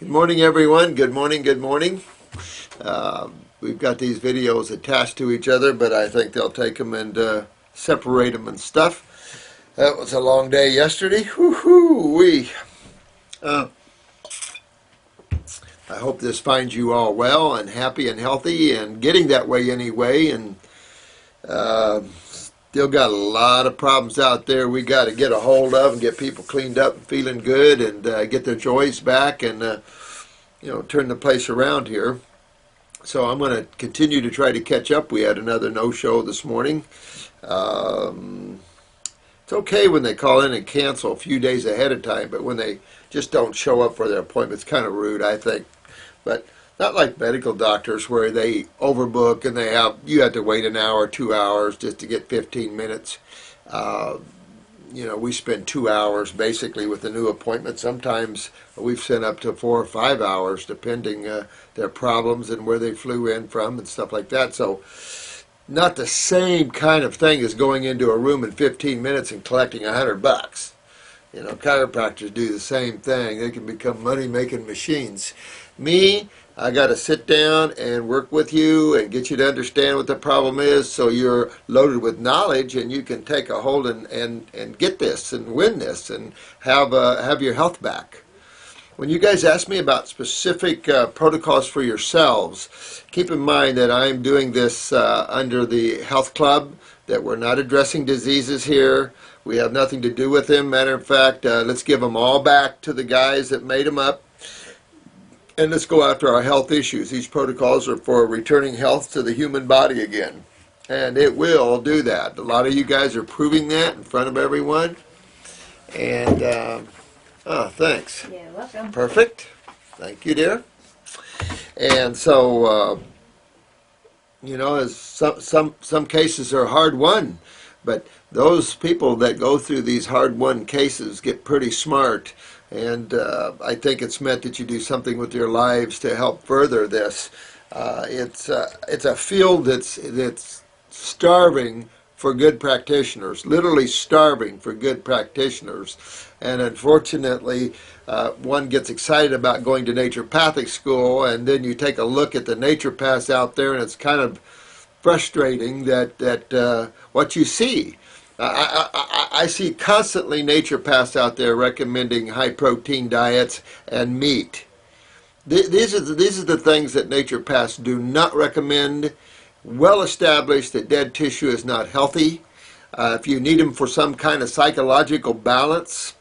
Good morning, everyone. Good morning, good morning. We've got these videos attached to each other, but I think they'll take them and separate them and stuff. That was a long day yesterday. Woo-hoo-wee. Uh, I hope this finds you all well and happy and healthy and getting that way anyway. And still got a lot of problems out there we got to get a hold of and get people cleaned up and feeling good and get their joys back and turn the place around here. So I'm going to continue to try to catch up. We had another no-show this morning. It's okay when they call in and cancel a few days ahead of time, but when they just don't show up for their appointment, it's kind of rude, I think. But not like medical doctors where they overbook and you have to wait an hour, 2 hours just to get 15 minutes. We spend 2 hours basically with a new appointment. Sometimes we've sent up to 4 or 5 hours depending their problems and where they flew in from and stuff like that. So not the same kind of thing as going into a room in 15 minutes and collecting $100. Chiropractors do the same thing. They can become money-making machines. Me, I got to sit down and work with you and get you to understand what the problem is so you're loaded with knowledge and you can take a hold and get this and win this and have your health back. When you guys ask me about specific protocols for yourselves, keep in mind that I'm doing this under the health club, that we're not addressing diseases here. We have nothing to do with them. Matter of fact, let's give them all back to the guys that made them up. And let's go after our health issues. These protocols are for returning health to the human body again. And it will do that. A lot of you guys are proving that in front of everyone. And, thanks. You're welcome. Perfect. Thank you, dear. And so, as some cases are hard won. But those people that go through these hard-won cases get pretty smart, and I think it's meant that you do something with your lives to help further this. It's a field that's starving for good practitioners, literally starving for good practitioners, and unfortunately, one gets excited about going to naturopathic school, and then you take a look at the naturopaths out there, and it's kind of frustrating that what you see. I see constantly naturopaths out there recommending high-protein diets and meat. These are the things that naturopaths do not recommend. Well established that dead tissue is not healthy. If you need them for some kind of psychological balance,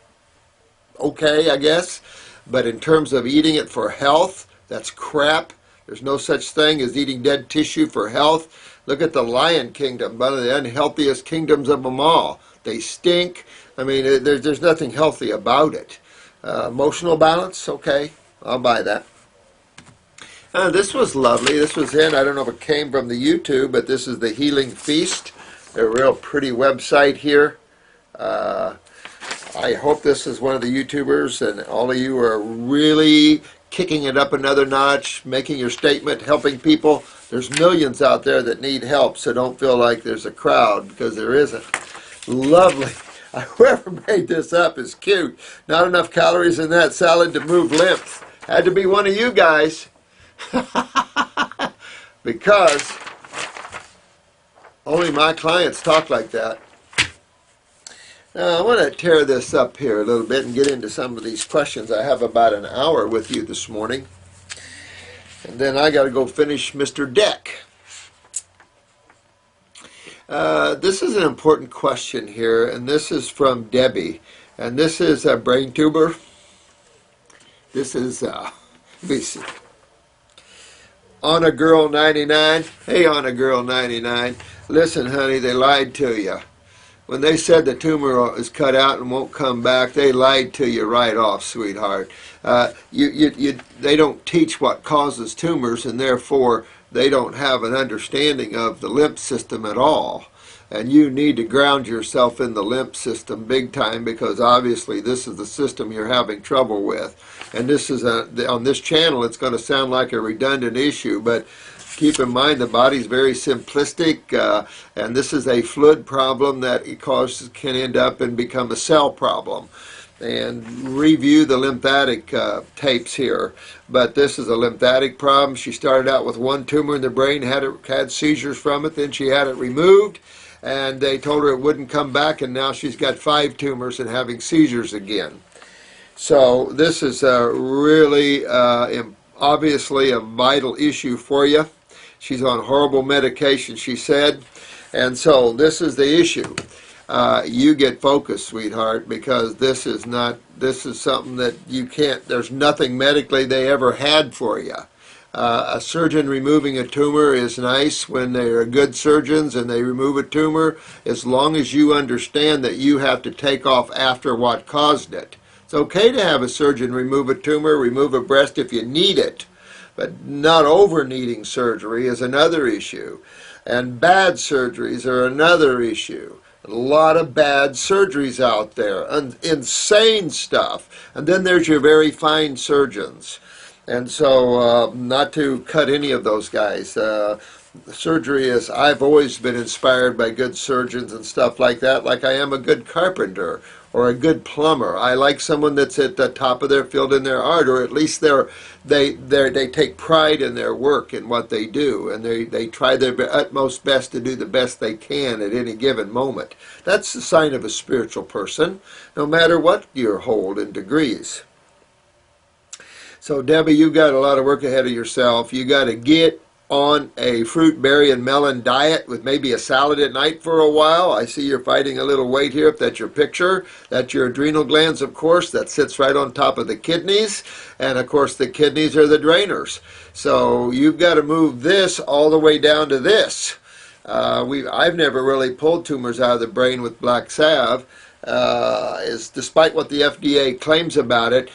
okay, I guess. But in terms of eating it for health, that's crap. There's no such thing as eating dead tissue for health. Look at the lion kingdom, one of the unhealthiest kingdoms of them all. They stink. I mean, there's nothing healthy about it. Emotional balance, okay, I'll buy that. This was lovely. This was I don't know if it came from the YouTube, but this is the Healing Feast. A real pretty website here. I hope this is one of the YouTubers, and all of you are really kicking it up another notch, making your statement, helping people. There's millions out there that need help, so don't feel like there's a crowd, because there isn't. Lovely. Whoever made this up is cute. Not enough calories in that salad to move lymph. Had to be one of you guys. Because only my clients talk like that. Now, I want to tear this up here a little bit and get into some of these questions. I have about an hour with you this morning. And then I got to go finish Mr. Deck. This is an important question here, and this is from Debbie. And this is a brain tuber. This is, let me see. Anna Girl 99. Hey, Anna Girl 99. Listen, honey, they lied to you. When they said the tumor is cut out and won't come back, they lied to you right off, sweetheart. They don't teach what causes tumors, and therefore they don't have an understanding of the lymph system at all. And you need to ground yourself in the lymph system big time, because obviously this is the system you're having trouble with. And this is on this channel, it's going to sound like a redundant issue, but keep in mind the body's very simplistic, and this is a fluid problem that can end up and become a cell problem. and review the lymphatic tapes here. But this is a lymphatic problem. She started out with one tumor in the brain, had seizures from it, then she had it removed, and they told her it wouldn't come back, and now she's got 5 tumors and having seizures again. So this is really obviously a vital issue for you. She's on horrible medication, she said, and so this is the issue. You get focused, sweetheart, because this is something that you can't, there's nothing medically they ever had for you. A surgeon removing a tumor is nice when they are good surgeons and they remove a tumor, as long as you understand that you have to take off after what caused it. It's okay to have a surgeon remove a tumor, remove a breast if you need it, but not over needing surgery is another issue. And bad surgeries are another issue. A lot of bad surgeries out there, insane stuff. And then there's your very fine surgeons. And so not to cut any of those guys. Surgery is, I've always been inspired by good surgeons and stuff like that, like I am a good carpenter or a good plumber. I like someone that's at the top of their field in their art, or at least they take pride in their work and what they do, and they try their utmost best to do the best they can at any given moment. That's the sign of a spiritual person, no matter what you hold in degrees. So Debbie, you've got a lot of work ahead of yourself. You got to get on a fruit, berry, and melon diet with maybe a salad at night for a while. I see you're fighting a little weight here, if that's your picture. That's your adrenal glands, of course. That sits right on top of the kidneys. And, of course, the kidneys are the drainers. So you've got to move this all the way down to this. I've never really pulled tumors out of the brain with black salve. Despite what the FDA claims about it,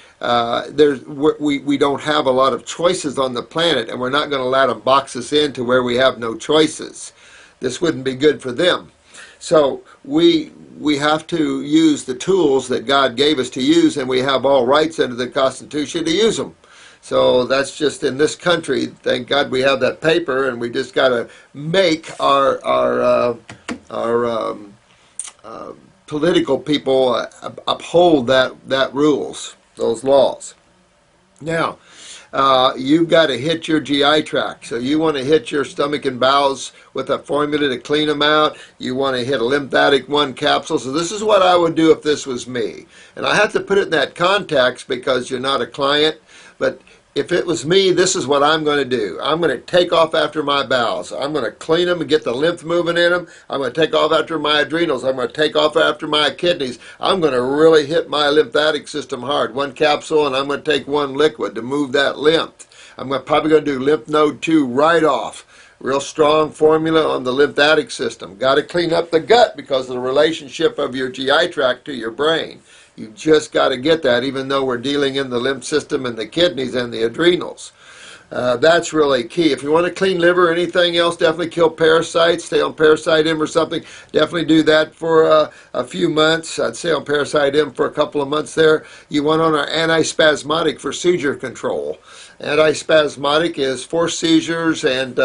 we don't have a lot of choices on the planet, and we're not going to let them box us in to where we have no choices. This wouldn't be good for them. So we have to use the tools that God gave us to use, and we have all rights under the Constitution to use them. So that's just in this country. Thank God we have that paper, and we just got to make our political people uphold that rules, those laws. Now, you've got to hit your GI tract. So you want to hit your stomach and bowels with a formula to clean them out. You want to hit a lymphatic 1 capsule. So this is what I would do if this was me. And I have to put it in that context because you're not a client, but if it was me, this is what I'm going to do. I'm going to take off after my bowels. I'm going to clean them and get the lymph moving in them. I'm going to take off after my adrenals. I'm going to take off after my kidneys. I'm going to really hit my lymphatic system hard. 1 capsule, and I'm going to take 1 liquid to move that lymph. I'm probably going to do lymph node 2 right off. Real strong formula on the lymphatic system. Got to clean up the gut because of the relationship of your GI tract to your brain. You just got to get that, even though we're dealing in the lymph system and the kidneys and the adrenals. That's really key. If you want a clean liver or anything else, definitely kill parasites. Stay on Parasite M or something. Definitely do that for a few months. I'd stay on Parasite M for a couple of months there. You want on our antispasmodic for seizure control. Antispasmodic is for seizures and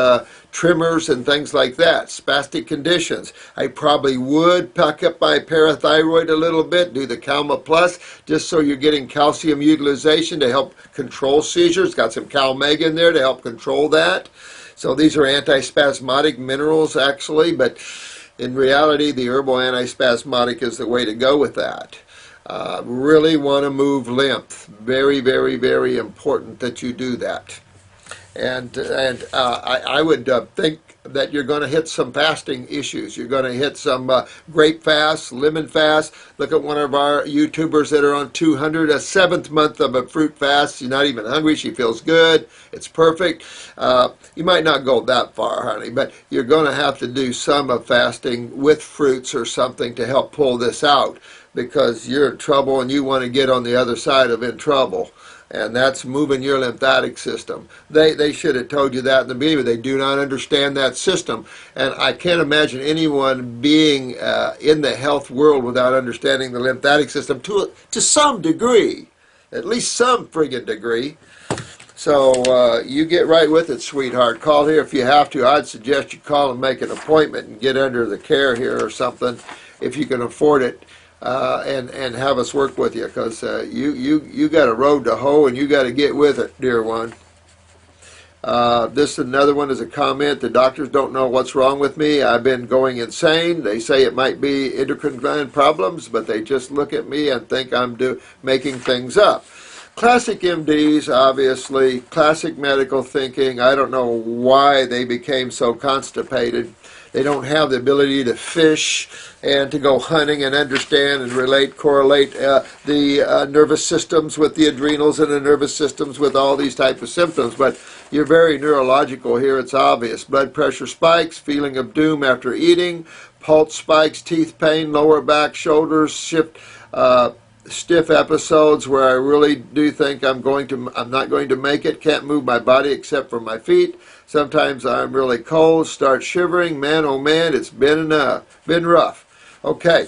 tremors and things like that, spastic conditions. I probably would pack up my parathyroid a little bit, do the Calma Plus, just so you're getting calcium utilization to help control seizures. Got some CalMega in there to help control that. So these are antispasmodic minerals actually, but in reality the herbal antispasmodic is the way to go with that. Really want to move lymph. Very, very, very important that you do that. And I would think that you're going to hit some fasting issues. You're going to hit some grape fast, lemon fast. Look at one of our YouTubers that are on 200, a 7th month of a fruit fast. She's not even hungry. She feels good. It's perfect. You might not go that far, honey, but you're going to have to do some of fasting with fruits or something to help pull this out, because you're in trouble and you want to get on the other side of in trouble. And that's moving your lymphatic system. They should have told you that in the beginning, but they do not understand that system. And I can't imagine anyone being in the health world without understanding the lymphatic system to some degree, at least some friggin' degree. So you get right with it, sweetheart. Call here if you have to. I'd suggest you call and make an appointment and get under the care here or something if you can afford it. and have us work with you, because you got a road to hoe and you got to get with it, dear one. This another one is a comment. The doctors don't know what's wrong with me. I've been going insane. They say it might be endocrine gland problems, but they just look at me and think I'm making things up. Classic MDs, obviously, classic medical thinking. I don't know why they became so constipated. They don't have the ability to fish and to go hunting and understand and correlate the nervous systems with the adrenals and the nervous systems with all these types of symptoms. But you're very neurological here, it's obvious. Blood pressure spikes, feeling of doom after eating, pulse spikes, teeth pain, lower back, shoulders, stiff episodes where I really do think I'm not going to make it, can't move my body except for my feet. Sometimes I'm really cold, start shivering. Man, oh man, it's been rough. Okay,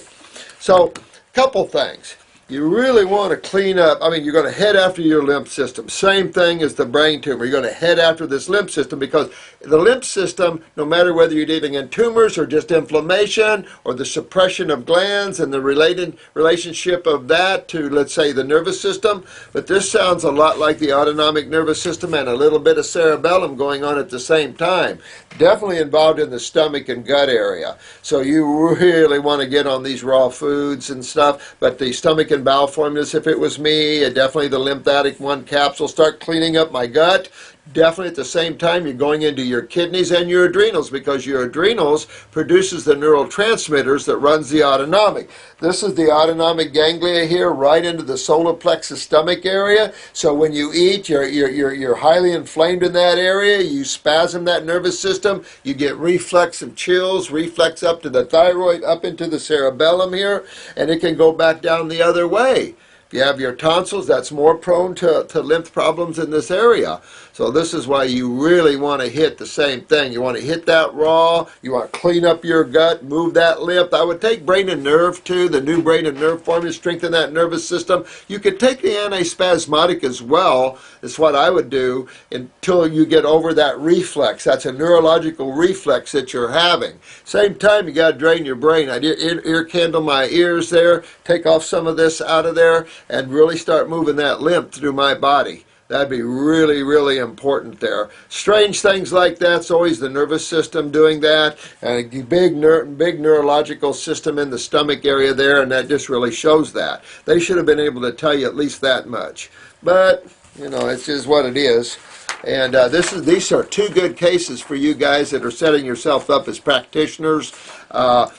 so couple things. You really want to clean up. I mean, you're going to head after your lymph system. Same thing as the brain tumor. You're going to head after this lymph system, because the lymph system, no matter whether you're dealing in tumors or just inflammation or the suppression of glands and the relationship of that to, let's say, the nervous system, but this sounds a lot like the autonomic nervous system and a little bit of cerebellum going on at the same time. Definitely involved in the stomach and gut area. So you really want to get on these raw foods and stuff, but the stomach and bowel formulas, if it was me, definitely the lymphatic 1 capsule, start cleaning up my gut. Definitely at the same time you're going into your kidneys and your adrenals, because your adrenals produces the neurotransmitters that runs the autonomic. This is the autonomic ganglia here, right into the solar plexus stomach area. So when you eat, you're highly inflamed in that area. You spasm that nervous system. You get reflex and chills, reflex up to the thyroid, up into the cerebellum here, and it can go back down the other way. If you have your tonsils, that's more prone to lymph problems in this area. So this is why you really want to hit the same thing. You want to hit that raw. You want to clean up your gut, move that lymph. I would take brain and nerve too, the new brain and nerve formula, strengthen that nervous system. You could take the antispasmodic as well. That's what I would do until you get over that reflex. That's a neurological reflex that you're having. Same time, you got to drain your brain. I ear candle my ears there, take off some of this out of there, and really start moving that lymph through my body. That'd be really, really important there. Strange things like that's always the nervous system doing that, and a big neurological system in the stomach area there, and that just really shows that. They should have been able to tell you at least that much. But, you know, it's just what it is. And these are 2 good cases for you guys that are setting yourself up as practitioners.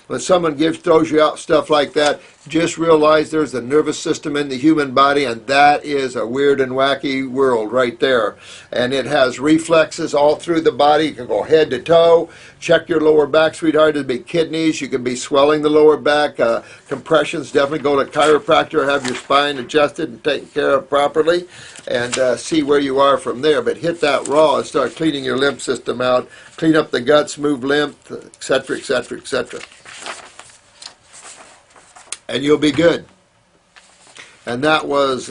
When someone throws you out stuff like that, just realize there's a nervous system in the human body, and that is a weird and wacky world right there. And it has reflexes all through the body. You can go head to toe. Check your lower back, sweetheart. It'd be kidneys. You can be swelling the lower back. Compressions, definitely go to a chiropractor, have your spine adjusted and taken care of properly, and see where you are from there. But hit that raw and start cleaning your lymph system out. Clean up the guts, move lymph, etc., etc., etc. And you'll be good. And that was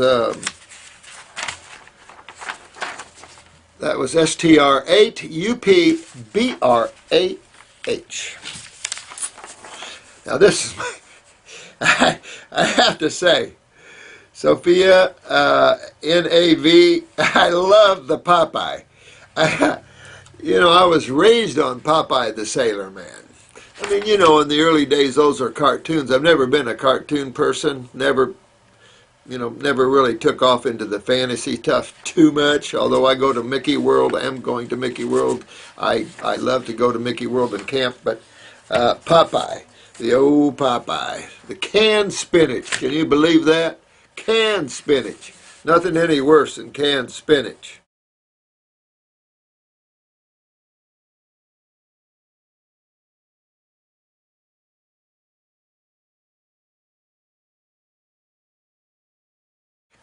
STR8UPBRAH. Now this is I have to say, Sophia, NAV, I love the Popeye. You know, I was raised on Popeye the Sailor Man. I mean, you know, in the early days, those are cartoons. I've never been a cartoon person. Never really took off into the fantasy stuff too much. Although I go to Mickey World, I am going to Mickey World. I love to go to Mickey World and camp. But Popeye, the old Popeye, the canned spinach. Can you believe that? Canned spinach. Nothing any worse than canned spinach.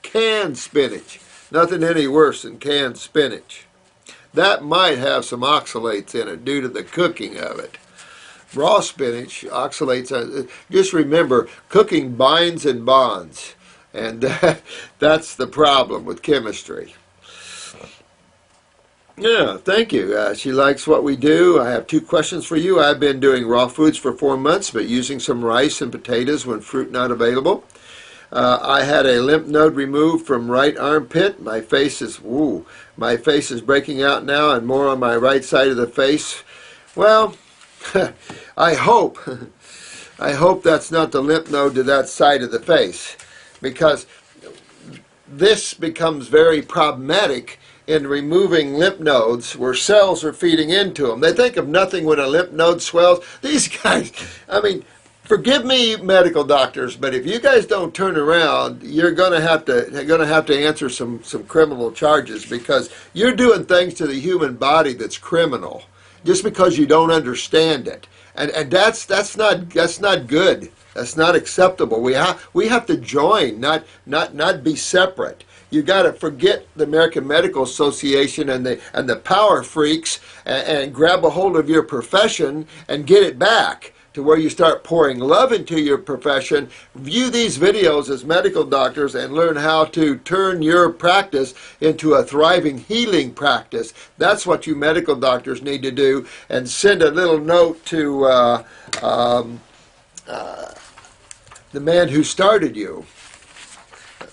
Canned spinach. Nothing any worse than canned spinach. That might have some oxalates in it due to the cooking of it. Raw spinach, oxalates, just remember, cooking binds and bonds. And that's the problem with chemistry. Yeah, thank you. She likes what we do. I have two questions for you. I've been doing raw foods for 4 months, but using some rice and potatoes when fruit not available. I had a lymph node removed from right armpit. My face is breaking out now and more on my right side of the face. Well, I hope, I hope that's not the lymph node to that side of the face, because this becomes very problematic in removing lymph nodes where cells are feeding into them. They think of nothing when a lymph node swells. These guys, I mean, forgive me, medical doctors, but if you guys don't turn around, you're going to have to answer some criminal charges, because you're doing things to the human body that's criminal just because you don't understand it, and that's not good. That's not acceptable. We have to join, not be separate. You got to forget the American Medical Association and the power freaks, and grab a hold of your profession and get it back to where you start pouring love into your profession. View these videos as medical doctors and learn how to turn your practice into a thriving healing practice. That's what you medical doctors need to do. And send a little note to the man who started you,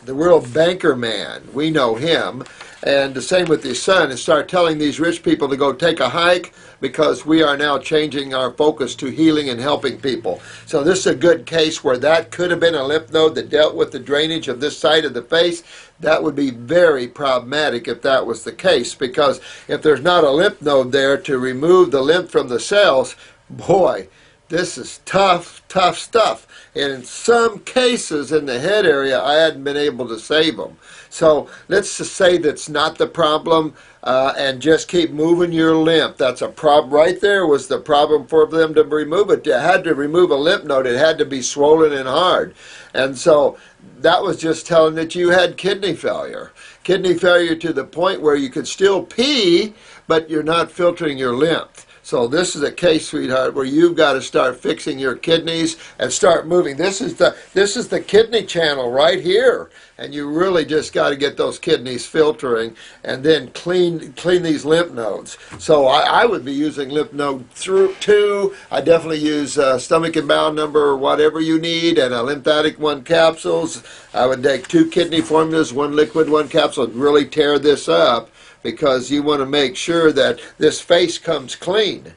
the World Banker man. We know him. And the same with his son, and start telling these rich people to go take a hike, because we are now changing our focus to healing and helping people. So this is a good case where that could have been a lymph node that dealt with the drainage of this side of the face. That would be very problematic if that was the case, because if there's not a lymph node there to remove the lymph from the cells, boy, this is tough stuff. And in some cases in the head area, I hadn't been able to save them. So let's just say that's not the problem, and just keep moving your lymph. That's a problem. Right there was the problem for them to remove it. They had to remove a lymph node. It had to be swollen and hard. And so that was just telling that you had kidney failure. Kidney failure to the point where you could still pee, but you're not filtering your lymph. So this is a case, sweetheart, where you've got to start fixing your kidneys and start moving. This is the kidney channel right here, and you really just got to get those kidneys filtering, and then clean these lymph nodes. So I would be using lymph node 2. I definitely use stomach and bowel number, whatever you need, and a lymphatic 1 capsules. I would take 2 kidney formulas, 1 liquid, 1 capsule, and really tear this up, because you want to make sure that this face comes clean,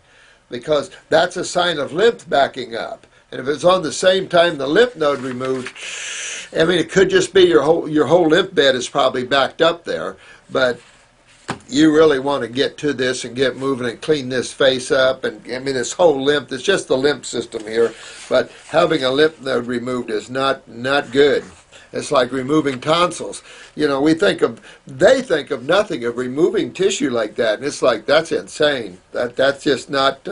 because that's a sign of lymph backing up. And if it's on the same time the lymph node removed, I mean, it could just be your whole lymph bed is probably backed up there. But you really want to get to this and get moving and clean this face up. And I mean, this whole lymph, it's just the lymph system here, but having a lymph node removed is not good. It's like removing tonsils. You know, they think of nothing of removing tissue like that, and it's like, that's insane. That's just not.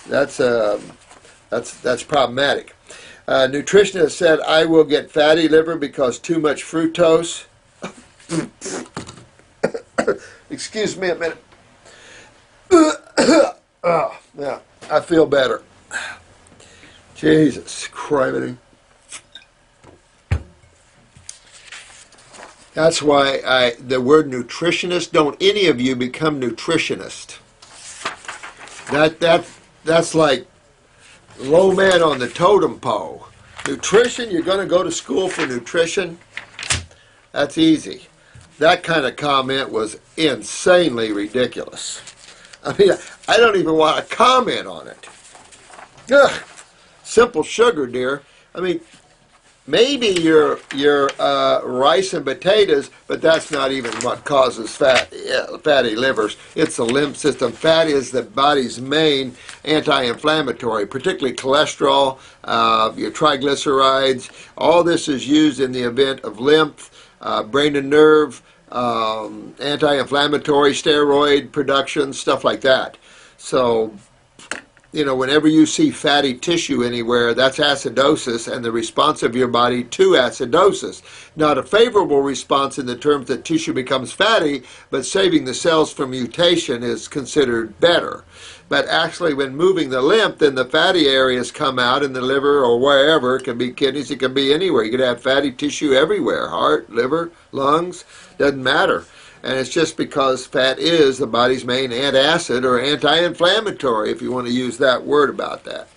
That's problematic. Nutritionist said, I will get fatty liver because too much fructose. Excuse me a minute. Oh, yeah, I feel better. Jesus Christ. That's why the word nutritionist, don't any of you become nutritionist. That's like low man on the totem pole. Nutrition, you're going to go to school for nutrition? That's easy. That kind of comment was insanely ridiculous. I mean, I don't even want to comment on it. Ugh, simple sugar, dear. I mean, maybe your rice and potatoes, but that's not even what causes fatty livers. It's the lymph system. Fat is the body's main anti-inflammatory, particularly cholesterol, your triglycerides. All this is used in the event of lymph, brain and nerve, anti-inflammatory, steroid production, stuff like that. So, you know, whenever you see fatty tissue anywhere, that's acidosis and the response of your body to acidosis. Not a favorable response in the terms that tissue becomes fatty, but saving the cells from mutation is considered better. But actually, when moving the lymph, then the fatty areas come out in the liver or wherever. It can be kidneys, it can be anywhere. You could have fatty tissue everywhere, heart, liver, lungs, doesn't matter. And it's just because fat is the body's main antacid or anti-inflammatory, if you want to use that word about that.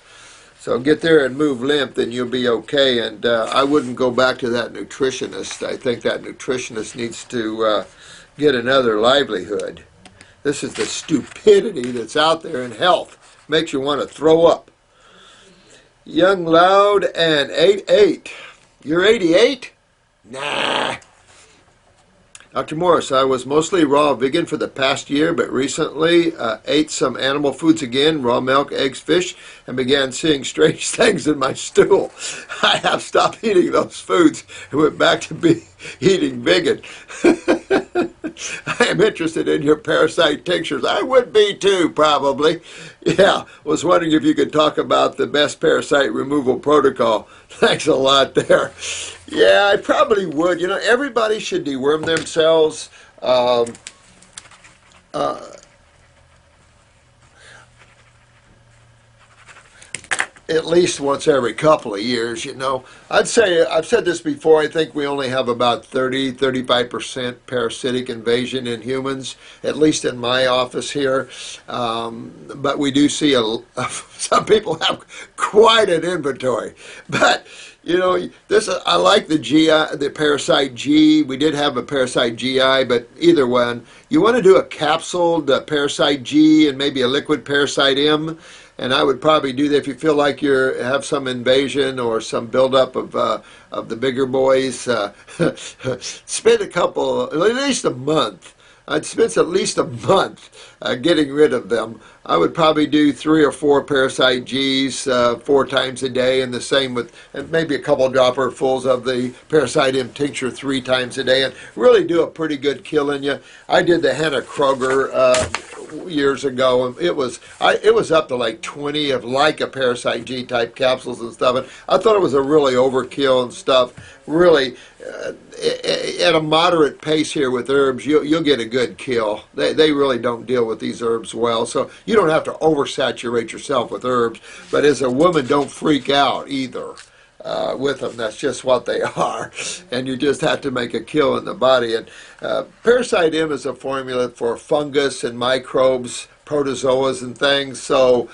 So get there and move limp, then you'll be okay. And I wouldn't go back to that nutritionist. I think that nutritionist needs to get another livelihood. This is the stupidity that's out there in health. Makes you want to throw up. Young Loud and 88. You're 88? Nah. Dr. Morris, I was mostly raw vegan for the past year, but recently ate some animal foods again, raw milk, eggs, fish, and began seeing strange things in my stool. I have stopped eating those foods and went back to eating vegan. I am interested in your parasite tinctures. I would be too, probably. Yeah, was wondering if you could talk about the best parasite removal protocol. Thanks a lot there. Yeah, I probably would. You know, everybody should deworm themselves. At least once every couple of years, you know. I'd say, I've said this before, I think we only have about 35% parasitic invasion in humans, at least in my office here. But we do see some people have quite an inventory. But, you know, I like the GI, the Parasite G. We did have a Parasite GI, but either one. You want to do a capsuled Parasite G and maybe a liquid Parasite M. And I would probably do that if you feel like you have some invasion or some buildup of the bigger boys. Spend at least a month. I'd spend at least a month getting rid of them. I would probably do 3 or 4 Parasite Gs 4 times a day, and the same with and maybe a couple dropperfuls of the Parasite M tincture 3 times a day, and really do a pretty good kill in you. I did the Hannah Kroger years ago, and it was up to like 20 of like a Parasite G type capsules and stuff, and I thought it was a really overkill and stuff. Really, at a moderate pace here with herbs, you'll get a good kill. They really don't deal with these herbs well, so you don't have to oversaturate yourself with herbs. But as a woman, don't freak out either with them. That's just what they are, and you just have to make a kill in the body. And Parasite M is a formula for fungus and microbes, protozoas and things. So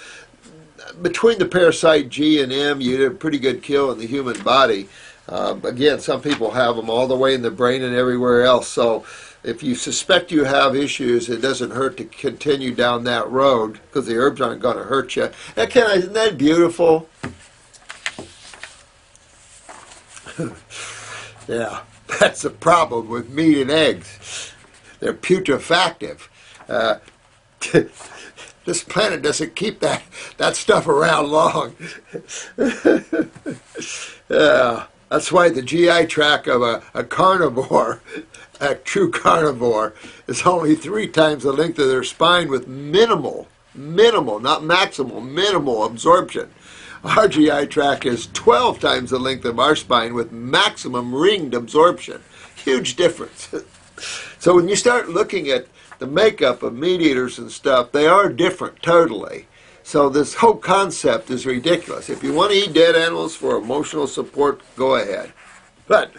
between the Parasite G and M, you did a pretty good kill in the human body. Again, some people have them all the way in the brain and everywhere else. So if you suspect you have issues, it doesn't hurt to continue down that road because the herbs aren't going to hurt you. Isn't that beautiful? Yeah, that's the problem with meat and eggs. They're putrefactive. This planet doesn't keep that stuff around long. That's why the GI tract of a carnivore, a true carnivore, is only 3 times the length of their spine with minimal, not maximal, minimal absorption. Our GI tract is 12 times the length of our spine with maximum ringed absorption. Huge difference. So when you start looking at the makeup of meat eaters and stuff, they are different totally. So this whole concept is ridiculous. If you want to eat dead animals for emotional support, go ahead. But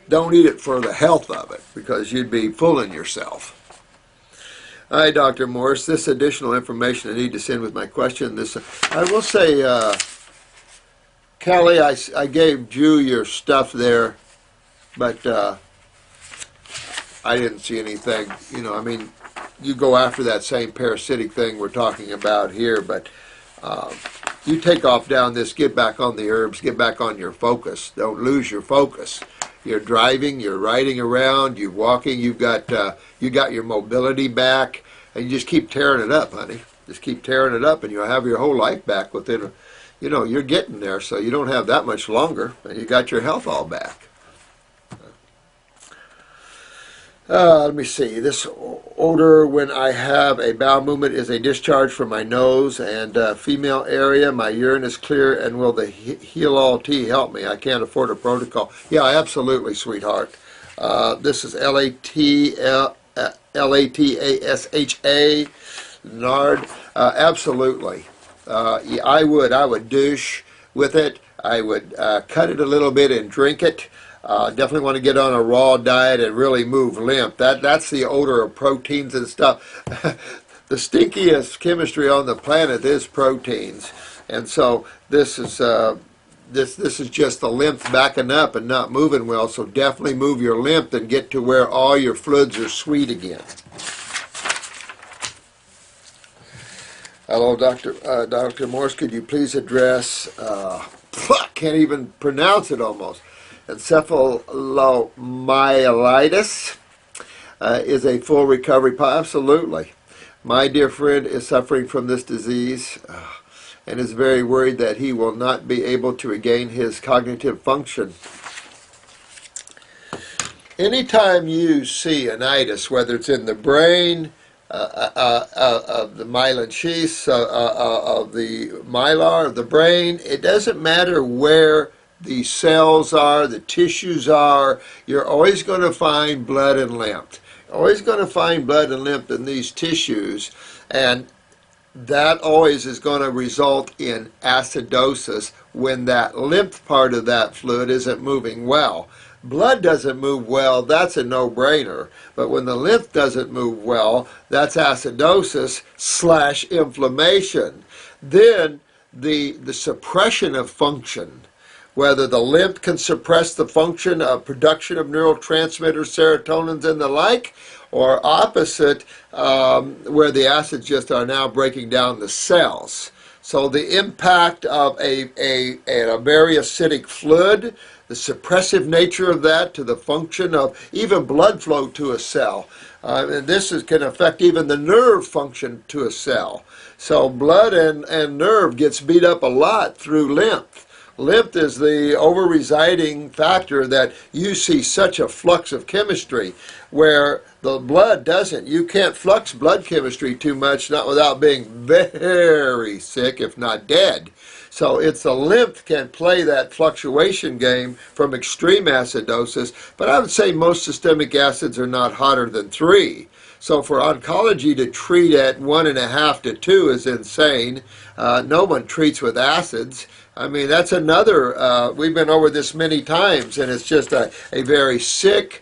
don't eat it for the health of it, because you'd be fooling yourself. Hi, Dr. Morris. This additional information I need to send with my question. I will say, Callie, I gave Drew your stuff there, but I didn't see anything. You know, I mean, you go after that same parasitic thing we're talking about here, but you take off down this, get back on the herbs, get back on your focus. Don't lose your focus. You're driving, you're riding around, you're walking, you got your mobility back, and you just keep tearing it up, honey. Just keep tearing it up, and you'll have your whole life back within, you're getting there, so you don't have that much longer, and you got your health all back. Let me see. This odor when I have a bowel movement is a discharge from my nose and female area. My urine is clear, and will the Heal All tea help me? I can't afford a protocol. Yeah, absolutely, sweetheart. This is Latasha, Nard. Absolutely. I would douche with it. I would cut it a little bit and drink it. Definitely want to get on a raw diet and really move lymph. That's the odor of proteins and stuff. The stinkiest chemistry on the planet is proteins, and so this is this is just the lymph backing up and not moving well. So definitely move your lymph and get to where all your fluids are sweet again. Hello, Dr. Morse. Could you please address? Can't even pronounce it almost. Encephalomyelitis is a full recovery. Absolutely. My dear friend is suffering from this disease and is very worried that he will not be able to regain his cognitive function. Anytime you see an itis, whether it's in the brain, of the myelin sheaths, of the mylar of the brain, it doesn't matter where the cells are, the tissues are, you're always going to find blood and lymph. Always going to find blood and lymph in these tissues, and that always is going to result in acidosis when that lymph part of that fluid isn't moving well. Blood doesn't move well, that's a no-brainer. But when the lymph doesn't move well, that's acidosis / inflammation. Then the suppression of function, whether the lymph can suppress the function of production of neurotransmitters, serotonins, and the like, or opposite, where the acids just are now breaking down the cells. So the impact of a very acidic fluid, the suppressive nature of that to the function of even blood flow to a cell. And this can affect even the nerve function to a cell. So blood and nerve gets beat up a lot through lymph. Lymph is the over-residing factor that you see such a flux of chemistry, where the blood doesn't. You can't flux blood chemistry too much, not without being very sick, if not dead. So it's the lymph can play that fluctuation game from extreme acidosis, but I would say most systemic acids are not hotter than 3. So for oncology to treat at 1.5 to 2 is insane. No one treats with acids. I mean, that's another, we've been over this many times, and it's just a very sick,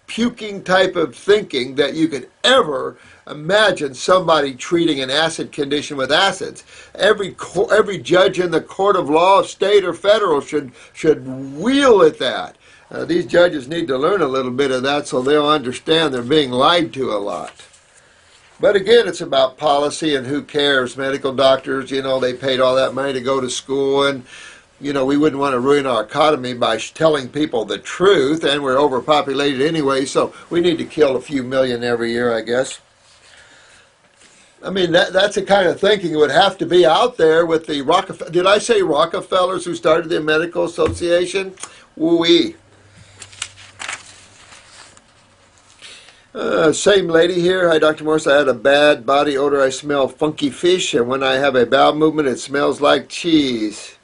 puking type of thinking that you could ever imagine somebody treating an acid condition with acids. Every judge in the court of law, state or federal, should wheel at that. These judges need to learn a little bit of that so they'll understand they're being lied to a lot. But again, it's about policy and who cares. Medical doctors, you know, they paid all that money to go to school, and you know, we wouldn't want to ruin our economy by telling people the truth, and we're overpopulated anyway, so we need to kill a few million every year, I guess. I mean, that's the kind of thinking that would have to be out there with the Rockefeller. Did I say Rockefellers who started the Medical Association? Woo-wee. Same lady here. Hi, Dr. Morse. I had a bad body odor. I smell funky fish, and when I have a bowel movement, it smells like cheese.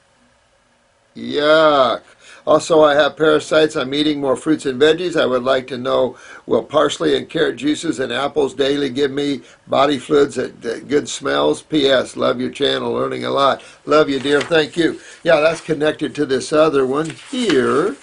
Yuck. Also, I have parasites. I'm eating more fruits and veggies. I would like to know, will parsley and carrot juices and apples daily give me body fluids that good smells? P.S. Love your channel. Learning a lot. Love you, dear. Thank you. Yeah, that's connected to this other one here.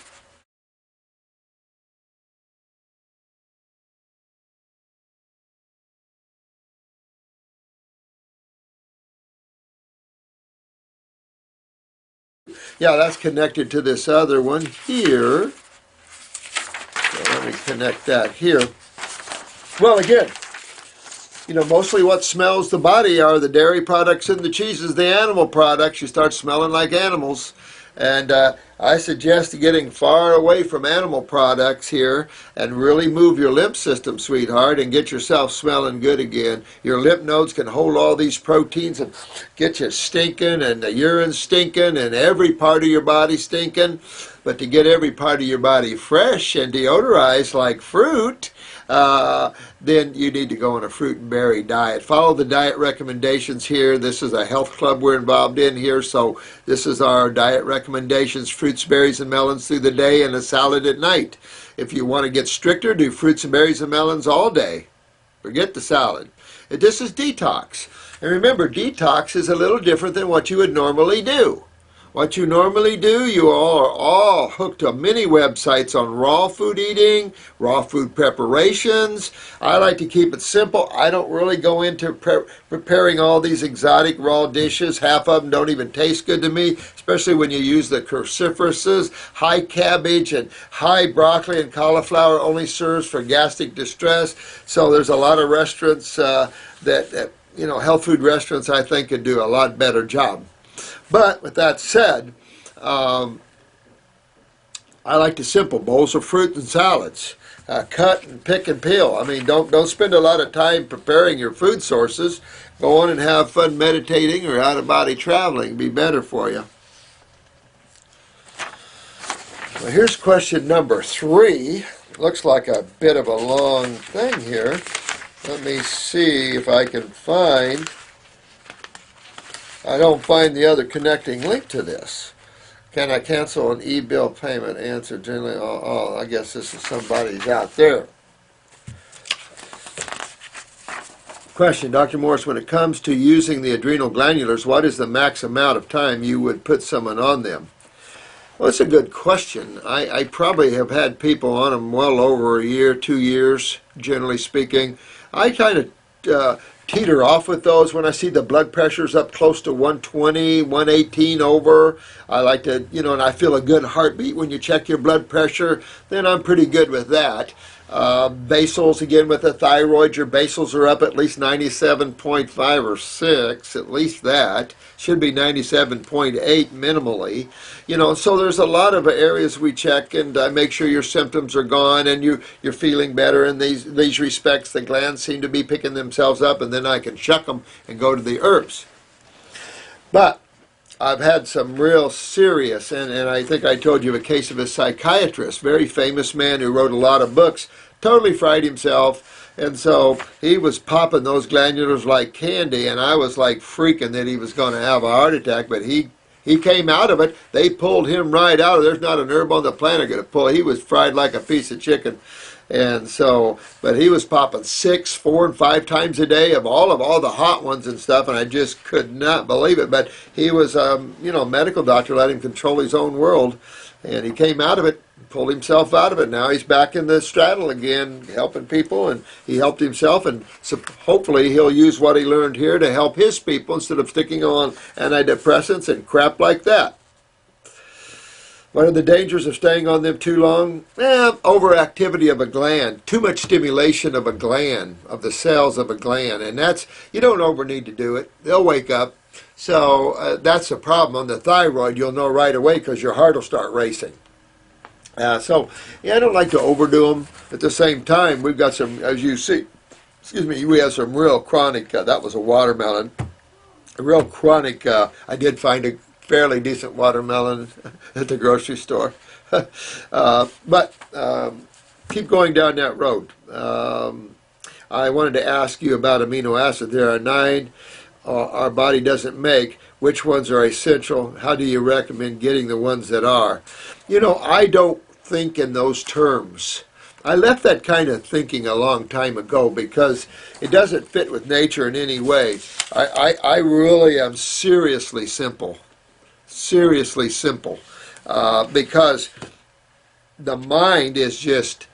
Yeah, that's connected to this other one here. So let me connect that here. Well, again, you know, mostly what smells the body are the dairy products and the cheeses, the animal products. You start smelling like animals. And I suggest getting far away from animal products here and really move your lymph system, sweetheart, and get yourself smelling good again. Your lymph nodes can hold all these proteins and get you stinking, and the urine stinking, and every part of your body stinking. But to get every part of your body fresh and deodorized like fruit, then you need to go on a fruit and berry diet. Follow the diet recommendations here. This is a health club we're involved in here, so this is our diet recommendations: fruits, berries, and melons through the day and a salad at night. If you want to get stricter, do fruits and berries and melons all day. Forget the salad. This is detox. And remember, detox is a little different than what you would normally do. What you normally do, you all are all hooked to many websites on raw food eating, raw food preparations. I like to keep it simple. I don't really go into preparing all these exotic raw dishes. Half of them don't even taste good to me, especially when you use the cruciferouses. High cabbage and high broccoli and cauliflower only serves for gastric distress. So there's a lot of restaurants that health food restaurants, I think, could do a lot better job. But with that said, I like the simple bowls of fruit and salads. Cut and pick and peel. I mean, don't spend a lot of time preparing your food sources. Go on and have fun meditating or out-of-body traveling. It'd be better for you. Well, here's question number 3. Looks like a bit of a long thing here. Let me see if I can find... I don't find the other connecting link to this. Can I cancel an e-bill payment? Answer generally, I guess this is somebody's out there. Question, Dr. Morris, when it comes to using the adrenal glandulars, what is the max amount of time you would put someone on them? Well, that's a good question. I probably have had people on them well over a year, 2 years, generally speaking. I kind of teeter off with those when I see the blood pressure's up close to 120, 118 over. I like to, and I feel a good heartbeat when you check your blood pressure, then I'm pretty good with that. Basals, again, with the thyroid, your basals are up at least 97.5 or 6, at least that. Should be 97.8 minimally. So there's a lot of areas we check, and I make sure your symptoms are gone and you're feeling better in these respects. The glands seem to be picking themselves up, and then I can shuck them and go to the herbs. But I've had some real serious, and I think I told you a case of a psychiatrist, very famous man who wrote a lot of books, totally fried himself, and so he was popping those glandulars like candy, and I was like freaking that he was going to have a heart attack, but he came out of it. They pulled him right out. There's not an herb on the planet going to pull. He was fried like a piece of chicken. And so, but he was popping 6, 4, and 5 times a day of all the hot ones and stuff, and I just could not believe it. But he was, medical doctor let him control his own world, and he came out of it, pulled himself out of it. Now he's back in the straddle again, helping people, and he helped himself, and so hopefully he'll use what he learned here to help his people instead of sticking on antidepressants and crap like that. What are the dangers of staying on them too long? Overactivity of a gland, too much stimulation of a gland, of the cells of a gland, and that's, you don't over need to do it. They'll wake up. So that's the problem. On the thyroid, you'll know right away because your heart will start racing. I don't like to overdo them. At the same time, we've got some, as you see, we have some real chronic, that was a watermelon, a real chronic, I did find a fairly decent watermelon at the grocery store. But keep going down that road. I wanted to ask you about amino acid. There are 9 our body doesn't make. Which ones are essential? How do you recommend getting the ones that are? I don't think in those terms. I left that kind of thinking a long time ago because it doesn't fit with nature in any way. I really am seriously simple. Seriously simple, because the mind is just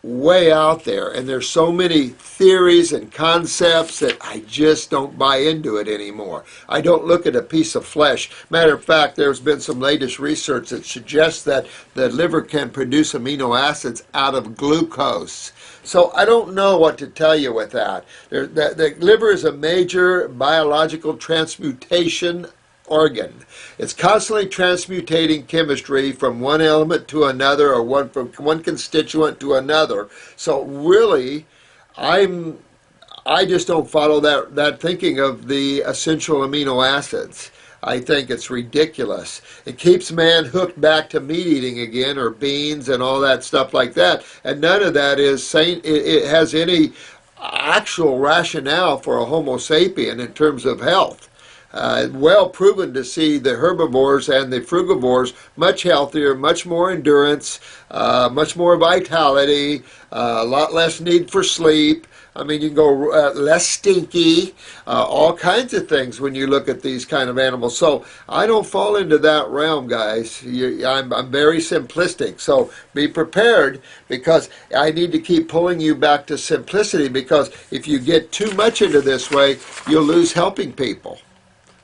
way out there, and there's so many theories and concepts that I just don't buy into it anymore. I don't look at a piece of flesh. Matter of fact, there's been some latest research that suggests that the liver can produce amino acids out of glucose. So I don't know what to tell you with that. The liver is a major biological transmutation organ. It's constantly transmutating chemistry from one element to another, or from one constituent to another. So really, I just don't follow that thinking of the essential amino acids. I think it's ridiculous. It keeps man hooked back to meat eating again, or beans and all that stuff like that. And none of that is saying it has any actual rationale for a Homo sapien in terms of health. Well proven to see the herbivores and the frugivores much healthier, much more endurance, much more vitality, a lot less need for sleep, I mean, you can go less stinky, all kinds of things when you look at these kind of animals. So I don't fall into that realm, guys. I'm very simplistic. So be prepared, because I need to keep pulling you back to simplicity, because if you get too much into this way, you'll lose helping people.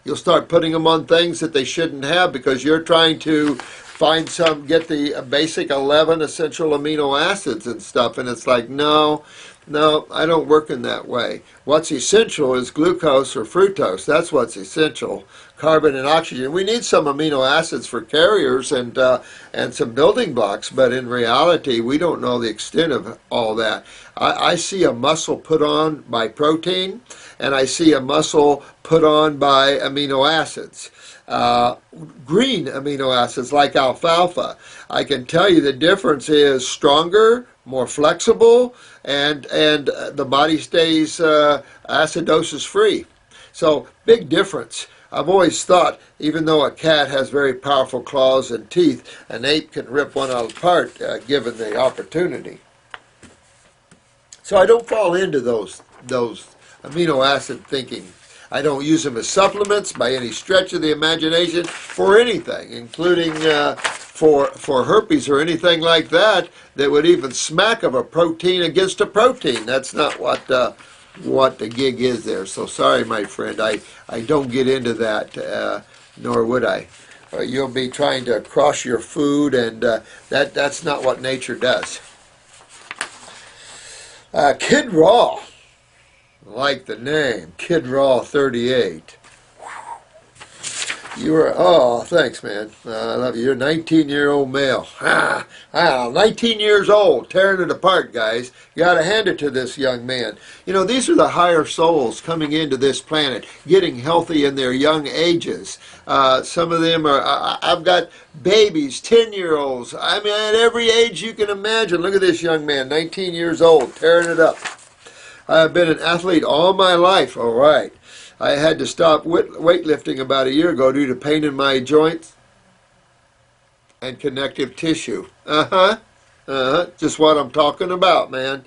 You'll start putting them on things that they shouldn't have, because you're trying to get the basic 11 essential amino acids and stuff, and it's like, no, I don't work in that way. What's essential is glucose or fructose. That's what's essential. Carbon and oxygen. We need some amino acids for carriers and some building blocks, but in reality, we don't know the extent of all that. I see a muscle put on by protein, and I see a muscle put on by amino acids. Green amino acids like alfalfa. I can tell you the difference is stronger, more flexible, and the body stays acidosis free. So big difference. I've always thought, even though a cat has very powerful claws and teeth, an ape can rip one apart given the opportunity. So I don't fall into those amino acid thinking. I don't use them as supplements by any stretch of the imagination for anything, including for herpes or anything like that would even smack of a protein against a protein. That's not what the gig is there. So sorry, my friend, I don't get into that, nor would I. You'll be trying to crush your food, and that's not what nature does. Kid Raw. Like the name, Kid Raw 38. You are, oh, thanks, man. I love you. You're a 19-year-old male. 19 years old, tearing it apart, guys. You got to hand it to this young man. You know, these are the higher souls coming into this planet, getting healthy in their young ages. Some of them are, I've got babies, 10-year-olds. I mean, at every age you can imagine. Look at this young man, 19 years old, tearing it up. I have been an athlete all my life. All right. I had to stop weightlifting about a year ago due to pain in my joints and connective tissue. Just what I'm talking about, man.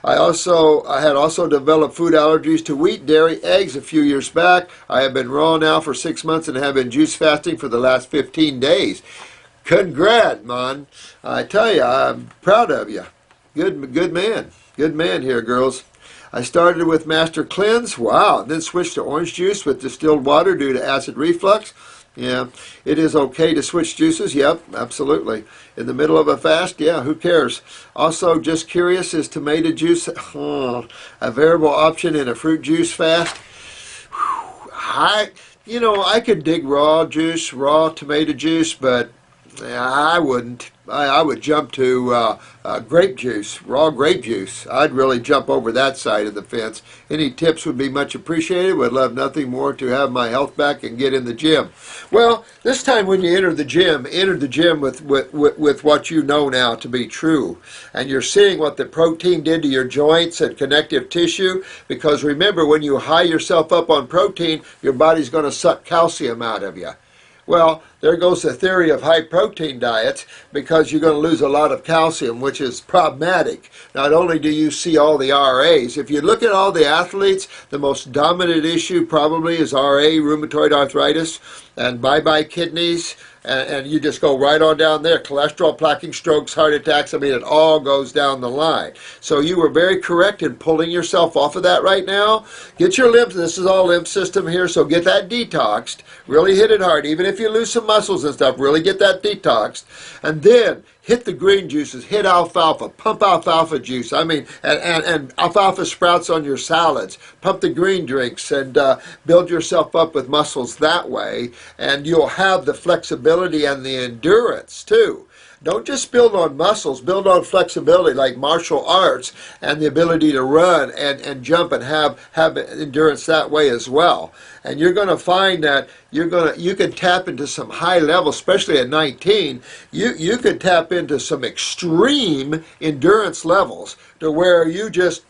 I had also developed food allergies to wheat, dairy, eggs a few years back. I have been raw now for 6 months and have been juice fasting for the last 15 days. Congrats, man. I tell you, I'm proud of you. Good man. Good man here, girls. I started with Master Cleanse, wow, then switched to orange juice with distilled water due to acid reflux. Yeah, it is okay to switch juices, yep, absolutely. In the middle of a fast, yeah, who cares? Also, just curious, is tomato juice a variable option in a fruit juice fast? I could dig raw juice, raw tomato juice, but I wouldn't. I would jump to grape juice, raw grape juice. I'd really jump over that side of the fence. Any tips would be much appreciated. Would love nothing more to have my health back and get in the gym. Well, this time when you enter the gym with what you know now to be true. And you're seeing what the protein did to your joints and connective tissue. Because remember, when you high yourself up on protein, your body's going to suck calcium out of you. Well, there goes the theory of high protein diets, because you're going to lose a lot of calcium, which is problematic. Not only do you see all the RAs, if you look at all the athletes, the most dominant issue probably is RA, rheumatoid arthritis, and bye-bye kidneys, and you just go right on down there. Cholesterol, plaquing, strokes, heart attacks, I mean, it all goes down the line. So you were very correct in pulling yourself off of that right now. Get your lymph, this is all lymph system here, so get that detoxed. Really hit it hard. Even if you lose some muscles and stuff, really get that detoxed. And then hit the green juices, hit alfalfa, pump alfalfa juice. I mean, and alfalfa sprouts on your salads. Pump the green drinks and build yourself up with muscles that way. And you'll have the flexibility and the endurance too. Don't just build on muscles, build on flexibility like martial arts and the ability to run and jump and have endurance that way as well. And you're going to find that you can tap into some high level, especially at 19, you could tap into some extreme endurance levels to where you just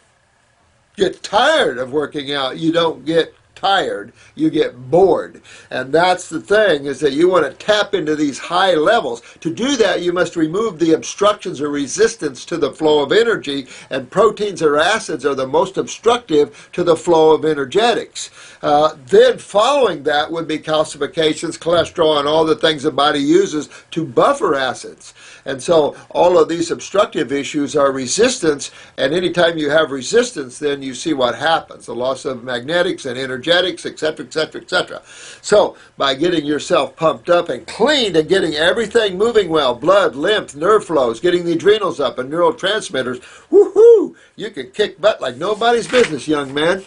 get tired of working out. You don't get tired, you get bored. And that's the thing, is that you want to tap into these high levels. To do that, you must remove the obstructions or resistance to the flow of energy, and proteins or acids are the most obstructive to the flow of energetics. Then following that would be calcifications, cholesterol, and all the things the body uses to buffer acids. And so all of these obstructive issues are resistance, and anytime you have resistance, then you see what happens, the loss of magnetics and energetics, etc., etc., etc. So by getting yourself pumped up and cleaned and getting everything moving well, blood, lymph, nerve flows, getting the adrenals up and neurotransmitters, woohoo, you can kick butt like nobody's business, young man.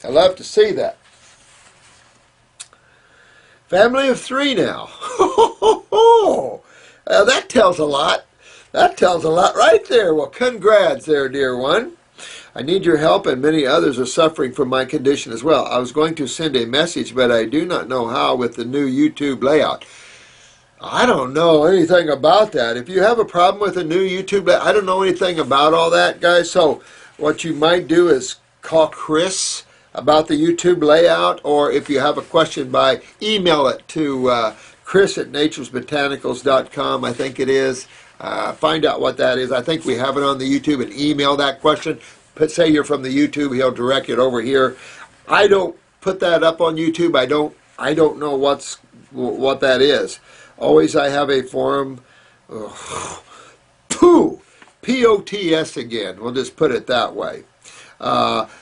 I love to see that. Family of 3 now. That tells a lot. That tells a lot right there. Well, congrats there, dear one. I need your help, and many others are suffering from my condition as well. I was going to send a message, but I do not know how with the new YouTube layout. I don't know anything about that. If you have a problem with the new YouTube layout, I don't know anything about all that, guys. So what you might do is call Chris about the YouTube layout, or if you have a question, by email it to Chris@naturesbotanicals.com, I think it is. Find out what that is. I think we have it on the YouTube, and email that question. Say you're from the YouTube, he'll direct it over here. I don't put that up on YouTube. I don't know what that is. Always I have a forum. POTS again. We'll just put it that way.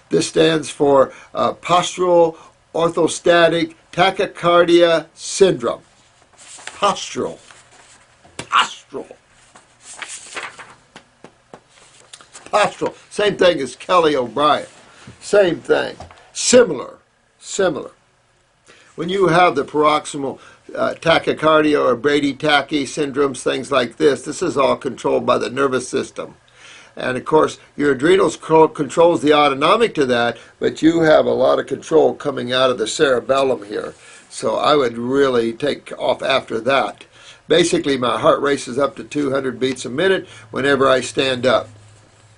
This stands for postural orthostatic tachycardia syndrome. Postural. Postural. Same thing as Kelly O'Brien. Same thing. Similar. When you have the paroxysmal tachycardia or Brady-Tachy syndromes, things like this is all controlled by the nervous system. And of course, your adrenals controls the autonomic to that, but you have a lot of control coming out of the cerebellum here. So I would really take off after that. Basically, my heart races up to 200 beats a minute whenever I stand up.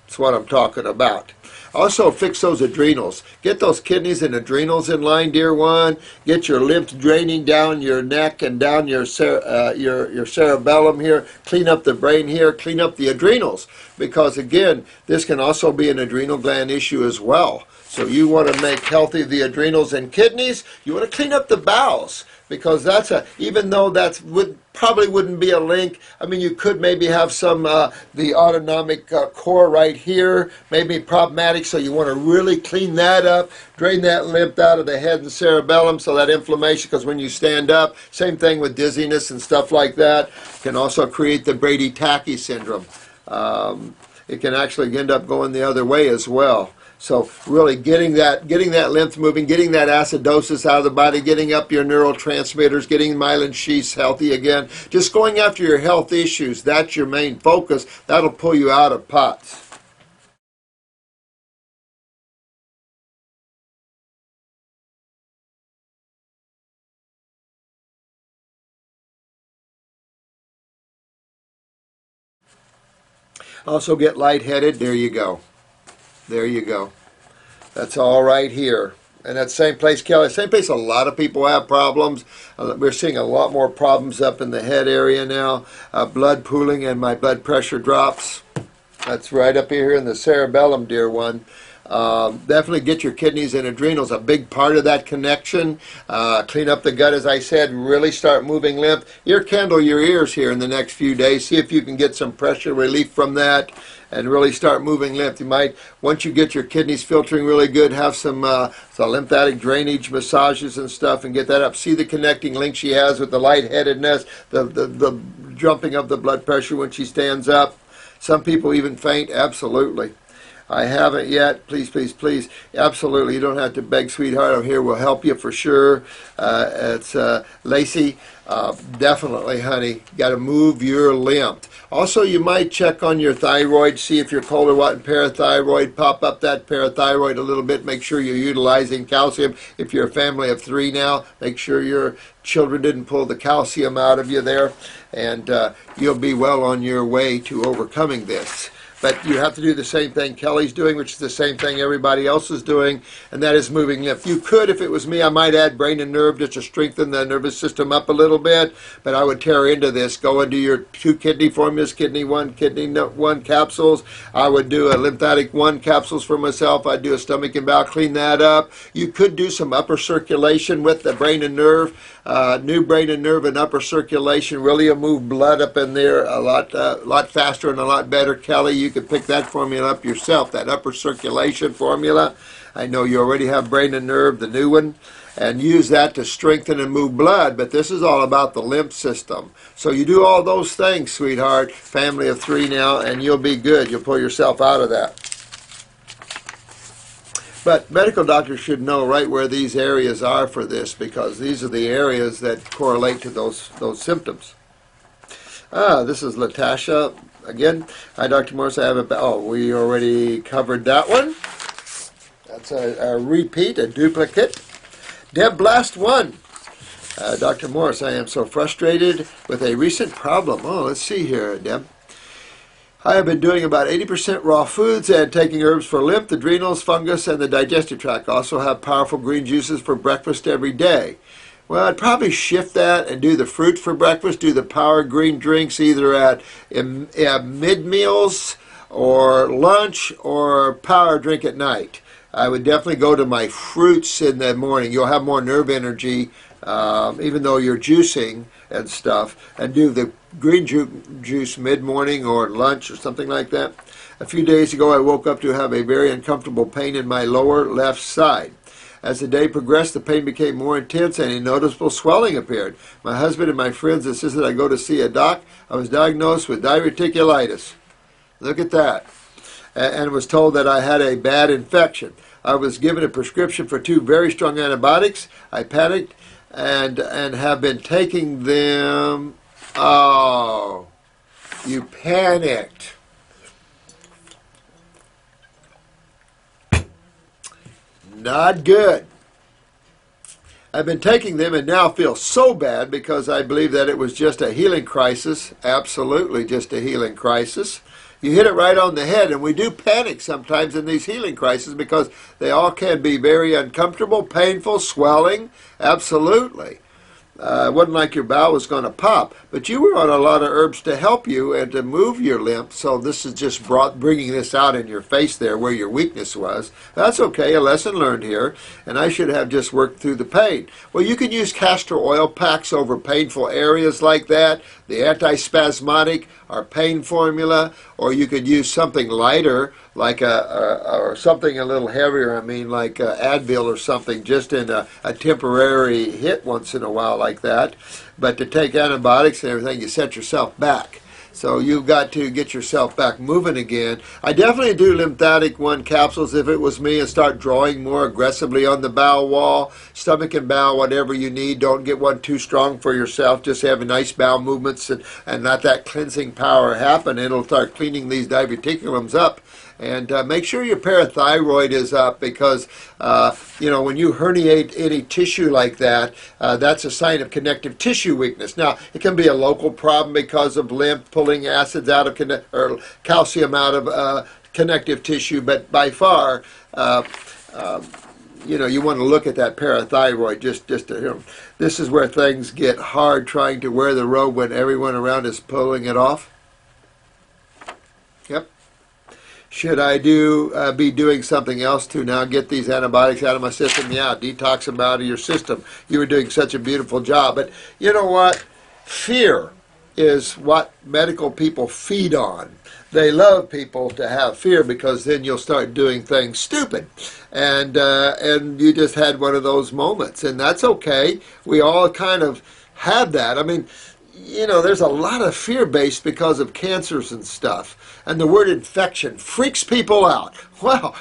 That's what I'm talking about. Also, fix those adrenals. Get those kidneys and adrenals in line, dear one. Get your lymph draining down your neck and down your cerebellum here. Clean up the brain here. Clean up the adrenals. Because, again, this can also be an adrenal gland issue as well. So you want to make healthy the adrenals and kidneys. You want to clean up the bowels. Because even though probably wouldn't be a link. I mean, you could maybe have some, the autonomic core right here, maybe problematic, so you want to really clean that up, drain that lymph out of the head and cerebellum, so that inflammation, because when you stand up, same thing with dizziness and stuff like that, can also create the Brady-Tachy syndrome. It can actually end up going the other way as well. So really getting that lymph moving, getting that acidosis out of the body, getting up your neurotransmitters, getting myelin sheaths healthy again, just going after your health issues, that's your main focus. That'll pull you out of pots. Also get lightheaded, there you go. There you go. That's all right here. And that same place, Kelly, same place a lot of people have problems. We're seeing a lot more problems up in the head area now. Blood pooling and my blood pressure drops. That's right up here in the cerebellum, dear one. Definitely get your kidneys and adrenals, a big part of that connection. Clean up the gut, as I said, really start moving lymph. Ear candle your ears here in the next few days. See if you can get some pressure relief from that and really start moving lymph. You might, once you get your kidneys filtering really good, have some lymphatic drainage massages and stuff and get that up. See the connecting link she has with the lightheadedness, the jumping of the blood pressure when she stands up. Some people even faint, absolutely. I haven't yet. Please, please, please. Absolutely. You don't have to beg, sweetheart. I'm here. We'll help you for sure. It's Lacey. Definitely, honey. Got to move your lymph. Also, you might check on your thyroid. See if you're Kohler-Watson parathyroid. Pop up that parathyroid a little bit. Make sure you're utilizing calcium. If you're a family of 3 now, make sure your children didn't pull the calcium out of you there. And you'll be well on your way to overcoming this. but you have to do the same thing Kelly's doing, which is the same thing everybody else is doing, and that is moving lymph. You could, if it was me, I might add brain and nerve just to strengthen the nervous system up a little bit, but I would tear into this. Go into your 2 kidney formulas, kidney 1 capsules. I would do a lymphatic 1 capsules for myself. I'd do a stomach and bowel, clean that up. You could do some upper circulation with the brain and nerve. New brain and nerve and upper circulation really will move blood up in there a lot faster and a lot better. Kelly, you could pick that formula up yourself, that upper circulation formula. I know you already have brain and nerve, the new one, and use that to strengthen and move blood, but this is all about the lymph system. So you do all those things, sweetheart, family of 3 now, and you'll be good. You'll pull yourself out of that. But medical doctors should know right where these areas are for this, because these are the areas that correlate to those symptoms. This is Latasha again. Hi, Dr. Morris. I have we already covered that one. That's a repeat, a duplicate. Deb Blast 1. Dr. Morris, I am so frustrated with a recent problem. Let's see here, Deb. I have been doing about 80% raw foods and taking herbs for lymph, adrenals, fungus, and the digestive tract. Also have powerful green juices for breakfast every day. Well, I'd probably shift that and do the fruit for breakfast, do the power green drinks either at mid-meals or lunch or power drink at night. I would definitely go to my fruits in the morning. You'll have more nerve energy even though you're juicing and stuff, and do the green juice mid-morning or lunch or something like that. A few days ago I woke up to have a very uncomfortable pain in my lower left side. As the day progressed, the pain became more intense and a noticeable swelling appeared. My husband and my friends insisted I go to see a doc. I was diagnosed with diverticulitis. Look at that. And was told that I had a bad infection. I was given a prescription for 2 very strong antibiotics. I panicked and have been taking them. Oh, you panicked. Not good. I've been taking them and now feel so bad because I believe that it was just a healing crisis. Absolutely just a healing crisis. You hit it right on the head, and we do panic sometimes in these healing crises because they all can be very uncomfortable, painful, swelling. Absolutely. It wasn't like your bowel was going to pop, but you were on a lot of herbs to help you and to move your lymph, so this is just bringing this out in your face there where your weakness was. That's okay, a lesson learned here, and I should have just worked through the pain. Well, you can use castor oil packs over painful areas like that, the antispasmodic or pain formula, or you could use something lighter, like or something a little heavier, like Advil or something, just in a temporary hit once in a while like that. But to take antibiotics and everything, you set yourself back. So you've got to get yourself back moving again. I definitely do lymphatic 1 capsules if it was me, and start drawing more aggressively on the bowel wall, stomach and bowel, whatever you need. Don't get one too strong for yourself. Just have a nice bowel movements and let that cleansing power happen. It'll start cleaning these diverticulums up. And make sure your parathyroid is up, because, when you herniate any tissue like that, that's a sign of connective tissue weakness. Now, it can be a local problem because of lymph pulling acids out of or calcium out of connective tissue, but by far, you want to look at that parathyroid. This is where things get hard, trying to wear the robe when everyone around is pulling it off. Yep. Should I be doing something else to now get these antibiotics out of my system? Yeah, detox them out of your system. You were doing such a beautiful job. But you know what? Fear is what medical people feed on. They love people to have fear, because then you'll start doing things stupid. And you just had one of those moments. And that's okay. We all kind of have that. There's a lot of fear based because of cancers and stuff. And the word infection freaks people out. Wow,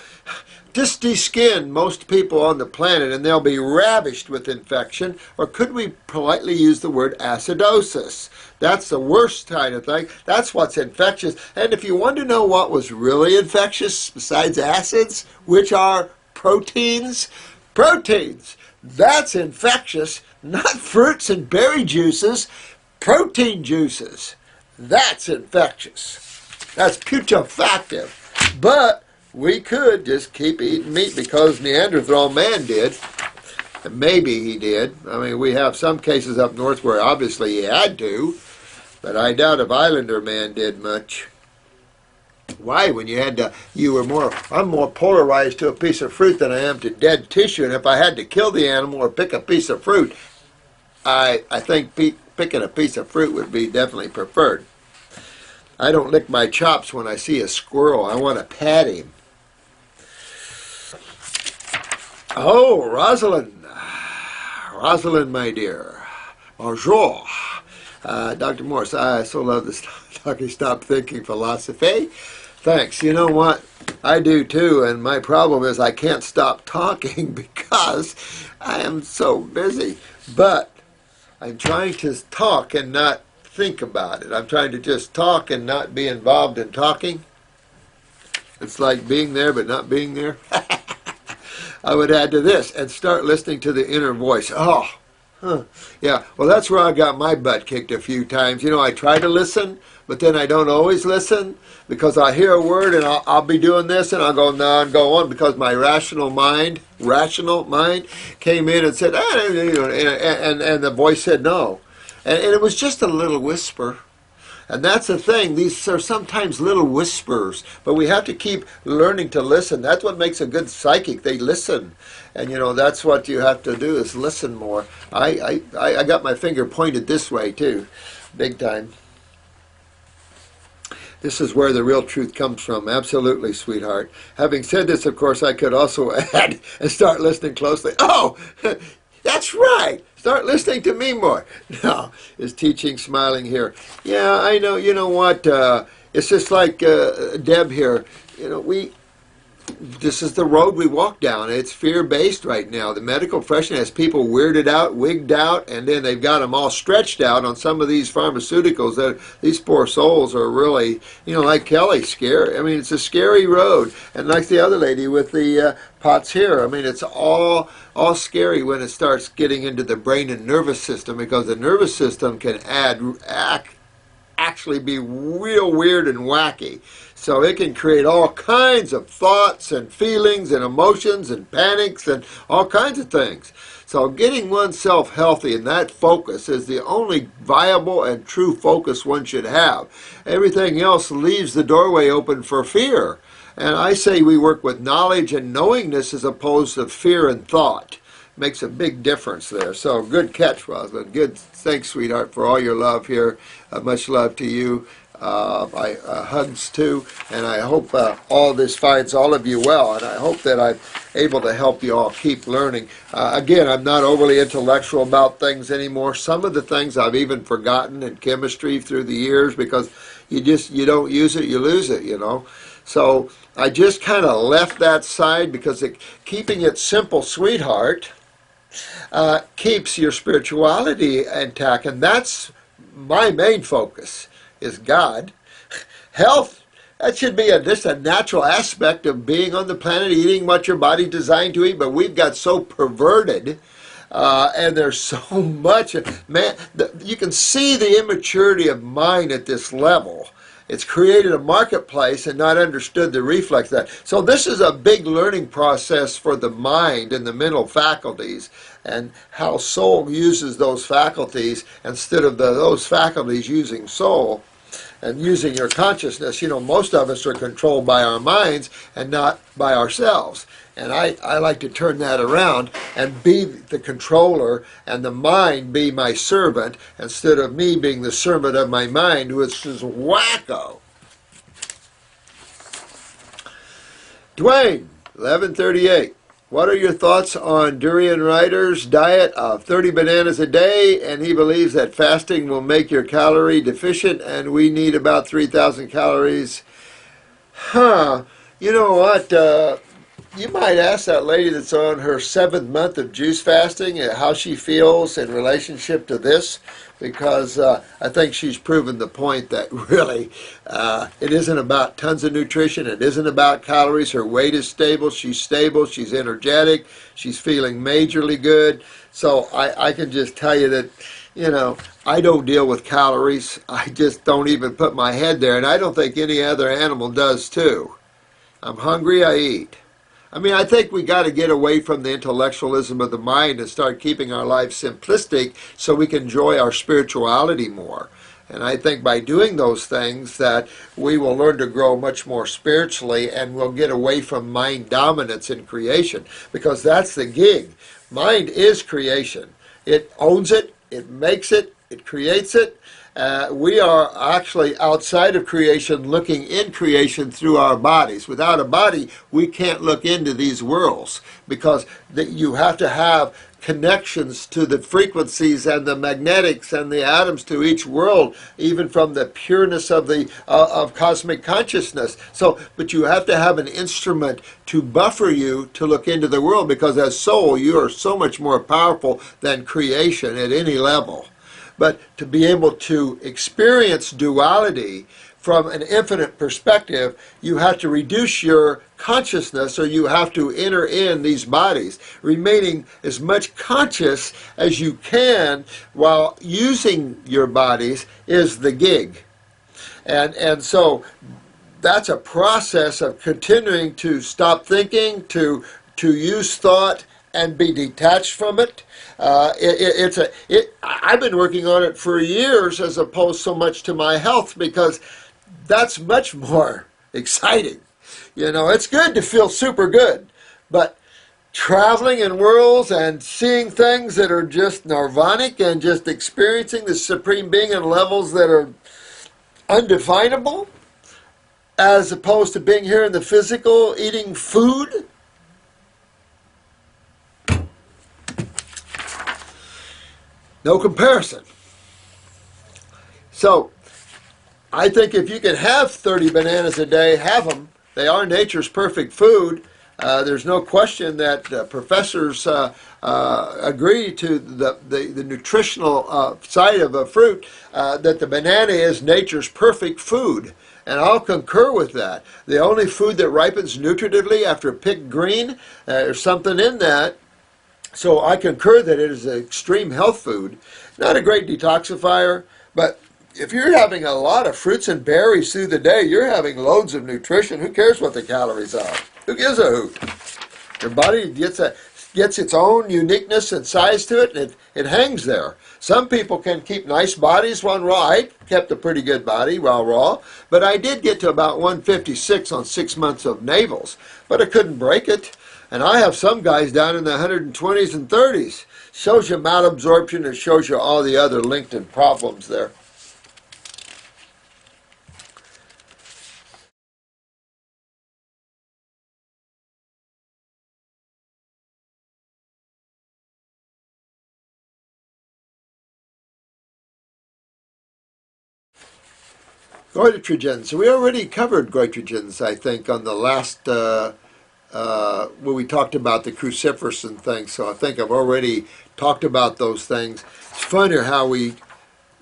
just de-skin most people on the planet and they'll be ravished with infection. Or could we politely use the word acidosis? That's the worst kind of thing. That's what's infectious. And if you want to know what was really infectious besides acids, which are proteins, that's infectious, not fruits and berry juices. Protein juices, that's infectious. That's putrefactive. But we could just keep eating meat because Neanderthal man did. And maybe he did. I mean, we have some cases up north where obviously he had to, but I doubt if Islander man did much. Why? When you had to, I'm more polarized to a piece of fruit than I am to dead tissue. And if I had to kill the animal or pick a piece of fruit, I think picking a piece of fruit would be definitely preferred. I don't lick my chops when I see a squirrel. I want to pat him. Oh, Rosalind. Rosalind, my dear. Bonjour. Dr. Morse, I so love this talking stop thinking philosophy. Thanks. You know what? I do too, and my problem is I can't stop talking because I am so busy. But I'm trying to talk and not think about it. I'm trying to just talk and not be involved in talking. It's like being there but not being there. I would add to this and start listening to the inner voice. Oh, yeah, well, that's where I got my butt kicked a few times. You know, I try to listen, but then I don't always listen because I hear a word and I'll be doing this and I'll go, no, and go on because my rational mind came in and said, and the voice said no. And it was just a little whisper. And that's the thing. These are sometimes little whispers, but we have to keep learning to listen. That's what makes a good psychic. They listen. And, you know, that's what you have to do is listen more. I got my finger pointed this way, too, big time. This is where the real truth comes from. Absolutely, sweetheart. Having said this, of course, I could also add and start listening closely. Oh, that's right. Start listening to me more. No, is teaching smiling here. Yeah, I know. You know what? It's just like Deb here. You know, this is the road we walk down. It's fear-based right now. The medical profession has people weirded out, wigged out, and then they've got them all stretched out on some of these pharmaceuticals. That these poor souls are really, you know, like Kelly, scary. I mean, it's a scary road. And like the other lady with the POTS here, I mean, it's all scary when it starts getting into the brain and nervous system because the nervous system can actually be real weird and wacky. So it can create all kinds of thoughts and feelings and emotions and panics and all kinds of things. So getting oneself healthy and that focus is the only viable and true focus one should have. Everything else leaves the doorway open for fear. And I say we work with knowledge and knowingness as opposed to fear and thought. Makes a big difference there. So good catch, Rosalind. Good. Thanks, sweetheart, for all your love here. Much love to you. Hugs too, and I hope all this finds all of you well, and I hope that I'm able to help you all keep learning. Again, I'm not overly intellectual about things anymore. Some of the things I've even forgotten in chemistry through the years because you don't use it, you lose it, you know. So I just kind of left that side because keeping it simple, sweetheart, keeps your spirituality intact, and that's my main focus. Is God. Health, that should be just a natural aspect of being on the planet, eating what your body's designed to eat, but we've got so perverted, and there's so much, man, you can see the immaturity of mind at this level. It's created a marketplace and not understood the reflex of that. So this is a big learning process for the mind and the mental faculties and how soul uses those faculties instead of those faculties using soul. And using your consciousness, you know, most of us are controlled by our minds and not by ourselves. And I like to turn that around and be the controller and the mind be my servant instead of me being the servant of my mind, which is wacko. Dwayne, 1138. What are your thoughts on Durian Ryder's diet of 30 bananas a day? And he believes that fasting will make your calorie deficient and we need about 3,000 calories. You know what? You might ask that lady that's on her 7th month of juice fasting how she feels in relationship to this, because I think she's proven the point that really it isn't about tons of nutrition. It isn't about calories. Her weight is stable. She's energetic. She's feeling majorly good. So I can just tell you that I don't deal with calories. I just don't even put my head there, and I don't think any other animal does too. I'm hungry, I eat. I mean, I think we got to get away from the intellectualism of the mind and start keeping our life simplistic so we can enjoy our spirituality more. And I think by doing those things that we will learn to grow much more spiritually, and we'll get away from mind dominance in creation, because that's the gig. Mind is creation. It owns it, it makes it, it creates it. We are actually outside of creation, looking in creation through our bodies. Without a body, we can't look into these worlds, because you have to have connections to the frequencies and the magnetics and the atoms to each world, even from the pureness of the of cosmic consciousness. But you have to have an instrument to buffer you to look into the world, because as soul, you are so much more powerful than creation at any level. But to be able to experience duality from an infinite perspective, you have to reduce your consciousness, or you have to enter in these bodies, remaining as much conscious as you can while using your bodies is the gig. And so that's a process of continuing to stop thinking, to use thought and be detached from it. I've been working on it for years, as opposed so much to my health, because that's much more exciting. It's good to feel super good, but traveling in worlds and seeing things that are just nirvanic and just experiencing the Supreme Being in levels that are undefinable, as opposed to being here in the physical, eating food. No comparison. So, I think if you can have 30 bananas a day, have them. They are nature's perfect food. There's no question that professors agree to the nutritional side of a fruit, that the banana is nature's perfect food. And I'll concur with that. The only food that ripens nutritively after picked green, there's something in that. So I concur that it is an extreme health food. Not a great detoxifier, but if you're having a lot of fruits and berries through the day, you're having loads of nutrition. Who cares what the calories are? Who gives a hoot? Your body gets its own uniqueness and size to it, and it hangs there. Some people can keep nice bodies while raw. I kept a pretty good body while raw, but I did get to about 156 on 6 months of navels, but I couldn't break it. And I have some guys down in the 120s and 30s. Shows you malabsorption, and shows you all the other linked-in problems there. Goitrogens. So we already covered goitrogens, I think, on the last when we talked about the cruciferous and things. So I think I've already talked about those things. It's funny how we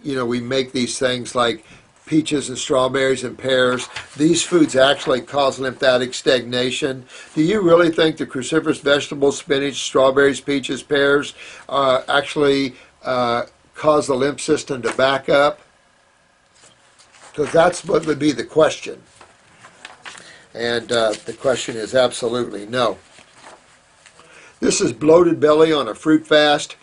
make these things like peaches and strawberries and pears. These foods actually cause lymphatic stagnation. Do you really think the cruciferous vegetables, spinach, strawberries, peaches, pears, actually cause the lymph system to back up? Because that's what would be the question. And the question is absolutely no. This is bloated belly on a fruit fast.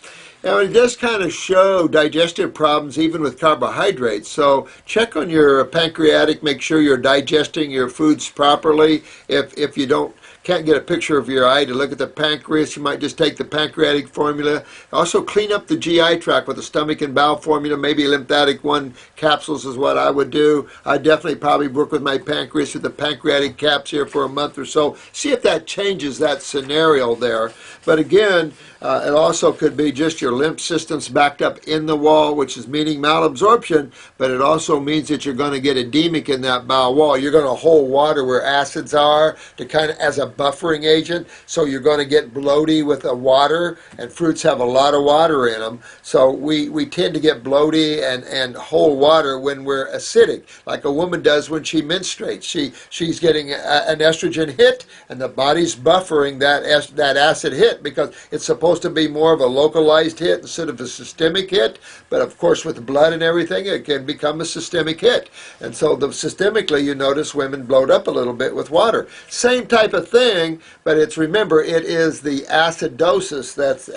Now, it does kind of show digestive problems even with carbohydrates. So check on your pancreatic, make sure you're digesting your foods properly. If you can't get a picture of your eye to look at the pancreas, you might just take the pancreatic formula. Also clean up the GI tract with the stomach and bowel formula. Maybe lymphatic 1 capsules is what I would do. I definitely probably work with my pancreas with the pancreatic caps here for a month or so. See if that changes that scenario there. But again, it also could be just your lymph system's backed up in the wall, which is meaning malabsorption, but it also means that you're going to get edemic in that bowel wall. You're going to hold water where acids are to kind of as a buffering agent, so you're going to get bloaty with the water, and fruits have a lot of water in them. So we tend to get bloaty and whole water when we're acidic, like a woman does when she menstruates. She's getting an estrogen hit, and the body's buffering that acid hit because it's supposed to be more of a localized hit instead of a systemic hit. But of course, with the blood and everything, it can become a systemic hit. And so systemically, you notice women bloat up a little bit with water. Same type of thing, but remember, it is the acidosis that's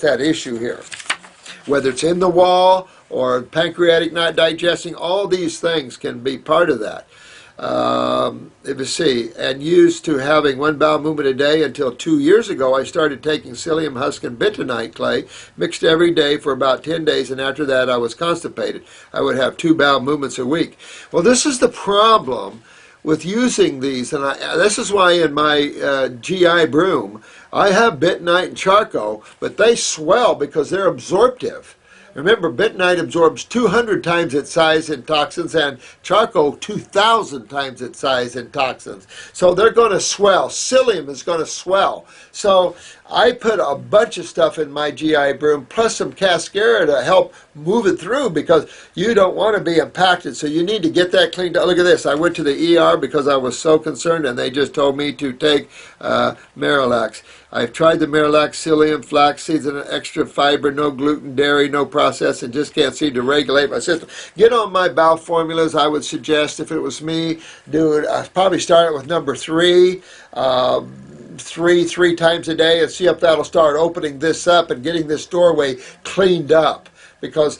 at issue here. Whether it's in the wall or pancreatic not digesting, all these things can be part of that. If you see, and used to having one bowel movement a day until 2 years ago, I started taking psyllium husk and bentonite clay, mixed every day for about 10 days, and after that I was constipated. I would have 2 bowel movements a week. Well, this is the problem with using these, and this is why in my GI broom, I have bentonite and charcoal, but they swell because they're absorptive. Remember, bentonite absorbs 200 times its size in toxins, and charcoal 2,000 times its size in toxins. So they're going to swell. Psyllium is going to swell. So I put a bunch of stuff in my GI broom, plus some cascara to help move it through, because you don't want to be impacted. So you need to get that cleaned up. Look at this. I went to the ER because I was so concerned, and they just told me to take Marilax. I've tried the Marilax, psyllium, flax seeds, and an extra fiber, no gluten, dairy, no processed, and just can't seem to regulate my system. Get on my bowel formulas. I would suggest, if it was me, I'd probably start with number 3. Three times a day, and see if that'll start opening this up and getting this doorway cleaned up. Because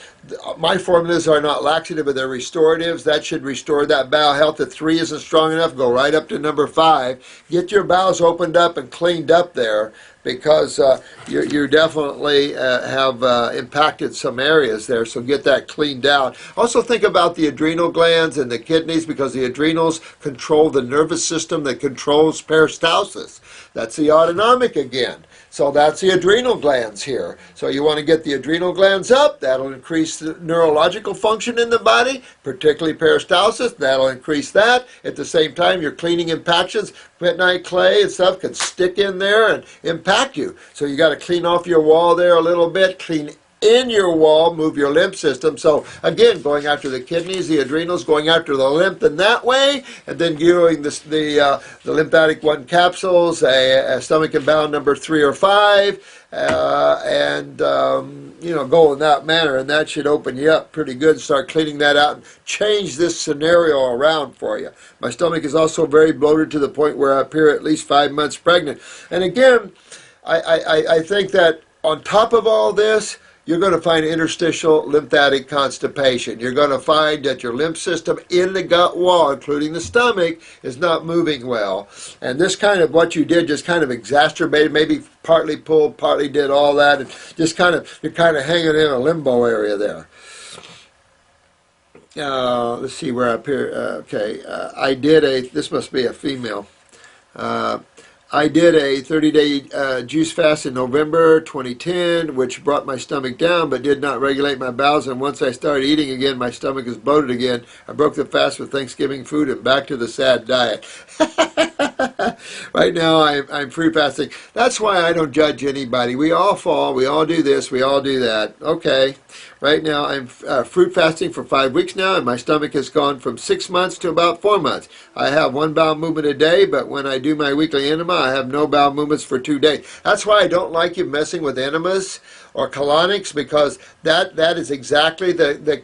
my formulas are not laxative, but they're restoratives. That should restore that bowel health. If 3 isn't strong enough, go right up to number 5. Get your bowels opened up and cleaned up there, because you definitely have impacted some areas there, so get that cleaned out. Also think about the adrenal glands and the kidneys, because the adrenals control the nervous system that controls peristalsis. That's the autonomic again. So that's the adrenal glands here. So you want to get the adrenal glands up. That'll increase the neurological function in the body, particularly peristalsis. That'll increase that. At the same time, you're cleaning impactions. Bentonite clay and stuff can stick in there and impact you. So you got to clean off your wall there a little bit, clean in your wall, move your lymph system. So again, going after the kidneys, the adrenals, going after the lymph in that way, and then doing the lymphatic 1 capsules, a stomach and bowel number 3 or 5, and go in that manner, and that should open you up pretty good. Start cleaning that out and change this scenario around for you. My stomach is also very bloated to the point where I appear at least 5 months pregnant. And again, I think that on top of all this, you're going to find interstitial lymphatic constipation. You're going to find that your lymph system in the gut wall, including the stomach, is not moving well. And this kind of what you did just kind of exacerbated, maybe partly pulled, partly did all that, and just you're kind of hanging in a limbo area there. Let's see where I appear. Okay, I did this must be a female. I did a 30-day juice fast in November 2010, which brought my stomach down but did not regulate my bowels. And once I started eating again, my stomach is bloated again. I broke the fast with Thanksgiving food and back to the sad diet. Right now, I'm fruit fasting. That's why I don't judge anybody. We all fall. We all do this. We all do that. Okay. Right now, I'm fruit fasting for 5 weeks now, and my stomach has gone from 6 months to about 4 months. I have 1 bowel movement a day, but when I do my weekly enema, I have no bowel movements for 2 days. That's why I don't like you messing with enemas or colonics, because that is exactly the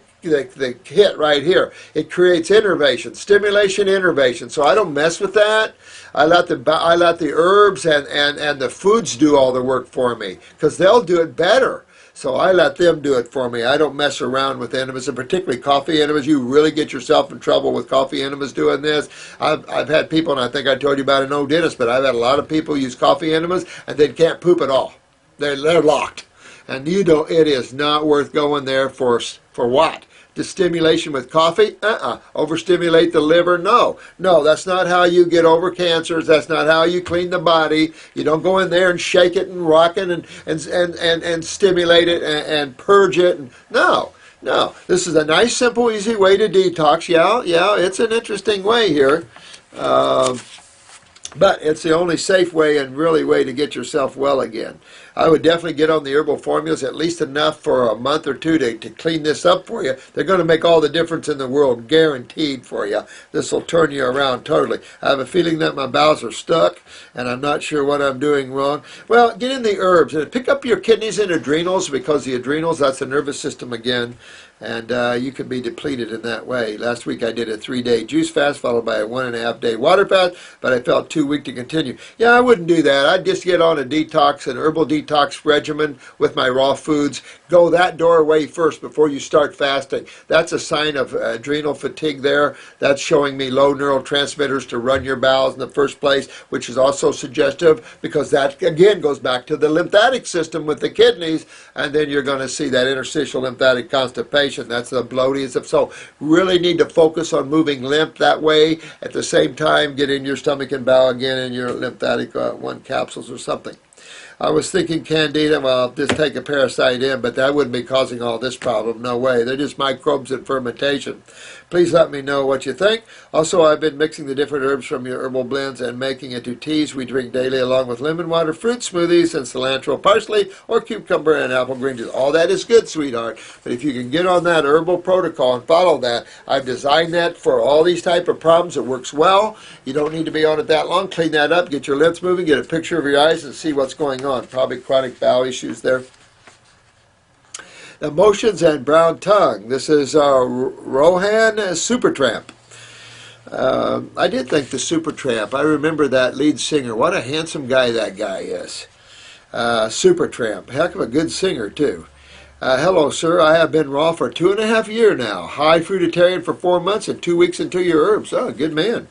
hit right here. It creates innervation, stimulation, innervation. So I don't mess with that. I let the herbs and the foods do all the work for me, because they'll do it better. So I let them do it for me. I don't mess around with enemas, and particularly coffee enemas. You really get yourself in trouble with coffee enemas doing this. I've had people, and I think I told you about an old dentist, but I've had a lot of people use coffee enemas and they can't poop at all. They're locked. And it is not worth going there for what? The stimulation with coffee? Overstimulate the liver? No, that's not how you get over cancers. That's not how you clean the body. You don't go in there and shake it and rock it and stimulate it and purge it. No. This is a nice, simple, easy way to detox. Yeah, it's an interesting way here. But it's the only safe way and really way to get yourself well again. I would definitely get on the herbal formulas, at least enough for a month or two to clean this up for you. They're going to make all the difference in the world, guaranteed for you. This will turn you around totally. I have a feeling that my bowels are stuck, and I'm not sure what I'm doing wrong. Well, get in the herbs and pick up your kidneys and adrenals, because the adrenals, that's the nervous system again. And you can be depleted in that way. Last week I did a 3-day juice fast followed by a 1.5-day water fast, but I felt too weak to continue. Yeah, I wouldn't do that. I'd just get on a detox, an herbal detox regimen with my raw foods. Go that doorway first before you start fasting. That's a sign of adrenal fatigue there. That's showing me low neurotransmitters to run your bowels in the first place, which is also suggestive, because that again goes back to the lymphatic system with the kidneys, and then you're going to see that interstitial lymphatic constipation. That's the bloating. So really need to focus on moving lymph that way. At the same time, get in your stomach and bowel again in your lymphatic 1 capsules or something. I was thinking Candida, well, I'll just take a parasite in, but that wouldn't be causing all this problem. No way. They're just microbes in fermentation. Please let me know what you think. Also, I've been mixing the different herbs from your herbal blends and making into teas we drink daily, along with lemon water, fruit smoothies, and cilantro, parsley, or cucumber and apple green juice. All that is good, sweetheart. But if you can get on that herbal protocol and follow that, I've designed that for all these type of problems. It works well. You don't need to be on it that long. Clean that up, get your lips moving, get a picture of your eyes, and see what's going on. Probably chronic bowel issues there. Emotions and brown tongue. This is Rohan Supertramp. I did think the Supertramp. I remember that lead singer. What a handsome guy that guy is. Supertramp. Heck of a good singer, too. Hello, sir. I have been raw for 2.5 years now. High fruitarian for 4 months and 2 weeks into your herbs. Oh, good man.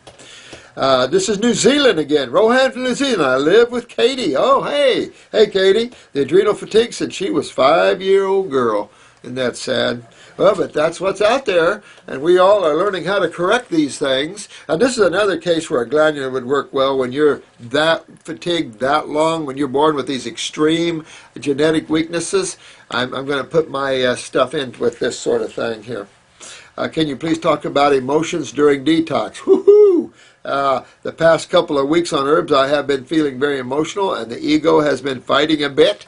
This is New Zealand again. Rohan from New Zealand. I live with Katie. Oh, hey. Hey, Katie. The adrenal fatigue since she was 5-year-old girl. Isn't that sad? Well, but that's what's out there, and we all are learning how to correct these things. And this is another case where a glandular would work well when you're that fatigued that long, when you're born with these extreme genetic weaknesses. I'm going to put my stuff in with this sort of thing here. Can you please talk about emotions during detox? Woohoo! The past couple of weeks on herbs, I have been feeling very emotional, and the ego has been fighting a bit.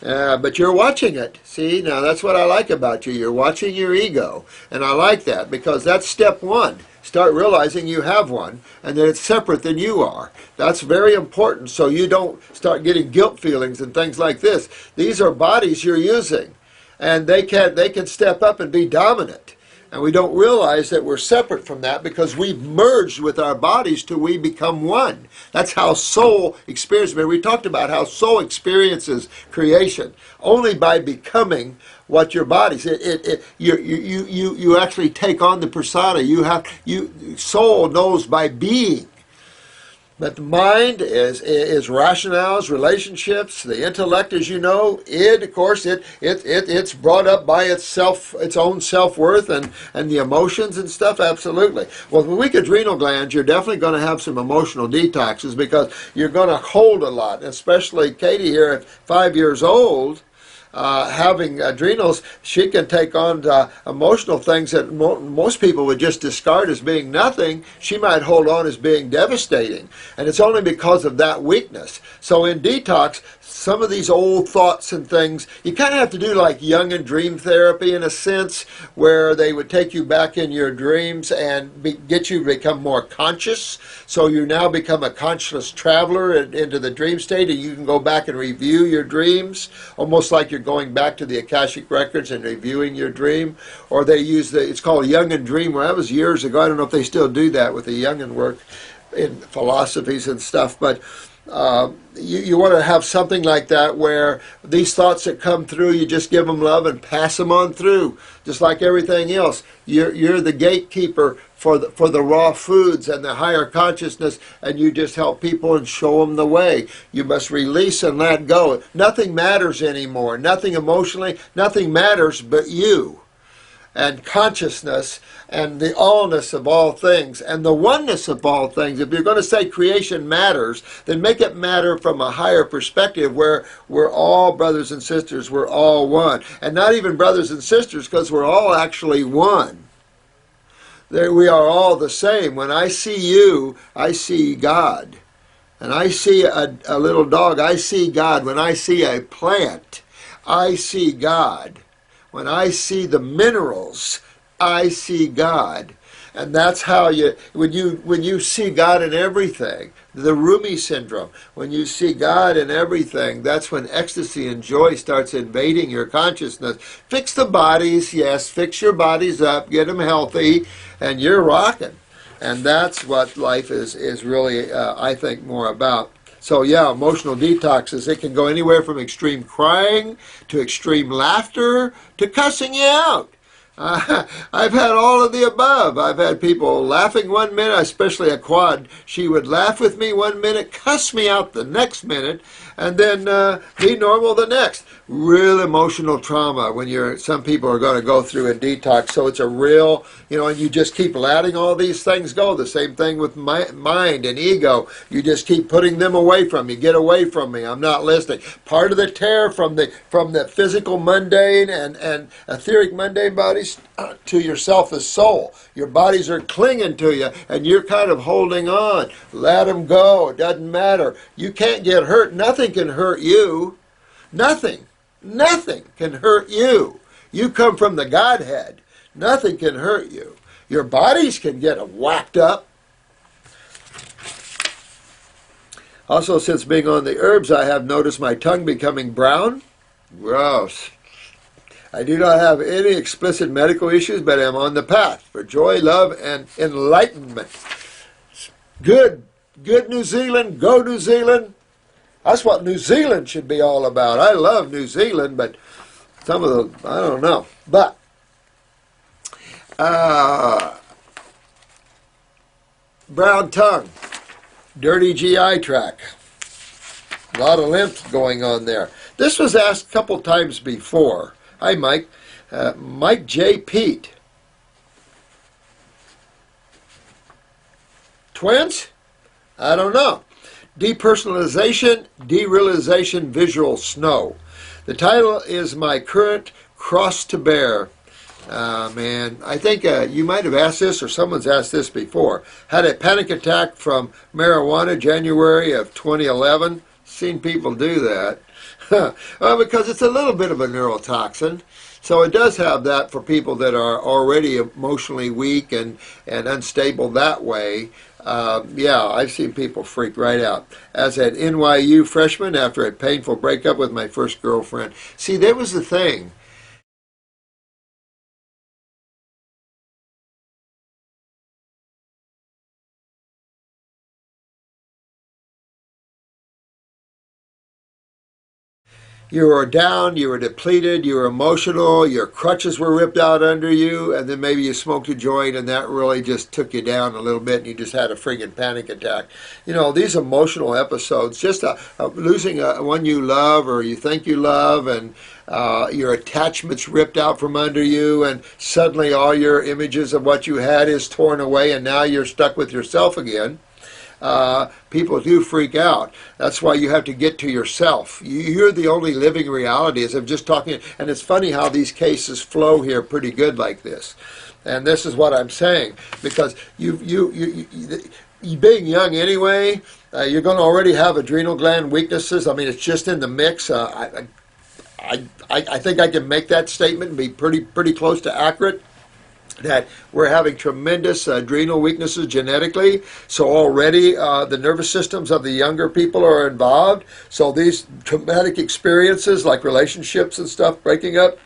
But you're watching it. See, now that's what I like about you. You're watching your ego. And I like that, because that's step one. Start realizing you have one, and that it's separate than you are. That's very important, so you don't start getting guilt feelings and things like this. These are bodies you're using, and they can step up and be dominant. And we don't realize that we're separate from that, because we've merged with our bodies till we become one. That's how soul experiences. We talked about how soul experiences creation only by becoming what your body's. You actually take on the persona. Soul knows by being. But the mind is rationales, relationships. The intellect, as you know, of course, it's brought up by its own self-worth and the emotions and stuff. Absolutely. Well, with weak adrenal glands, you're definitely going to have some emotional detoxes, because you're going to hold a lot. Especially Katie here at 5 years old. Having adrenals, she can take on emotional things that most people would just discard as being nothing. She might hold on as being devastating, and it's only because of that weakness. So in detox, some of these old thoughts and things, you kind of have to do like Jungian dream therapy in a sense, where they would take you back in your dreams and get you to become more conscious. So you now become a conscious traveler into the dream state, and you can go back and review your dreams, almost like you're going back to the Akashic Records and reviewing your dream. Or they use it's called Jungian dream. Well, that was years ago. I don't know if they still do that with the Jungian work in philosophies and stuff, but you want to have something like that, where these thoughts that come through, you just give them love and pass them on through, just like everything else. You're the gatekeeper for the raw foods and the higher consciousness, and you just help people and show them the way. You must release and let go. Nothing matters anymore. Nothing emotionally. Nothing matters but you. And consciousness and the allness of all things and the oneness of all things. If you're going to say creation matters, then make it matter from a higher perspective, where we're all brothers and sisters, we're all one. And not even brothers and sisters, because we're all actually one. We are all the same. When I see you, I see God. and I see a little dog, I see God. When I see a plant, I see God. When I see the minerals, I see God. And that's how when you see God in everything, the Rumi syndrome, when you see God in everything, that's when ecstasy and joy starts invading your consciousness. Fix the bodies, yes, fix your bodies up, get them healthy, and you're rocking. And that's what life is really, I think, more about. So yeah, emotional detoxes, it can go anywhere from extreme crying to extreme laughter to cussing you out. I've had all of the above. I've had people laughing one minute, especially a quad. She would laugh with me one minute, cuss me out the next minute, and then be normal the next. Real emotional trauma when some people are going to go through a detox. So it's a real, and you just keep letting all these things go. The same thing with mind and ego. You just keep putting them away from you. Get away from me. I'm not listening. Part of the tear from the physical mundane and etheric mundane bodies to yourself as soul. Your bodies are clinging to you, and you're kind of holding on. Let them go. It doesn't matter. You can't get hurt. Nothing can hurt you. Nothing. Nothing can hurt you. You come from the Godhead. Nothing can hurt you. Your bodies can get whacked up. Also, since being on the herbs, I have noticed my tongue becoming brown. Gross. I do not have any explicit medical issues, but am on the path for joy, love, and enlightenment. Good. Good, New Zealand. Go, New Zealand. That's what New Zealand should be all about. I love New Zealand, but some of the, I don't know. But, brown tongue, dirty GI tract, a lot of lymph going on there. This was asked a couple times before. Hi, Mike. Mike J. Pete. Twins? I don't know. Depersonalization, Derealization, Visual Snow. The title is My Current Cross to Bear. Man, I think you might have asked this, or someone's asked this before. Had a panic attack from marijuana January of 2011. Seen people do that. Well, because it's a little bit of a neurotoxin. So it does have that for people that are already emotionally weak and unstable that way. Yeah, I've seen people freak right out. As an NYU freshman after a painful breakup with my first girlfriend. See, that was the thing. You were down, you were depleted, you were emotional, your crutches were ripped out under you, and then maybe you smoked a joint and that really just took you down a little bit and you just had a friggin' panic attack. These emotional episodes, just losing one you love or you think you love, and your attachments ripped out from under you, and suddenly all your images of what you had is torn away and now you're stuck with yourself again. People do freak out. That's why you have to get to yourself. You're the only living reality, as I'm just talking. And it's funny how these cases flow here pretty good like this. And this is what I'm saying, because you being young anyway, you're going to already have adrenal gland weaknesses. I mean, it's just in the mix. I think I can make that statement and be pretty close to accurate, that we're having tremendous adrenal weaknesses genetically. So already the nervous systems of the younger people are involved. So these traumatic experiences like relationships and stuff breaking up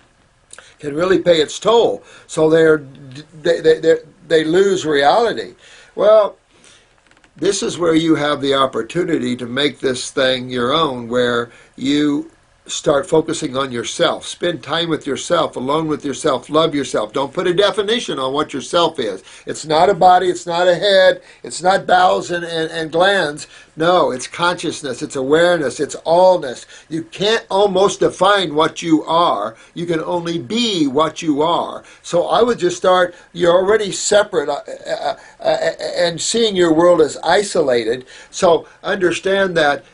can really pay its toll. So they lose reality. Well, this is where you have the opportunity to make this thing your own, where you start focusing on yourself. Spend time with yourself, alone with yourself. Love yourself. Don't put a definition on what yourself is. It's not a body. It's not a head. It's not bowels and glands. No, it's consciousness. It's awareness. It's allness. You can't almost define what you are. You can only be what you are. So I would just start, you're already separate and seeing your world as isolated. So understand that,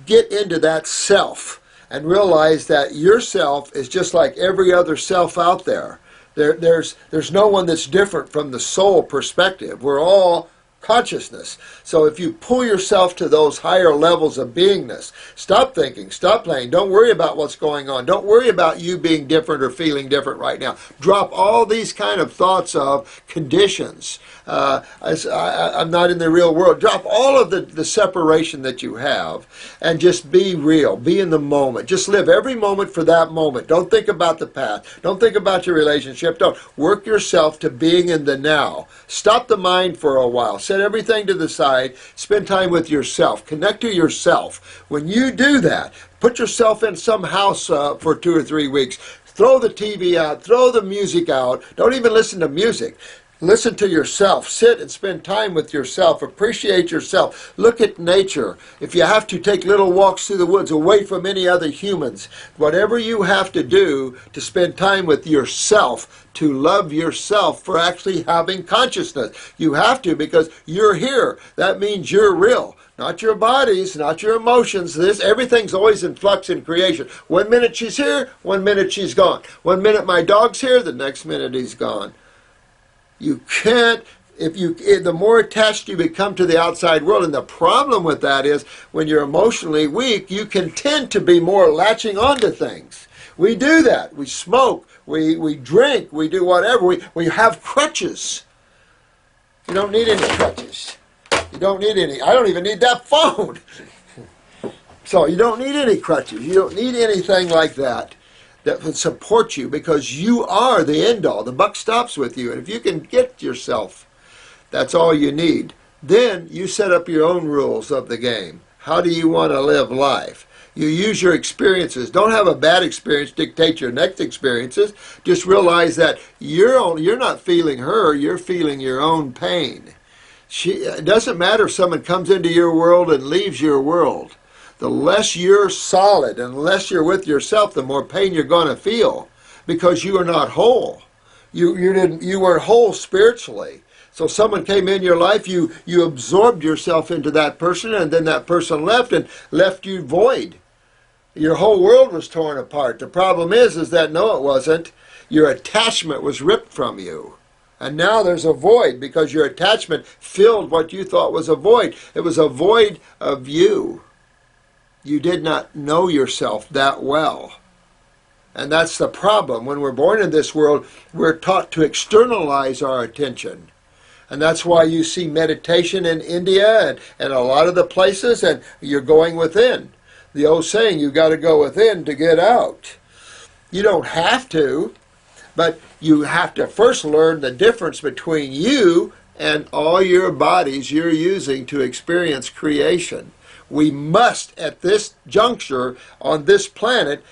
get into that self. And realize that yourself is just like every other self out there. There's no one that's different from the soul perspective. We're all consciousness. So if you pull yourself to those higher levels of beingness, stop thinking, stop playing, don't worry about what's going on, don't worry about you being different or feeling different right now. Drop all these kind of thoughts of conditions. I'm not in the real world. Drop all of the separation that you have and just be real. Be in the moment. Just live every moment for that moment. Don't think about the past. Don't think about your relationship. Don't work yourself to being in the now. Stop the mind for a while. Set everything to the side. Spend time with yourself. Connect to yourself. When you do that, put yourself in some house for 2 or 3 weeks. Throw the TV out. Throw the music out. Don't even listen to music. Listen to yourself. Sit and spend time with yourself. Appreciate yourself. Look at nature. If you have to, take little walks through the woods away from any other humans. Whatever you have to do to spend time with yourself, to love yourself for actually having consciousness. You have to, because you're here. That means you're real. Not your bodies, not your emotions. Everything's always in flux in creation. 1 minute she's here, 1 minute she's gone. 1 minute my dog's here, the next minute he's gone. You can't, the more attached you become to the outside world, and the problem with that is when you're emotionally weak, you can tend to be more latching onto things. We do that. We smoke, we drink, we do whatever. We have crutches. You don't need any crutches. You don't need any. I don't even need that phone. So you don't need any crutches. You don't need anything like that would support you, because you are the end all. The buck stops with you. And if you can get yourself, that's all you need. Then you set up your own rules of the game. How do you want to live life? You use your experiences. Don't have a bad experience dictate your next experiences. Just realize that you're not feeling her, you're feeling your own pain. It doesn't matter if someone comes into your world and leaves your world. The less you're solid and the less you're with yourself, the more pain you're going to feel, because you are not whole. You weren't whole spiritually. So someone came in your life, you absorbed yourself into that person, and then that person left and left you void. Your whole world was torn apart. The problem is that no, it wasn't. Your attachment was ripped from you. And now there's a void, because your attachment filled what you thought was a void. It was a void of you. You did not know yourself that well. And that's the problem. When we're born in this world, we're taught to externalize our attention. And that's why you see meditation in India and a lot of the places, and you're going within. The old saying, you got to go within to get out. You don't have to, but you have to first learn the difference between you and all your bodies you're using to experience creation. We must, at this juncture on this planet,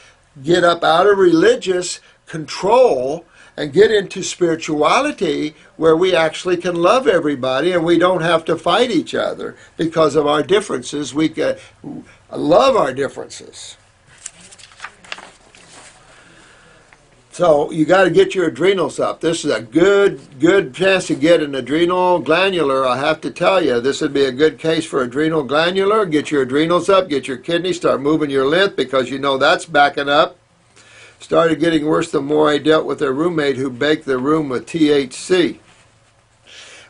get up out of religious control and get into spirituality, where we actually can love everybody and we don't have to fight each other because of our differences. We can love our differences. So you got to get your adrenals up. This is a good chance to get an adrenal glandular. I have to tell you, this would be a good case for adrenal glandular. Get your adrenals up, get your kidneys, start moving your lymph, because you know that's backing up. Started getting worse the more I dealt with a roommate who baked the room with THC.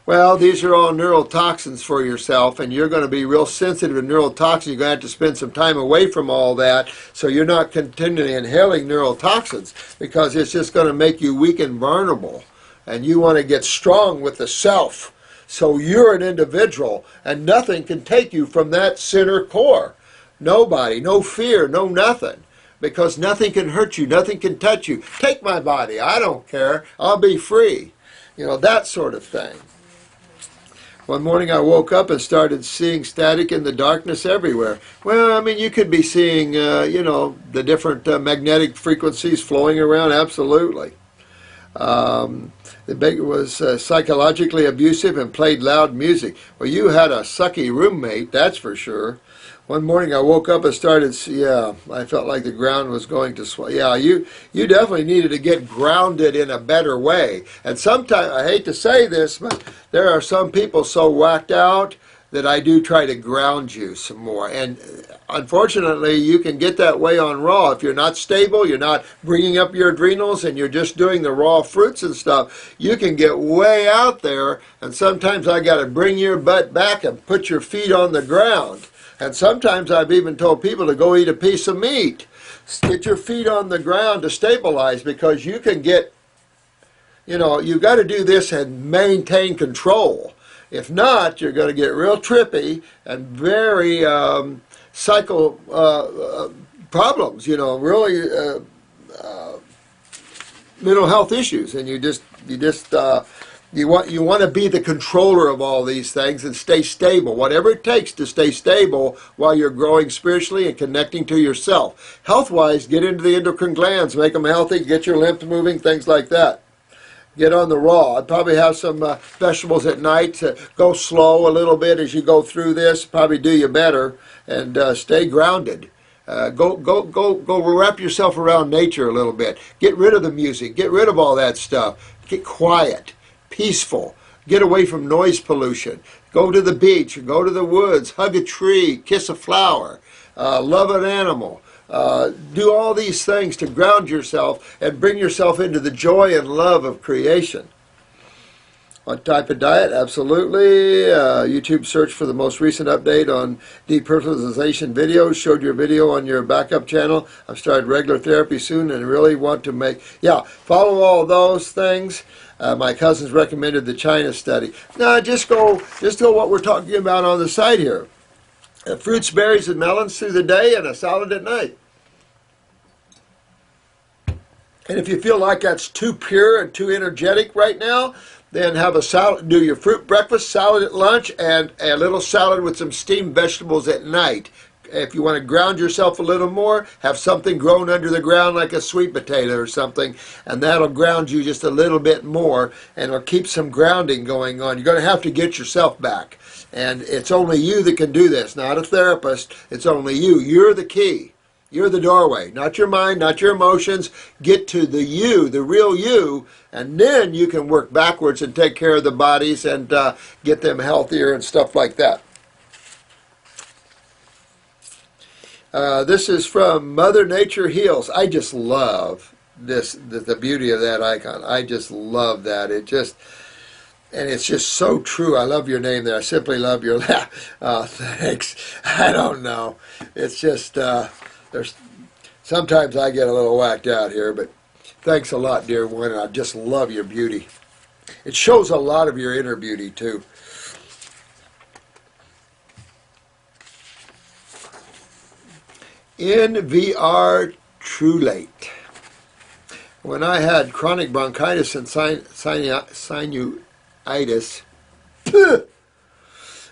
Well, these are all neurotoxins for yourself, and you're going to be real sensitive to neurotoxins. You're going to have to spend some time away from all that, so you're not continually inhaling neurotoxins, because it's just going to make you weak and vulnerable. And you want to get strong with the self. So you're an individual, and nothing can take you from that center core. Nobody, no fear, no nothing. Because nothing can hurt you, nothing can touch you. Take my body, I don't care, I'll be free. You know, that sort of thing. One morning I woke up and started seeing static in the darkness everywhere. Well, I mean, you could be seeing, the different magnetic frequencies flowing around, absolutely. The baker was psychologically abusive and played loud music. Well, you had a sucky roommate, that's for sure. One morning I woke up and started, I felt like the ground was going to swell. Yeah, you definitely needed to get grounded in a better way. And sometimes, I hate to say this, but there are some people so whacked out that I do try to ground you some more. And unfortunately, you can get that way on raw. If you're not stable, you're not bringing up your adrenals, and you're just doing the raw fruits and stuff, you can get way out there, and sometimes I got to bring your butt back and put your feet on the ground. And sometimes I've even told people to go eat a piece of meat. Get your feet on the ground to stabilize, because you can get, you've got to do this and maintain control. If not, you're going to get real trippy and very psycho problems, really mental health issues, and you want to be the controller of all these things and stay stable, whatever it takes to stay stable while you're growing spiritually and connecting to yourself. Health-wise, get into the endocrine glands, make them healthy, get your lymph moving, things like that. Get on the raw. I'd probably have some vegetables at night to go slow a little bit as you go through this. Probably do you better, and stay grounded. Go wrap yourself around nature a little bit. Get rid of the music. Get rid of all that stuff. Get quiet, peaceful. Get away from noise pollution. Go to the beach, go to the woods, hug a tree, kiss a flower, love an animal. Do all these things to ground yourself and bring yourself into the joy and love of creation. What type of diet? Absolutely. YouTube search for the most recent update on depersonalization videos. Showed your video on your backup channel. I've started regular therapy soon and really want to follow all those things. My cousins recommended the China study. No, just go what we're talking about on the site here. Fruits, berries, and melons through the day, and a salad at night. And if you feel like that's too pure and too energetic right now, then have a salad. Do your fruit breakfast, salad at lunch, and a little salad with some steamed vegetables at night. If you want to ground yourself a little more, have something grown under the ground like a sweet potato or something, and that'll ground you just a little bit more, and it'll keep some grounding going on. You're going to have to get yourself back. And it's only you that can do this, not a therapist. It's only you. You're the key. You're the doorway, not your mind, not your emotions. Get to the you, the real you, and then you can work backwards and take care of the bodies and get them healthier and stuff like that. This is from Mother Nature Heals. I just love the beauty of that icon. I just love that. And it's just so true. I love your name there. I simply love your laugh. Thanks. I don't know. It's just, sometimes I get a little whacked out here, but thanks a lot, dear one. And I just love your beauty. It shows a lot of your inner beauty, too. NVR Trulate. When I had chronic bronchitis and sinusitis,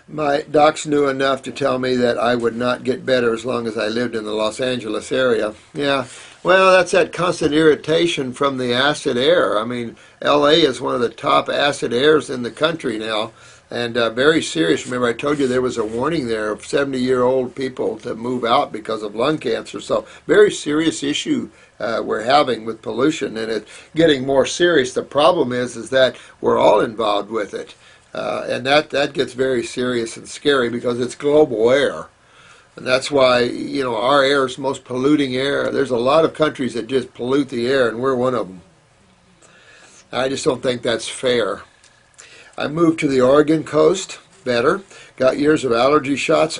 my docs knew enough to tell me that I would not get better as long as I lived in the Los Angeles area. Yeah, well, that's that constant irritation from the acid air. I mean, LA is one of the top acid airs in the country now, and very serious. Remember, I told you there was a warning there of 70-year-old people to move out because of lung cancer. So, very serious issue we're having with pollution, and it's getting more serious. The problem is that we're all involved with it, and that gets very serious and scary because it's global air, and that's why our air is most polluting air. There's a lot of countries that just pollute the air, and we're one of them. I just don't think that's fair. I moved to the Oregon coast, better. Got years of allergy shots.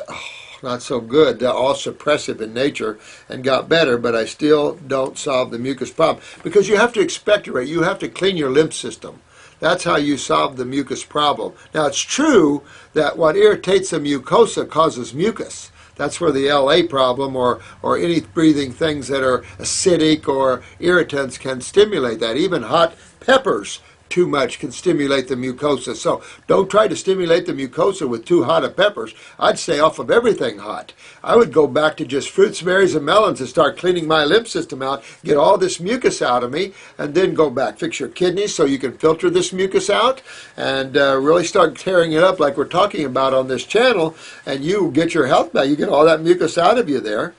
Not so good. They're all suppressive in nature, and got better, but I still don't solve the mucus problem because you have to expectorate. You have to clean your lymph system. That's how you solve the mucus problem. Now, it's true that what irritates the mucosa causes mucus. That's where the LA problem or any breathing things that are acidic or irritants can stimulate that. Even hot peppers too much can stimulate the mucosa. So don't try to stimulate the mucosa with too hot of peppers. I'd stay off of everything hot. I would go back to just fruits, berries, and melons and start cleaning my lymph system out, get all this mucus out of me, and then go back. Fix your kidneys so you can filter this mucus out and really start tearing it up like we're talking about on this channel, and you get your health back. You get all that mucus out of you there.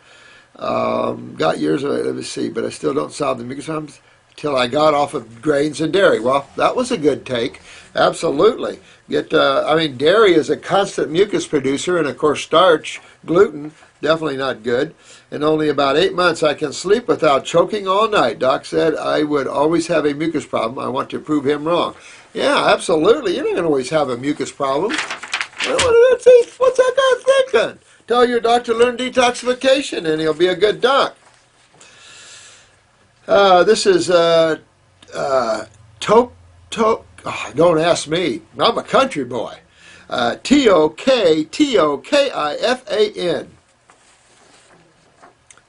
Got years of it, let me see, but I still don't solve the mucus problems. till I got off of grains and dairy. Well, that was a good take. Absolutely. I mean, dairy is a constant mucus producer, and of course, starch, gluten, definitely not good. In only about 8 months, I can sleep without choking all night. Doc said I would always have a mucus problem. I want to prove him wrong. Yeah, absolutely. You're not going to always have a mucus problem. What's that guy thinking? Tell your doctor to learn detoxification, and he'll be a good doc. This is don't ask me. I'm a country boy. Tokifan.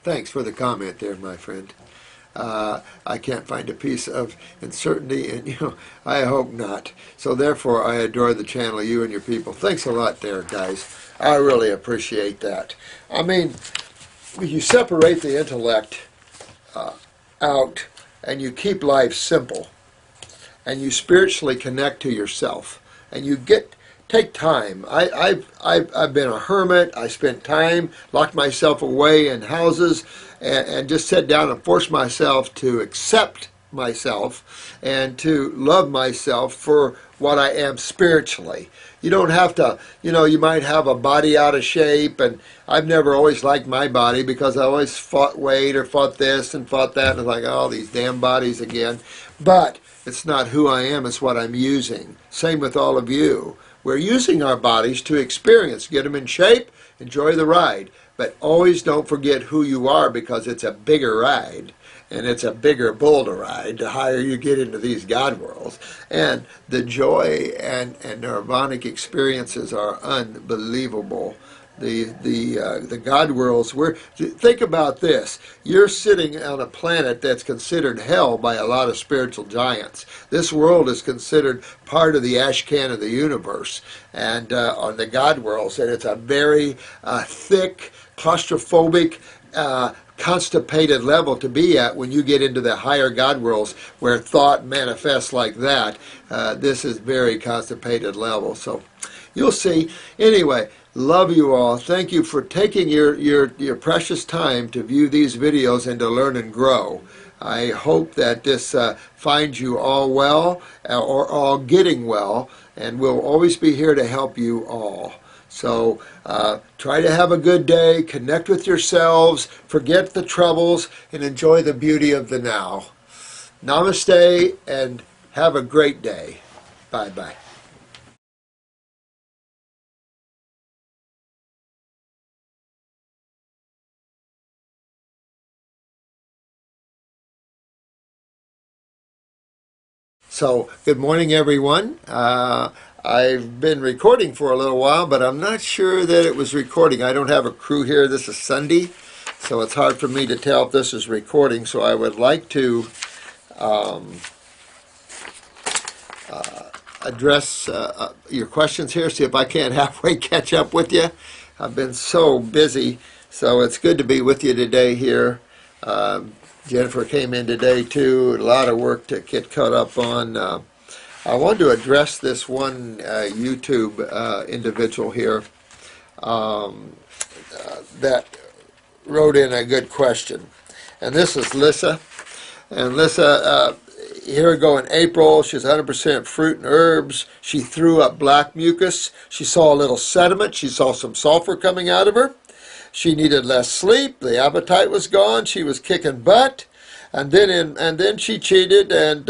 Thanks for the comment there, my friend. I can't find a piece of uncertainty, and I hope not. So therefore, I adore the channel, you and your people. Thanks a lot there, guys. I really appreciate that. I mean, you separate the intellect out, and you keep life simple, and you spiritually connect to yourself, and you take time. I've been a hermit. I spent time, locked myself away in houses, and just sat down and forced myself to accept myself and to love myself for what I am spiritually. You don't have to, you might have a body out of shape, and I've never always liked my body because I always fought weight or fought this and fought that, and it's like, oh, these damn bodies again. But it's not who I am, it's what I'm using. Same with all of you. We're using our bodies to experience, get them in shape, enjoy the ride. But always don't forget who you are, because it's a bigger ride, and it's a bigger bull to ride the higher you get into these God worlds. And the joy and nirvanic experiences are unbelievable. The God worlds, think about this. You're sitting on a planet that's considered hell by a lot of spiritual giants. This world is considered part of the ashcan of the universe, and on the God worlds, and it's a very thick, claustrophobic, constipated level to be at when you get into the higher God worlds where thought manifests like that. This is very constipated level. So you'll see. Anyway, love you all. Thank you for taking your precious time to view these videos and to learn and grow. I hope that this finds you all well, or all getting well, and we'll always be here to help you all. So try to have a good day, connect with yourselves, forget the troubles, and enjoy the beauty of the now. Namaste, and have a great day. Bye-bye. So, good morning, everyone. I've been recording for a little while, but I'm not sure that it was recording. I don't have a crew here. This is Sunday, so it's hard for me to tell if this is recording. So I would like to address your questions here, see if I can't halfway catch up with you. I've been so busy, so it's good to be with you today here. Jennifer came in today too. A lot of work to get caught up on. I wanted to address this one YouTube individual here that wrote in a good question. And this is Lissa. And Lissa, here we go in April, she's 100% fruit and herbs. She threw up black mucus. She saw a little sediment. She saw some sulfur coming out of her. She needed less sleep. The appetite was gone. She was kicking butt. And then she cheated, and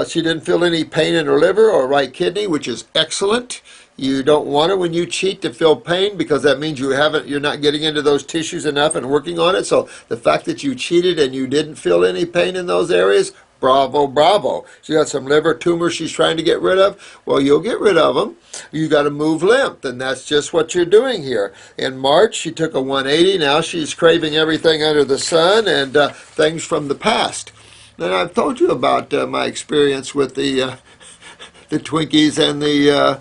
she didn't feel any pain in her liver or right kidney, which is excellent. You don't want it when you cheat to feel pain, because that means you're not getting into those tissues enough and working on it. So the fact that you cheated and you didn't feel any pain in those areas, bravo, bravo. She got some liver tumors she's trying to get rid of. Well, you'll get rid of them. You got to move lymph, and that's just what you're doing here. In March, she took a 180. Now she's craving everything under the sun and things from the past. And I've told you about my experience with the Twinkies and the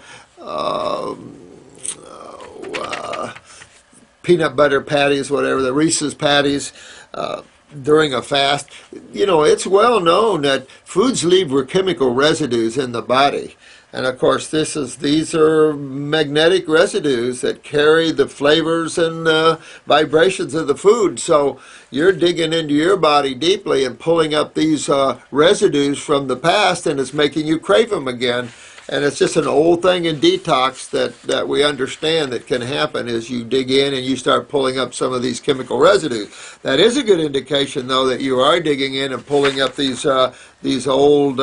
peanut butter patties, whatever, the Reese's patties, during a fast. It's well known that foods leave chemical residues in the body. And of course, these are magnetic residues that carry the flavors and vibrations of the food. So you're digging into your body deeply and pulling up these residues from the past, and it's making you crave them again. And it's just an old thing in detox that we understand that can happen as you dig in and you start pulling up some of these chemical residues. That is a good indication, though, that you are digging in and pulling up these old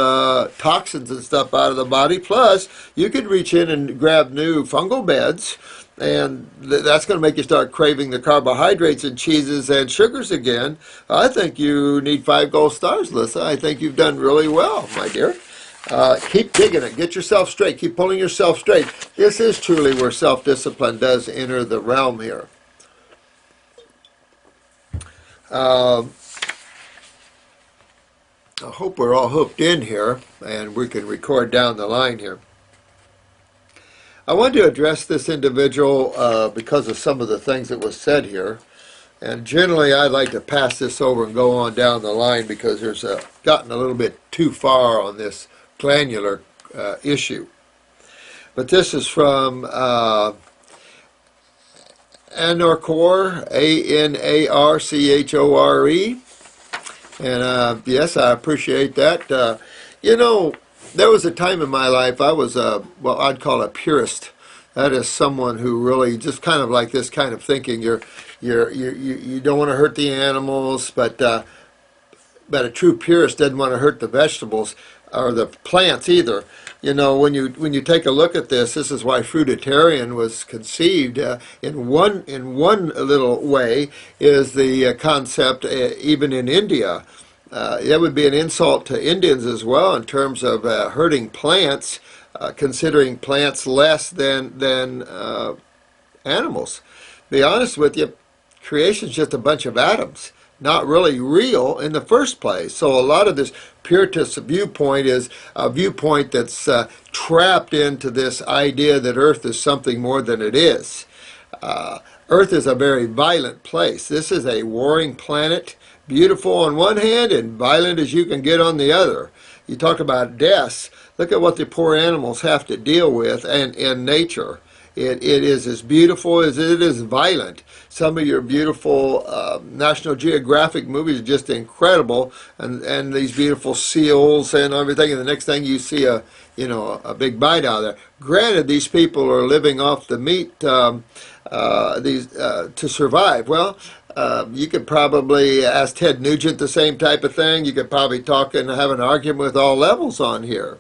toxins and stuff out of the body. Plus, you could reach in and grab new fungal beds, and that's going to make you start craving the carbohydrates and cheeses and sugars again. I think you need 5 gold stars, Lissa. I think you've done really well, my dear. Keep digging it. Get yourself straight. Keep pulling yourself straight. This is truly where self-discipline does enter the realm here. I hope we're all hooked in here and we can record down the line here. I wanted to address this individual because of some of the things that was said here. And generally, I'd like to pass this over and go on down the line because there's gotten a little bit too far on this glandular issue. But this is from Anarchore, Anarchore. And yes, I appreciate that. You know, there was a time in my life I was well, I'd call a purist. That is someone who really just kind of like this kind of thinking. You don't want to hurt the animals, but a true purist doesn't want to hurt the vegetables or the plants either. You know, when you take a look at this is why fruitarian was conceived. In one little way is the concept even in India. That would be an insult to Indians as well in terms of hurting plants, considering plants less than animals. Be honest with you, creation's just a bunch of atoms, not really real in the first place. So a lot of this Puritan viewpoint is a viewpoint that's trapped into this idea that Earth is something more than it is. Earth is a very violent place. This is a warring planet, beautiful on one hand and violent as you can get on the other. You talk about deaths. Look at what the poor animals have to deal with and in nature. It is as beautiful as it is violent. Some of your beautiful National Geographic movies are just incredible, and these beautiful seals and everything. And the next thing you see a big bite out of there. Granted, these people are living off the meat to survive. Well, you could probably ask Ted Nugent the same type of thing. You could probably talk and have an argument with all levels on here.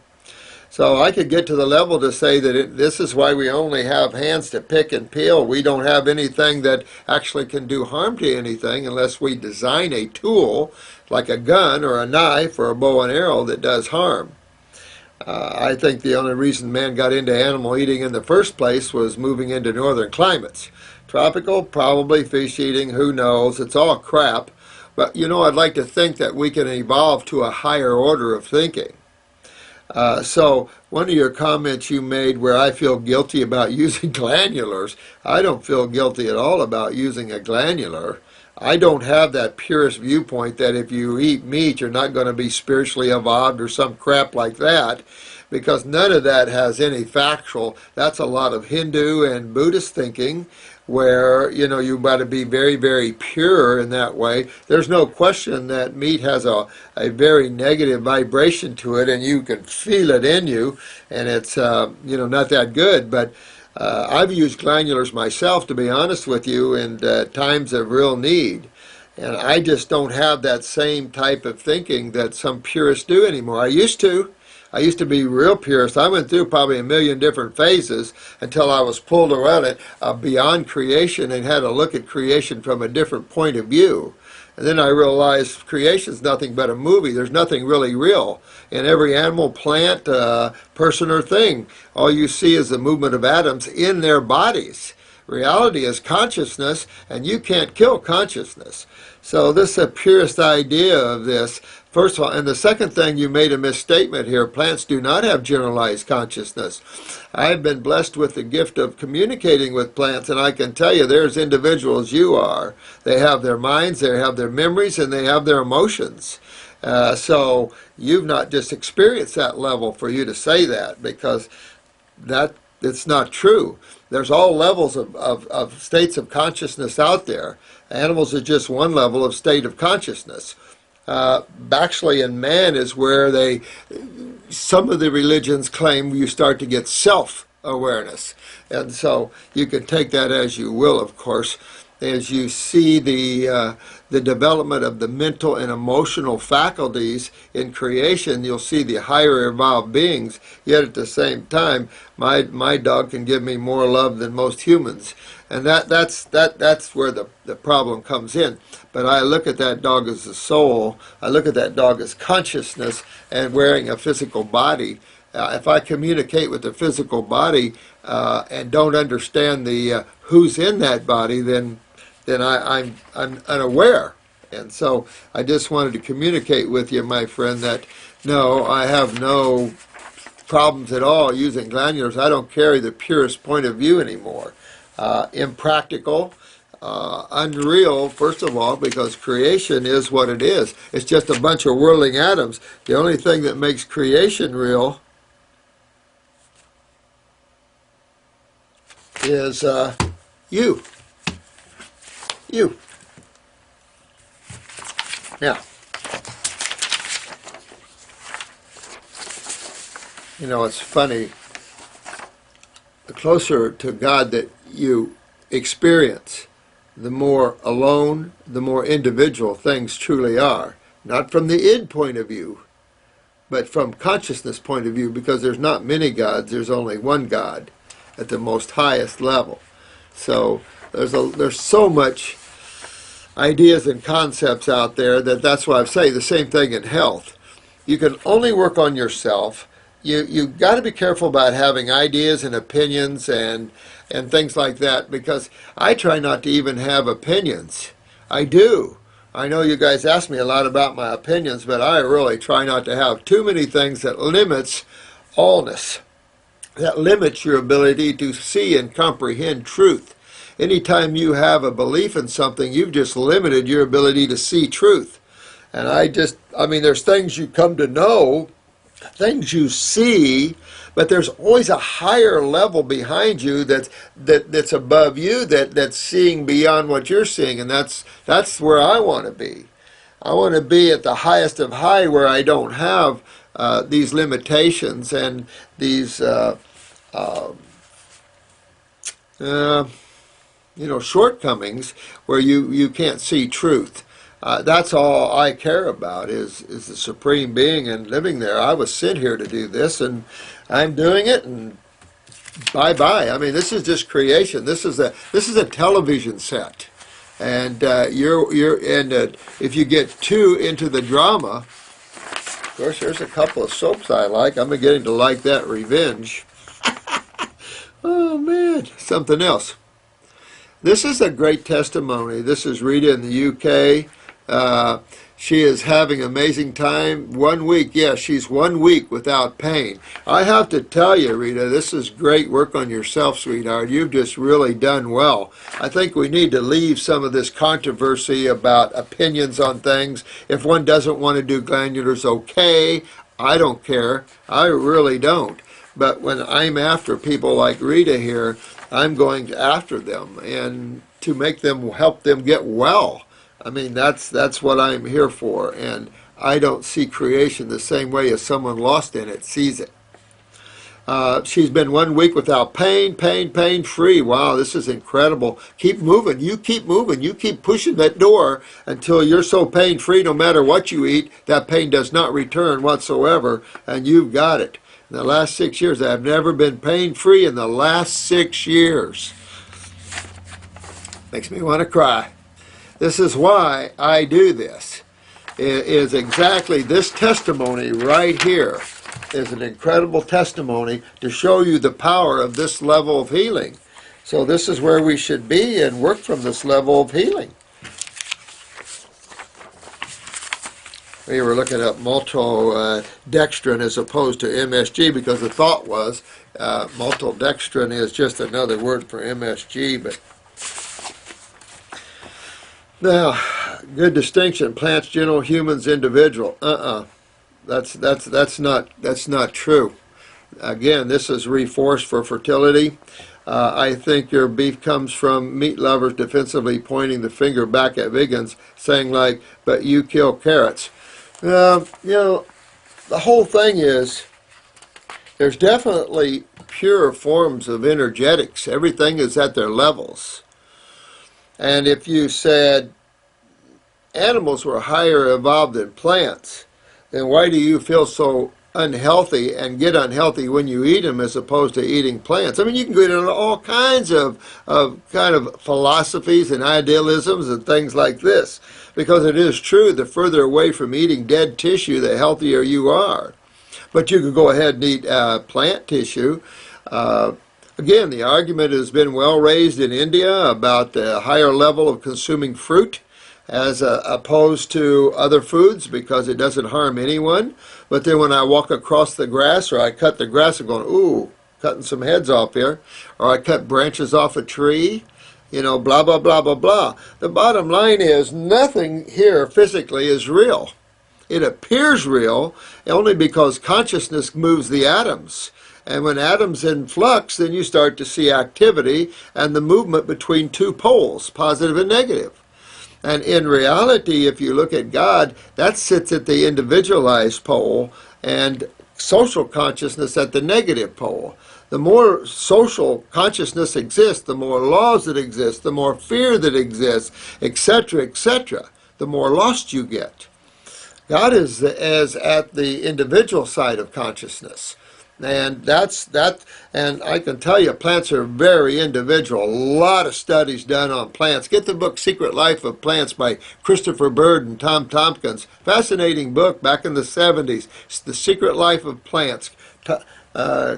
So I could get to the level to say that this is why we only have hands to pick and peel. We don't have anything that actually can do harm to anything unless we design a tool like a gun or a knife or a bow and arrow that does harm. I think the only reason man got into animal eating in the first place was moving into northern climates. Tropical, probably fish eating, who knows, it's all crap. But you know, I'd like to think that we can evolve to a higher order of thinking. So one of your comments you made where I feel guilty about using glandulars, I don't feel guilty at all about using a glandular. I don't have that purist viewpoint that if you eat meat you're not going to be spiritually evolved or some crap like that, because none of that has any factual. That's a lot of Hindu and Buddhist thinking where, you know, you got to be very, very pure in that way. There's no question that meat has a very negative vibration to it, and you can feel it in you, and it's, not that good. But I've used glandulars myself, to be honest with you, in times of real need. And I just don't have that same type of thinking that some purists do anymore. I used to be real purist. I went through probably a million different phases until I was pulled around it beyond creation and had to look at creation from a different point of view. And then I realized creation's nothing but a movie. There's nothing really real. In every animal, plant, person, or thing, all you see is the movement of atoms in their bodies. Reality is consciousness, and you can't kill consciousness. So this is a purist idea of this. First of all, and the second thing, you made a misstatement here. Plants do not have generalized consciousness. I've been blessed with the gift of communicating with plants, and I can tell you they're as individual as you are. They have their minds, they have their memories, and they have their emotions. So you've not just experienced that level for you to say that, because that it's not true. There's all levels of states of consciousness out there. Animals are just one level of state of consciousness. Actually, in man is where some of the religions claim you start to get self-awareness. And so you can take that as you will, of course. As you see the development of the mental and emotional faculties in creation, you'll see the higher evolved beings. Yet at the same time, my dog can give me more love than most humans, and that's where the problem comes in. But I look at that dog as a soul. I look at that dog as consciousness and wearing a physical body. If I communicate with the physical body and don't understand the who's in that body, then I'm unaware. And so I just wanted to communicate with you, my friend, that no, I have no problems at all using glandulars. I don't carry the purest point of view anymore. Impractical, unreal, first of all, because creation is what it is. It's just a bunch of whirling atoms. The only thing that makes creation real is you. You. Now, you know, it's funny. The closer to God that you experience, the more alone, the more individual things truly are. Not from the id point of view, but from consciousness point of view, because there's not many gods, there's only one God at the most highest level. So there's so much ideas and concepts out there that's why I say the same thing in health. You can only work on yourself. You got to be careful about having ideas and opinions and things like that, because I try not to even have opinions. I do. I know you guys ask me a lot about my opinions, but I really try not to have too many things that limits allness, that limits your ability to see and comprehend truth. Anytime you have a belief in something, you've just limited your ability to see truth. And I mean, there's things you come to know, things you see, but there's always a higher level behind you that's above you, that's seeing beyond what you're seeing, and that's where I want to be. I want to be at the highest of high, where I don't have these limitations and these shortcomings where you can't see truth. That's all I care about is the Supreme Being and living there. I was sent here to do this, and I'm doing it, and bye-bye. I mean, this is just creation. This is a television set, and if you get too into the drama, of course, there's a couple of soaps I like. I'm beginning to like that Revenge. Oh man, something else. This is a great testimony. This is Rita in the UK. She is having an amazing time. 1 week, yes, she's 1 week without pain. I have to tell you, Rita, this is great work on yourself, sweetheart. You've just really done well. I think we need to leave some of this controversy about opinions on things. If one doesn't want to do glandulars, okay. I don't care. I really don't. But when I'm after people like Rita here, I'm going after them and to make them, help them get well. I mean, that's what I'm here for, and I don't see creation the same way as someone lost in it sees it. She's been 1 week without pain free. Wow, this is incredible. Keep moving. You keep moving. You keep pushing that door until you're so pain free, no matter what you eat, that pain does not return whatsoever, and you've got it. In the last 6 years, I've never been pain-free in the last 6 years. Makes me want to cry. This is why I do this. It is exactly this testimony right here is an incredible testimony to show you the power of this level of healing. So this is where we should be and work from this level of healing. We were looking at maltodextrin as opposed to MSG, because the thought was maltodextrin is just another word for MSG. But now, Good distinction. Plants general, humans individual. That's not true. Again, this is reforced for fertility. I think your beef comes from meat lovers defensively pointing the finger back at vegans, saying like, "But you kill carrots." The whole thing is there's definitely pure forms of energetics. Everything is at their levels. And if you said animals were higher evolved than plants, then why do you feel so unhealthy and get unhealthy when you eat them as opposed to eating plants? I mean, you can get into all kinds of kind of philosophies and idealisms and things like this, because it is true, the further away from eating dead tissue, the healthier you are. But you could go ahead and eat plant tissue. Again, the argument has been well raised in India about the higher level of consuming fruit as opposed to other foods because it doesn't harm anyone. But then when I walk across the grass or I cut the grass, I'm going, ooh, cutting some heads off here. Or I cut branches off a tree, blah, blah, blah, blah, blah. The bottom line is nothing here physically is real. It appears real only because consciousness moves the atoms. And when atoms in flux, then you start to see activity and the movement between two poles, positive and negative. And in reality, if you look at God, that sits at the individualized pole and social consciousness at the negative pole. The more social consciousness exists, the more laws that exist, the more fear that exists, etc., etc., the more lost you get. God is at the individual side of consciousness. And and I can tell you, plants are very individual. A lot of studies done on plants. Get the book Secret Life of Plants by Christopher Bird and Tom Tompkins. Fascinating book back in the 70s. It's The Secret Life of Plants.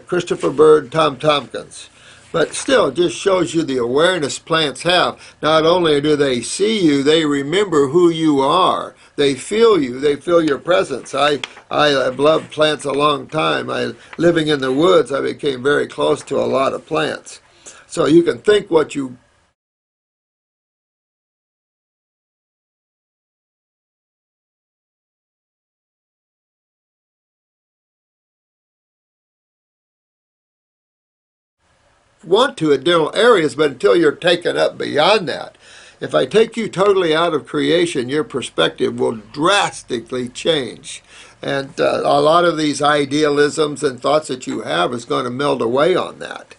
Christopher Bird, Tom Tompkins. But still, it just shows you the awareness plants have. Not only do they see you, they remember who you are. They feel you. They feel your presence. I've loved plants a long time. Living in the woods, I became very close to a lot of plants. So you can think what you want to in general areas, but until you're taken up beyond that. If I take you totally out of creation, your perspective will drastically change. And a lot of these idealisms and thoughts that you have is going to melt away on that.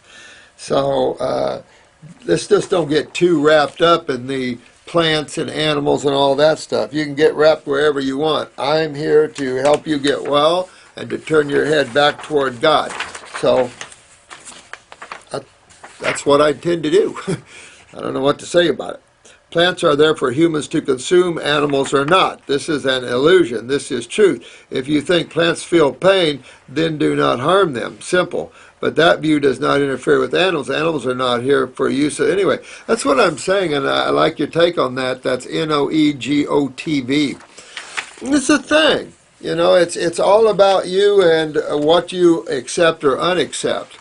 So let's just don't get too wrapped up in the plants and animals and all that stuff. You can get wrapped wherever you want. I'm here to help you get well and to turn your head back toward God. So that's what I intend to do. I don't know what to say about it. Plants are there for humans to consume, animals are not. This is an illusion. This is truth. If you think plants feel pain, then do not harm them. Simple. But that view does not interfere with animals. Animals are not here for use. Anyway, that's what I'm saying, and I like your take on that. That's NOEGOTV. It's a thing. It's all about you and what you accept or unaccept.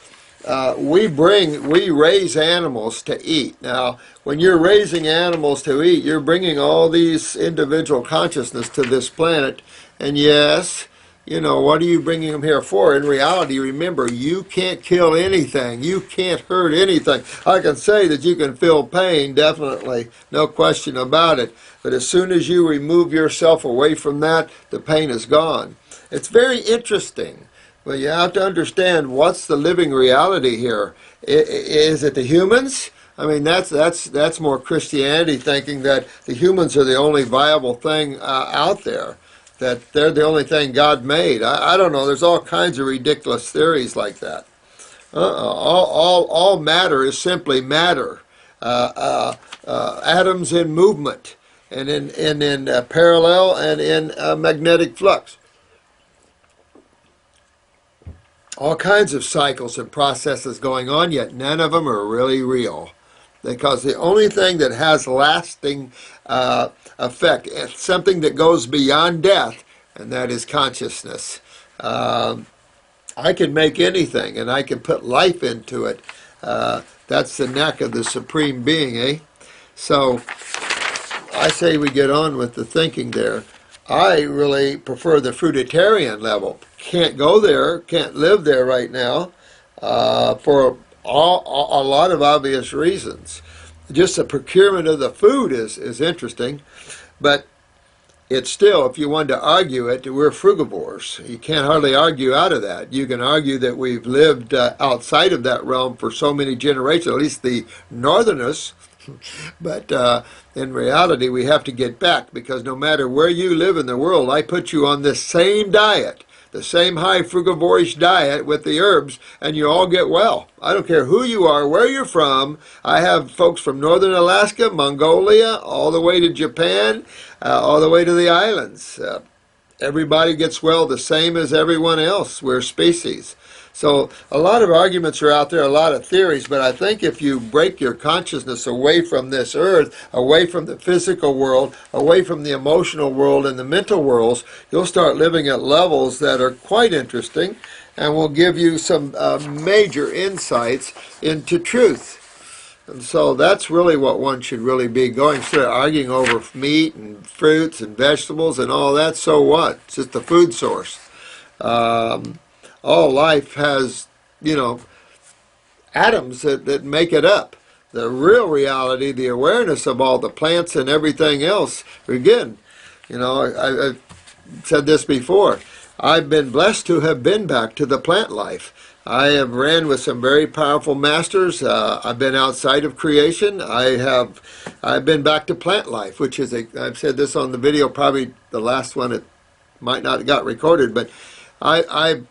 We raise animals to eat. Now, when you're raising animals to eat, you're bringing all these individual consciousness to this planet. And yes, what are you bringing them here for? In reality, remember, you can't kill anything. You can't hurt anything. I can say that you can feel pain, definitely, no question about it. But as soon as you remove yourself away from that, the pain is gone. It's very interesting. Well, you have to understand what's the living reality here. Is it the humans? I mean, that's more Christianity thinking that the humans are the only viable thing out there, that they're the only thing God made. I don't know. There's all kinds of ridiculous theories like that. All matter is simply matter. Atoms in movement, and in parallel and in magnetic flux. All kinds of cycles and processes going on, yet none of them are really real. Because the only thing that has lasting effect is something that goes beyond death, and that is consciousness. I can make anything, and I can put life into it. That's the knack of the Supreme Being, eh? So I say we get on with the thinking there. I really prefer the fruitarian level. Can't go there, can't live there right now, for a lot of obvious reasons. Just the procurement of the food is interesting, but it's still, if you wanted to argue it, we're frugivores. You can't hardly argue out of that. You can argue that we've lived outside of that realm for so many generations, at least the northerners, but in reality, we have to get back, because no matter where you live in the world, I put you on this same diet, the same high frugivorish diet with the herbs, and you all get well. I don't care who you are, where you're from. I have folks from northern Alaska, Mongolia, all the way to Japan, all the way to the islands. Everybody gets well the same as everyone else. We're species. So a lot of arguments are out there, a lot of theories, but I think if you break your consciousness away from this earth, away from the physical world, away from the emotional world and the mental worlds, you'll start living at levels that are quite interesting and will give you some major insights into truth. And so that's really what one should really be going through, arguing over meat and fruits and vegetables and all that. So what? It's just a food source. All life has, atoms that make it up. The real reality, the awareness of all the plants and everything else, again, I've said this before, I've been blessed to have been back to the plant life. I have ran with some very powerful masters. I've been outside of creation. I've been back to plant life, which is I've said this on the video, probably the last one. It might not have got recorded, but I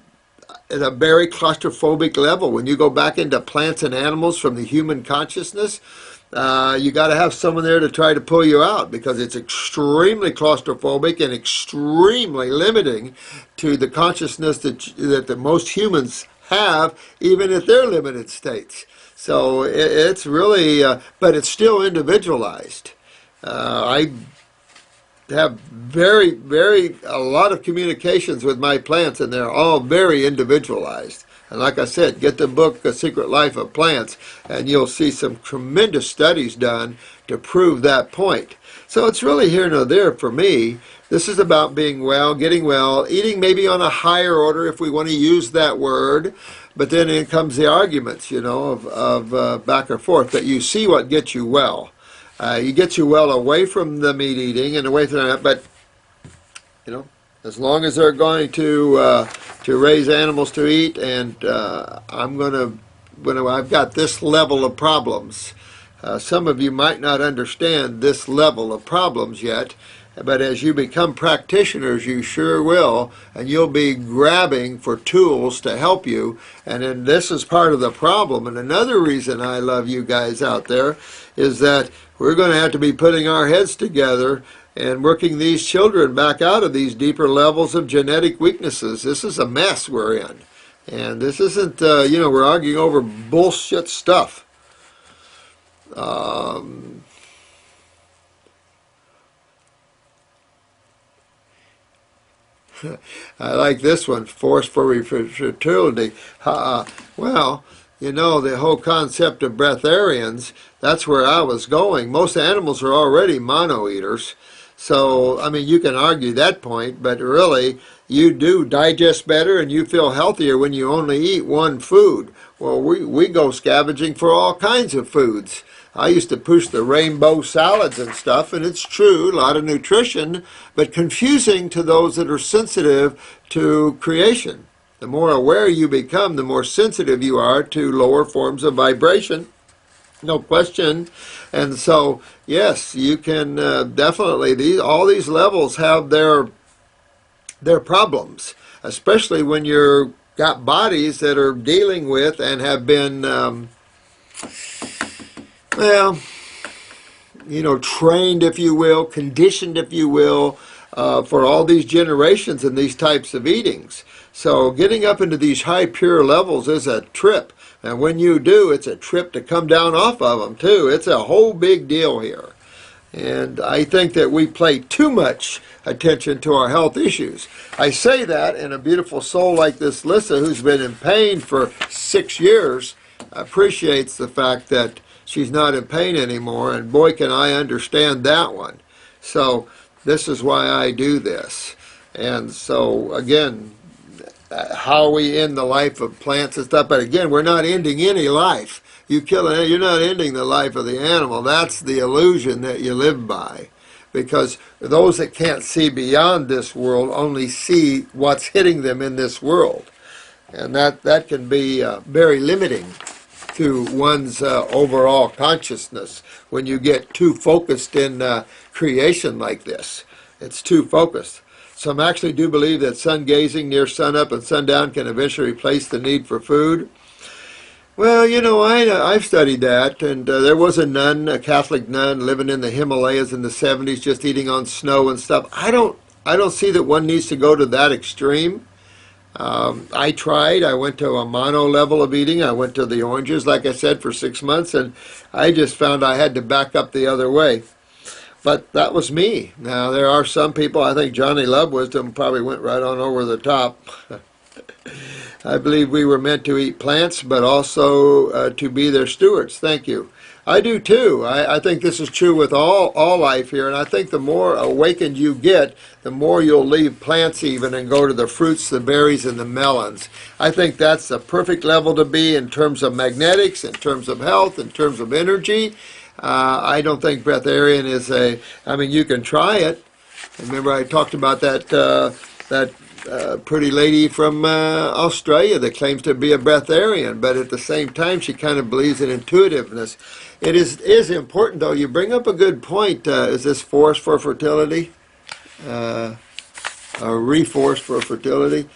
at a very claustrophobic level. When you go back into plants and animals from the human consciousness, you got to have someone there to try to pull you out, because it's extremely claustrophobic and extremely limiting to the consciousness that the most humans have, even at their limited states. So it's really, but it's still individualized. I have a lot of communications with my plants, and they're all very individualized. And like I said, get the book, The Secret Life of Plants, and you'll see some tremendous studies done to prove that point. So it's really here nor there for me. This is about being well, getting well, eating maybe on a higher order if we want to use that word. But then in comes the arguments, of back and forth, that you see what gets you well. You get you well away from the meat eating and away from that, but as long as they're going to raise animals to eat, and I've got this level of problems. Some of you might not understand this level of problems yet, but as you become practitioners, you sure will, and you'll be grabbing for tools to help you. And then this is part of the problem. And another reason I love you guys out there is that we're going to have to be putting our heads together and working these children back out of these deeper levels of genetic weaknesses. This is a mess we're in. And this isn't, we're arguing over bullshit stuff. I like this one, force for fertility. Well, the whole concept of breatharians, that's where I was going. Most animals are already mono-eaters. So, you can argue that point, but really, you do digest better and you feel healthier when you only eat one food. Well, we go scavenging for all kinds of foods. I used to push the rainbow salads and stuff, and it's true, a lot of nutrition, but confusing to those that are sensitive to creation. The more aware you become, the more sensitive you are to lower forms of vibration. No question. And so, yes, you can definitely, all these levels have their problems, especially when you've got bodies that are dealing with and have been, trained, if you will, conditioned, if you will, for all these generations and these types of eatings. So getting up into these high pure levels is a trip. And when you do, it's a trip to come down off of them, too. It's a whole big deal here. And I think that we pay too much attention to our health issues. I say that, and a beautiful soul like this Lissa, who's been in pain for 6 years, appreciates the fact that she's not in pain anymore, and boy, can I understand that one. So this is why I do this. And so again, how we end the life of plants and stuff. But again, we're not ending any life. You kill it, you're not ending the life of the animal. That's the illusion that you live by. Because those that can't see beyond this world only see what's hitting them in this world. And that can be very limiting to one's overall consciousness when you get too focused in creation like this. It's too focused. Some actually do believe that sun gazing near sunup and sundown can eventually replace the need for food. Well, you know, I've studied that, and there was a nun, a Catholic nun, living in the Himalayas in the 70s, just eating on snow and stuff. I don't see that one needs to go to that extreme. I tried. I went to a mono level of eating. I went to the oranges, like I said, for 6 months, and I just found I had to back up the other way. But that was me. Now, there are some people, I think Johnny Love Wisdom probably went right on over the top. I believe we were meant to eat plants, but also to be their stewards. Thank you. I do too. I think this is true with all life here, and I think the more awakened you get, the more you'll leave plants even and go to the fruits, the berries, and the melons. I think that's the perfect level to be in terms of magnetics, in terms of health, in terms of energy. I don't think breatharian is I mean, you can try it. Remember I talked about that pretty lady from Australia that claims to be a breatharian, but at the same time she kind of believes in intuitiveness. It is important, though. You bring up a good point. Is this force for fertility? A reforce for fertility?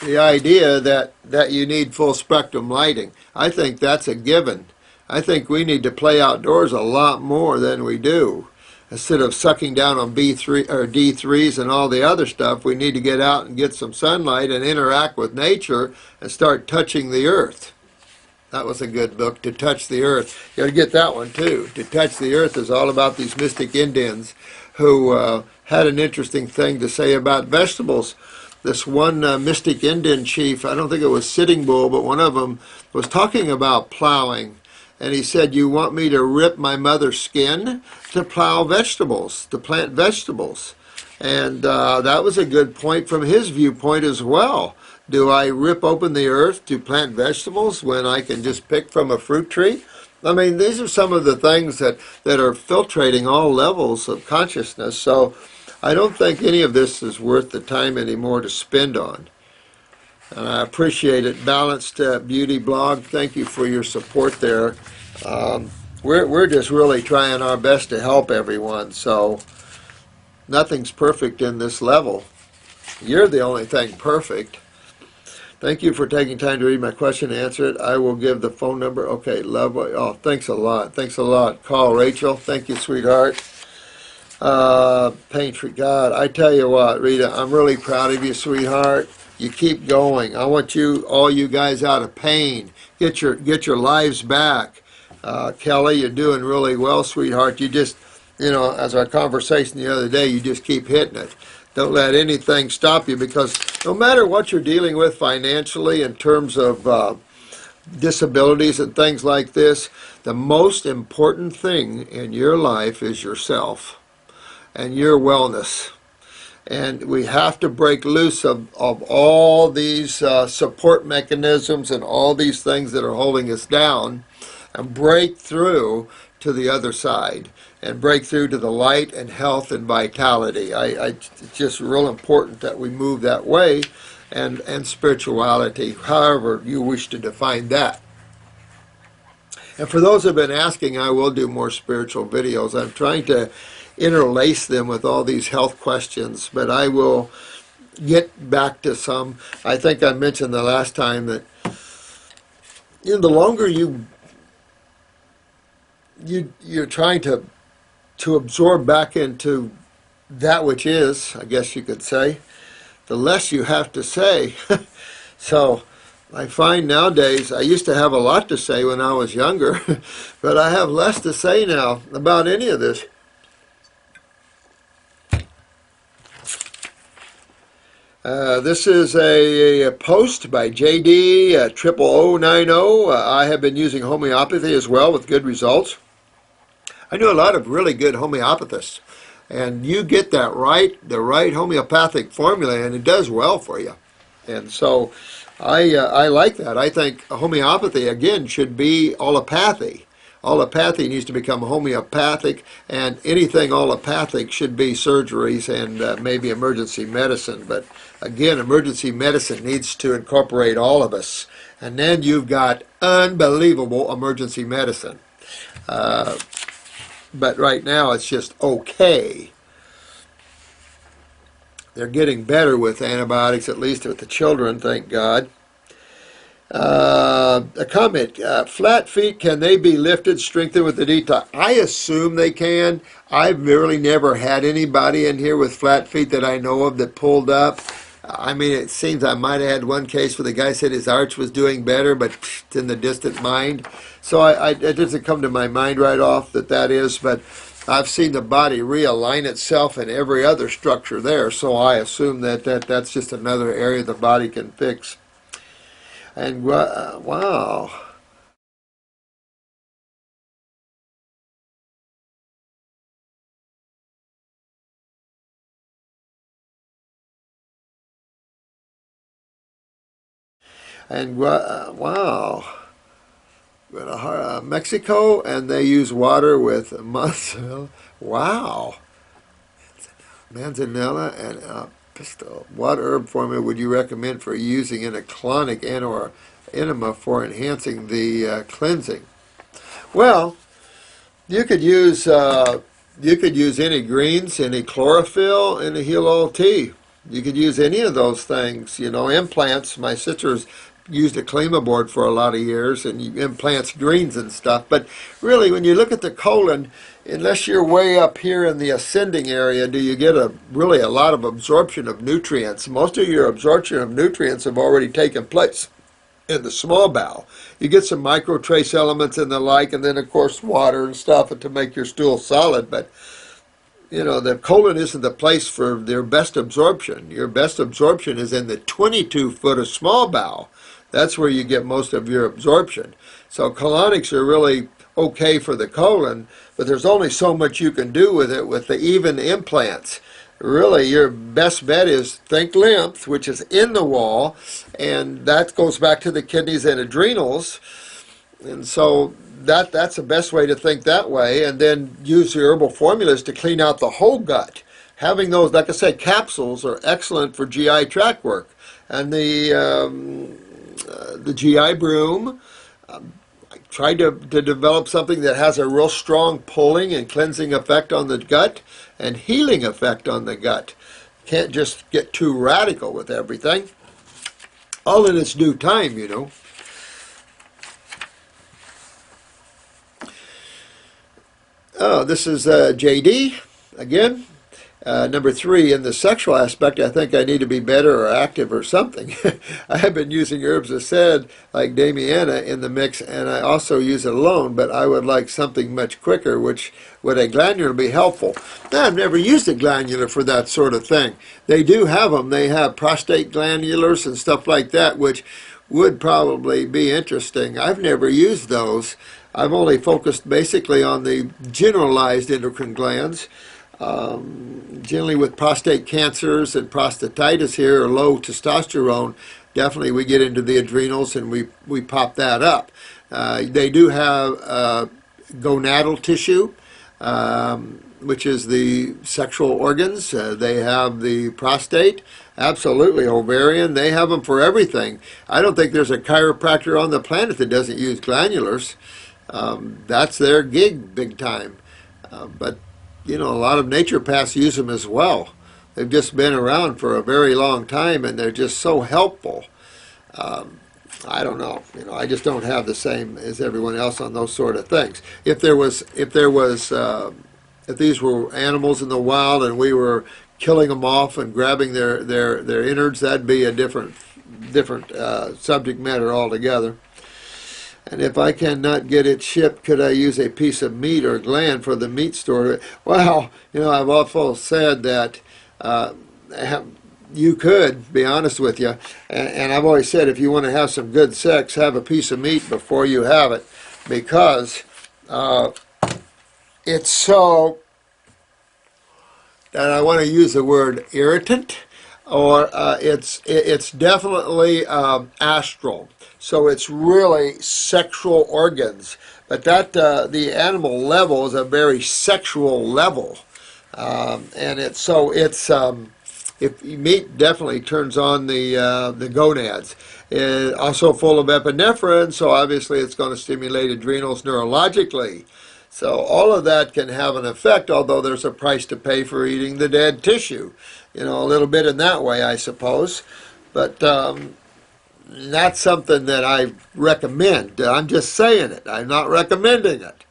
The idea that you need full spectrum lighting, I think that's a given. I think we need to play outdoors a lot more than we do. Instead of sucking down on B3 or D3s and all the other stuff, we need to get out and get some sunlight and interact with nature and start touching the earth. That was a good book, To Touch the Earth. You got to get that one too. To Touch the Earth is all about these mystic Indians who had an interesting thing to say about vegetables. This one mystic Indian chief, I don't think it was Sitting Bull, but one of them was talking about plowing. And he said, you want me to rip my mother's skin to plow vegetables, to plant vegetables? And that was a good point from his viewpoint as well. Do I rip open the earth to plant vegetables when I can just pick from a fruit tree? I mean, these are some of the things that are filtrating all levels of consciousness. So I don't think any of this is worth the time anymore to spend on. And I appreciate it. Balanced Beauty Blog, thank you for your support there. We're just really trying our best to help everyone, so nothing's perfect in this level. You're the only thing perfect. Thank you for taking time to read my question and answer it. I will give the phone number. Okay, love. Oh, thanks a lot. Thanks a lot. Call Rachel. Thank you, sweetheart. Pain Free God. I tell you what, Rita, I'm really proud of you, sweetheart. You keep going. I want all you guys out of pain. Get your lives back. Kelly, you're doing really well, sweetheart. You just, as our conversation the other day, you just keep hitting it. Don't let anything stop you, because no matter what you're dealing with financially in terms of disabilities and things like this, the most important thing in your life is yourself and your wellness. And we have to break loose of all these support mechanisms and all these things that are holding us down, and break through to the other side and break through to the light and health and vitality. It's just real important that we move that way, and spirituality, however you wish to define that. And for those who have been asking, I will do more spiritual videos. I'm trying to interlace them with all these health questions, but I will get back to some. I think I mentioned the last time that the longer you're trying to absorb back into that which is, I guess you could say, the less you have to say. So I find nowadays, I used to have a lot to say when I was younger, but I have less to say now about any of this. This is a post by JD 00090. I have been using homeopathy as well with good results. I know a lot of really good homeopathists, and you get the right homeopathic formula, and it does well for you. And so I like that. I think homeopathy, again, should be allopathy. Allopathy needs to become homeopathic, and anything allopathic should be surgeries and maybe emergency medicine. But again, emergency medicine needs to incorporate all of us. And then you've got unbelievable emergency medicine. But right now it's just okay. They're getting better with antibiotics, at least with the children, thank God. A comment, flat feet, can they be lifted, strengthened with the detox? I assume they can. I've really never had anybody in here with flat feet that I know of that pulled up. I mean, it seems I might have had one case where the guy said his arch was doing better, but it's in the distant mind. So it doesn't come to my mind right off that is, but I've seen the body realign itself in every other structure there, so I assume that's just another area the body can fix. And wow. And wow. Mexico, and they use water with mussel. Wow. Manzanilla and pistil. What herb formula would you recommend for using in a colonic and or enema for enhancing the cleansing? Well, you could use any greens, any chlorophyll, any heal all tea. You could use any of those things. You know, implants. My sister's used a Klima board for a lot of years and implants greens and stuff. But really, when you look at the colon, unless you're way up here in the ascending area, do you get really a lot of absorption of nutrients. Most of your absorption of nutrients have already taken place in the small bowel. You get some micro trace elements and the like, and then of course water and stuff to make your stool solid. But you know, the colon isn't the place for their best absorption. Your best absorption is in the 22-foot of small bowel. That's where you get most of your absorption. So colonics are really okay for the colon, but there's only so much you can do with it with the even implants. Really, your best bet is think lymph, which is in the wall, and that goes back to the kidneys and adrenals. And so that's the best way to think that way, and then use the herbal formulas to clean out the whole gut. Having those, like I said, capsules are excellent for GI tract work. And the GI broom, I tried to develop something that has a real strong pulling and cleansing effect on the gut and healing effect on the gut. Can't just get too radical with everything. All in its due time, you know. Oh, this is JD again. Number 3, in the sexual aspect, I think I need to be better or active or something. I have been using herbs, as said, like Damiana in the mix, and I also use it alone, but I would like something much quicker, which would a glandular be helpful? Now, I've never used a glandular for that sort of thing. They do have them. They have prostate glandulars and stuff like that, which would probably be interesting. I've never used those. I've only focused basically on the generalized endocrine glands. Generally with prostate cancers and prostatitis here, or low testosterone, definitely we get into the adrenals and we pop that up. They do have gonadal tissue, which is the sexual organs. They have the prostate, absolutely ovarian. They have them for everything. I don't think there's a chiropractor on the planet that doesn't use glandulars. That's their gig big time. But you know, a lot of naturopaths use them as well. They've just been around for a very long time, and they're just so helpful. I don't know. You know, I just don't have the same as everyone else on those sort of things. If these were animals in the wild and we were killing them off and grabbing their innards, that'd be a different subject matter altogether. And if I cannot get it shipped, could I use a piece of meat or gland for the meat store? Well, you know, I've also said that you could be honest with you, and I've always said if you want to have some good sex, have a piece of meat before you have it, because it's so, and I want to use the word irritant, or it's definitely astral. So it's really sexual organs, but that the animal level is a very sexual level, and if meat definitely turns on the gonads. It's also full of epinephrine, so obviously it's going to stimulate adrenals neurologically. So all of that can have an effect, although there's a price to pay for eating the dead tissue. A little bit in that way, I suppose. But not something that I recommend. I'm just saying it. I'm not recommending it.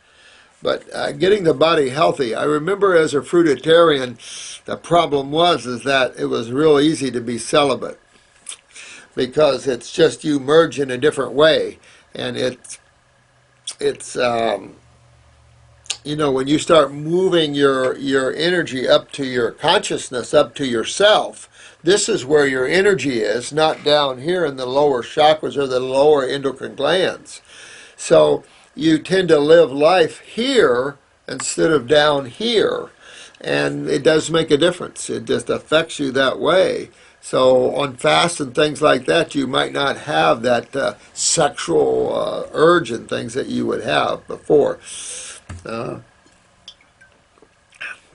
But getting the body healthy. I remember as a fruitarian, the problem is that it was real easy to be celibate because it's just you merge in a different way, and it's when you start moving your energy up to your consciousness, up to yourself. This is where your energy is, not down here in the lower chakras or the lower endocrine glands. So you tend to live life here instead of down here. And it does make a difference. It just affects you that way. So on fast and things like that, you might not have that sexual urge and things that you would have before.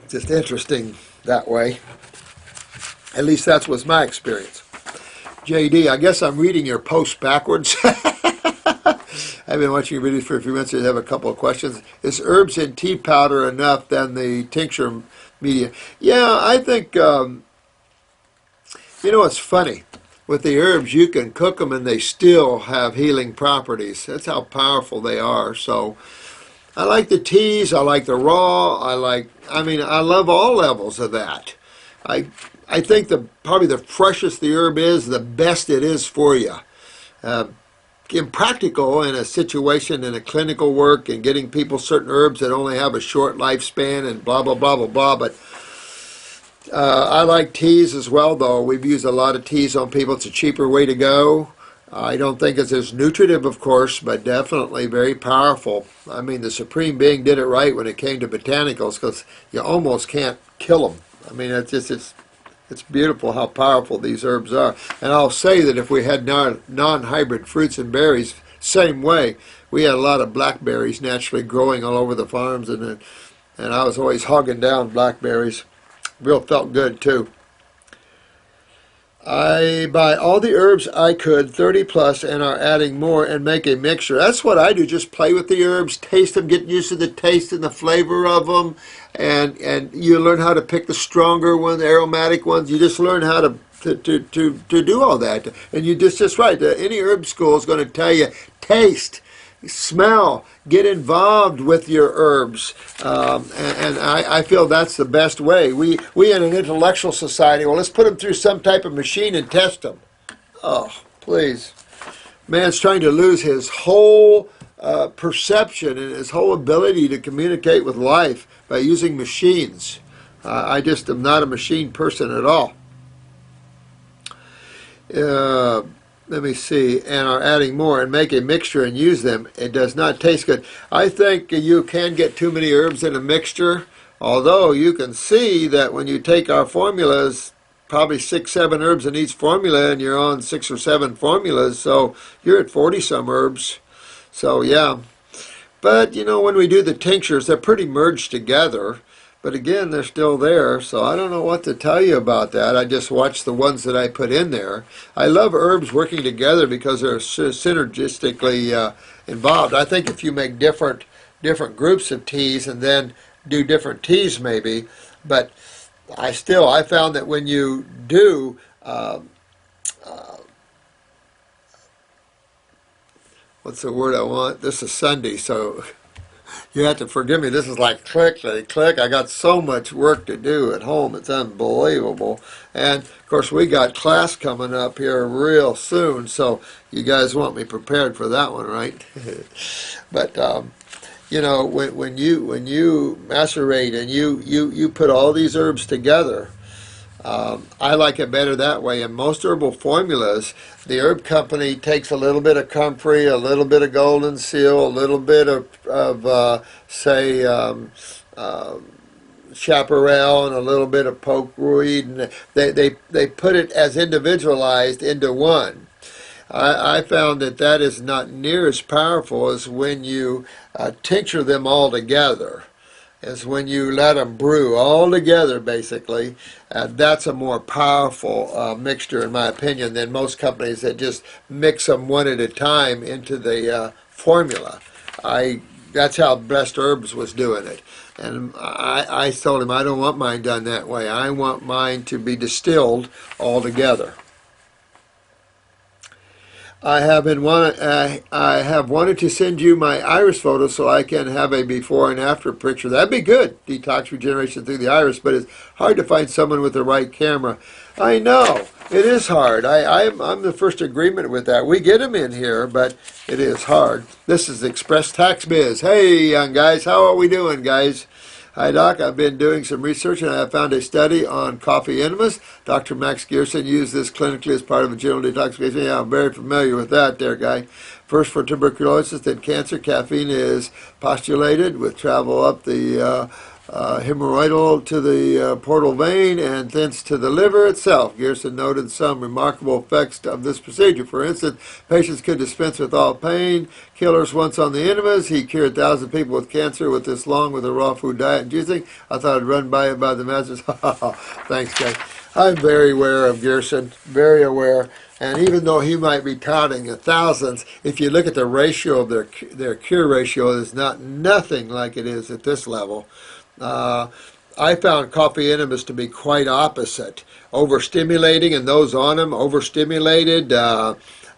Just interesting that way. At least that was my experience. JD, I guess I'm reading your post backwards. I've been watching your videos for a few minutes. I have a couple of questions. Is herbs in tea powder enough than the tincture media? Yeah, I think, it's funny. With the herbs, you can cook them and they still have healing properties. That's how powerful they are. So I like the teas. I like the raw. I love all levels of that. I think probably the freshest the herb is, the best it is for you. Impractical in a situation in a clinical work and getting people certain herbs that only have a short lifespan and blah, blah, blah, blah, blah. But I like teas as well, though. We've used a lot of teas on people. It's a cheaper way to go. I don't think it's as nutritive, of course, but definitely very powerful. I mean, the Supreme Being did it right when it came to botanicals because you almost can't kill them. I mean, it's beautiful how powerful these herbs are. And I'll say that if we had non-hybrid fruits and berries, same way. We had a lot of blackberries naturally growing all over the farms, and I was always hogging down blackberries. Real felt good, too. I buy all the herbs I could, 30 plus, and are adding more and make a mixture. That's what I do, just play with the herbs, taste them, get used to the taste and the flavor of them, and you learn how to pick the stronger ones, the aromatic ones. You just learn how to do all that. And you just right. Any herb school is going to tell you, taste, smell, get involved with your herbs, and I feel that's the best way. We in an intellectual society, well, let's put them through some type of machine and test them. Oh, please. Man's trying to lose his whole perception and his whole ability to communicate with life by using machines. I just am not a machine person at all. Let me see, and are adding more and make a mixture and use them. It does not taste good. I think you can get too many herbs in a mixture, although you can see that when you take our formulas, probably 6, 7 herbs in each formula, and you're on 6 or 7 formulas, so you're at 40 some herbs. So yeah, but when we do the tinctures, they're pretty merged together. But again, they're still there, so I don't know what to tell you about that. I just watch the ones that I put in there. I love herbs working together because they're synergistically involved. I think if you make different groups of teas and then do different teas maybe, but I found that when you do what's the word I want? This is Sunday, so you have to forgive me. This is like click. I got so much work to do at home. It's unbelievable. And, of course, we got class coming up here real soon, so you guys want me prepared for that one, right? But, when you macerate and you put all these herbs together, I like it better that way. In most herbal formulas, the herb company takes a little bit of comfrey, a little bit of golden seal, a little bit of say, chaparral and a little bit of pokeweed, and they put it as individualized into one. I found that that is not near as powerful as when you tincture them all together, is when you let them brew all together, basically. That's a more powerful mixture, in my opinion, than most companies that just mix them one at a time into the formula. That's how Best Herbs was doing it. And I told him I don't want mine done that way. I want mine to be distilled all together. I have wanted to send you my iris photo so I can have a before and after picture. That'd be good, detox regeneration through the iris, but it's hard to find someone with the right camera. I know, it is hard. I'm the first agreement with that. We get them in here, but it is hard. This is Express Tax Biz. Hey, young guys, how are we doing, guys? Hi, Doc. I've been doing some research and I have found a study on coffee enemas. Dr. Max Gerson used this clinically as part of a general detoxification. Yeah, I'm very familiar with that there, guy. First for tuberculosis, then cancer. Caffeine is postulated with travel up the hemorrhoidal to the portal vein and thence to the liver itself. Gerson noted some remarkable effects of this procedure. For instance, patients could dispense with all pain killers once on the enemas. He cured thousands of people with cancer with this long with a raw food diet and juicing. I thought I'd run by it by the masters. Thanks, guys. I'm very aware of Gerson, very aware. And even though he might be touting the thousands, if you look at the ratio of their cure ratio, it's not nothing like it is at this level. I found coffee enemas to be quite opposite. Overstimulating, and those on them, overstimulated,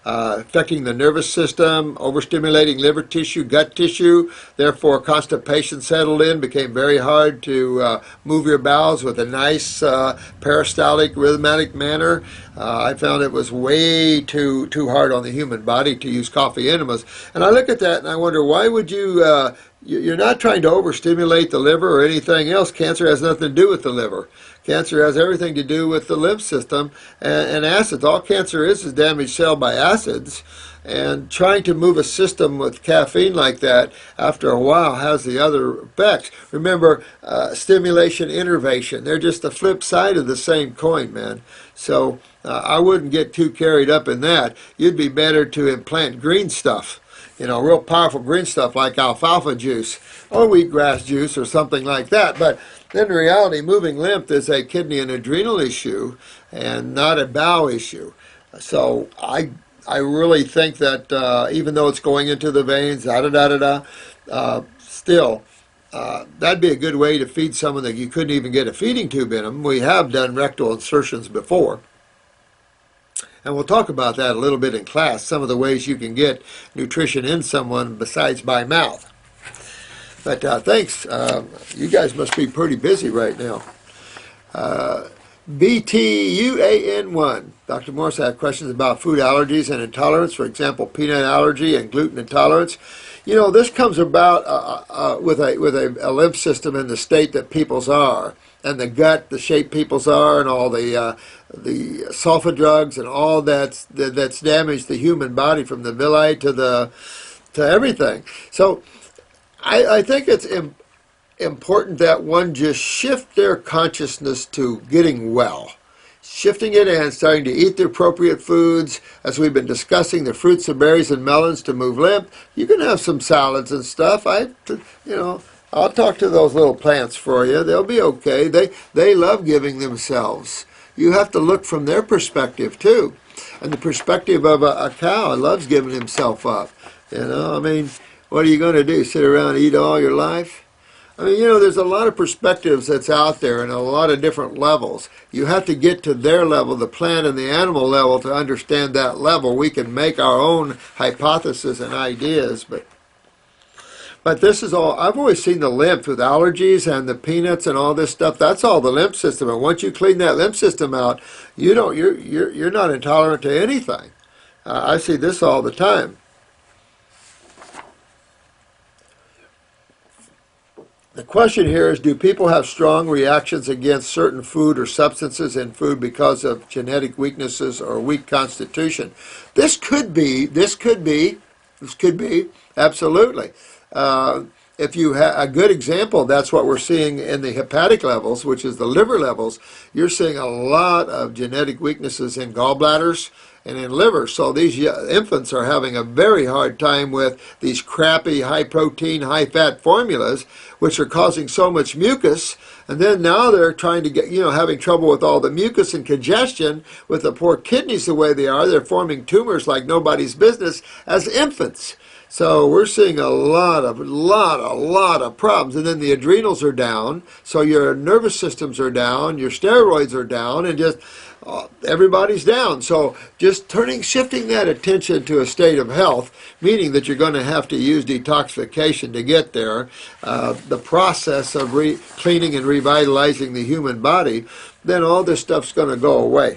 affecting the nervous system, overstimulating liver tissue, gut tissue. Therefore, constipation settled in, became very hard to move your bowels with a nice peristaltic, rhythmic manner. I found it was way too hard on the human body to use coffee enemas. And I look at that and I wonder, why would you... You're not trying to overstimulate the liver or anything else. Cancer has nothing to do with the liver. Cancer has everything to do with the lymph system and acids. All cancer is damaged cell by acids. And trying to move a system with caffeine like that after a while has the other effects. Remember, stimulation, innervation, they're just the flip side of the same coin, man. So I wouldn't get too carried up in that. You'd be better to implant green stuff. You know, real powerful green stuff like alfalfa juice or wheatgrass juice or something like that. But in reality, moving lymph is a kidney and adrenal issue and not a bowel issue. So I really think that even though it's going into the veins, still, that'd be a good way to feed someone that you couldn't even get a feeding tube in them. We have done rectal insertions before. And we'll talk about that a little bit in class, some of the ways you can get nutrition in someone besides by mouth. But thanks. You guys must be pretty busy right now. BTUAN1. Dr. Morris, I have questions about food allergies and intolerance, for example, peanut allergy and gluten intolerance. You know, this comes about with a lymph system in the state that people's are, and the gut, the shape people's are, and all the sulfa drugs and all that's damaged the human body from the villi to everything. So I think it's important that one just shift their consciousness to getting well. Shifting it and starting to eat the appropriate foods, as we've been discussing, the fruits and berries and melons to move lymph. You can have some salads and stuff. I'll talk to those little plants for you. They'll be okay. They love giving themselves. You have to look from their perspective too. And the perspective of a cow loves giving himself up. You know, I mean, what are you going to do? Sit around and eat all your life? I mean, you know, there's a lot of perspectives that's out there and a lot of different levels. You have to get to their level, the plant and the animal level, to understand that level. We can make our own hypotheses and ideas, but this is all. I've always seen the lymph with allergies and the peanuts and all this stuff. That's all the lymph system. And once you clean that lymph system out, you're not intolerant to anything. I see this all the time. The question here is, do people have strong reactions against certain food or substances in food because of genetic weaknesses or weak constitution? This could be, absolutely. If you have a good example, that's what we're seeing in the hepatic levels, which is the liver levels. You're seeing a lot of genetic weaknesses in gallbladders and in liver. So these infants are having a very hard time with these crappy high protein, high fat formulas, which are causing so much mucus. And then now they're trying to get, having trouble with all the mucus and congestion with the poor kidneys the way they are. They're forming tumors like nobody's business as infants. So we're seeing a lot of problems. And then the adrenals are down, so your nervous systems are down, your steroids are down, and just everybody's down. So just shifting that attention to a state of health, meaning that you're going to have to use detoxification to get there, the process of cleaning and revitalizing the human body, then all this stuff's going to go away.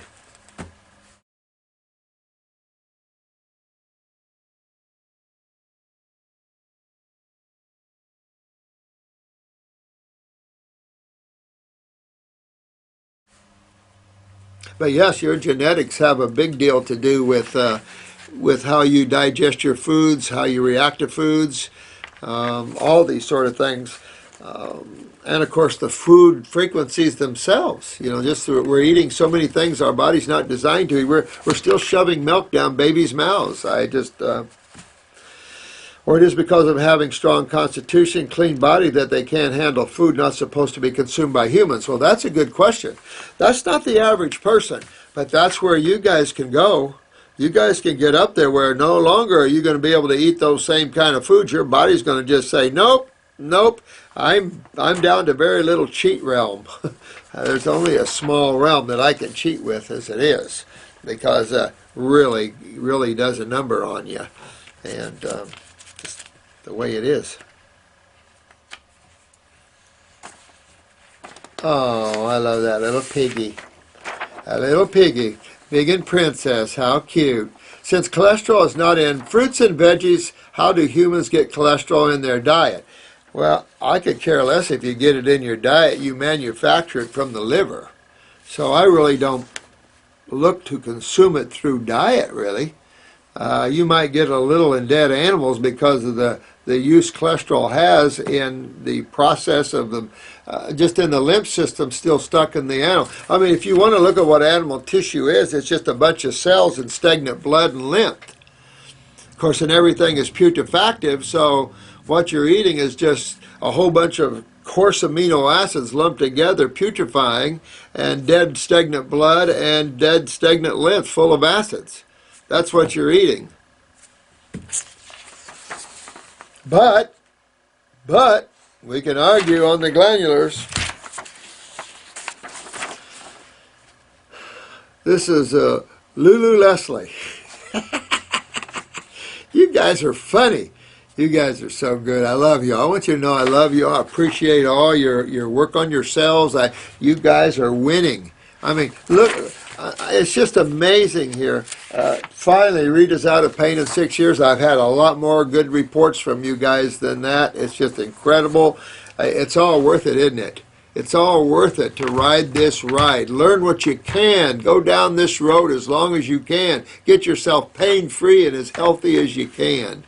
But yes, your genetics have a big deal to do with how you digest your foods, how you react to foods, all these sort of things. And of course, the food frequencies themselves. Just we're eating so many things our body's not designed to. We're still shoving milk down babies' mouths. Or it is because of having strong constitution, clean body, that they can't handle food not supposed to be consumed by humans? Well, that's a good question. That's not the average person, but that's where you guys can go. You guys can get up there where no longer are you going to be able to eat those same kind of foods. Your body's going to just say, nope, nope, I'm down to very little cheat realm. There's only a small realm that I can cheat with as it is, because really, really does a number on you. And the way it is. Oh, I love that little piggy. A little piggy. Vegan princess. How cute. Since cholesterol is not in fruits and veggies, how do humans get cholesterol in their diet? Well, I could care less if you get it in your diet. You manufacture it from the liver. So I really don't look to consume it through diet, really. You might get a little in dead animals because of the use cholesterol has in the process of the, just in the lymph system still stuck in the animal. I mean, if you want to look at what animal tissue is, it's just a bunch of cells and stagnant blood and lymph. Of course, and everything is putrefactive, so what you're eating is just a whole bunch of coarse amino acids lumped together, putrefying, and dead stagnant blood and dead stagnant lymph full of acids. That's what you're eating. But we can argue on the glandulars. This is Lulu Leslie. You guys are funny. You guys are so good. I love you. I want you to know I love you. I appreciate all your work on yourselves. You guys are winning. I mean, look, it's just amazing here. Finally, Rita's out of pain in 6 years. I've had a lot more good reports from you guys than that. It's just incredible. It's all worth it, isn't it? It's all worth it to ride this ride. Learn what you can. Go down this road as long as you can. Get yourself pain-free and as healthy as you can.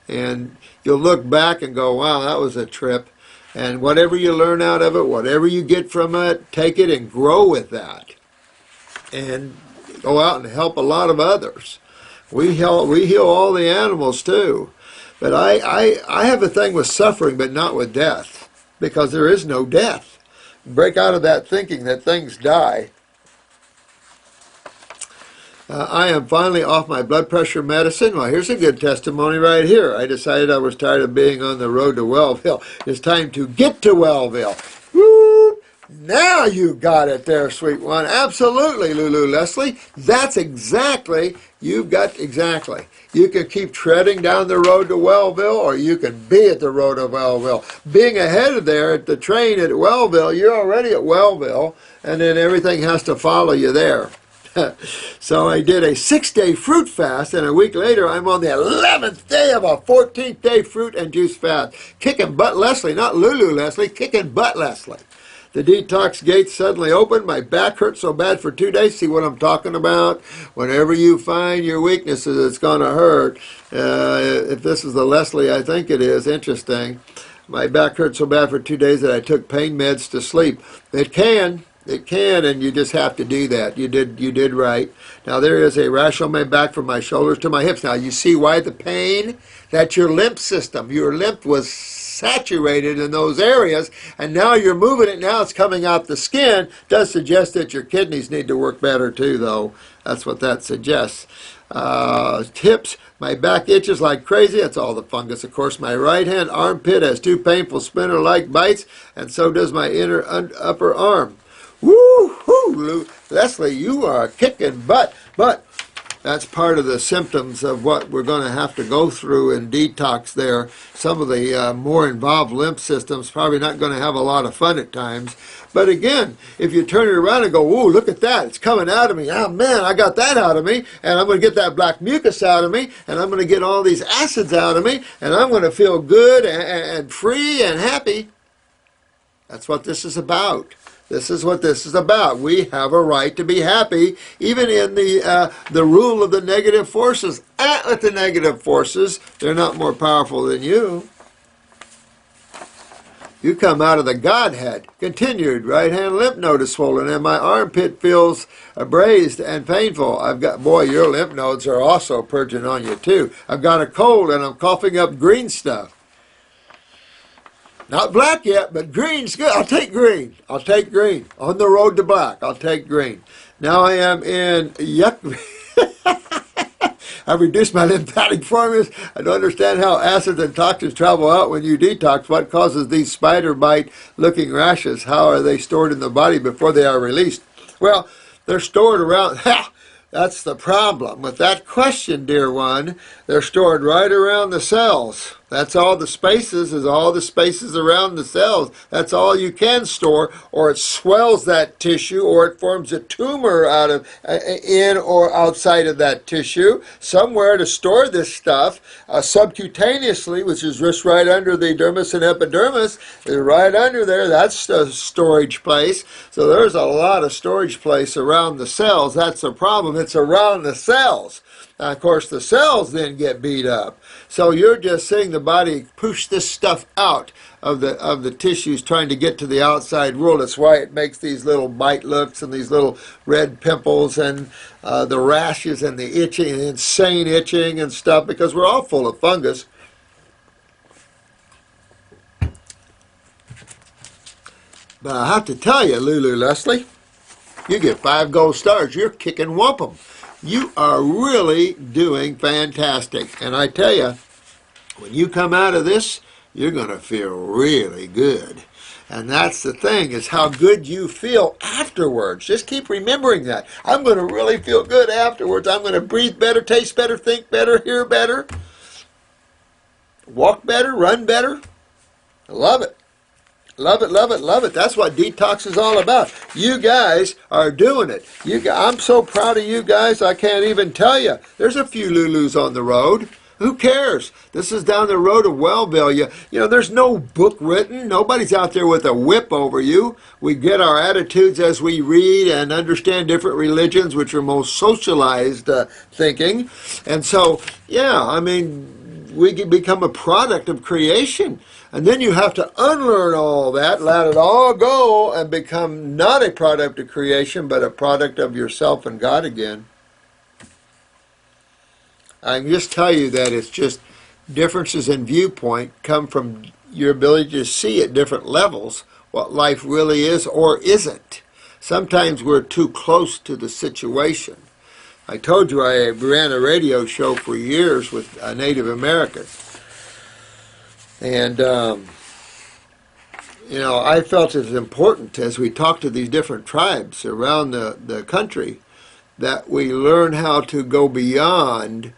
And you'll look back and go, wow, that was a trip. And whatever you learn out of it, whatever you get from it, take it and grow with that. And go out and help a lot of others. We heal all the animals too. But I have a thing with suffering, but not with death, because there is no death. Break out of that thinking that things die. I am finally off my blood pressure medicine. Well, here's a good testimony right here. I decided I was tired of being on the road to Wellville. It's time to get to Wellville. Woo! Now you got it there, sweet one. Absolutely, Lulu Leslie. That's exactly, you've got exactly. You can keep treading down the road to Wellville, or you can be at the road of Wellville. Being ahead of there at the train at Wellville, you're already at Wellville, and then everything has to follow you there. So I did a 6-day fruit fast, and a week later I'm on the 11th day of a 14th day fruit and juice fast. Kicking butt Leslie, not Lulu Leslie, kicking butt Leslie. The detox gates suddenly opened. My back hurt so bad for 2 days. See what I'm talking about? Whenever you find your weaknesses, it's going to hurt. If this is the Leslie I think it is, interesting. My back hurt so bad for 2 days that I took pain meds to sleep. It can, and you just have to do that. You did right. Now there is a rash on my back from my shoulders to my hips. Now you see why the pain? That's your lymph system. Your lymph was saturated in those areas, and now you're moving it. Now it's coming out the skin. Does suggest that your kidneys need to work better too, though. That's what that suggests. Hips, my back itches like crazy. That's all the fungus, of course. My right hand armpit has 2 painful splinter-like bites, and so does my inner upper arm. Woo-hoo, Leslie, you are kicking butt. But that's part of the symptoms of what we're going to have to go through in detox there. Some of the more involved lymph systems probably not going to have a lot of fun at times. But again, if you turn it around and go, ooh, look at that, it's coming out of me. Oh, man, I got that out of me, and I'm going to get that black mucus out of me, and I'm going to get all these acids out of me, and I'm going to feel good and free and happy. That's what this is about. This is what this is about. We have a right to be happy, even in the rule of the negative forces. With the negative forces, they're not more powerful than you. You come out of the Godhead. Continued. Right hand lymph node is swollen, and my armpit feels abrased and painful. I've got, boy, your lymph nodes are also purging on you too. I've got a cold, and I'm coughing up green stuff. Not black yet, but green's good. I'll take green. I'll take green. On the road to black, I'll take green. Now I am in yuck. I've reduced my lymphatic formulas. I don't understand how acids and toxins travel out when you detox. What causes these spider bite looking rashes? How are they stored in the body before they are released? Well, they're stored around... That's the problem with that question, dear one. They're stored right around the cells. That's all the spaces, is all the spaces around the cells. That's all you can store, or it swells that tissue, or it forms a tumor out of in or outside of that tissue. Somewhere to store this stuff subcutaneously, which is just right under the dermis and epidermis, is right under there. That's the storage place. So there's a lot of storage place around the cells. That's the problem. It's around the cells. Now, of course, the cells then get beat up. So you're just seeing the body push this stuff out of the tissues, trying to get to the outside world. That's why it makes these little bite looks and these little red pimples and the rashes and the itching, and insane itching and stuff, because we're all full of fungus. But I have to tell you, Lulu Leslie, you get 5 gold stars. You're kicking wampum. You are really doing fantastic. And I tell you, when you come out of this, you're going to feel really good. And that's the thing, is how good you feel afterwards. Just keep remembering that. I'm going to really feel good afterwards. I'm going to breathe better, taste better, think better, hear better, walk better, run better. I love it. Love it, love it, love it. That's what detox is all about. You guys are doing it. I'm so proud of you guys, I can't even tell you. There's a few Lulus on the road. Who cares? This is down the road of Wellville. You know, there's no book written. Nobody's out there with a whip over you. We get our attitudes as we read and understand different religions, which are most socialized thinking. And so, yeah, I mean, we can become a product of creation. And then you have to unlearn all that, let it all go, and become not a product of creation, but a product of yourself and God again. I can just tell you that it's just differences in viewpoint come from your ability to see at different levels what life really is or isn't. Sometimes we're too close to the situation. I told you I ran a radio show for years with a Native American. And, you know, I felt it was important as we talked to these different tribes around the country that we learn how to go beyond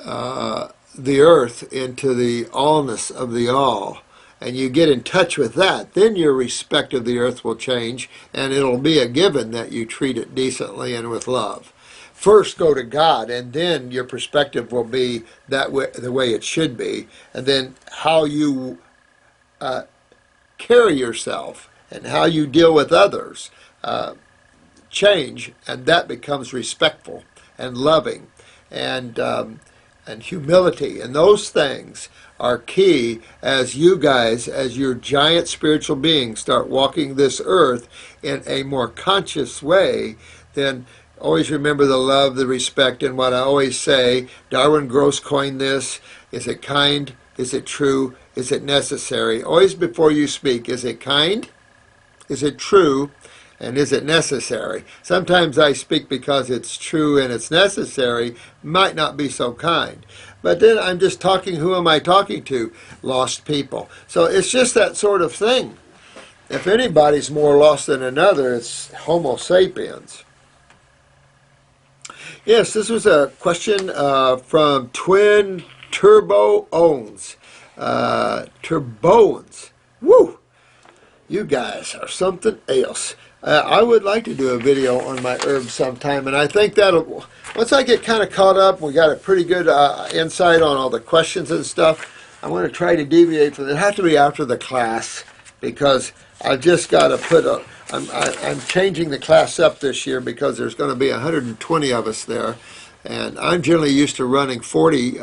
the earth into the allness of the all, and you get in touch with that, then your respect of the earth will change, and it'll be a given that you treat it decently and with love. First go to God, and then your perspective will be that way, the way it should be, and then how you carry yourself and how you deal with others change, and that becomes respectful and loving and humility, and those things are key as you guys, as your giant spiritual beings, start walking this earth in a more conscious way. Then always remember the love, the respect, and what I always say, Darwin Gross coined this: is it kind? Is it true? Is it necessary? Always before you speak, is it kind? Is it true? And is it necessary? Sometimes I speak because it's true and it's necessary, might not be so kind. But then I'm just talking, who am I talking to? Lost people. So it's just that sort of thing. If anybody's more lost than another, it's Homo sapiens. Yes, this was a question from Twin Turbo Owns. Turbones. Woo! You guys are something else. I would like to do a video on my herbs sometime, and I think that'll, once I get kind of caught up, we got a pretty good insight on all the questions and stuff, I'm going to try to deviate from it. It'll have to be after the class, because I've just got to put a, I'm changing the class up this year because there's going to be 120 of us there, and I'm generally used to running 40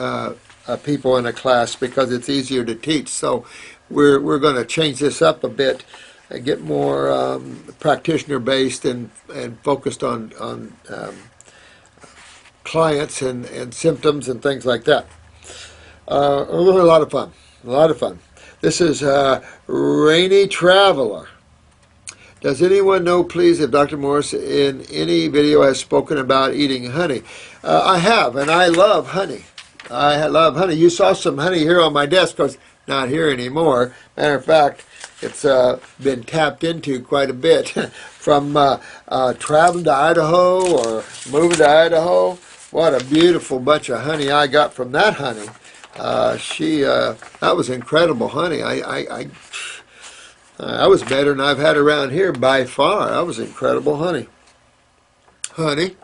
people in a class because it's easier to teach. So we're going to change this up a bit and get more practitioner based and focused on clients and symptoms and things like that. Really a lot of fun. A lot of fun. This is Rainy Traveler. Does anyone know, please, if Dr. Morris in any video has spoken about eating honey? I have, and I love honey. I love honey. You saw some honey here on my desk, because not here anymore. Matter of fact, it's been tapped into quite a bit from traveling to Idaho or moving to Idaho. What a beautiful bunch of honey I got from that honey. That was incredible honey. I was better than I've had around here by far. That was incredible honey. Honey.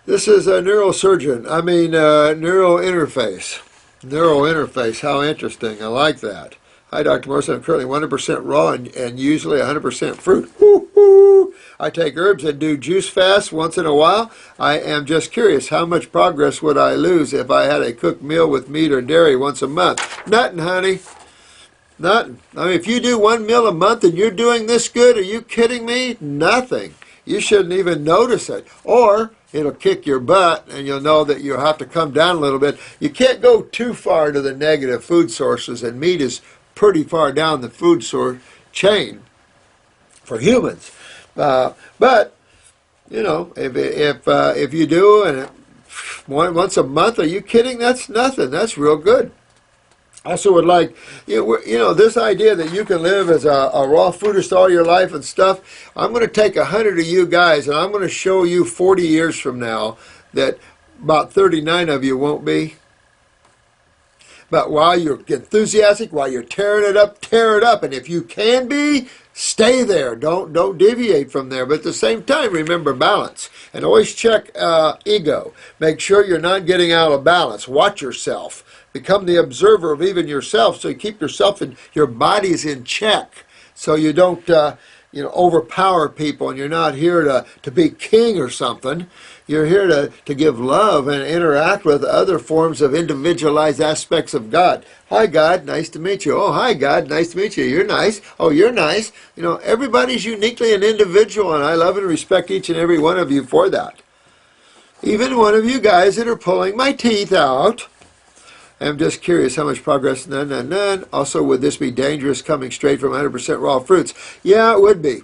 This is a neurosurgeon. Neural interface. Neural interface. How interesting. I like that. Hi, Dr. Morris. I'm currently 100% raw and usually 100% fruit. Woo-hoo. I take herbs and do juice fasts once in a while. I am just curious, how much progress would I lose if I had a cooked meal with meat or dairy once a month? Nothing, honey. Nothing. If you do one meal a month and you're doing this good, are you kidding me? Nothing. You shouldn't even notice it. Or it'll kick your butt and you'll know that you'll have to come down a little bit. You can't go too far to the negative food sources, and meat is pretty far down the food source chain for humans. But you know, if you do and once a month, are you kidding? That's nothing. That's real good. I also would like, this idea that you can live as a raw foodist all your life and stuff. I'm going to take 100 of you guys, and I'm going to show you 40 years from now that about 39 of you won't be. But while you're enthusiastic, while you're tearing it up, tear it up. And if you can be, stay there. Don't deviate from there. But at the same time, remember balance. And always check ego. Make sure you're not getting out of balance. Watch yourself. Become the observer of even yourself, so you keep yourself and your bodies in check, so you don't overpower people, and you're not here to be king or something. You're here to give love and interact with other forms of individualized aspects of God. Hi, God, nice to meet you. Oh, hi, God, nice to meet you. You're nice. Oh, you're nice. Everybody's uniquely an individual, and I love and respect each and every one of you for that. Even one of you guys that are pulling my teeth out. I'm just curious how much progress, none. Also, would this be dangerous coming straight from 100% raw fruits? Yeah, it would be.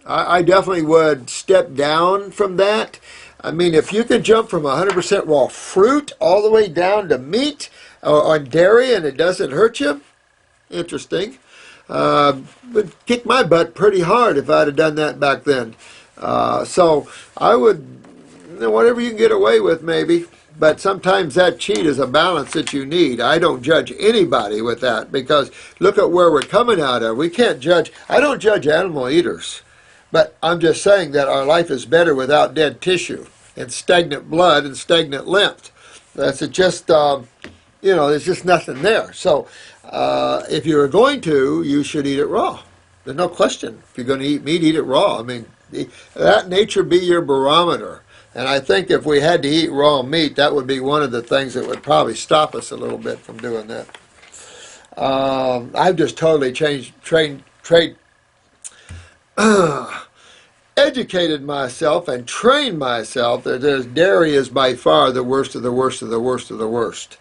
I definitely would step down from that. If you can jump from 100% raw fruit all the way down to meat or dairy and it doesn't hurt you, interesting. Would kick my butt pretty hard if I'd have done that back then. So I would, whatever you can get away with maybe. but sometimes that cheat is a balance that you need. I don't judge anybody with that, because look at where we're coming out of. We can't judge. I don't judge animal eaters, but I'm just saying that our life is better without dead tissue and stagnant blood and stagnant lymph. That's just, there's just nothing there. So if you're going to, you should eat it raw. There's no question. If you're going to eat meat, eat it raw. I mean, let nature be your barometer. And I think if we had to eat raw meat, that would be one of the things that would probably stop us a little bit from doing that. I've just totally educated myself and trained myself that dairy is by far the worst of the worst of the worst of the worst.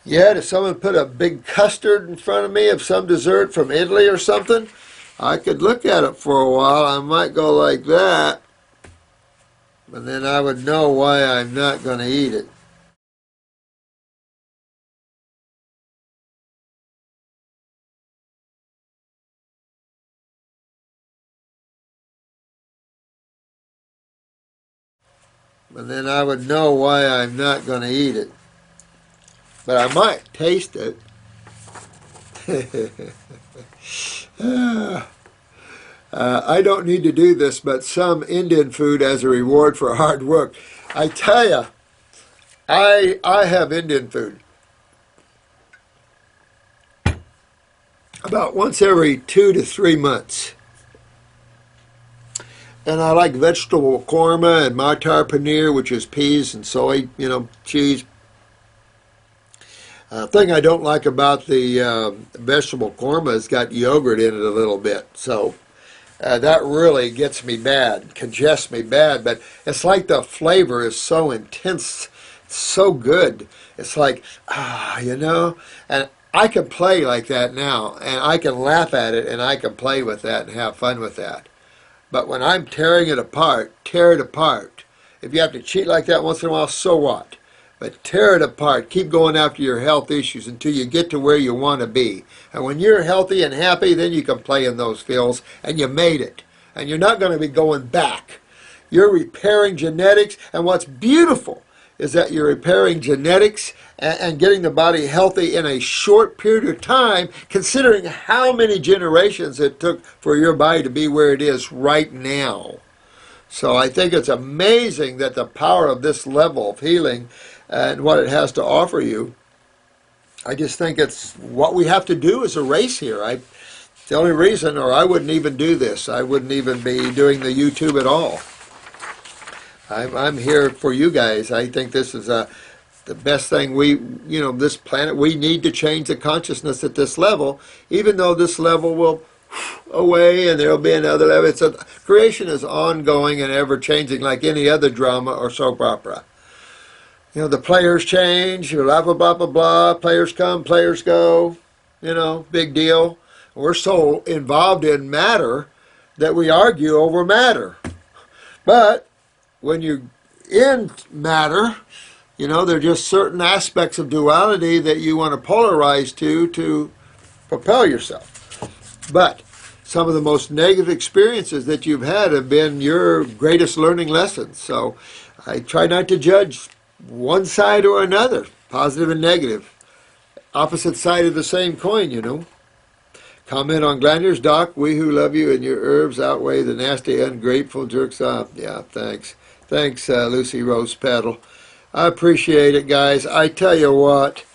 Yet if someone put a big custard in front of me of some dessert from Italy or something, I could look at it for a while. I might go like that, and then I would know why I'm not going to eat it. And then I would know why I'm not going to eat it. But I might taste it. I don't need to do this, but some Indian food as a reward for hard work. I tell you, I have Indian food about once every 2 to 3 months. And I like vegetable korma and matar paneer, which is peas and soy, cheese. Thing I don't like about the vegetable korma is got yogurt in it a little bit. So that really gets me bad, congests me bad. But it's like the flavor is so intense, so good. It's like, and I can play like that now, and I can laugh at it, and I can play with that and have fun with that. But when I'm tearing it apart, tear it apart. If you have to cheat like that once in a while, so what? But tear it apart. Keep going after your health issues until you get to where you want to be. And when you're healthy and happy, then you can play in those fields, and you made it. And you're not going to be going back. You're repairing genetics, and what's beautiful is that you're repairing genetics and getting the body healthy in a short period of time, considering how many generations it took for your body to be where it is right now. So I think it's amazing that the power of this level of healing and what it has to offer you, I just think it's what we have to do as a race here. It's the only reason, or I wouldn't even do this. I wouldn't even be doing the YouTube at all. I'm here for you guys. I think this is the best thing this planet, we need to change the consciousness at this level, even though this level will away and there'll be another level. Creation is ongoing and ever changing like any other drama or soap opera. The players change, blah, blah, blah, blah, blah. Players come, players go, big deal. We're so involved in matter that we argue over matter. But when you're in matter, there are just certain aspects of duality that you want to polarize to propel yourself. But some of the most negative experiences that you've had have been your greatest learning lessons. So I try not to judge one side or another, positive and negative. Opposite side of the same coin, Comment on Glanders, Doc. We who love you and your herbs outweigh the nasty, ungrateful jerks off. Yeah, thanks. Thanks, Lucy Rose Petal. I appreciate it, guys. I tell you what,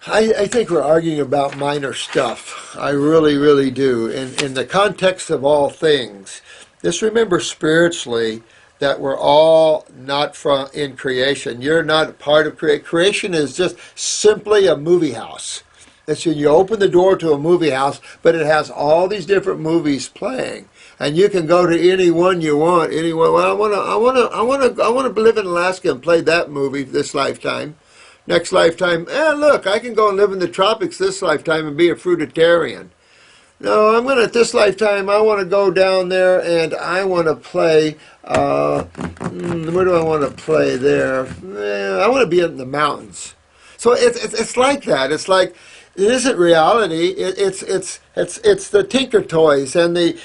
I think we're arguing about minor stuff. I really, really do. In the context of all things, just remember spiritually that we're all not in creation. You're not a part of creation. Creation is just simply a movie house. It's when you open the door to a movie house, but it has all these different movies playing. And you can go to any one you want. Anywhere. Well, I want to live in Alaska and play that movie this lifetime. Next lifetime, look, I can go and live in the tropics this lifetime and be a fruitarian. No, this lifetime, I want to go down there and I want to play, where do I want to play there? I want to be in the mountains. So it's like that. It's like it isn't reality. It's the Tinker Toys and the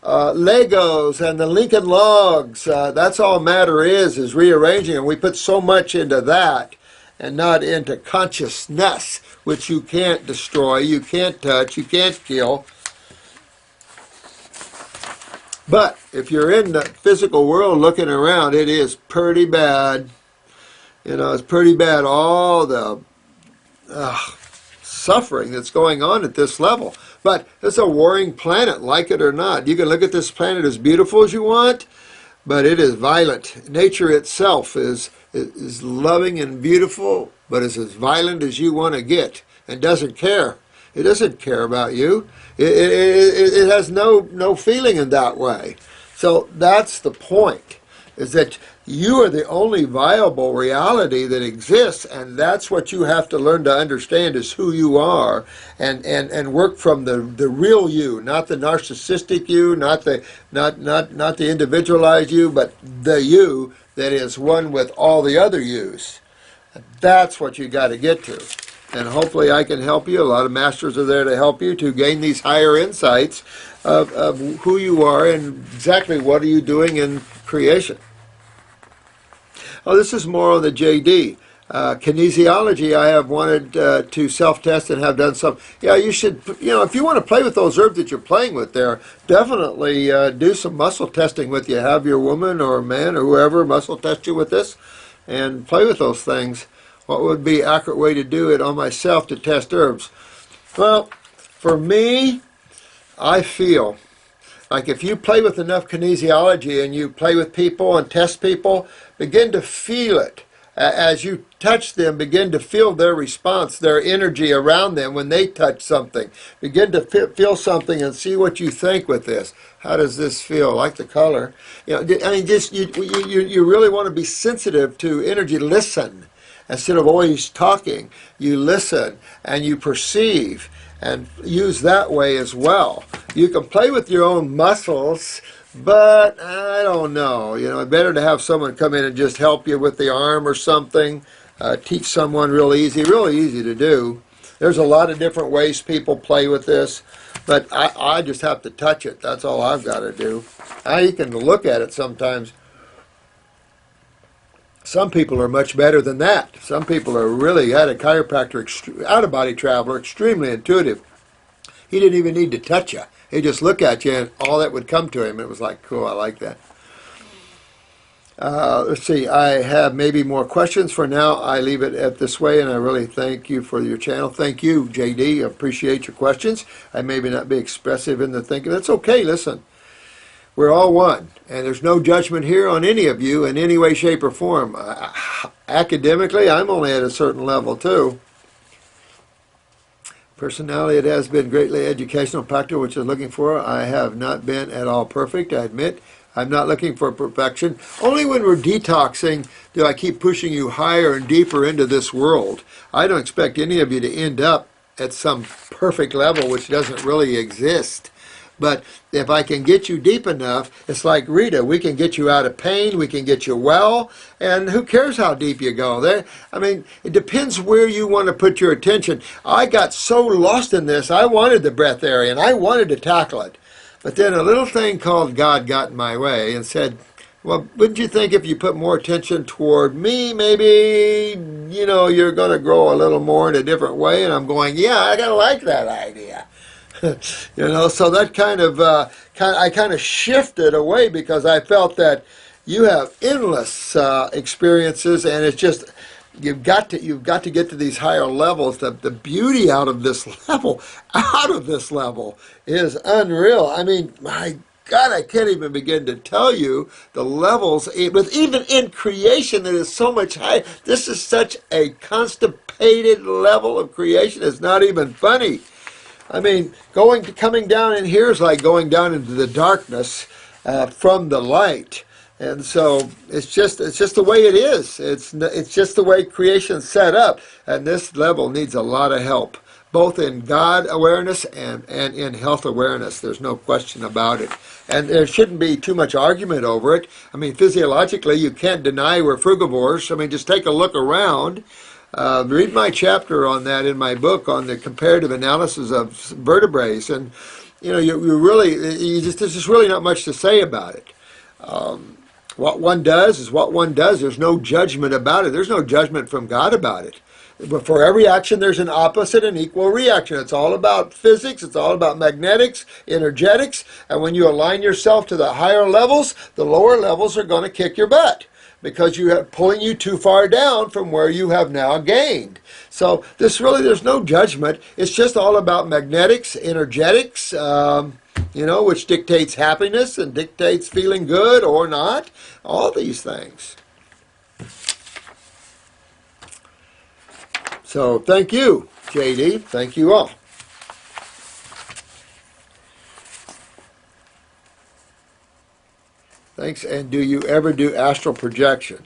Legos and the Lincoln Logs. That's all matter is rearranging, and we put so much into that, and not into consciousness, which you can't destroy, you can't touch, you can't kill. But if you're in the physical world looking around, it is pretty bad. You know, it's pretty bad. All the suffering that's going on at this level. But it's a warring planet, like it or not. You can look at this planet as beautiful as you want, but it is violent. Nature itself is loving and beautiful, but is as violent as you want to get, and doesn't care. It doesn't care about you. It has no feeling in that way. So that's the point, is that you are the only viable reality that exists, and that's what you have to learn to understand, is who you are, and work from the real you, not the narcissistic you, not the individualized you, but the you that is one with all the other yous. That's what you got to get to. And hopefully I can help you. A lot of masters are there to help you to gain these higher insights of who you are and exactly what are you doing in creation. Oh, this is more on the JD. Kinesiology, I have wanted to self-test and have done some. Yeah, you should, if you want to play with those herbs that you're playing with there, definitely do some muscle testing with you. Have your woman or man or whoever muscle test you with this and play with those things. What would be an accurate way to do it on myself to test herbs? Well, for me, I feel like if you play with enough kinesiology and you play with people and test people, begin to feel it. As you touch them, begin to feel their response, their energy around them when they touch something. Begin to feel something and see what you think with this. How does this feel? I like the color. Just you really want to be sensitive to energy. Listen. Instead of always talking, you listen and you perceive, and use that way as well. You can play with your own muscles, but I don't know. Better to have someone come in and just help you with the arm or something. Teach someone really easy to do. There's a lot of different ways people play with this, but I just have to touch it. That's all I've got to do. You can look at it sometimes. Some people are much better than that. Some people are really, had a chiropractor, out-of-body traveler, extremely intuitive. He didn't even need to touch you. He'd just look at you and all that would come to him. It was like, cool, I like that. Let's see, I have maybe more questions. For now, I leave it at this way, and I really thank you for your channel. Thank you, JD. I appreciate your questions. I maybe not be expressive in the thinking. That's okay, listen. We're all one, and there's no judgment here on any of you in any way, shape, or form. Academically, I'm only at a certain level, too. Personality, it has been greatly educational, practical, which I'm looking for. I have not been at all perfect, I admit. I'm not looking for perfection. Only when we're detoxing do I keep pushing you higher and deeper into this world. I don't expect any of you to end up at some perfect level, which doesn't really exist. But if I can get you deep enough, it's like Rita, we can get you out of pain, we can get you well, and who cares how deep you go? It depends where you want to put your attention. I got so lost in this, I wanted the breath area, and I wanted to tackle it. But then a little thing called God got in my way and said, well, wouldn't you think if you put more attention toward me, maybe, you're going to grow a little more in a different way? And I'm going, yeah, I kind of like that idea. So that I kind of shifted away because I felt that you have endless experiences, and it's just you've got to get to these higher levels. The beauty out of this level is unreal. My God, I can't even begin to tell you the levels. But even in creation, that is so much higher. This is such a constipated level of creation. It's not even funny. Coming down in here is like going down into the darkness from the light, and so it's just the way it is. It's just the way creation's set up, and this level needs a lot of help, both in God awareness and in health awareness. There's no question about it, and there shouldn't be too much argument over it. Physiologically, you can't deny we're frugivores. Just take a look around. Read my chapter on that in my book on the comparative analysis of vertebrates, and you really, there's just really not much to say about it. What one does is what one does. There's no judgment about it. There's no judgment from God about it. But for every action, there's an opposite and equal reaction. It's all about physics. It's all about magnetics, energetics. And when you align yourself to the higher levels, the lower levels are going to kick your butt because you have pulling you too far down from where you have now gained. So there's no judgment. It's just all about magnetics, energetics, which dictates happiness and dictates feeling good or not. All these things. So thank you, JD. Thank you all. Thanks. And do you ever do astral projection?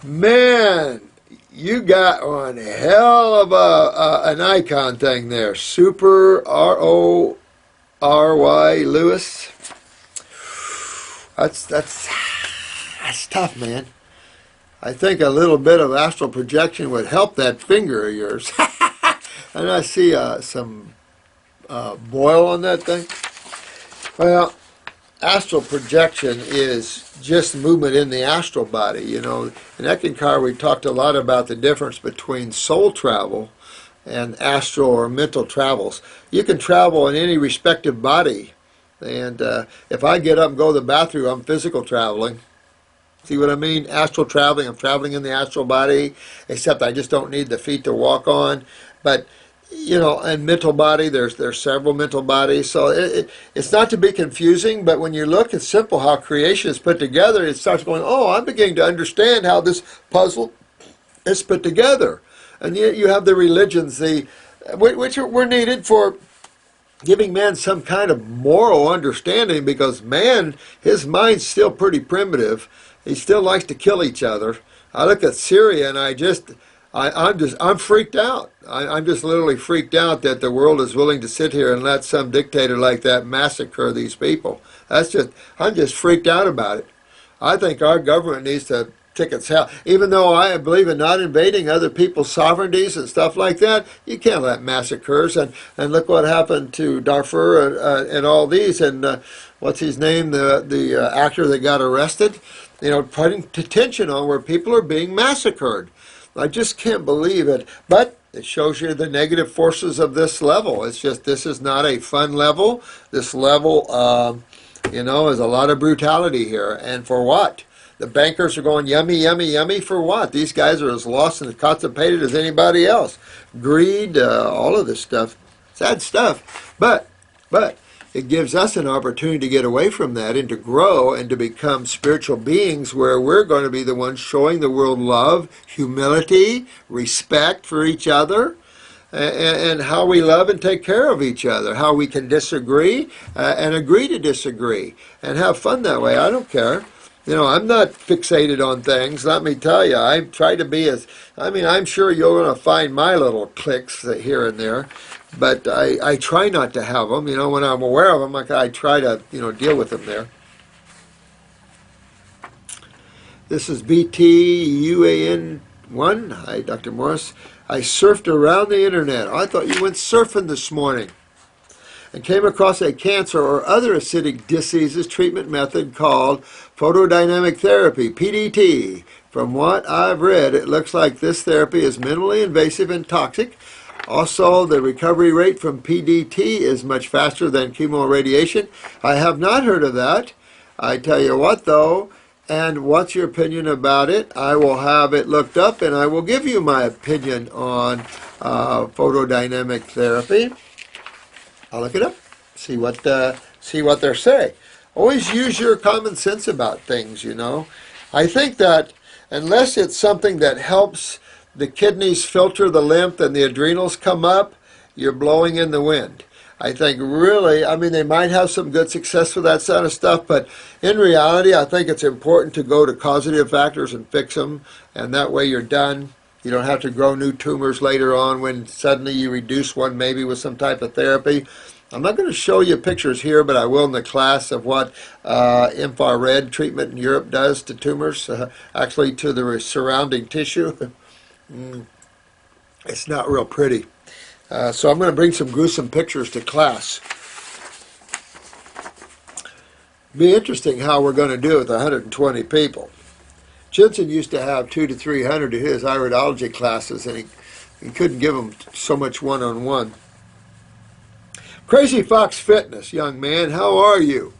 Man, you got one hell of an icon thing there. Super RORY Lewis. That's tough, man. I think a little bit of astral projection would help that finger of yours. And I see some boil on that thing. Well, astral projection is just movement in the astral body. In Eckankar we talked a lot about the difference between soul travel and astral or mental travels. You can travel in any respective body. And if I get up and go to the bathroom, I'm physical traveling. See what I mean? Astral traveling. I'm traveling in the astral body, except I just don't need the feet to walk on. But and mental body, there's several mental bodies. So it's not to be confusing, but when you look, it's simple how creation is put together. It starts going, oh, I'm beginning to understand how this puzzle is put together. And you have the religions, which were needed for giving man some kind of moral understanding, because man, his mind's still pretty primitive. He still likes to kill each other. I look at Syria and I'm freaked out. I'm just literally freaked out that the world is willing to sit here and let some dictator like that massacre these people. I'm just freaked out about it. I think our government needs to kick its hell. Even though I believe in not invading other people's sovereignties and stuff like that, you can't let massacres. And look what happened to Darfur and all these. And what's his name? The actor that got arrested. Putting attention on where people are being massacred. I just can't believe it. But it shows you the negative forces of this level. It's just, this is not a fun level. This level, is a lot of brutality here. And for what? The bankers are going yummy, yummy, yummy for what? These guys are as lost and constipated as anybody else. Greed, all of this stuff. Sad stuff. But it gives us an opportunity to get away from that and to grow and to become spiritual beings where we're going to be the ones showing the world love, humility, respect for each other, and how we love and take care of each other, how we can disagree and agree to disagree and have fun that way. I don't care. I'm not fixated on things. Let me tell you, I try to be I'm sure you're going to find my little cliques here and there. But I try not to have them. When I'm aware of them, I try to, deal with them there. This is BTUAN1. Hi, Dr. Morris. I surfed around the internet. I thought you went surfing this morning and came across a cancer or other acidic diseases treatment method called photodynamic therapy, PDT. From what I've read, it looks like this therapy is minimally invasive and toxic. Also, the recovery rate from PDT is much faster than chemoradiation. I have not heard of that. I tell you what, though, and what's your opinion about it? I will have it looked up, and I will give you my opinion on photodynamic therapy. I'll look it up, see what they're saying. Always use your common sense about things, I think that unless it's something that helps the kidneys filter the lymph and the adrenals come up, you're blowing in the wind. I think really, they might have some good success with that sort of stuff, but in reality, I think it's important to go to causative factors and fix them, and that way you're done. You don't have to grow new tumors later on when suddenly you reduce one maybe with some type of therapy. I'm not going to show you pictures here, but I will in the class of what infrared treatment in Europe does to tumors, actually to the surrounding tissue. It's not real pretty. So I'm going to bring some gruesome pictures to class. Be interesting how we're going to do it with 120 people. Jensen used to have 200 to 300 of his iridology classes, and he couldn't give them so much one-on-one. Crazy Fox Fitness, young man, how are you?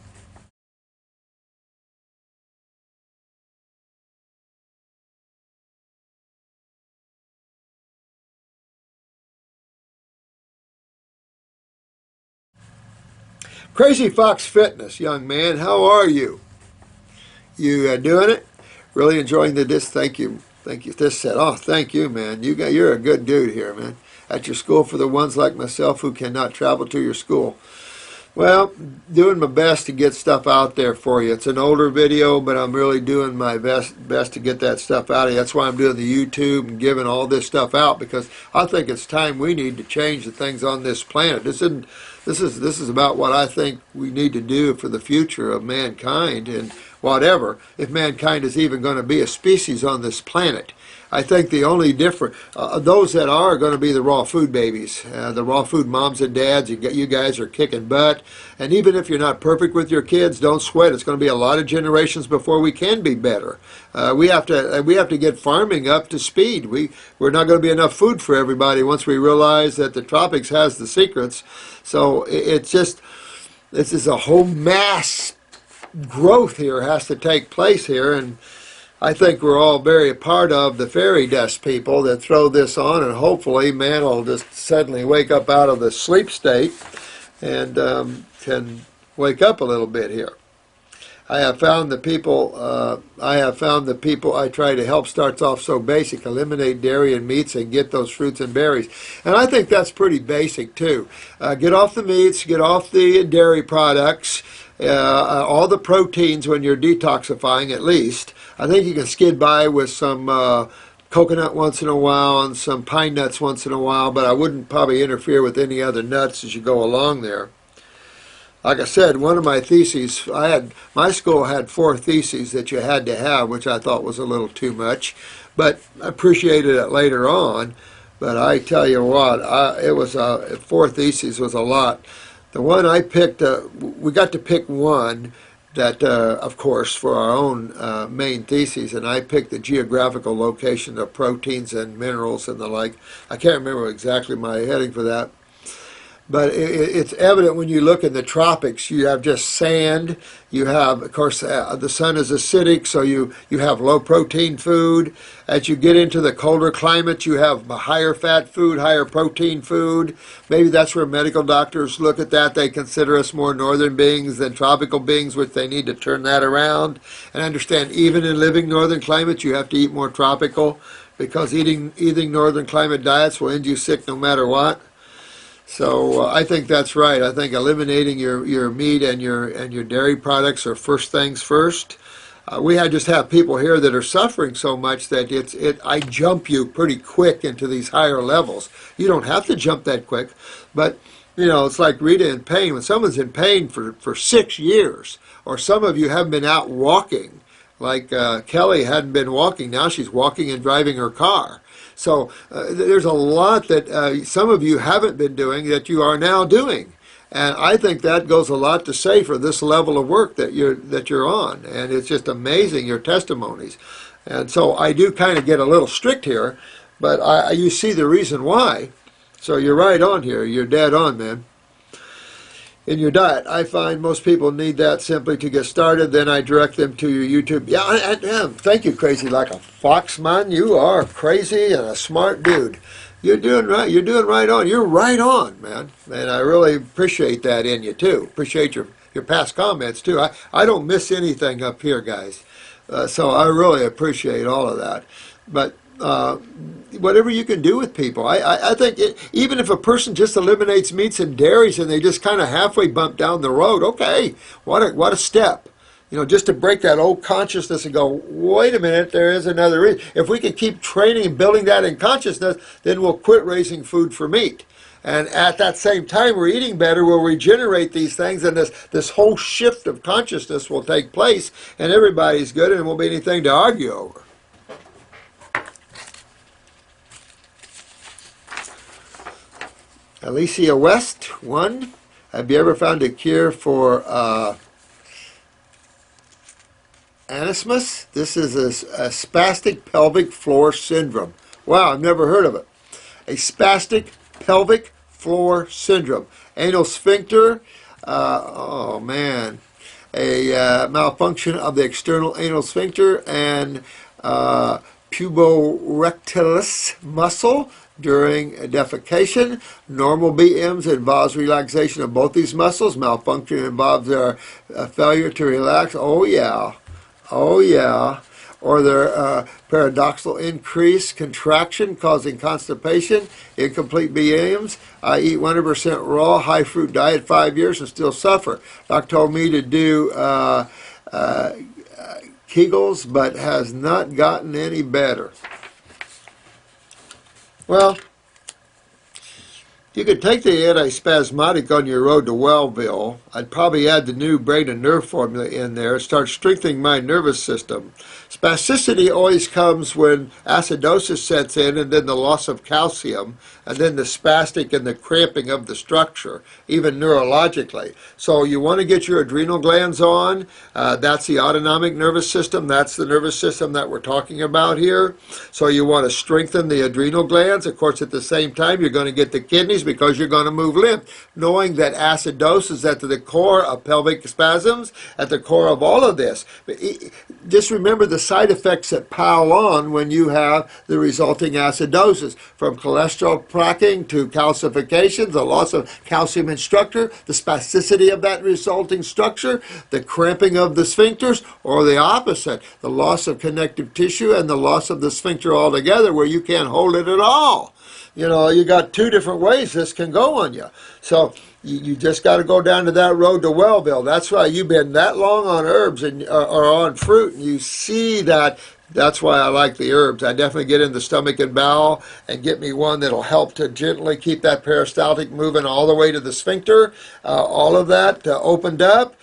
Crazy Fox Fitness, young man, how are you? You doing it? Really enjoying the disc? Thank you. Thank you. This set. Oh, thank you, man. You're a good dude here, man. At your school for the ones like myself who cannot travel to your school. Well, doing my best to get stuff out there for you. It's an older video, but I'm really doing my best to get that stuff out of you. That's why I'm doing the YouTube and giving all this stuff out, because I think it's time we need to change the things on this planet. This is about what I think we need to do for the future of mankind and whatever, if mankind is even going to be a species on this planet. I think the only different, those that are going to be the raw food babies, the raw food moms and dads. You guys are kicking butt. And even if you're not perfect with your kids, don't sweat. It's going to be a lot of generations before we can be better. We have to get farming up to speed. We're not going to be enough food for everybody once we realize that the tropics has the secrets. So it's just, this is a whole mass growth here has to take place here, and I think we're all very a part of the fairy dust people that throw this on, and hopefully man will just suddenly wake up out of the sleep state and can wake up a little bit here. I have found the people I try to help starts off so basic: eliminate dairy and meats and get those fruits and berries. And I think that's pretty basic too. Get off the meats, get off the dairy products, all the proteins when you're detoxifying at least. I think you can skid by with some coconut once in a while and some pine nuts once in a while, but I wouldn't probably interfere with any other nuts as you go along there. Like I said, one of my theses, my school had 4 theses that you had to have, which I thought was a little too much, but I appreciated it later on. But I tell you what, it was 4 theses was a lot. The one I picked, we got to pick one that, of course, for our own main theses, and I picked the geographical location of proteins and minerals and the like. I can't remember exactly my heading for that. But it's evident when you look in the tropics, you have just sand. You have, of course, the sun is acidic, so you have low protein food. As you get into the colder climates, you have higher fat food, higher protein food. Maybe that's where medical doctors look at that. They consider us more northern beings than tropical beings, which they need to turn that around. And understand, even in living northern climates, you have to eat more tropical, because eating northern climate diets will end you sick no matter what. So I think that's right. I think eliminating your meat and your dairy products are first things first. We just have people here that are suffering so much that I jump you pretty quick into these higher levels. You don't have to jump that quick, but it's like Rita in pain. When someone's in pain for 6 years, or some of you haven't been out walking, like Kelly hadn't been walking. Now she's walking and driving her car. So there's a lot that some of you haven't been doing that you are now doing, and I think that goes a lot to say for this level of work that you're on. And it's just amazing, your testimonies. And so I do kind of get a little strict here, but you see the reason why. So you're right on here. You're dead on, man. In your diet, I find most people need that simply to get started. Then I direct them to your YouTube. Yeah, thank you, Crazy Like a Fox, man. You are crazy and a smart dude. You're doing right. You're doing right on. You're right on, man. And I really appreciate that in you too. Appreciate your past comments too. I don't miss anything up here, guys. So I really appreciate all of that. But whatever you can do with people. I think even if a person just eliminates meats and dairies and they just kind of halfway bump down the road, okay, what a step. Just to break that old consciousness and go, wait a minute, there is another reason. If we can keep training and building that in consciousness, then we'll quit raising food for meat. And at that same time, we're eating better, we'll regenerate these things, and this whole shift of consciousness will take place, and everybody's good, and there won't be anything to argue over. Alicia West, 1. Have you ever found a cure for anismus? This is a spastic pelvic floor syndrome. Wow, I've never heard of it. A spastic pelvic floor syndrome. Anal sphincter, oh man, a malfunction of the external anal sphincter and puborectalis muscle during defecation. Normal BMs involves relaxation of both these muscles. Malfunction involves their failure to relax. Oh yeah. Oh yeah. Or their paradoxical increased contraction causing constipation. Incomplete BMs. I eat 100% raw, high fruit diet 5 years and still suffer. Doc told me to do Kegels, but has not gotten any better. Well, you could take the antispasmodic on your road to Wellville. I'd probably add the new brain and nerve formula in there. Start strengthening my nervous system. Spasticity always comes when acidosis sets in, and then the loss of calcium, and then the spastic and the cramping of the structure, even neurologically. So you want to get your adrenal glands on. That's the autonomic nervous system. That's the nervous system that we're talking about here. So you want to strengthen the adrenal glands. Of course, at the same time, you're going to get the kidneys because you're going to move lymph, knowing that acidosis is at the core of pelvic spasms, at the core of all of this. Just remember the side effects that pile on when you have the resulting acidosis, from cholesterol plaquing to calcification, the loss of calcium in structure, the spasticity of that resulting structure, the cramping of the sphincters, or the opposite, the loss of connective tissue and the loss of the sphincter altogether, where you can't hold it at all. You know, you got 2 different ways this can go on you. So you just got to go down to that road to Wellville. That's why you've been that long on herbs and or on fruit, and you see that. That's why I like the herbs. I definitely get in the stomach and bowel and get me one that'll help to gently keep that peristaltic moving all the way to the sphincter. All of that opened up.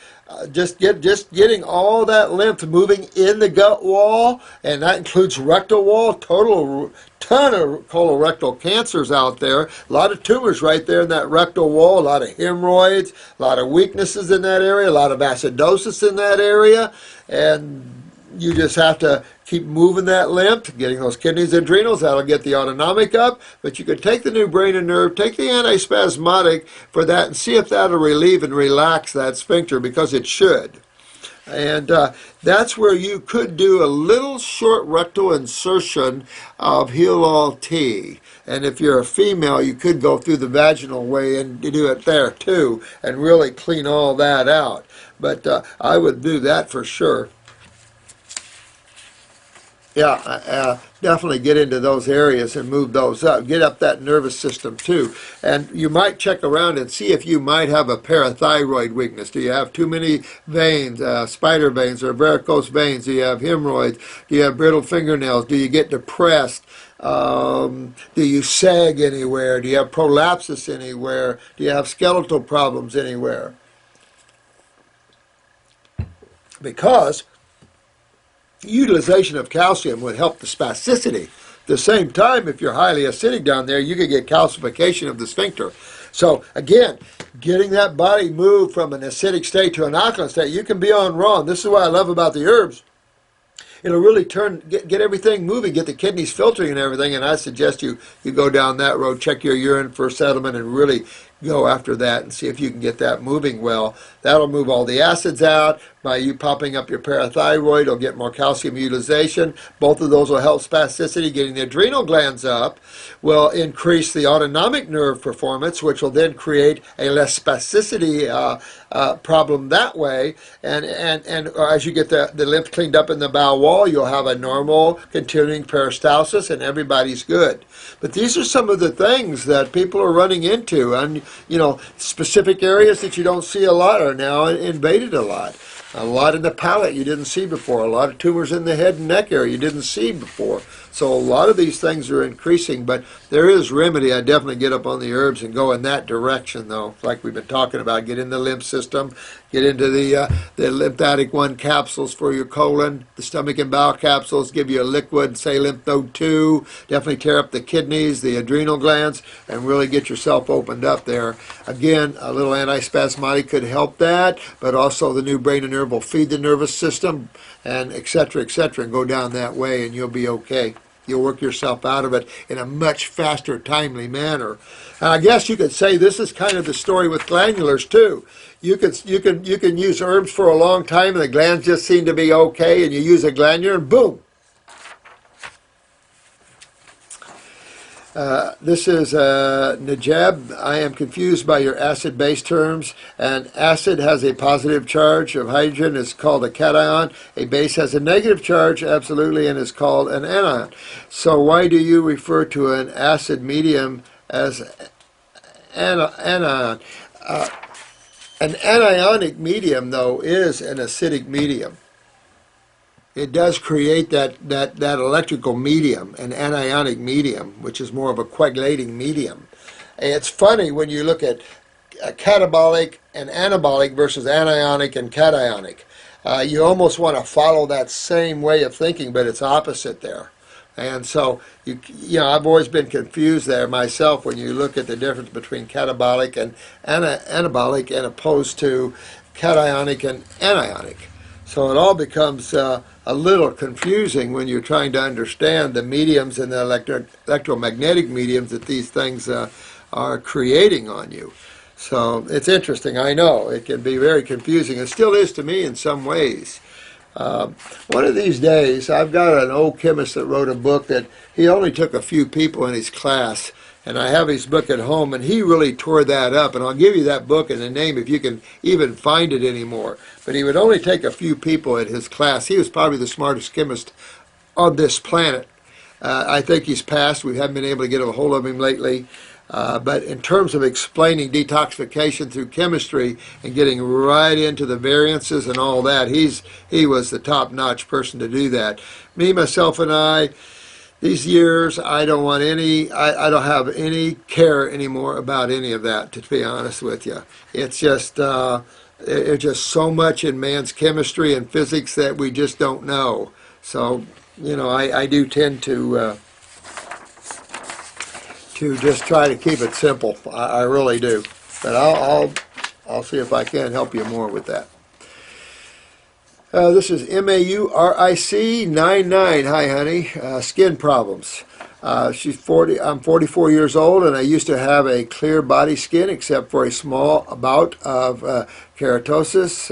Just getting all that lymph moving in the gut wall, and that includes rectal wall. Ton of colorectal cancers out there. A lot of tumors right there in that rectal wall. A lot of hemorrhoids. A lot of weaknesses in that area. A lot of acidosis in that area, and you just have to keep moving that lymph, getting those kidneys, adrenals. That'll get the autonomic up. But you could take the new brain and nerve, take the antispasmodic for that, and see if that'll relieve and relax that sphincter, because it should. And that's where you could do a little short rectal insertion of Heal T. And if you're a female, you could go through the vaginal way and do it there too, and really clean all that out. But I would do that for sure. Yeah, definitely get into those areas and move those up. Get up that nervous system too. And you might check around and see if you might have a parathyroid weakness. Do you have too many veins, spider veins or varicose veins? Do you have hemorrhoids? Do you have brittle fingernails? Do you get depressed? Do you sag anywhere? Do you have prolapsus anywhere? Do you have skeletal problems anywhere? Because utilization of calcium would help the spasticity. At the same time, if you're highly acidic down there, you could get calcification of the sphincter. So again, getting that body moved from an acidic state to an alkaline state, you can be on raw. And this is what I love about the herbs. It'll really get everything moving, get the kidneys filtering and everything. And I suggest you go down that road, check your urine for settlement, and really go after that and see if you can get that moving well. That'll move all the acids out. By you popping up your parathyroid, you'll get more calcium utilization. Both of those will help spasticity. Getting the adrenal glands up will increase the autonomic nerve performance, which will then create a less spasticity problem that way. And as you get the lymph cleaned up in the bowel wall, you'll have a normal continuing peristalsis, and everybody's good. But these are some of the things that people are running into, and specific areas that you don't see a lot are now invaded a lot. A lot in the palate you didn't see before. A lot of tumors in the head and neck area you didn't see before. So a lot of these things are increasing, but there is remedy. I definitely get up on the herbs and go in that direction, though. Like we've been talking about, get in the lymph system, get into the lymphatic 1 capsules for your colon, the stomach and bowel capsules, give you a liquid, say lymph node 2, definitely tear up the kidneys, the adrenal glands, and really get yourself opened up there. Again, a little antispasmodic could help that, but also the new brain and nerve will feed the nervous system, and et cetera, and go down that way, and you'll be okay. You'll work yourself out of it in a much faster, timely manner. And I guess you could say this is kind of the story with glandulars too. You can use herbs for a long time, and the glands just seem to be okay, and you use a glandular, and boom. This is Najab. I am confused by your acid-base terms. An acid has a positive charge of hydrogen. It's called a cation. A base has a negative charge, absolutely, and is called an anion. So why do you refer to an acid medium as anion? An anionic medium, though, is an acidic medium. It does create that electrical medium, an anionic medium, which is more of a coagulating medium. And it's funny when you look at catabolic and anabolic versus anionic and cationic. You almost want to follow that same way of thinking, but it's opposite there. And so, I've always been confused there myself when you look at the difference between catabolic and anabolic and opposed to cationic and anionic. So it all becomes a little confusing when you're trying to understand the mediums and the electromagnetic mediums that these things are creating on you. So it's interesting. I know it can be very confusing. It still is to me in some ways. One of these days, I've got an old chemist that wrote a book that he only took a few people in his class, and I have his book at home, and he really tore that up, and I'll give you that book and the name if you can even find it anymore. But he would only take a few people at his class. He was probably the smartest chemist on this planet. I think he's passed. We haven't been able to get a hold of him lately. But in terms of explaining detoxification through chemistry and getting right into the variances and all that, he was the top-notch person to do that. Me, myself, and I, these years, I don't want any, I don't have any care anymore about any of that, to be honest with you. It's just, there's just so much in man's chemistry and physics that we just don't know. So, I do tend to just try to keep it simple. I really do. But I'll see if I can help you more with that. This is MAURIC99. Hi, honey. Skin problems. She's 40. I'm 44 years old, and I used to have a clear body skin except for a small bout of keratosis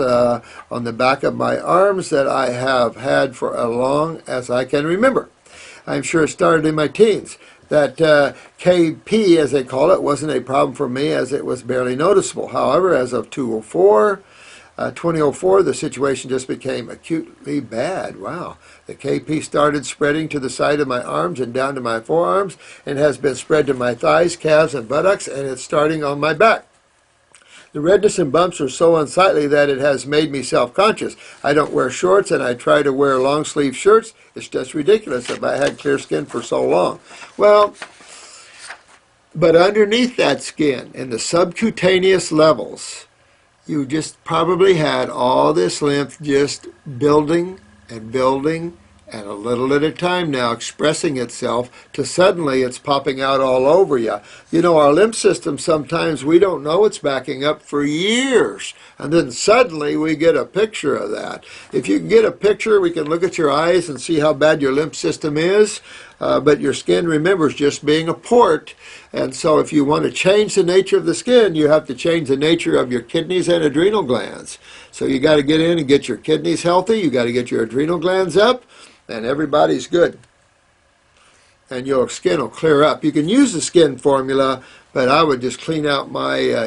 on the back of my arms that I have had for as long as I can remember. I'm sure it started in my teens. That KP, as they call it, wasn't a problem for me as it was barely noticeable. However, as of 2004, the situation just became acutely bad. Wow. The KP started spreading to the side of my arms and down to my forearms and has been spread to my thighs, calves, and buttocks, and it's starting on my back. The redness and bumps are so unsightly that it has made me self-conscious. I don't wear shorts, and I try to wear long-sleeve shirts. It's just ridiculous if I had clear skin for so long. Well, but underneath that skin, in the subcutaneous levels, you just probably had all this lymph just building and building, and a little at a time now expressing itself to suddenly it's popping out all over you. Our lymph system, sometimes we don't know it's backing up for years, and then suddenly we get a picture of that. If you can get a picture, we can look at your eyes and see how bad your lymph system is, but your skin, remembers just being a port. And so if you want to change the nature of the skin, you have to change the nature of your kidneys and adrenal glands. So you got to get in and get your kidneys healthy, you got to get your adrenal glands up, and everybody's good. And your skin will clear up. You can use the skin formula, but I would just clean out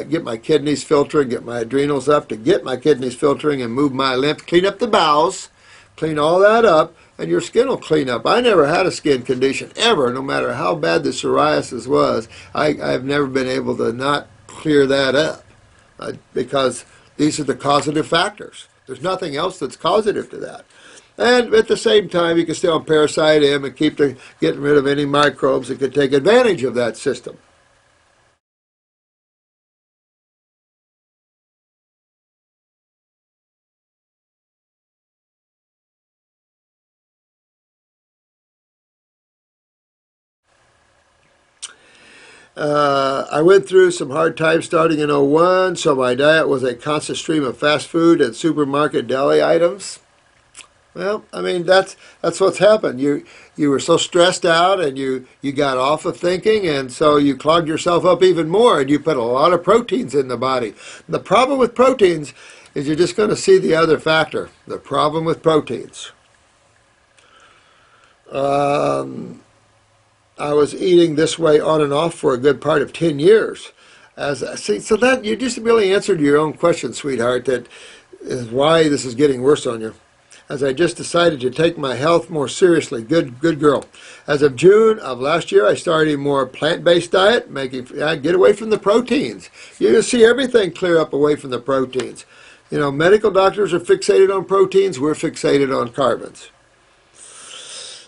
get my kidneys filtering, get my adrenals up to get my kidneys filtering and move my lymph, clean up the bowels, clean all that up, and your skin will clean up. I never had a skin condition ever, no matter how bad the psoriasis was. I've never been able to not clear that up because these are the causative factors. There's nothing else that's causative to that. And at the same time, you can stay on Parasite M and keep getting rid of any microbes that could take advantage of that system. I went through some hard times starting in '01, so my diet was a constant stream of fast food and supermarket deli items. Well, I mean that's what's happened. You were so stressed out, and you got off of thinking, and so you clogged yourself up even more, and you put a lot of proteins in the body. The problem with proteins is you're just going to see the other factor. The problem with proteins. Um, I was eating this way on and off for a good part of 10 years. So that you just really answered your own question, sweetheart. That is why this is getting worse on you. As I just decided to take my health more seriously. Good girl. As of June of last year, I started a more plant-based diet, get away from the proteins. You'll see everything clear up away from the proteins. You know, medical doctors are fixated on proteins. We're fixated on carbons.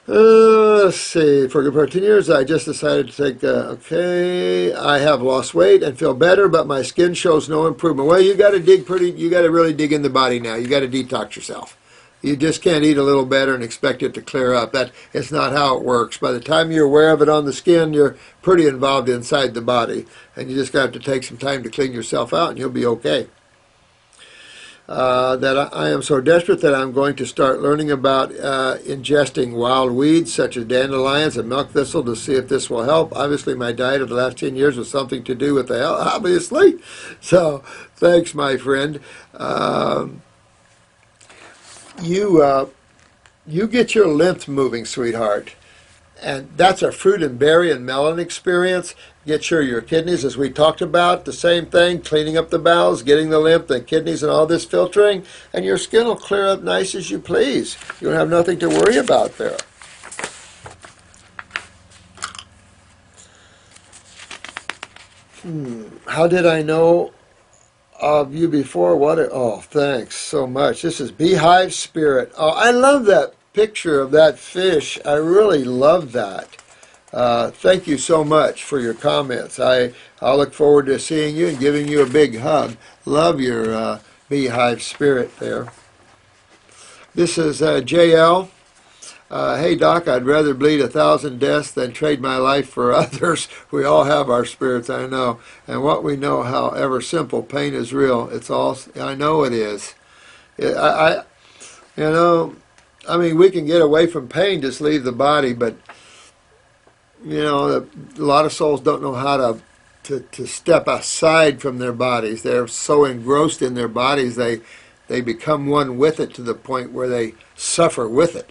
Let's see. For about 10 years, I just decided to take. Okay, I have lost weight and feel better, but my skin shows no improvement. Well, you got to dig pretty. You got to really dig in the body now. You got to detox yourself. You just can't eat a little better and expect it to clear up. That is not how it works. By the time you're aware of it on the skin, you're pretty involved inside the body, and you just got to take some time to clean yourself out, and you'll be okay. That I am so desperate that I'm going to start learning about ingesting wild weeds such as dandelions and milk thistle to see if this will help. Obviously, my diet of the last 10 years was something to do with the health, obviously. So, thanks, my friend. You get your lymph moving, sweetheart. And that's a fruit and berry and melon experience. Get sure your kidneys, as we talked about, the same thing, cleaning up the bowels, getting the lymph, the kidneys, and all this filtering, and your skin will clear up nice as you please. You'll have nothing to worry about there. How did I know of you before? Oh, thanks so much. This is Beehive Spirit. Oh, I love that picture of that fish. I really love that. Thank you so much for your comments. I'll look forward to seeing you and giving you a big hug. Love your Beehive Spirit there. This is JL. Hey, Doc, I'd rather bleed 1,000 deaths than trade my life for others. We all have our spirits, I know. And what we know, however simple, pain is real. It's all, I know it is. You know, I mean, we can get away from pain, just leave the body, but, you know, a lot of souls don't know how to step aside from their bodies. They're so engrossed in their bodies, they become one with it to the point where they suffer with it.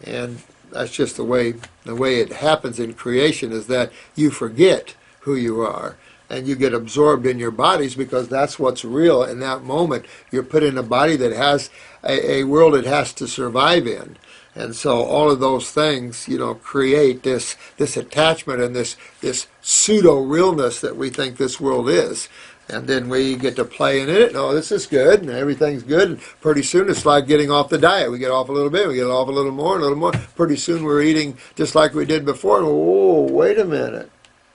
And that's just the way it happens in creation, is that you forget who you are and you get absorbed in your bodies because that's what's real in that moment. You're put in a body that has a world it has to survive in. And so all of those things, you know, create this attachment and this pseudo-realness that we think this world is. And then we get to play in it. Oh, this is good, and everything's good. And pretty soon it's like getting off the diet. We get off a little bit, we get off a little more, and a little more. Pretty soon we're eating just like we did before. And, oh, wait a minute.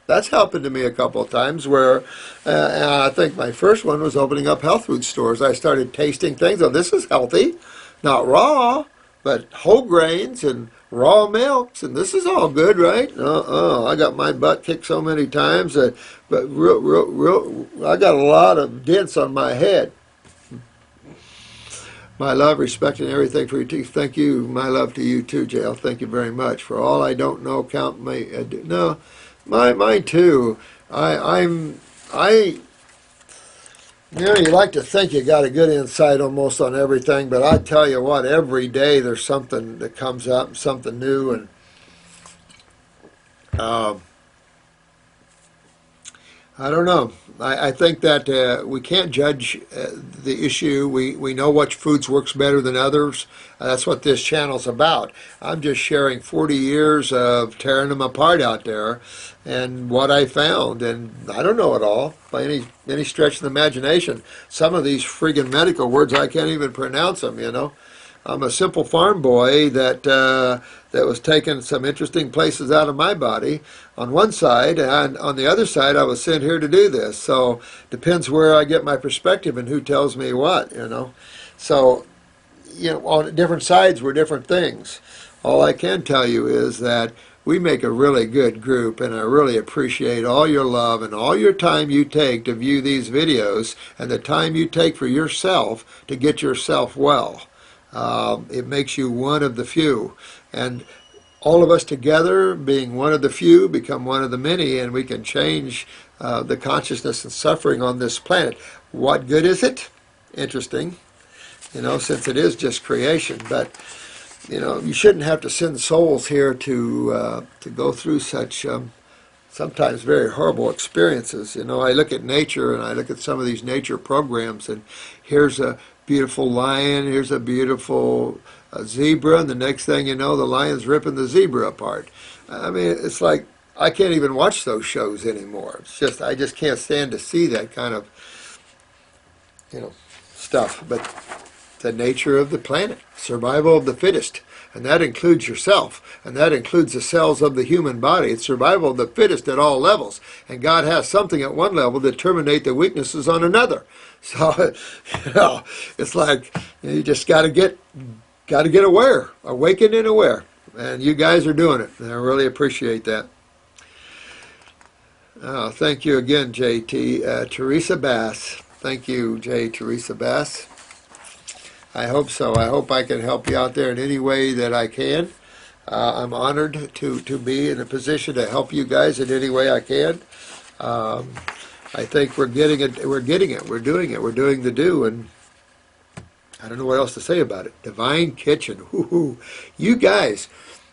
That's happened to me a couple of times where I think my first one was opening up health food stores. I started tasting things. Oh, this is healthy. Not raw, but whole grains and raw milks, and this is all good, right? I got my butt kicked so many times, but I got a lot of dents on my head. My love, respect, and everything for you too. Thank you. My love to you too, JL. Thank you very much. For all I don't know, count me. No, mine too. You know, you like to think you got a good insight almost on everything, but I tell you what, every day there's something that comes up, something new, and I don't know. I think that we can't judge the issue. We know which foods works better than others. That's what this channel's about. I'm just sharing 40 years of tearing them apart out there and what I found. And I don't know it all by any stretch of the imagination. Some of these friggin' medical words, I can't even pronounce them, you know. I'm a simple farm boy that was taking some interesting places out of my body on one side, and on the other side, I was sent here to do this. So depends where I get my perspective and who tells me what, you know. So, you know, on different sides we're different things. All I can tell you is that we make a really good group, and I really appreciate all your love and all your time you take to view these videos and the time you take for yourself to get yourself well. It makes you one of the few. And all of us together, being one of the few, become one of the many, and we can change the consciousness and suffering on this planet. What good is it? Interesting, you know, since it is just creation. But, you know, you shouldn't have to send souls here to go through such sometimes very horrible experiences. You know, I look at nature and I look at some of these nature programs, and here's a beautiful lion, here's a beautiful zebra, and the next thing you know, the lion's ripping the zebra apart. I mean, it's like I can't even watch those shows anymore. It's just I just can't stand to see that kind of, you know, stuff. But the nature of the planet, survival of the fittest. And that includes yourself, and that includes the cells of the human body. It's survival of the fittest at all levels. And God has something at one level to terminate the weaknesses on another. So, you know, it's like you just got to get aware, awakened and aware. And you guys are doing it, and I really appreciate that. Oh, thank you again, JT. Teresa Bass. Thank you, Teresa Bass. I hope so. I hope I can help you out there in any way that I can. I'm honored to be in a position to help you guys in any way I can. I think we're getting it. We're getting it. We're doing it. We're doing the do, and I don't know what else to say about it. Divine Kitchen. Woo-hoo. You guys,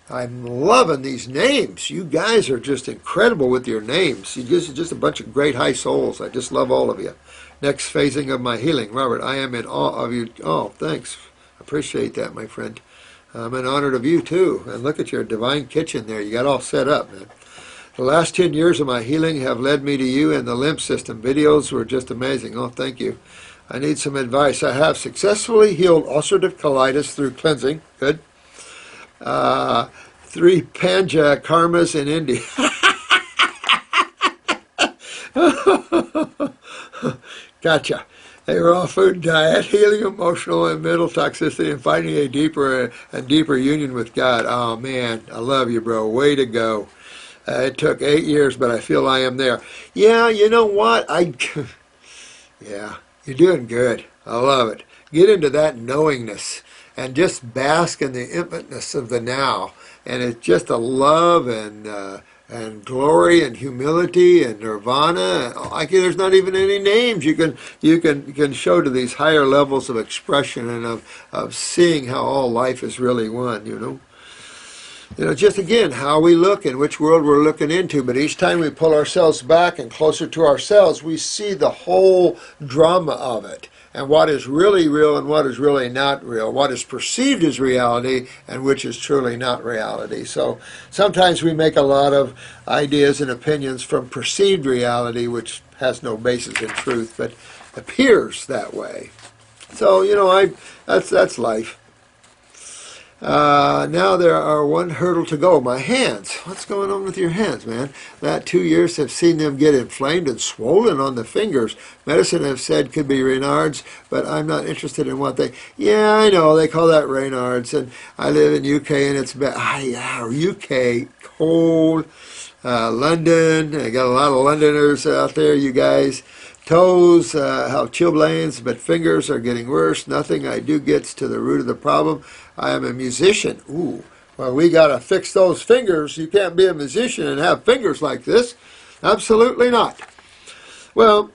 I'm loving these names. You guys are just incredible with your names. You just a bunch of great high souls. I just love all of you. Next phasing of my healing. Robert, I am in awe of you. Oh, thanks. Appreciate that, my friend. I'm in honor of you, too. And look at your Divine Kitchen there. You got all set up, man. The last 10 years of my healing have led me to you and the lymph system. Videos were just amazing. Oh, thank you. I need some advice. I have successfully healed ulcerative colitis through cleansing. Good. 3 Panja karmas in India. Gotcha. They were all food and diet, healing emotional and mental toxicity, and finding a deeper and deeper union with God. Oh, man, I love you, bro. Way to go. It took 8 years, but I feel I am there. Yeah, you know what? Yeah, you're doing good. I love it. Get into that knowingness and just bask in the infiniteness of the now. And it's just a love and glory and humility and nirvana. Like there's not even any names you can show to these higher levels of expression and of seeing how all life is really one. You know, just again how we look and which world we're looking into. But each time we pull ourselves back and closer to ourselves, we see the whole drama of it. And what is really real and what is really not real, what is perceived as reality and which is truly not reality. So sometimes we make a lot of ideas and opinions from perceived reality, which has no basis in truth, but appears that way. So, you know, that's life. Now there are one hurdle to go. My hands. What's going on with your hands, man? That 2 years have seen them get inflamed and swollen on the fingers. Medicine have said could be Raynaud's, but I'm not interested in what they... Yeah, I know. They call that Raynaud's, and I live in UK, and it's... UK, cold. London. I got a lot of Londoners out there, you guys. Toes have chilblains, but fingers are getting worse. Nothing I do gets to the root of the problem. I am a musician. Ooh, well, we got to fix those fingers. You can't be a musician and have fingers like this. Absolutely not. Well,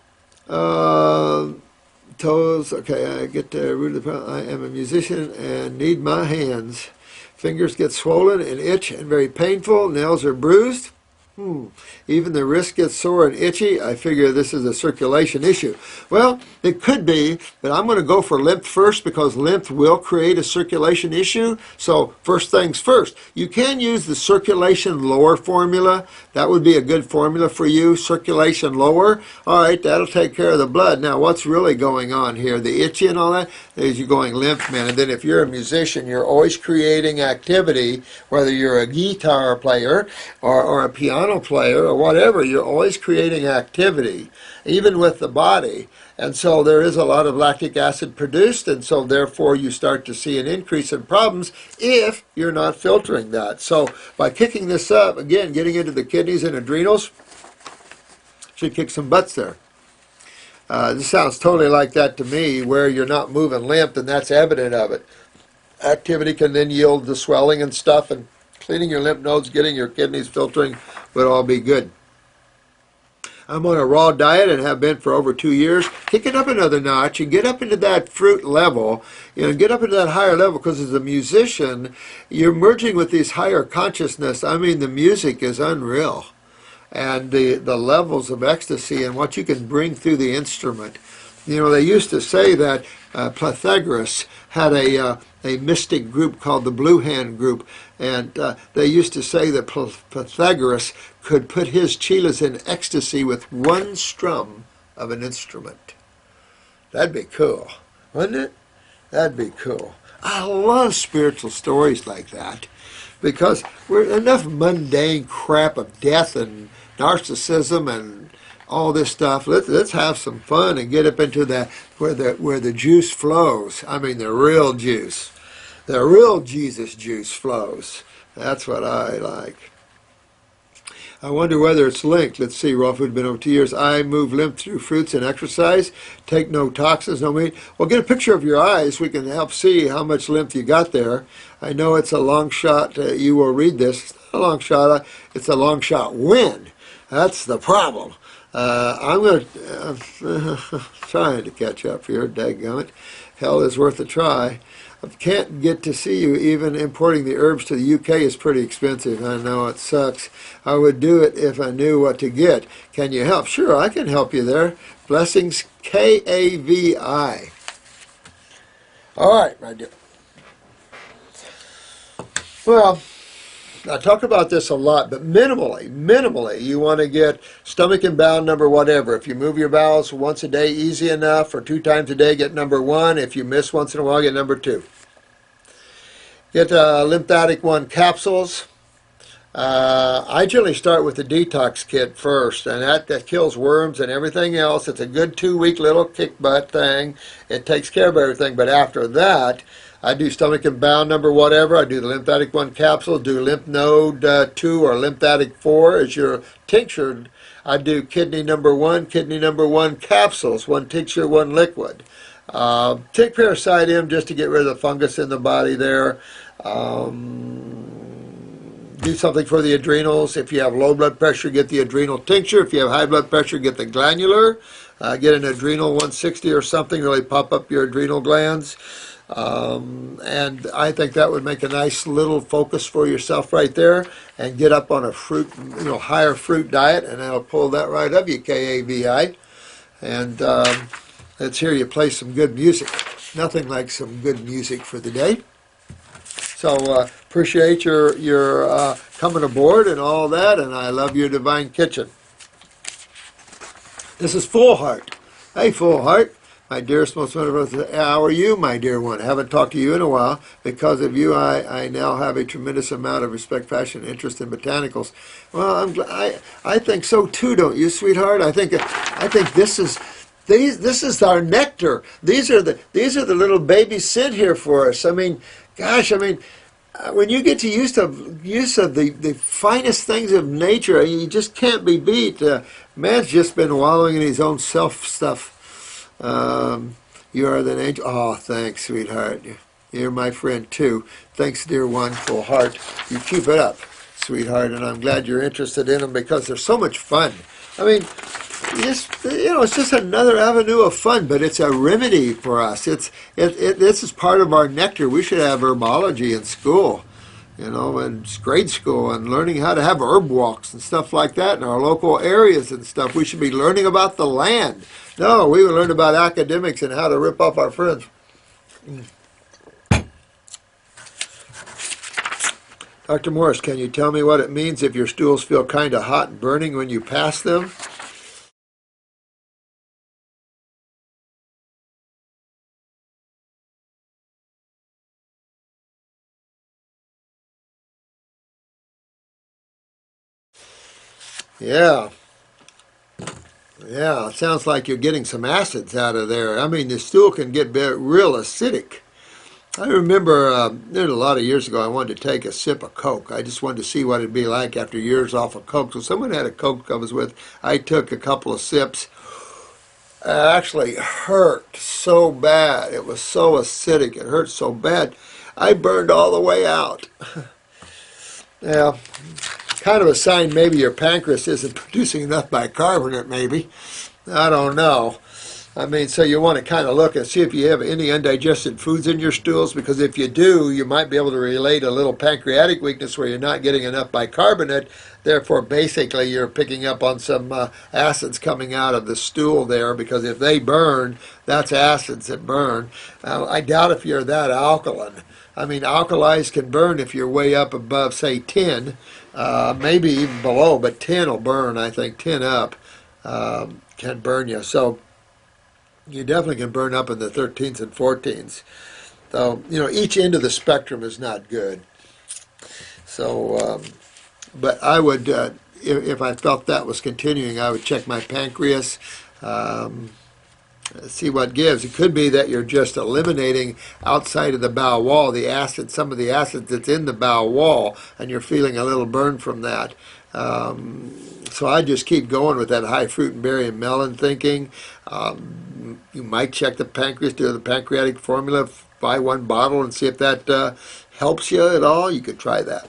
toes, okay, I get the root of the problem. I am a musician and need my hands. Fingers get swollen and itch and very painful. Nails are bruised. Even the wrist gets sore and itchy. I figure this is a circulation issue. Well, it could be, but I'm going to go for lymph first because lymph will create a circulation issue. So first things first. You can use the circulation lower formula. That would be a good formula for you. Circulation lower. All right, that'll take care of the blood. Now, what's really going on here? The itchy and all that is you're going lymph, man. And then if you're a musician, you're always creating activity, whether you're a guitar player or a piano player or whatever, you're always creating activity, even with the body. And so there is a lot of lactic acid produced, and so therefore you start to see an increase in problems if you're not filtering that. So by kicking this up, again, getting into the kidneys and adrenals, should kick some butts there. This sounds totally like that to me, where you're not moving lymph, and that's evident of it. Activity can then yield the swelling and stuff, and cleaning your lymph nodes, getting your kidneys filtering would all be good. I'm on a raw diet and have been for over 2 years. Kick it up another notch and get up into that fruit level, get up into that higher level, because as a musician, you're merging with these higher consciousness. I mean, the music is unreal. And the levels of ecstasy and what you can bring through the instrument. They used to say that Pythagoras had a mystic group called the Blue Hand Group, and they used to say that Pythagoras could put his chelas in ecstasy with one strum of an instrument. That'd be cool, wouldn't it? That'd be cool. I love spiritual stories like that, because we're enough mundane crap of death and narcissism and all this stuff. Let's have some fun and get up into that where the juice flows. I mean, the real juice. The real Jesus juice flows. That's what I like. I wonder whether it's linked. Let's see, raw food, been over 2 years. I move lymph through fruits and exercise. Take no toxins, no meat. Well, get a picture of your eyes. We can help see how much lymph you got there. I know it's a long shot. You will read this. It's not a long shot. It's a long shot win. That's the problem. I'm going to, trying to catch up here, dadgummit. Hell is worth a try. I can't get to see you. Even importing the herbs to the UK is pretty expensive. I know it sucks. I would do it if I knew what to get. Can you help? Sure, I can help you there. Blessings, Kavi. All right, my dear. Well, I talk about this a lot, but minimally, you want to get stomach and bowel number whatever. If you move your bowels once a day, easy enough, or 2 times a day, get number 1. If you miss once in a while, get number 2. Get Lymphatic 1 capsules. I generally start with the detox kit first, and that kills worms and everything else. It's a good 2-week little kick butt thing. It takes care of everything, but after that, I do stomach and bowel number whatever. I do the Lymphatic 1 capsule, do lymph node 2 or Lymphatic 4 as your tincture. I do kidney number 1 capsules, 1 tincture, 1 liquid. Take Parasite M just to get rid of the fungus in the body there. Do something for the adrenals. If you have low blood pressure, get the adrenal tincture. If you have high blood pressure, get the glandular. Get an adrenal 160 or something, really pop up your adrenal glands. And I think that would make a nice little focus for yourself right there, and get up on a fruit, higher fruit diet, and that'll pull that right up you, Kavi. And let's hear you play some good music. Nothing like some good music for the day. So appreciate your coming aboard and all that, and I love your Divine Kitchen. This is Full Heart. Hey, Full Heart. My dearest, most wonderful, how are you, my dear one? I haven't talked to you in a while. Because of you, I now have a tremendous amount of respect, passion, and interest in botanicals. Well, I think so too, don't you, sweetheart? I think this is our nectar. These are the little babies sent here for us. I mean, gosh, when you get to use of the finest things of nature, you just can't be beat. Man's just been wallowing in his own self stuff. You are an angel. Oh, thanks, sweetheart. You're my friend, too. Thanks, dear one, Full Heart. You keep it up, sweetheart, and I'm glad you're interested in them because they're so much fun. I mean, it's just another avenue of fun, but it's a remedy for us. This is part of our nectar. We should have herbology in school. you know, in grade school, and learning how to have herb walks and stuff like that in our local areas and stuff. We should be learning about the land. No, we would learn about academics and how to rip off our friends. Dr. Morris, can you tell me what it means if your stools feel kind of hot and burning when you pass them? Yeah. Yeah, it sounds like you're getting some acids out of there. I mean, the stool can get real acidic. I remember a lot of years ago, I wanted to take a sip of Coke. I just wanted to see what it'd be like after years off of Coke. So someone had a Coke I was with. I took a couple of sips. It actually hurt so bad. It was so acidic. It hurt so bad. I burned all the way out. Yeah, kind of a sign maybe your pancreas isn't producing enough bicarbonate, maybe. I don't know. I mean, so you want to kind of look and see if you have any undigested foods in your stools, because if you do, you might be able to relate a little pancreatic weakness where you're not getting enough bicarbonate. Therefore, basically, you're picking up on some acids coming out of the stool there, because if they burn, that's acids that burn. I doubt if you're that alkaline. I mean, alkalis can burn if you're way up above, say, 10, maybe even below, but 10 will burn. I think 10 up can burn you. So you definitely can burn up in the 13s and 14s. So, you know, each end of the spectrum is not good. So, but I would, if I felt that was continuing, I would check my pancreas, see what gives. It could be that you're just eliminating outside of the bowel wall the acid, some of the acid that's in the bowel wall, and you're feeling a little burn from that. So I just keep going with that high fruit and berry and melon thinking. You might check the pancreas, do the pancreatic formula, buy one bottle and see if that helps you at all. You could try that.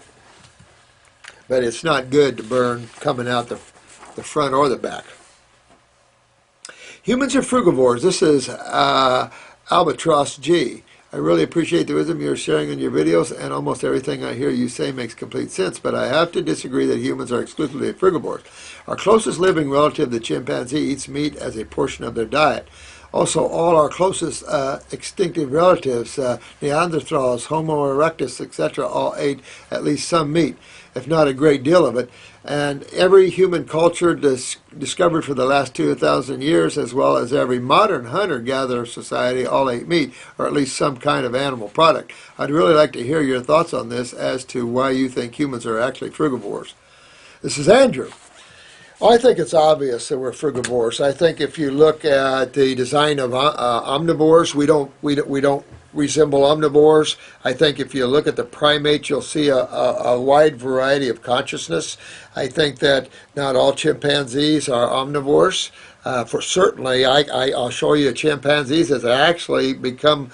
But it's not good to burn coming out the front or the back. Humans are frugivores. This is Albatross G. I really appreciate the wisdom you're sharing in your videos, and almost everything I hear you say makes complete sense, but I have to disagree that humans are exclusively frugivores. Our closest living relative, the chimpanzee, eats meat as a portion of their diet. Also, all our closest extinctive relatives, Neanderthals, Homo erectus, etc., all ate at least some meat, if not a great deal of it. And every human culture discovered for the last 2,000 years, as well as every modern hunter-gatherer society, all ate meat, or at least some kind of animal product. I'd really like to hear your thoughts on this as to why you think humans are actually frugivores. This is Andrew. I think it's obvious that we're frugivores. I think if you look at the design of omnivores, we don't resemble omnivores. I think if you look at the primates, you'll see a wide variety of consciousness. I think that not all chimpanzees are omnivores. For certainly, I'll show you chimpanzees that actually become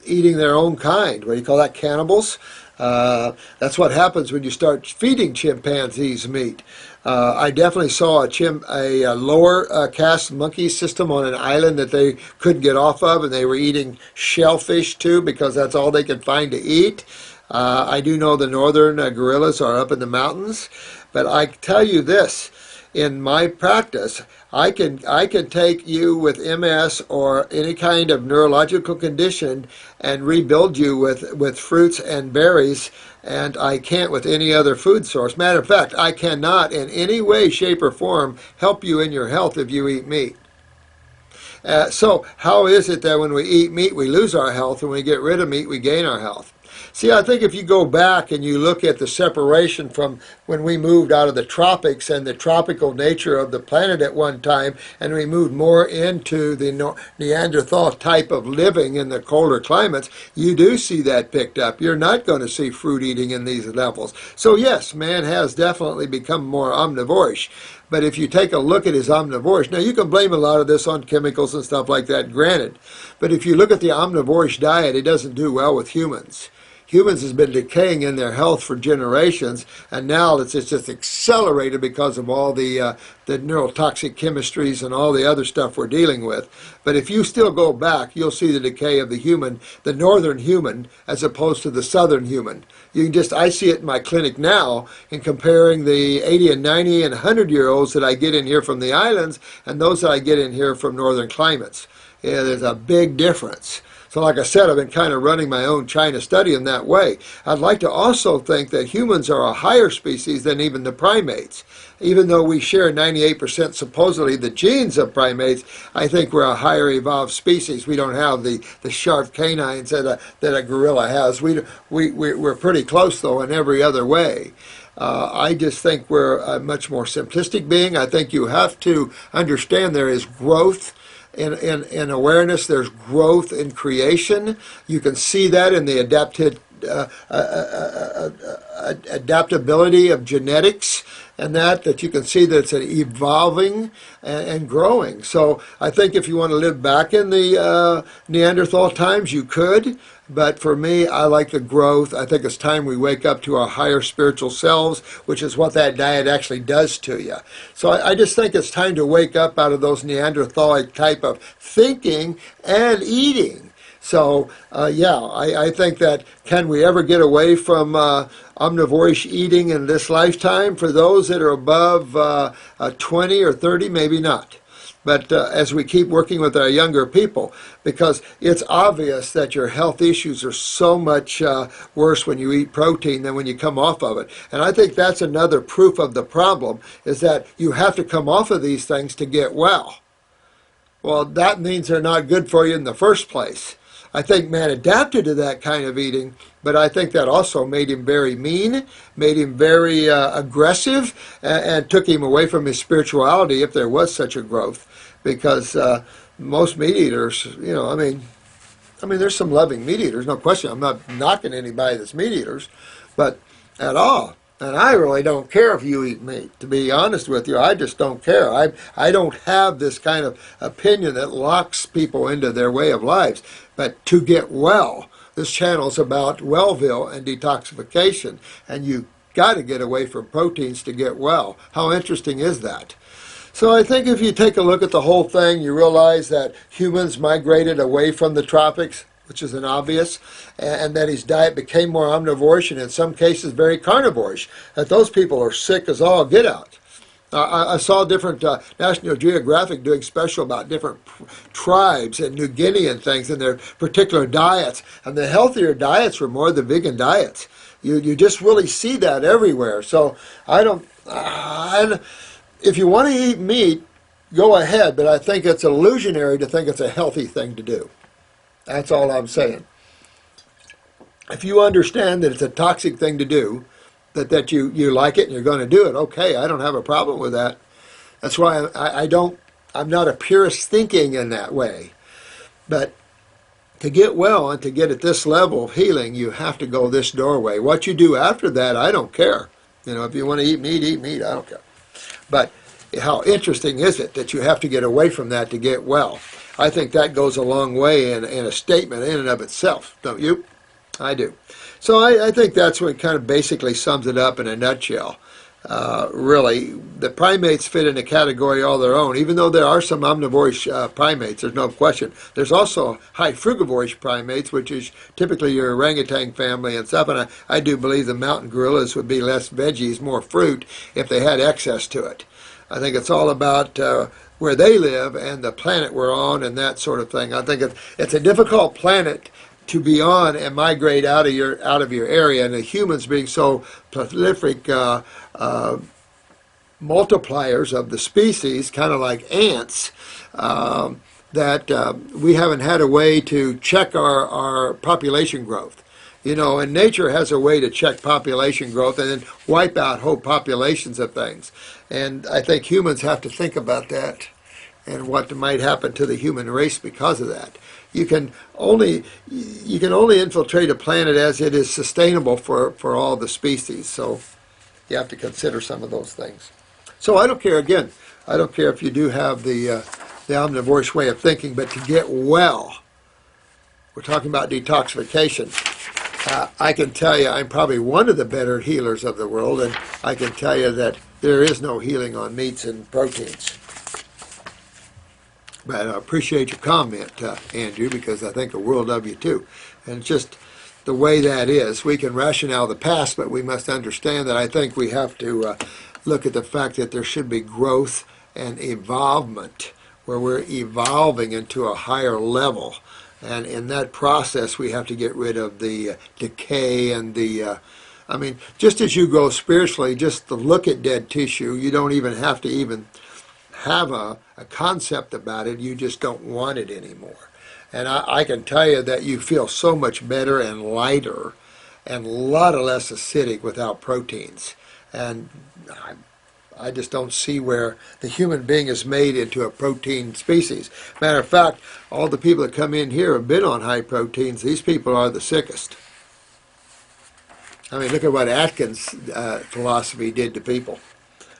eating their own kind. What do you call that? Cannibals. That's what happens when you start feeding chimpanzees meat. I definitely saw a lower caste monkey system on an island that they couldn't get off of, and they were eating shellfish too because that's all they could find to eat. I do know the northern gorillas are up in the mountains, but I tell you this, in my practice, I can take you with MS or any kind of neurological condition and rebuild you with fruits and berries, and I can't with any other food source. Matter of fact, I cannot in any way, shape, or form help you in your health if you eat meat. So how is it that when we eat meat, we lose our health, and when we get rid of meat, we gain our health? See, I think if you go back and you look at the separation from when we moved out of the tropics and the tropical nature of the planet at one time, and we moved more into the Neanderthal type of living in the colder climates, you do see that picked up. You're not going to see fruit eating in these levels. So yes, man has definitely become more omnivorish. But if you take a look at his omnivorish, now you can blame a lot of this on chemicals and stuff like that, granted. But if you look at the omnivorish diet, it doesn't do well with humans. humans has been decaying in their health for generations, and now it's just accelerated because of all the neurotoxic chemistries and all the other stuff we're dealing with. But if you still go back, you'll see the decay of the human, the northern human, as opposed to the southern human. I see it in my clinic now in comparing the 80 and 90 and 100-year-olds that I get in here from the islands and those that I get in here from northern climates. Yeah, there's a big difference. So like I said, I've been kind of running my own China study in that way. I'd like to also think that humans are a higher species than even the primates. Even though we share 98% supposedly the genes of primates, I think we're a higher evolved species. We don't have the sharp canines that a gorilla has. We're pretty close, though, in every other way. I just think we're a much more simplistic being. I think you have to understand there is growth in awareness. There's growth in creation. You can see that in the adaptability of genetics, and that you can see that it's evolving and growing. So I think if you want to live back in the Neanderthal times, you could. But for me, I like the growth. I think it's time we wake up to our higher spiritual selves, which is what that diet actually does to you. So I just think it's time to wake up out of those Neanderthalic type of thinking and eating. So, I think that can we ever get away from omnivorish eating in this lifetime? For those that are above 20 or 30, maybe not. But as we keep working with our younger people, because it's obvious that your health issues are so much worse when you eat protein than when you come off of it. And I think that's another proof of the problem, is that you have to come off of these things to get well. Well, that means they're not good for you in the first place. I think man adapted to that kind of eating, but I think that also made him very mean, made him very aggressive, and took him away from his spirituality, if there was such a growth. Because most meat eaters, I mean, there's some loving meat eaters, no question. I'm not knocking anybody that's meat eaters, but at all. And I really don't care if you eat meat. To be honest with you, I just don't care. I don't have this kind of opinion that locks people into their way of lives. But to get well, this channel's about Wellville and detoxification, and you got to get away from proteins to get well. How interesting is that? So I think if you take a look at the whole thing, you realize that humans migrated away from the tropics, which is an obvious, and that his diet became more omnivorish and in some cases very carnivorish. That those people are sick as all get out. I saw different National Geographic doing special about different tribes in New Guinea and things and their particular diets. And the healthier diets were more the vegan diets. You just really see that everywhere. So if you want to eat meat, go ahead. But I think it's illusionary to think it's a healthy thing to do. That's all I'm saying. If you understand that it's a toxic thing to do, that you like it and you're going to do it, okay, I don't have a problem with that. That's why I'm not a purist thinking in that way. But to get well and to get at this level of healing, you have to go this doorway. What you do after that, I don't care. If you want to eat meat, I don't care. But how interesting is it that you have to get away from that to get well? I think that goes a long way in a statement in and of itself, don't you? I do. So I think that's what kind of basically sums it up in a nutshell. Really, the primates fit in a category all their own, even though there are some omnivorish primates, there's no question. There's also high frugivorish primates, which is typically your orangutan family and stuff, and I do believe the mountain gorillas would be less veggies, more fruit, if they had access to it. I think it's all about where they live and the planet we're on and that sort of thing. I think it's a difficult planet to be on and migrate out of your area, and the humans being so prolific multipliers of the species, kind of like ants, that we haven't had a way to check our population growth. And nature has a way to check population growth and then wipe out whole populations of things. And I think humans have to think about that and what might happen to the human race because of that. You can only infiltrate a planet as it is sustainable for all the species. So you have to consider some of those things. So I don't care, again, I don't care if you do have the omnivorish way of thinking, but to get well, we're talking about detoxification. I can tell you I'm probably one of the better healers of the world, and I can tell you that there is no healing on meats and proteins. But I appreciate your comment, Andrew, because I think the world of you too. And it's just the way that is. We can rationale the past, but we must understand that I think we have to look at the fact that there should be growth and evolvement, where we're evolving into a higher level. And in that process, we have to get rid of the decay and the I mean, just as you grow spiritually, just to look at dead tissue, you don't even have to even have a concept about it. You just don't want it anymore. And I can tell you that you feel so much better and lighter and a lot less acidic without proteins. And I just don't see where the human being is made into a protein species. Matter of fact, all the people that come in here have been on high proteins. These people are the sickest. I mean, look at what Atkins' philosophy did to people.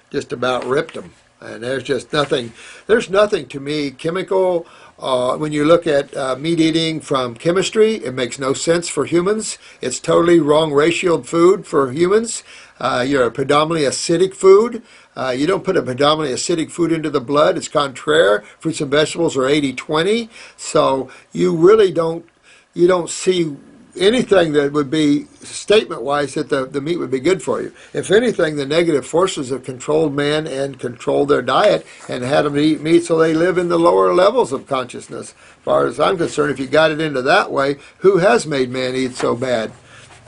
Just about ripped them. And there's nothing to me chemical. When you look at meat eating from chemistry, it makes no sense for humans. It's totally wrong ratioed food for humans. You're a predominantly acidic food. You don't put a predominantly acidic food into the blood. It's contraire. Fruits and vegetables are 80-20. So you really don't see anything that would be statement-wise that the meat would be good for you. If anything, the negative forces have controlled man and controlled their diet and had them eat meat so they live in the lower levels of consciousness. As far as I'm concerned, if you got it into that way, who has made man eat so bad?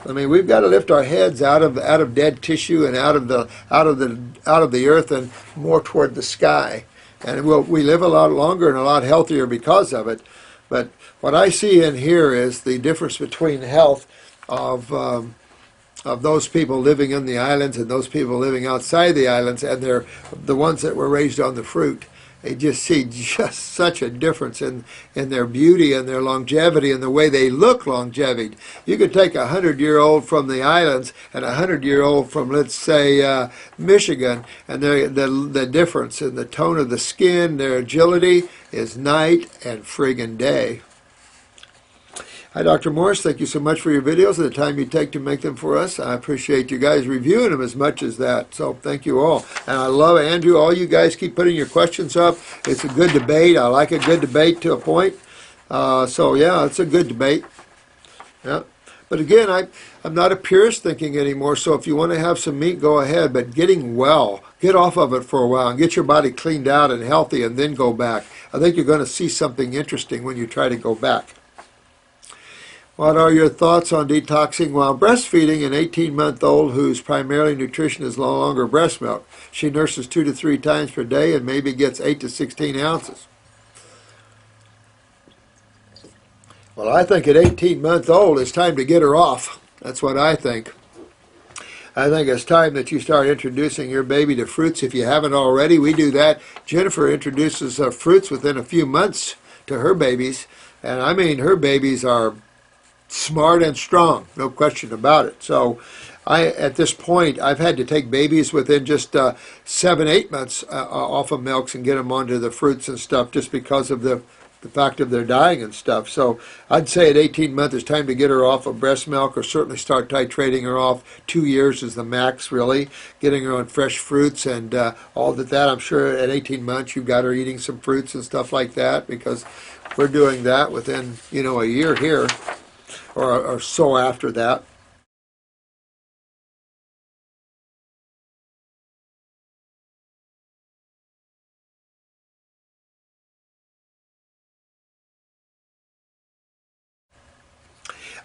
I mean, we've got to lift our heads out of dead tissue and out of the earth and more toward the sky. And we live a lot longer and a lot healthier because of it. But what I see in here is the difference between health of those people living in the islands and those people living outside the islands, and they're the ones that were raised on the fruit. They just see just such a difference in their beauty and their longevity and the way they look longevity. You could take a 100-year-old from the islands and a 100-year-old from, let's say, Michigan, and the difference in the tone of the skin, their agility is night and friggin' day. Hi, Dr. Morris. Thank you so much for your videos and the time you take to make them for us. I appreciate you guys reviewing them as much as that. So thank you all. And I love Andrew. All you guys keep putting your questions up. It's a good debate. I like a good debate to a point. So yeah, it's a good debate. Yeah. But again, I'm not a purist thinking anymore. So if you want to have some meat, go ahead. But getting well, get off of it for a while and get your body cleaned out and healthy and then go back. I think you're going to see something interesting when you try to go back. What are your thoughts on detoxing while breastfeeding an 18-month-old whose primary nutrition is no longer breast milk? She nurses 2 to 3 times per day and maybe gets 8 to 16 ounces. Well, I think at 18-month-old, it's time to get her off. That's what I think. I think it's time that you start introducing your baby to fruits if you haven't already. We do that. Jennifer introduces fruits within a few months to her babies. And I mean, her babies are smart and strong, no question about it. So at this point, I've had to take babies within just 7-8 months off of milks and get them onto the fruits and stuff just because of the fact of their dying and stuff. So I'd say at 18 months, it's time to get her off of breast milk, or certainly start titrating her off. 2 years is the max, really, getting her on fresh fruits and all that. I'm sure at 18 months, you've got her eating some fruits and stuff like that, because we're doing that within, a year here. Or so after that.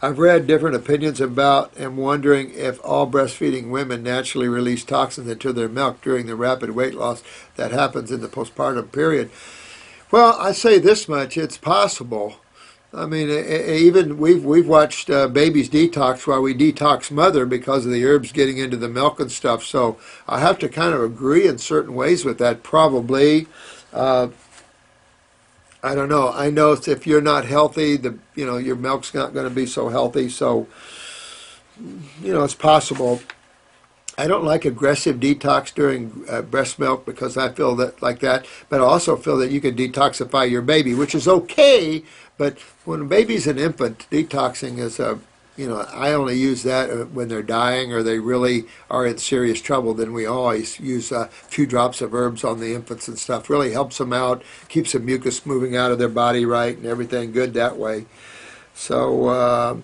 I've read different opinions about and wondering if all breastfeeding women naturally release toxins into their milk during the rapid weight loss that happens in the postpartum period. Well, I say this much, it's possible. I mean, even we've watched babies detox while we detox mother because of the herbs getting into the milk and stuff. So I have to kind of agree in certain ways with that. Probably, I don't know. I know if you're not healthy, your milk's not going to be so healthy. So it's possible. I don't like aggressive detox during breast milk because I feel that like that, but I also feel that you can detoxify your baby, which is okay. But when a baby's an infant, detoxing is I only use that when they're dying or they really are in serious trouble. Then we always use a few drops of herbs on the infants and stuff. Really helps them out, keeps the mucus moving out of their body right and everything good that way. So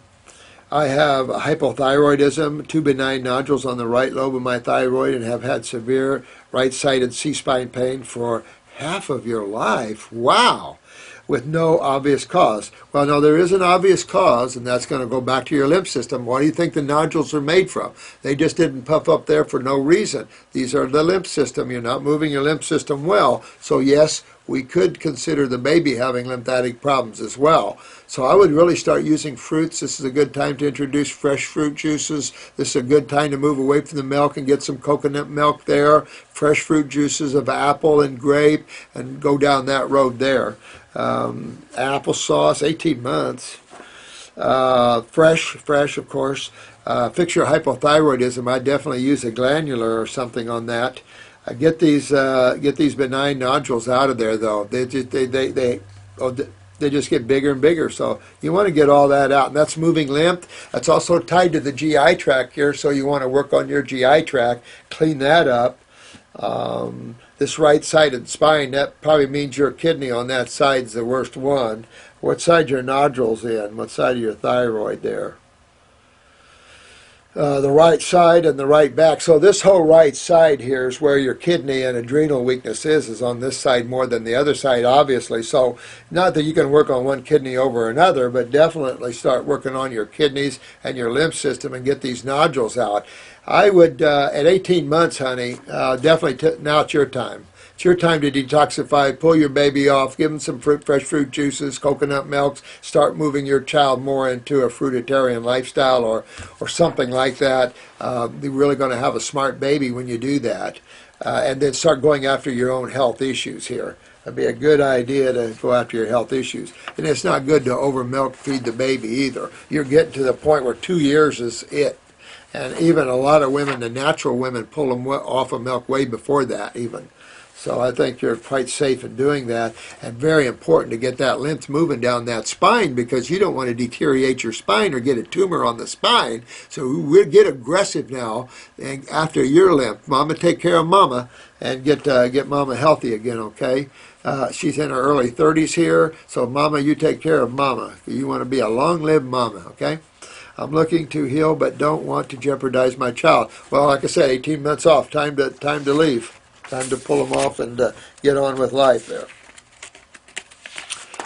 I have hypothyroidism, 2 benign nodules on the right lobe of my thyroid, and have had severe right-sided C-spine pain for half of your life. Wow! With no obvious cause. Well, no, there is an obvious cause, and that's going to go back to your lymph system. What do you think the nodules are made from? They just didn't puff up there for no reason. These are the lymph system. You're not moving your lymph system well. So yes, we could consider the baby having lymphatic problems as well. So I would really start using fruits. This is a good time to introduce fresh fruit juices. This is a good time to move away from the milk and get some coconut milk there, fresh fruit juices of apple and grape, and go down that road there. Applesauce, 18 months. Fresh, of course. Fix your hypothyroidism. I definitely use a glandular or something on that. Get these benign nodules out of there, though. They just get bigger and bigger. So you want to get all that out, and that's moving lymph. That's also tied to the GI tract here, so you want to work on your GI tract, clean that up. This right-sided spine, that probably means your kidney on that side's the worst one. What side your nodules in? What side of your thyroid there? The right side and the right back. So this whole right side here is where your kidney and adrenal weakness is on this side more than the other side, obviously. So not that you can work on one kidney over another, but definitely start working on your kidneys and your lymph system and get these nodules out. I would, at 18 months, honey, definitely, now it's your time. It's your time to detoxify, pull your baby off, give them some fresh fruit juices, coconut milks, start moving your child more into a fruitarian lifestyle or something like that. You're really going to have a smart baby when you do that. And then start going after your own health issues here. It'd be a good idea to go after your health issues. And it's not good to over milk feed the baby either. You're getting to the point where 2 years is it. And even a lot of women, the natural women, pull them off of milk way before that even. So I think you're quite safe in doing that, and very important to get that lymph moving down that spine, because you don't want to deteriorate your spine or get a tumor on the spine. So we'll get aggressive now and after your lymph. Mama, take care of Mama and get Mama healthy again, okay? She's in her early 30s here, so Mama, you take care of Mama. You want to be a long-lived Mama, okay? I'm looking to heal but don't want to jeopardize my child. Well, like I said, 18 months off, time to leave. Time to pull them off and get on with life there.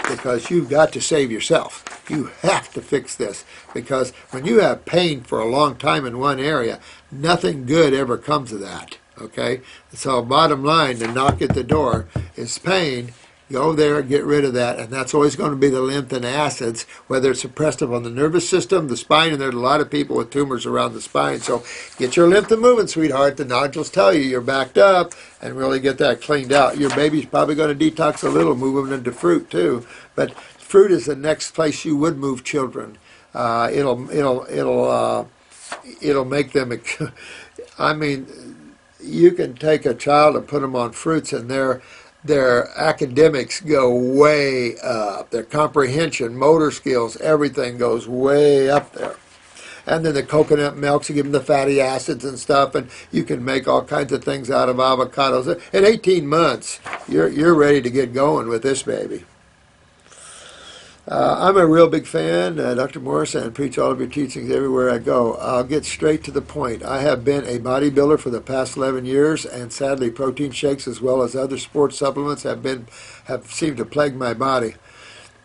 Because you've got to save yourself. You have to fix this. Because when you have pain for a long time in one area, nothing good ever comes of that. Okay? So bottom line, the knock at the door is pain. Go there, get rid of that, and that's always going to be the lymph and acids, whether it's suppressive on the nervous system, the spine, and there's a lot of people with tumors around the spine. So get your lymph moving, sweetheart. The nodules tell you you're backed up, and really get that cleaned out. Your baby's probably going to detox a little, move them into fruit too. But fruit is the next place you would move children. It'll make them. I mean, you can take a child and put them on fruits, and their academics go way up. Their comprehension, motor skills, everything goes way up there. And then the coconut milks, you give them the fatty acids and stuff, and you can make all kinds of things out of avocados. At 18 months, you're ready to get going with this baby. I'm a real big fan, Dr. Morris, and preach all of your teachings everywhere I go. I'll get straight to the point. I have been a bodybuilder for the past 11 years, and sadly protein shakes as well as other sports supplements have seemed to plague my body.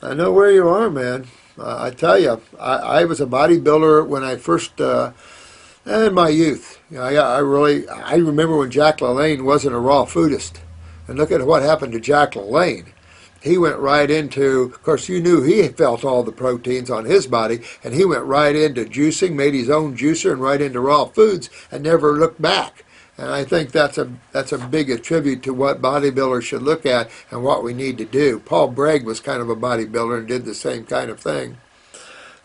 I know where you are, man. I tell you, I was a bodybuilder when I first, in my youth. I remember when Jack LaLanne wasn't a raw foodist. And look at what happened to Jack LaLanne. He went right into, of course, you knew he felt all the proteins on his body, and he went right into juicing, made his own juicer, and right into raw foods, and never looked back. And I think that's a big attribute to what bodybuilders should look at and what we need to do. Paul Bragg was kind of a bodybuilder and did the same kind of thing.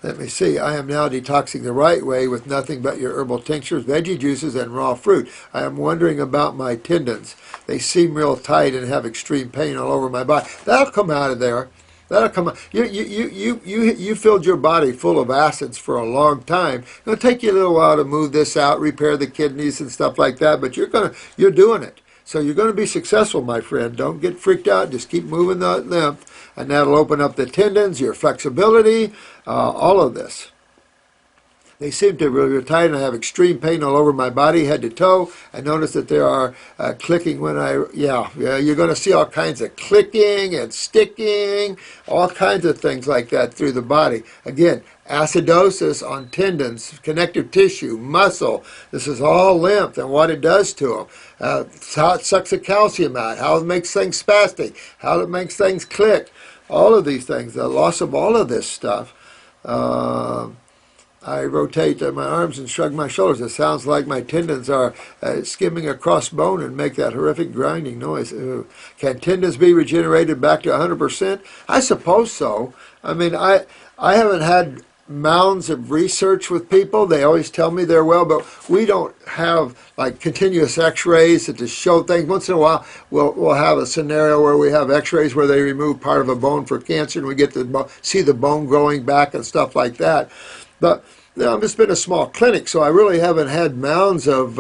Let me see. I am now detoxing the right way with nothing but your herbal tinctures, veggie juices, and raw fruit. I am wondering about my tendons. They seem real tight and have extreme pain all over my body. That'll come out of there. That'll come out. You filled your body full of acids for a long time. It'll take you a little while to move this out, repair the kidneys and stuff like that, but you're doing it. So you're going to be successful, my friend. Don't get freaked out. Just keep moving the lymph, and that'll open up the tendons, your flexibility, all of this. They seem to really tight, and I have extreme pain all over my body, head to toe. I notice that there are clicking when yeah, you're going to see all kinds of clicking and sticking, all kinds of things like that through the body. Again, acidosis on tendons, connective tissue, muscle. This is all lymph and what it does to them. How it sucks the calcium out, how it makes things spastic, how it makes things click. All of these things, the loss of all of this stuff. I rotate my arms and shrug my shoulders. It sounds like my tendons are skimming across bone and make that horrific grinding noise. Ooh. Can tendons be regenerated back to 100%? I suppose so. I mean, I haven't had mounds of research with people. They always tell me they're well, but we don't have like continuous x-rays to show things. Once in a while, we'll have a scenario where we have x-rays where they remove part of a bone for cancer and we get to see the bone growing back and stuff like that. But it's been a small clinic, so I really haven't had mounds of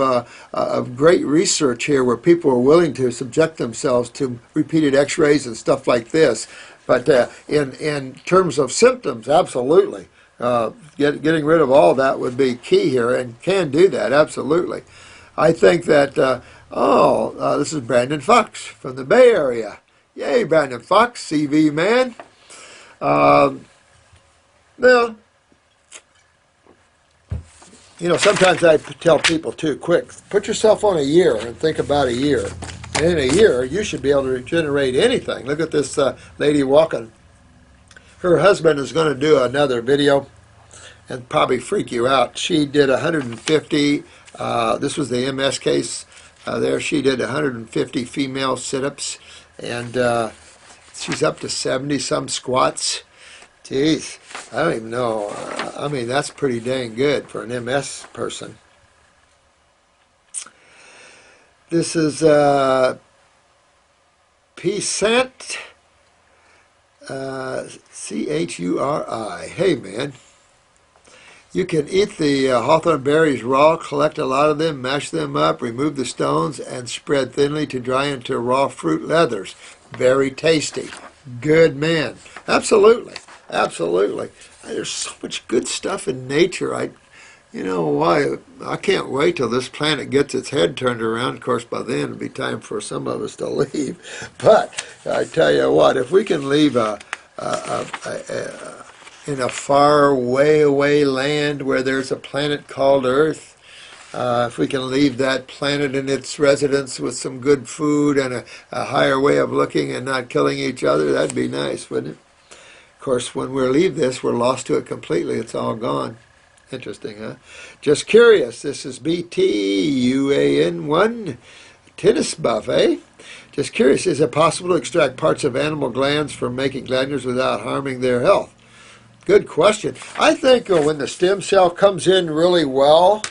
great research here where people are willing to subject themselves to repeated x-rays and stuff like this. But in terms of symptoms, absolutely. Getting rid of all that would be key here, and can do that, absolutely. I think that, this is Brandon Fox from the Bay Area. Yay, Brandon Fox, CV man. Well, sometimes I tell people too, quick, put yourself on a year and think about a year. And in a year, you should be able to regenerate anything. Look at this lady walking. Her husband is going to do another video and probably freak you out. She did 150, this was the MS case there. She did 150 female sit-ups, and she's up to 70-some squats. Jeez, I don't even know. I mean, that's pretty dang good for an MS person. This is P-Cent, C-H-U-R-I. Hey, man. You can eat the hawthorn berries raw, collect a lot of them, mash them up, remove the stones, and spread thinly to dry into raw fruit leathers. Very tasty. Good man. Absolutely. Absolutely. There's so much good stuff in nature. I can't wait till this planet gets its head turned around. Of course, by then it'll be time for some of us to leave. But I tell you what, if we can leave in a far way away land where there's a planet called Earth, if we can leave that planet in its residence with some good food and a higher way of looking and not killing each other, that'd be nice, wouldn't it? Of course, when we leave this, we're lost to it completely. It's all gone. Interesting, huh? Just curious. This is BTUAN1 tennis buff, eh? Just curious. Is it possible to extract parts of animal glands from making glanders without harming their health? Good question. I think when the stem cell comes in really well,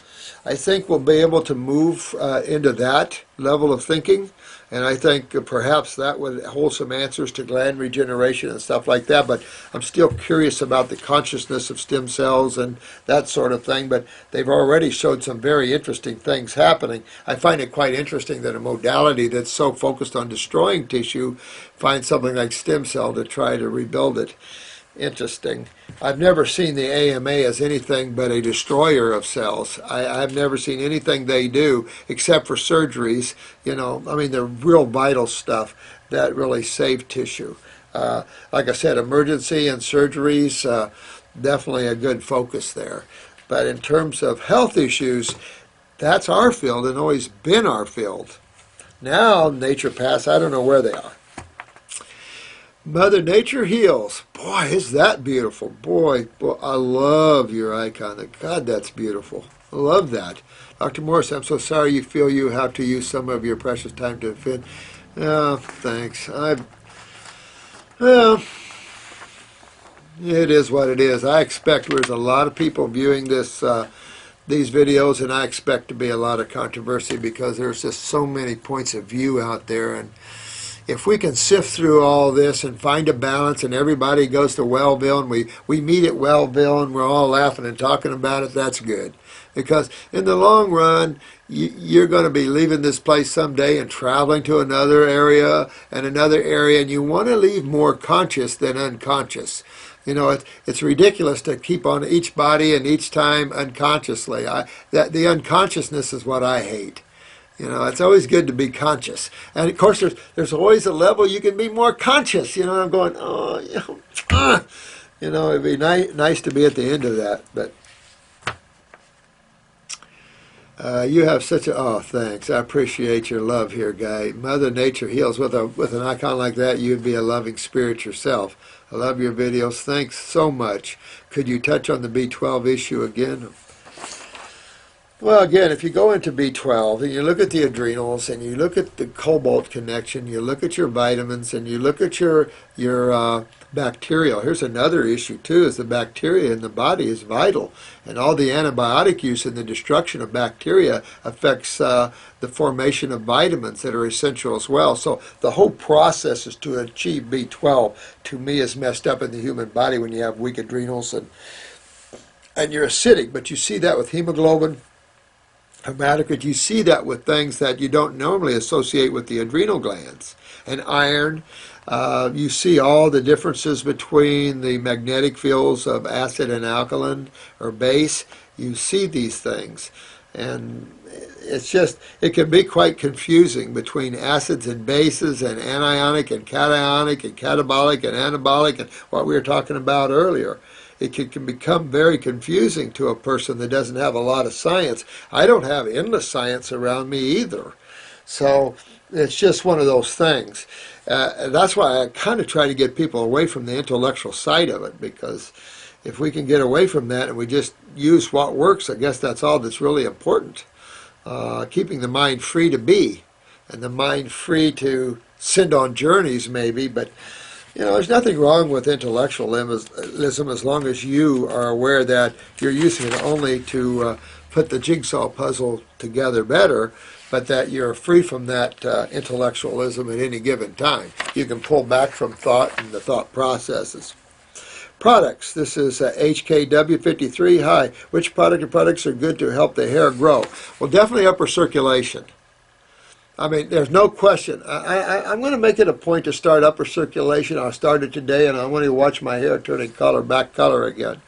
I think we'll be able to move into that level of thinking. And I think perhaps that would hold some answers to gland regeneration and stuff like that. But I'm still curious about the consciousness of stem cells and that sort of thing. But they've already showed some very interesting things happening. I find it quite interesting that a modality that's so focused on destroying tissue finds something like stem cell to try to rebuild it. Interesting. I've never seen the AMA as anything but a destroyer of cells. I've never seen anything they do except for surgeries. The real vital stuff that really save tissue. Like I said, emergency and surgeries, definitely a good focus there. But in terms of health issues, that's our field and always been our field. Now, naturopaths, I don't know where they are. Mother Nature heals. Boy, is that beautiful. Boy, I love your icon. God, that's beautiful. I love that. Dr. Morris, I'm so sorry you feel you have to use some of your precious time to fit. Oh, thanks. Well, it is what it is. I expect there's a lot of people viewing these videos, and I expect to be a lot of controversy because there's just so many points of view out there, and if we can sift through all this and find a balance, and everybody goes to Wellville, and we meet at Wellville, and we're all laughing and talking about it, that's good. Because in the long run, you're going to be leaving this place someday and traveling to another area, and you want to leave more conscious than unconscious. You know, it's ridiculous to keep on each body and each time unconsciously. That the unconsciousness is what I hate. You know, it's always good to be conscious. And of course, there's always a level you can be more conscious. You know, and I'm going, oh, you know, it'd be nice to be at the end of that. But you have such a, oh, thanks. I appreciate your love here, Guy. Mother Nature heals. With an icon like that, you'd be a loving spirit yourself. I love your videos. Thanks so much. Could you touch on the B12 issue again? Well, again, if you go into B12 and you look at the adrenals and you look at the cobalt connection, you look at your vitamins and you look at your bacterial. Here's another issue too: is the bacteria in the body is vital, and all the antibiotic use and the destruction of bacteria affects the formation of vitamins that are essential as well. So the whole process is to achieve B12. To me, is messed up in the human body when you have weak adrenals and you're acidic. But you see that with hemoglobin, hematocrit. You see that with things that you don't normally associate with the adrenal glands. And iron, you see all the differences between the magnetic fields of acid and alkaline or base. You see these things. And it's just, it can be quite confusing between acids and bases and anionic and cationic and catabolic and anabolic and what we were talking about earlier. It can become very confusing to a person that doesn't have a lot of science. I don't have endless science around me either. So it's just one of those things. That's why I kind of try to get people away from the intellectual side of it, because if we can get away from that and we just use what works, I guess that's all that's really important. Keeping the mind free to be, and the mind free to send on journeys maybe, but you know, there's nothing wrong with intellectualism as long as you are aware that you're using it only to put the jigsaw puzzle together better, but that you're free from that intellectualism at any given time. You can pull back from thought and the thought processes. Products. This is HKW53. Hi. Which product or products are good to help the hair grow? Well, definitely upper circulation. I mean, there's no question. I'm going to make it a point to start upper circulation. I'll start it today, and I want to watch my hair turning color, back color again.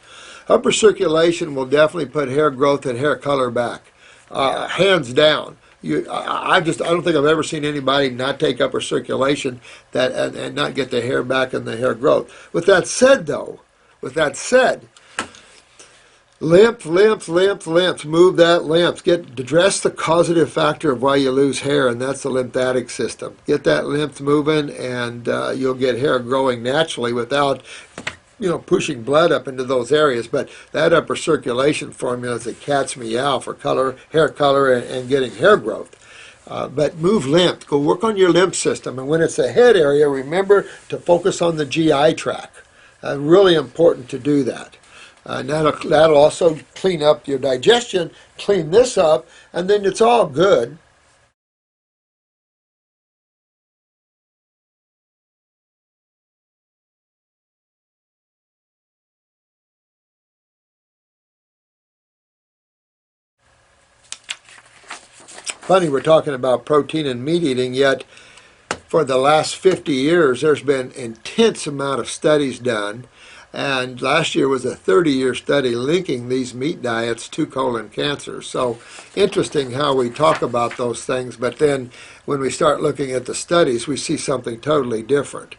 Upper circulation will definitely put hair growth and hair color back, hands down. I don't think I've ever seen anybody not take upper circulation and not get the hair back and the hair growth. With that said, though, lymph, move that lymph. Address the causative factor of why you lose hair, and that's the lymphatic system. Get that lymph moving, and you'll get hair growing naturally without, pushing blood up into those areas. But that upper circulation formula is a cat's meow for color, hair color, and getting hair growth. But move lymph. Go work on your lymph system, and when it's a head area, remember to focus on the GI tract. Really important to do that. And that'll also clean up your digestion, clean this up, and then it's all good. Funny, we're talking about protein and meat eating, yet for the last 50 years there's been intense amount of studies done. And last year was a 30-year study linking these meat diets to colon cancer. So interesting how we talk about those things, but then when we start looking at the studies, we see something totally different.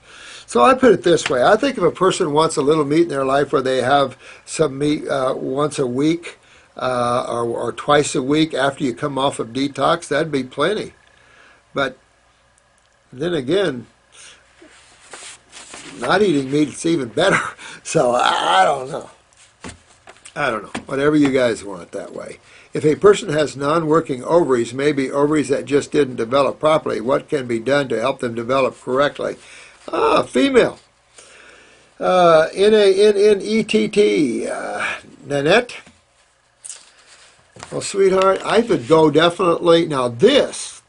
So I put it this way. I think if a person wants a little meat in their life where they have some meat once a week or twice a week after you come off of detox, that'd be plenty. But then again, not eating meat is even better. So I don't know. Whatever you guys want that way. If a person has non-working ovaries, maybe ovaries that just didn't develop properly, what can be done to help them develop correctly? Female. N-A-N-N-E-T-T. Nanette. Well, sweetheart, I would go definitely. Now this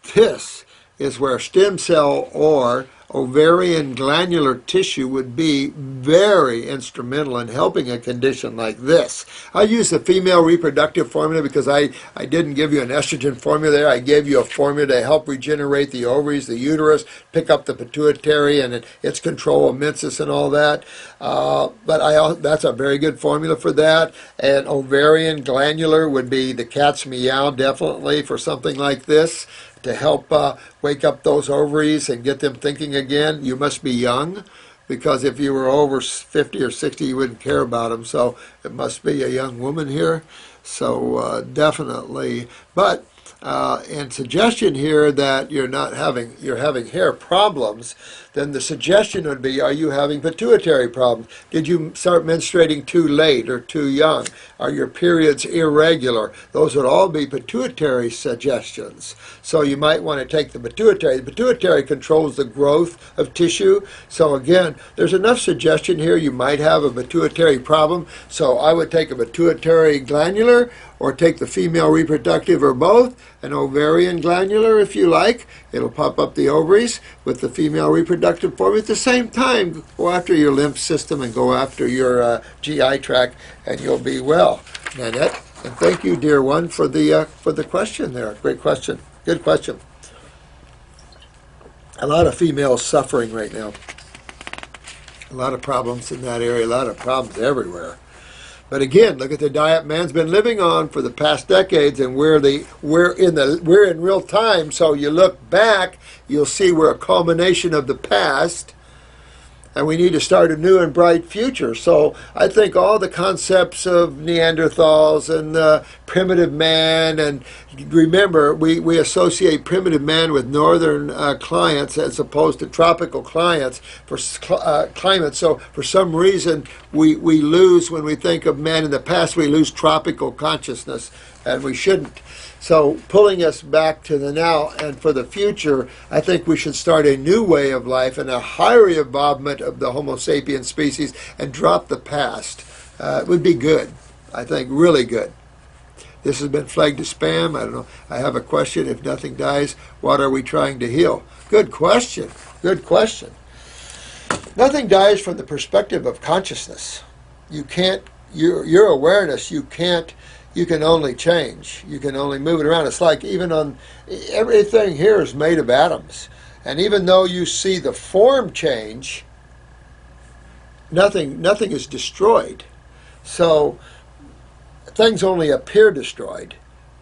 is where stem cell or ovarian glandular tissue would be very instrumental in helping a condition like this. I use the female reproductive formula because I didn't give you an estrogen formula there. I gave you a formula to help regenerate the ovaries, the uterus, pick up the pituitary and its control of menses and all that. That's a very good formula for that. And ovarian glandular would be the cat's meow, definitely, for something like this, to help wake up those ovaries and get them thinking again. You must be young, because if you were over 50 or 60, you wouldn't care about them. So it must be a young woman here. So definitely. But and suggestion here that you're having hair problems, then the suggestion would be, are you having pituitary problems? Did you start menstruating too late or too young? Are your periods irregular? Those would all be pituitary suggestions. So you might want to take the pituitary. The pituitary controls the growth of tissue. So again, there's enough suggestion here you might have a pituitary problem. So I would take a pituitary glandular, or take the female reproductive, or both, an ovarian glandular if you like. It'll pop up the ovaries with the female reproductive form. At the same time, go after your lymph system and go after your GI tract, and you'll be well. Nanette, and thank you, dear one, for the question there. Great question. Good question. A lot of females suffering right now. A lot of problems in that area. A lot of problems everywhere. But again, look at the diet man's been living on for the past decades, and we're in real time. So you look back, you'll see we're a culmination of the past, and we need to start a new and bright future. So I think all the concepts of Neanderthals and primitive man, and remember, we associate primitive man with northern climates as opposed to tropical climates. So for some reason, we lose, when we think of man in the past, we lose tropical consciousness, and we shouldn't. So pulling us back to the now and for the future, I think we should start a new way of life and a higher involvement of the Homo sapiens species and drop the past. It would be good, I think, really good. This has been flagged to spam. I don't know. I have a question. If nothing dies, what are we trying to heal? Good question. Good question. Nothing dies from the perspective of consciousness. You can't, your awareness, you can only change. You can only move it around. It's like even on, everything here is made of atoms. And even though you see the form change, nothing is destroyed. So things only appear destroyed.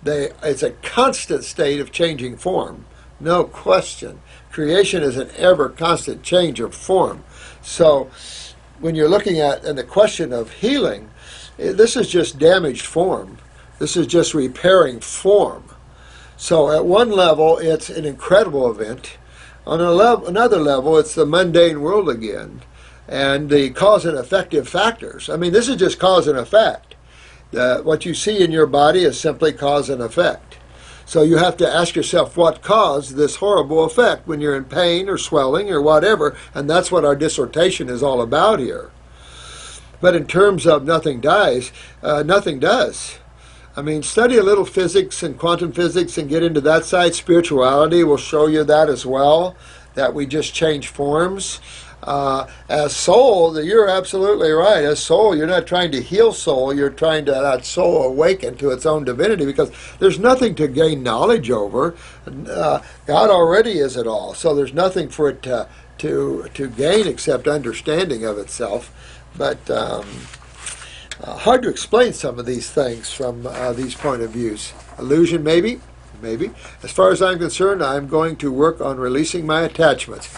It's a constant state of changing form. No question. Creation is an ever constant change of form. So when you're looking at, and the question of healing, this is just damaged form. This is just repairing form. So at one level, it's an incredible event. On another level, it's the mundane world again. And the cause and effective factors. I mean, this is just cause and effect. What you see in your body is simply cause and effect. So you have to ask yourself what caused this horrible effect when you're in pain or swelling or whatever. And that's what our dissertation is all about here. But in terms of nothing dies, nothing does. I mean, study a little physics and quantum physics and get into that side. Spirituality will show you that as well, that we just change forms. As soul, you're absolutely right. As soul, you're not trying to heal soul. You're trying to let soul awaken to its own divinity, because there's nothing to gain knowledge over. God already is it all. So there's nothing for it to gain except understanding of itself. But hard to explain some of these things from these point of views. Illusion, maybe. As far as I'm concerned, I'm going to work on releasing my attachments.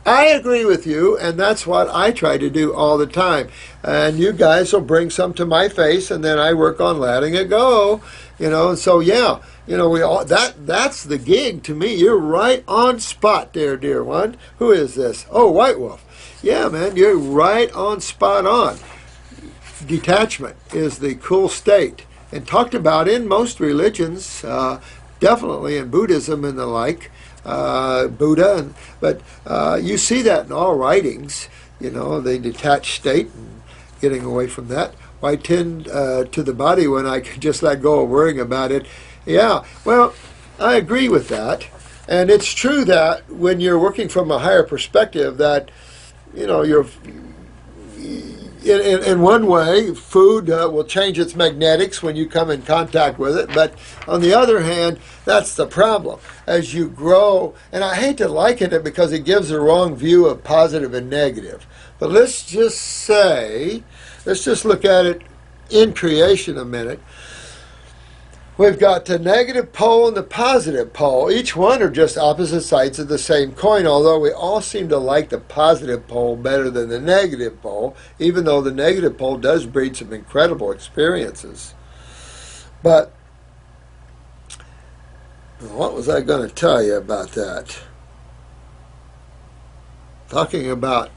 I agree with you, and that's what I try to do all the time. And you guys will bring some to my face, and then I work on letting it go. And so yeah, we all that's the gig to me. You're right on spot there, dear one. Who is this? Oh, White Wolf. Yeah, man, you're right on spot on. Detachment is the cool state, and talked about in most religions, definitely in Buddhism and the like. Buddha, but you see that in all writings, the detached state and getting away from that. Why tend to the body when I can just let go of worrying about it? Yeah, well, I agree with that. And it's true that when you're working from a higher perspective, that you're in one way, food will change its magnetics when you come in contact with it. But on the other hand, that's the problem. As you grow, and I hate to liken it because it gives a wrong view of positive and negative. But let's just look at it in creation a minute. We've got the negative pole and the positive pole. Each one are just opposite sides of the same coin, although we all seem to like the positive pole better than the negative pole, even though the negative pole does breed some incredible experiences. But what was I going to tell you about that? Talking about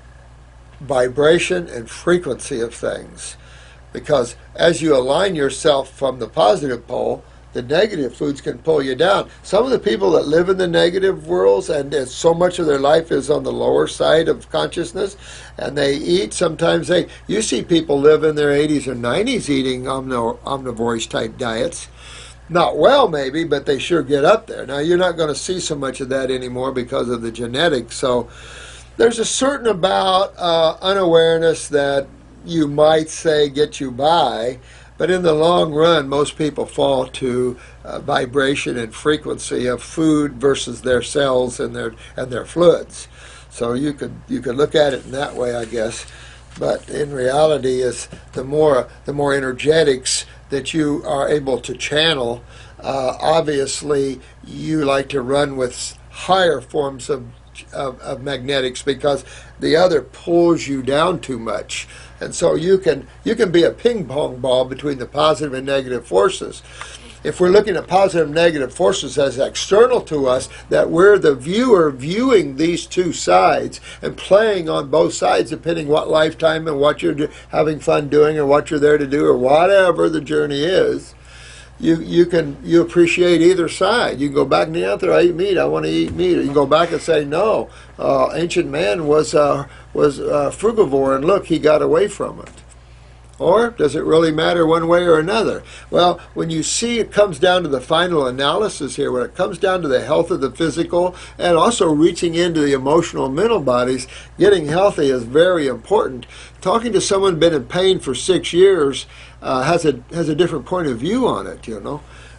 vibration and frequency of things. Because as you align yourself from the positive pole, the negative foods can pull you down. Some of the people that live in the negative worlds, and so much of their life is on the lower side of consciousness, and they eat, sometimes you see people live in their 80s or 90s eating omnivorous type diets. Not well maybe, but they sure get up there. Now you're not going to see so much of that anymore because of the genetics. So there's a certain amount unawareness that you might say get you by, but in the long run, most people fall to vibration and frequency of food versus their cells and their fluids. So you could look at it in that way, I guess. But in reality, is the more energetics that you are able to channel. Obviously, you like to run with higher forms of magnetics because the other pulls you down too much. And so you can be a ping pong ball between the positive and negative forces. If we're looking at positive and negative forces as external to us, that we're the viewer viewing these two sides and playing on both sides depending what lifetime and what you're having fun doing or what you're there to do or whatever the journey is. You appreciate either side. You can go back and I eat meat. I want to eat meat. Or you can go back and say no. Ancient man was frugivore, and look, he got away from it. Or does it really matter one way or another? Well, when you see it comes down to the final analysis here, when it comes down to the health of the physical and also reaching into the emotional and mental bodies, getting healthy is very important. Talking to someone who's been in pain for 6 years has a different point of view on it,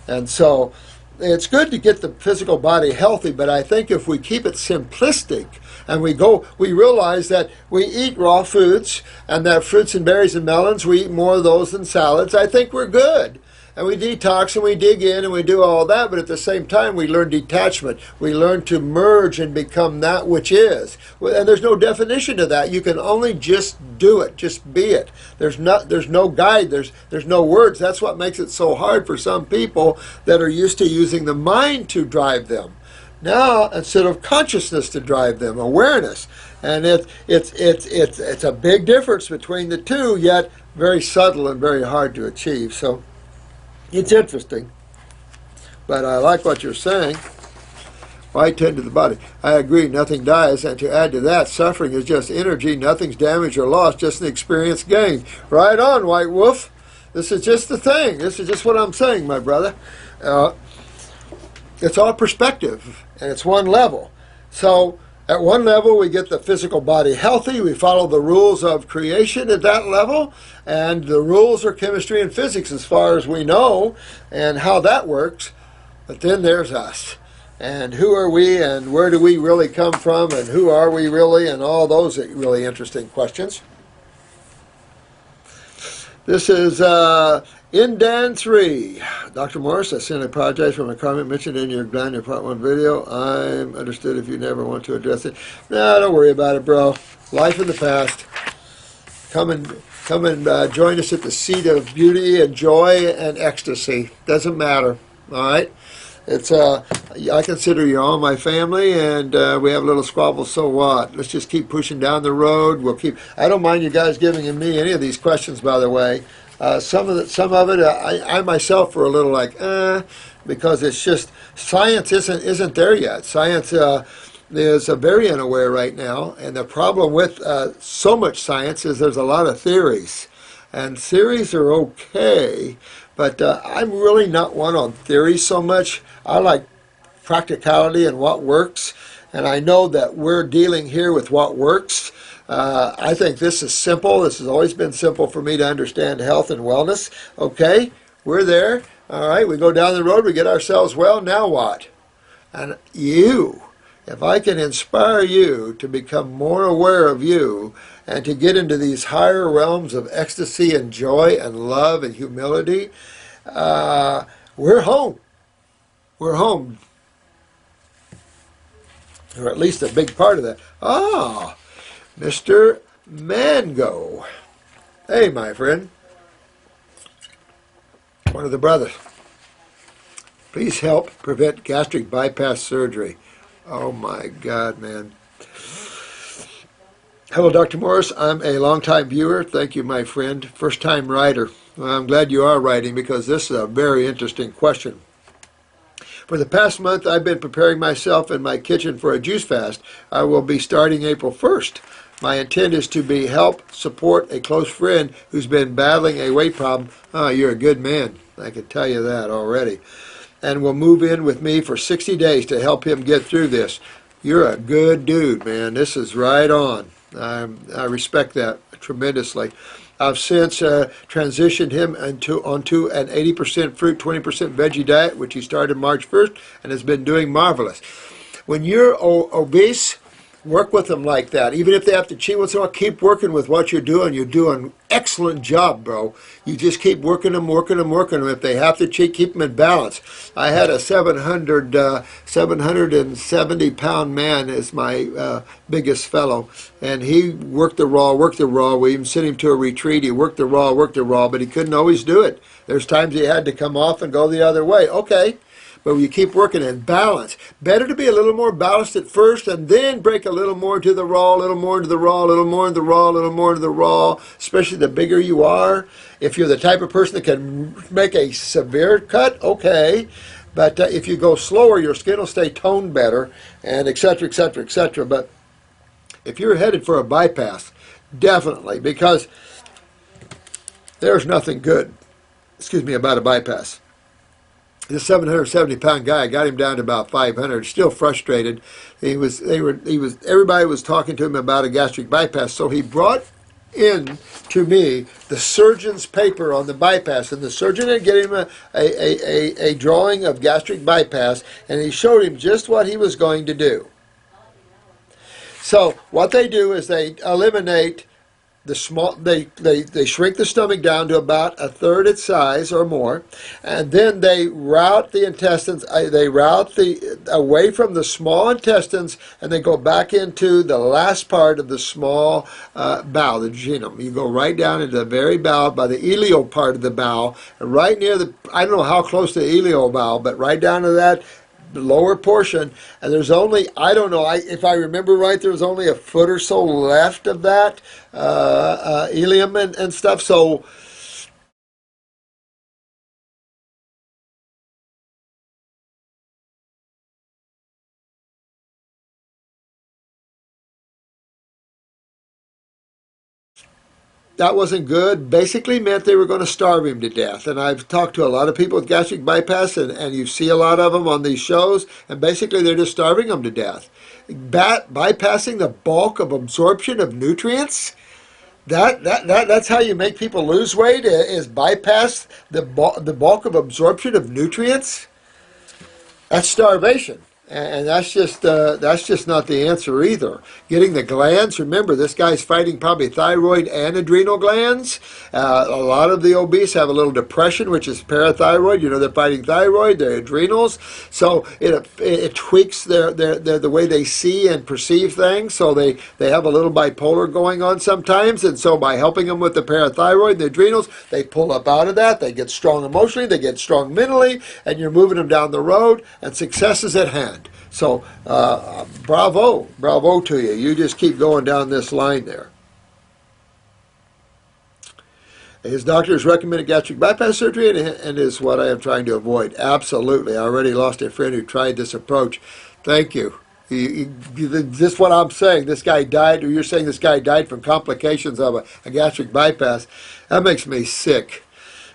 And so it's good to get the physical body healthy, but I think if we keep it simplistic and we realize that we eat raw foods and that fruits and berries and melons, we eat more of those than salads, I think we're good. And we detox and we dig in and we do all that, but at the same time we learn detachment. We learn to merge and become that which is. And there's no definition to that. You can only just do it, just be it. There's no guide, there's no words. That's what makes it so hard for some people that are used to using the mind to drive them. Now, instead of consciousness to drive them, awareness. And it's a big difference between the two, yet very subtle and very hard to achieve. So it's interesting, but I like what you're saying. Why tend to the body? I agree, nothing dies, and to add to that, suffering is just energy, nothing's damaged or lost, just an experience gained. Right on, White Wolf. This is just the thing. This is just what I'm saying, my brother. It's all perspective, and it's one level. So at one level, we get the physical body healthy. We follow the rules of creation at that level. And the rules are chemistry and physics as far as we know and how that works. But then there's us. And who are we and where do we really come from and who are we really and all those really interesting questions. This is Indan 3. Dr. Morris, I sincerely apologize for my comment mentioned in your Glenn Part 1 video. I'm understood if you never want to address it. No, don't worry about it, bro. Life in the past. Come and join us at the seat of beauty and joy and ecstasy. Doesn't matter, all right? It's I consider you all my family, and we have a little squabble. So what? Let's just keep pushing down the road. I don't mind you guys giving me any of these questions, by the way. Some of it, I myself were a little like, because it's just science isn't there yet. Science is very unaware right now, and the problem with so much science is there's a lot of theories, and theories are okay, but I'm really not one on theories so much. I like practicality and what works. And I know that we're dealing here with what works. I think this is simple. This has always been simple for me to understand health and wellness. Okay, we're there. All right, we go down the road, we get ourselves well. Now what? And you, if I can inspire you to become more aware of you and to get into these higher realms of ecstasy and joy and love and humility, we're home. We're home. Or at least a big part of that. Ah, Mr. Mango. Hey, my friend. One of the brothers. Please help prevent gastric bypass surgery. Oh my God, man. Hello, Dr. Morris. I'm a longtime viewer. Thank you, my friend. First-time writer. Well, I'm glad you are writing because this is a very interesting question. For the past month, I've been preparing myself in my kitchen for a juice fast. I will be starting April 1st. My intent is to help support a close friend who's been battling a weight problem. Oh, you're a good man. I can tell you that already. And will move in with me for 60 days to help him get through this. You're a good dude, man. This is right on. I respect that tremendously. I've since transitioned him onto an 80% fruit, 20% veggie diet, which he started March 1st and has been doing marvelous. When you're obese, work with them like that. Even if they have to cheat once in a while, keep working with what you're doing. You're doing an excellent job, bro. You just keep working them. If they have to cheat, keep them in balance. I had a 770-pound man as my biggest fellow, and he worked the raw. We even sent him to a retreat. He worked the raw, but he couldn't always do it. There's times he had to come off and go the other way. Okay. But you keep working in balance. Better to be a little more balanced at first and then break a little more to the raw, a little more into the raw, a little more into the raw, a little more into the raw, especially the bigger you are. If you're the type of person that can make a severe cut, okay. But if you go slower, your skin will stay toned better, and et cetera, et cetera, et cetera. But if you're headed for a bypass, definitely, because there's nothing good, about a bypass. This 770-pound guy, got him down to about 500. Still frustrated. Everybody was talking to him about a gastric bypass. So he brought in to me the surgeon's paper on the bypass, and the surgeon had given him a drawing of gastric bypass, and he showed him just what he was going to do. So what they do is they eliminate the small, they shrink the stomach down to about a third its size or more, and then they route the intestines. They route away from the small intestines, and they go back into the last part of the small bowel, the jejunum. You go right down into the very bowel by the ileal part of the bowel, and right near I don't know how close to the ileal bowel, but right down to that lower portion, and there's only, I don't know, if I remember right, there was only a foot or so left of that ileum and stuff. So that wasn't good. Basically meant they were going to starve him to death. And I've talked to a lot of people with gastric bypass, and you see a lot of them on these shows, and basically they're just starving them to death. Bypassing the bulk of absorption of nutrients, that's how you make people lose weight, is bypass the bulk of absorption of nutrients. That's starvation. And that's just not the answer either. Getting the glands, remember, this guy's fighting probably thyroid and adrenal glands. A lot of the obese have a little depression, which is parathyroid. They're fighting thyroid, their adrenals. So it tweaks the way they see and perceive things. So they have a little bipolar going on sometimes. And so by helping them with the parathyroid and the adrenals, they pull up out of that. They get strong emotionally, they get strong mentally, and you're moving them down the road, and success is at hand. So bravo to you. You just keep going down this line there. His doctor has recommended gastric bypass surgery, and is what I am trying to avoid. Absolutely. I already lost a friend who tried this approach. Thank you. This is what I'm saying. This guy died, or you're saying this guy died from complications of a gastric bypass. That makes me sick.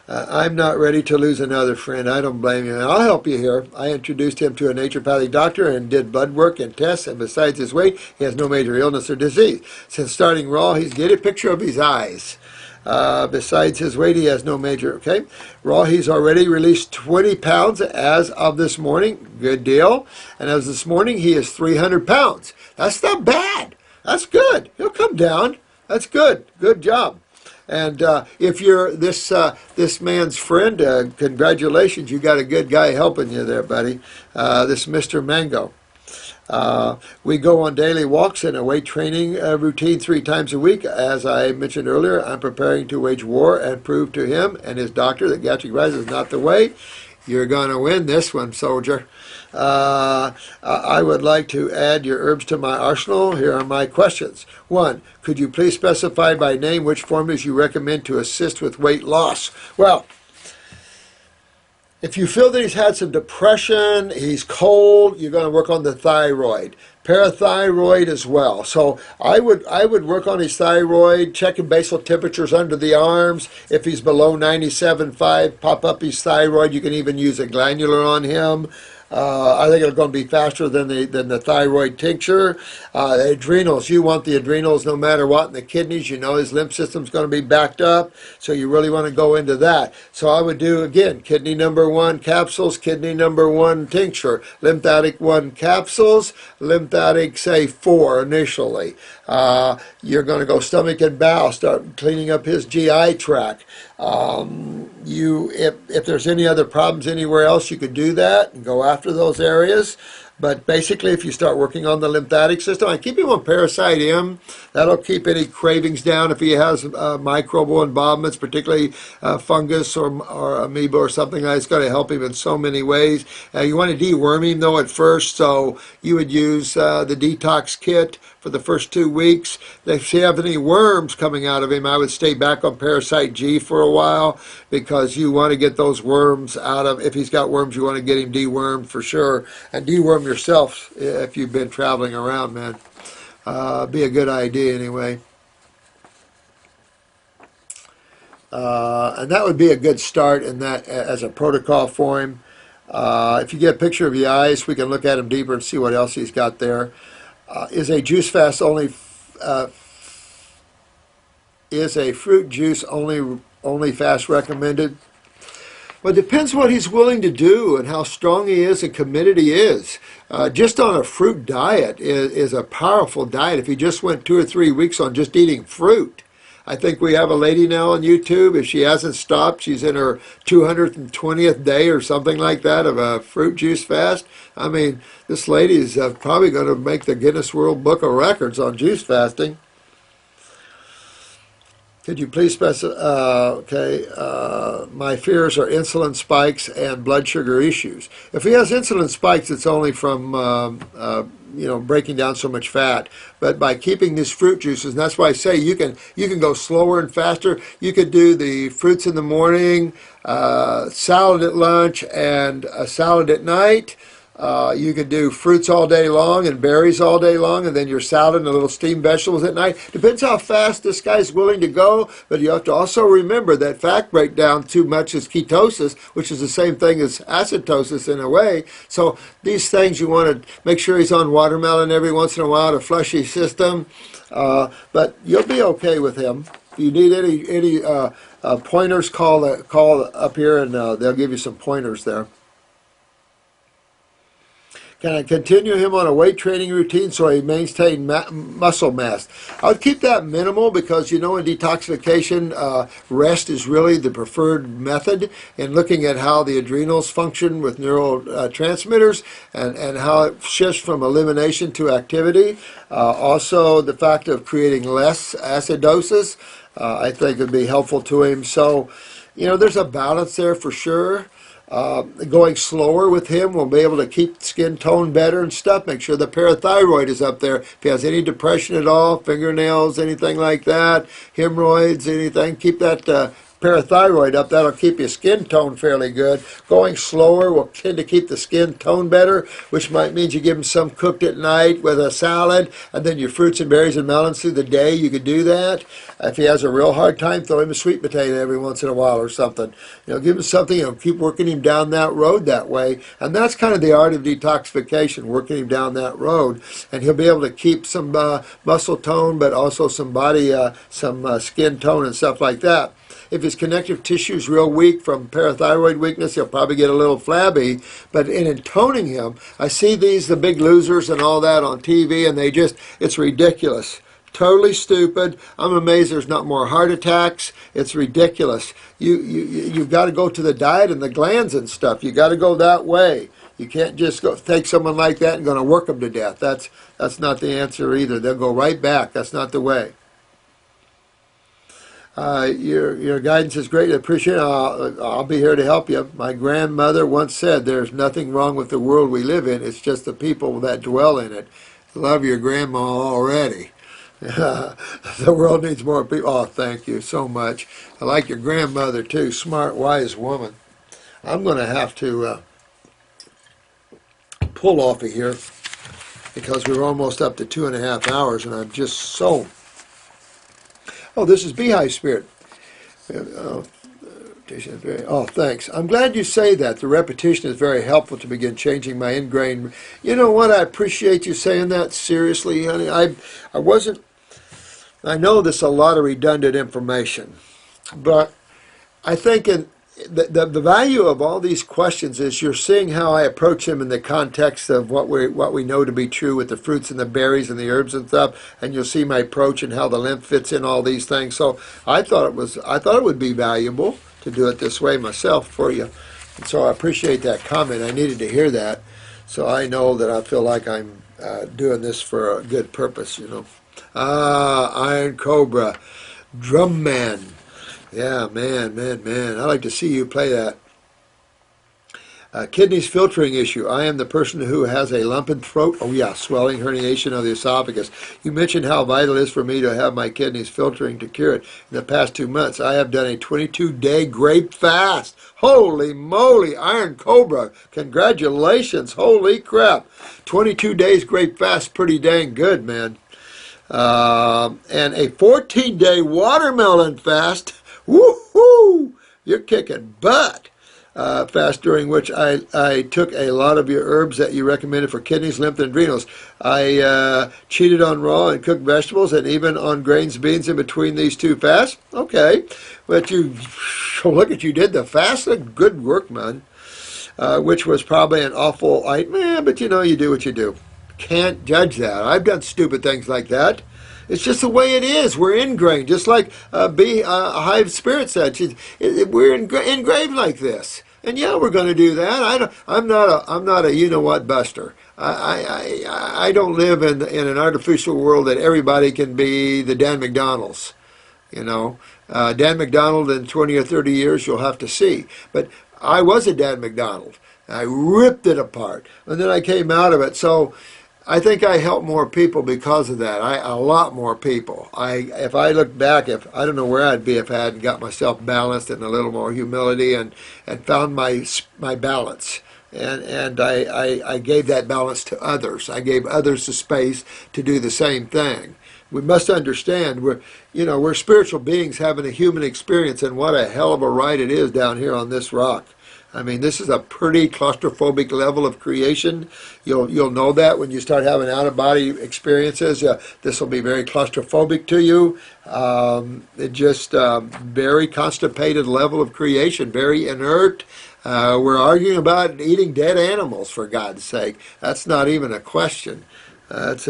I'm not ready to lose another friend. I don't blame you. And I'll help you here. I introduced him to a naturopathic doctor and did blood work and tests, and besides his weight, he has no major illness or disease. Since starting raw, he's get a picture of his eyes. Besides his weight, he has no major, okay? Raw, he's already released 20 pounds as of this morning. Good deal. And as this morning, he is 300 pounds. That's not bad. That's good. He'll come down. That's good. Good job. And if you're this man's friend, congratulations. You got a good guy helping you there, buddy. This Mr. Mango. We go on daily walks and a weight training routine 3 times a week. As I mentioned earlier, I'm preparing to wage war and prove to him and his doctor that gastric rise is not the way. You're going to win this one, soldier. I would like to add your herbs to my arsenal. Here are my questions. 1. Could you please specify by name which formulas you recommend to assist with weight loss? Well, if you feel that he's had some depression, he's cold, you're going to work on the thyroid. Parathyroid as well. So I would work on his thyroid, checking basal temperatures under the arms. If he's below 97.5, pop up his thyroid. You can even use a glandular on him. I think it's going to be faster than the thyroid tincture. The adrenals, you want the adrenals no matter what. And the kidneys, you know his lymph system's going to be backed up, so you really want to go into that. So I would do, again, kidney number 1 capsules, kidney number 1 tincture, lymphatic 1 capsules, lymphatic, say, 4 initially. You're going to go stomach and bowel, start cleaning up his GI tract. If there's any other problems anywhere else, you could do that and go after those areas. But basically, if you start working on the lymphatic system, I keep him on Parasite M. That'll keep any cravings down if he has microbial involvements, particularly fungus or amoeba or something like that. It's going to help him in so many ways. You want to deworm him, though, at first, so you would use the detox kit for the first 2 weeks. If you have any worms coming out of him, I would stay back on Parasite G for a while, because you want to get those worms out of, if he's got worms, you want to get him dewormed for sure. And deworm yourself if you've been traveling around, man. Be a good idea anyway. And that would be a good start in that as a protocol for him. If you get a picture of the eyes, we can look at him deeper and see what else he's got there. Is a juice fast only? Is a fruit juice only fast recommended? Well, it depends what he's willing to do and how strong he is and committed he is. Just on a fruit diet is a powerful diet. If he just went 2 or 3 weeks on just eating fruit. I think we have a lady now on YouTube. If she hasn't stopped, she's in her 220th day or something like that of a fruit juice fast. I mean, this lady is probably going to make the Guinness World Book of Records on juice fasting. Could you please specify, my fears are insulin spikes and blood sugar issues. If he has insulin spikes, it's only from, breaking down so much fat. But by keeping these fruit juices, and that's why I say you can go slower and faster. You could do the fruits in the morning, salad at lunch, and a salad at night. You could do fruits all day long and berries all day long, and then your salad and a little steamed vegetables at night. Depends how fast this guy's willing to go, but you have to also remember that fat breakdown too much is ketosis, which is the same thing as acidosis in a way. So these things you want to make sure he's on watermelon every once in a while to flush his system, but you'll be okay with him. If you need any pointers, call up here and they'll give you some pointers there. Can I continue him on a weight training routine so he maintains muscle mass? I would keep that minimal because, in detoxification, rest is really the preferred method in looking at how the adrenals function with neurotransmitters and how it shifts from elimination to activity. Also, the fact of creating less acidosis, I think would be helpful to him. So, there's a balance there for sure. Going slower with him, we'll be able to keep skin tone better and stuff. Make sure the parathyroid is up there. If he has any depression at all, fingernails, anything like that, hemorrhoids, anything, keep that parathyroid up. That'll keep your skin tone fairly good. Going slower will tend to keep the skin tone better, which might mean you give him some cooked at night with a salad, and then your fruits and berries and melons through the day. You could do that. If he has a real hard time, throw him a sweet potato every once in a while or something. Give him something and keep working him down that road that way. And that's kind of the art of detoxification, working him down that road. And he'll be able to keep some muscle tone, but also some body, some skin tone and stuff like that. If his connective tissue is real weak from parathyroid weakness, he'll probably get a little flabby. But in toning him, I see the big losers and all that on TV, and it's ridiculous. Totally stupid. I'm amazed there's not more heart attacks. It's ridiculous. You've got to go to the diet and the glands and stuff. You got to go that way. You can't just go take someone like that and going to work them to death. That's not the answer either. They'll go right back. That's not the way. Your guidance is great. I appreciate it. I'll be here to help you. My grandmother once said, "There's nothing wrong with the world we live in. It's just the people that dwell in it." Love your grandma already. The world needs more people. Oh, thank you so much. I like your grandmother too. Smart, wise woman. I'm going to have to pull off of here because we're almost up to 2.5 hours, and I'm just so... Oh, this is Beehive Spirit. Oh, thanks. I'm glad you say that. The repetition is very helpful to begin changing my ingrained... You know what? I appreciate you saying that. Seriously, honey. I wasn't... I know this is a lot of redundant information, but I think the value of all these questions is you're seeing how I approach them in the context of what we know to be true with the fruits and the berries and the herbs and stuff, and you'll see my approach and how the lymph fits in all these things. So I thought it would be valuable to do it this way myself for you, and so I appreciate that comment. I needed to hear that, so I know that I feel like I'm doing this for a good purpose. Iron Cobra, Drum Man. Yeah, man. I like to see you play that. Kidneys filtering issue. I am the person who has a lump in throat. Oh yeah, swelling, herniation of the esophagus. You mentioned how vital it is for me to have my kidneys filtering to cure it. In the past 2 months, I have done a 22-day grape fast. Holy moly, Iron Cobra. Congratulations. Holy crap. 22 days grape fast, pretty dang good, man. And a 14-day watermelon fast. Woohoo! You're kicking butt. Fast during which I took a lot of your herbs that you recommended for kidneys, lymph, and adrenals. I cheated on raw and cooked vegetables and even on grains, beans in between these two fasts. Okay. But look at you did the fast. Good work, man. Which was probably an awful item. But you do what you do. Can't judge that. I've done stupid things like that. It's just the way it is. We're ingrained, just like Hive Spirit said. We're engraved like this, and yeah, we're going to do that. I'm not a you know what buster. I don't live in an artificial world that everybody can be the Dan McDonald's. Dan McDonald in 20 or 30 years you'll have to see. But I was a Dan McDonald. I ripped it apart, and then I came out of it. So I think I helped more people because of that. A lot more people. If I look back, I don't know where I'd be if I hadn't got myself balanced and a little more humility and found my balance. And I gave that balance to others. I gave others the space to do the same thing. We must understand we're spiritual beings having a human experience, and what a hell of a ride it is down here on this rock. I mean, this is a pretty claustrophobic level of creation. You'll know that when you start having out-of-body experiences. This will be very claustrophobic to you. Very constipated level of creation, very inert. We're arguing about eating dead animals, for God's sake. That's not even a question. That's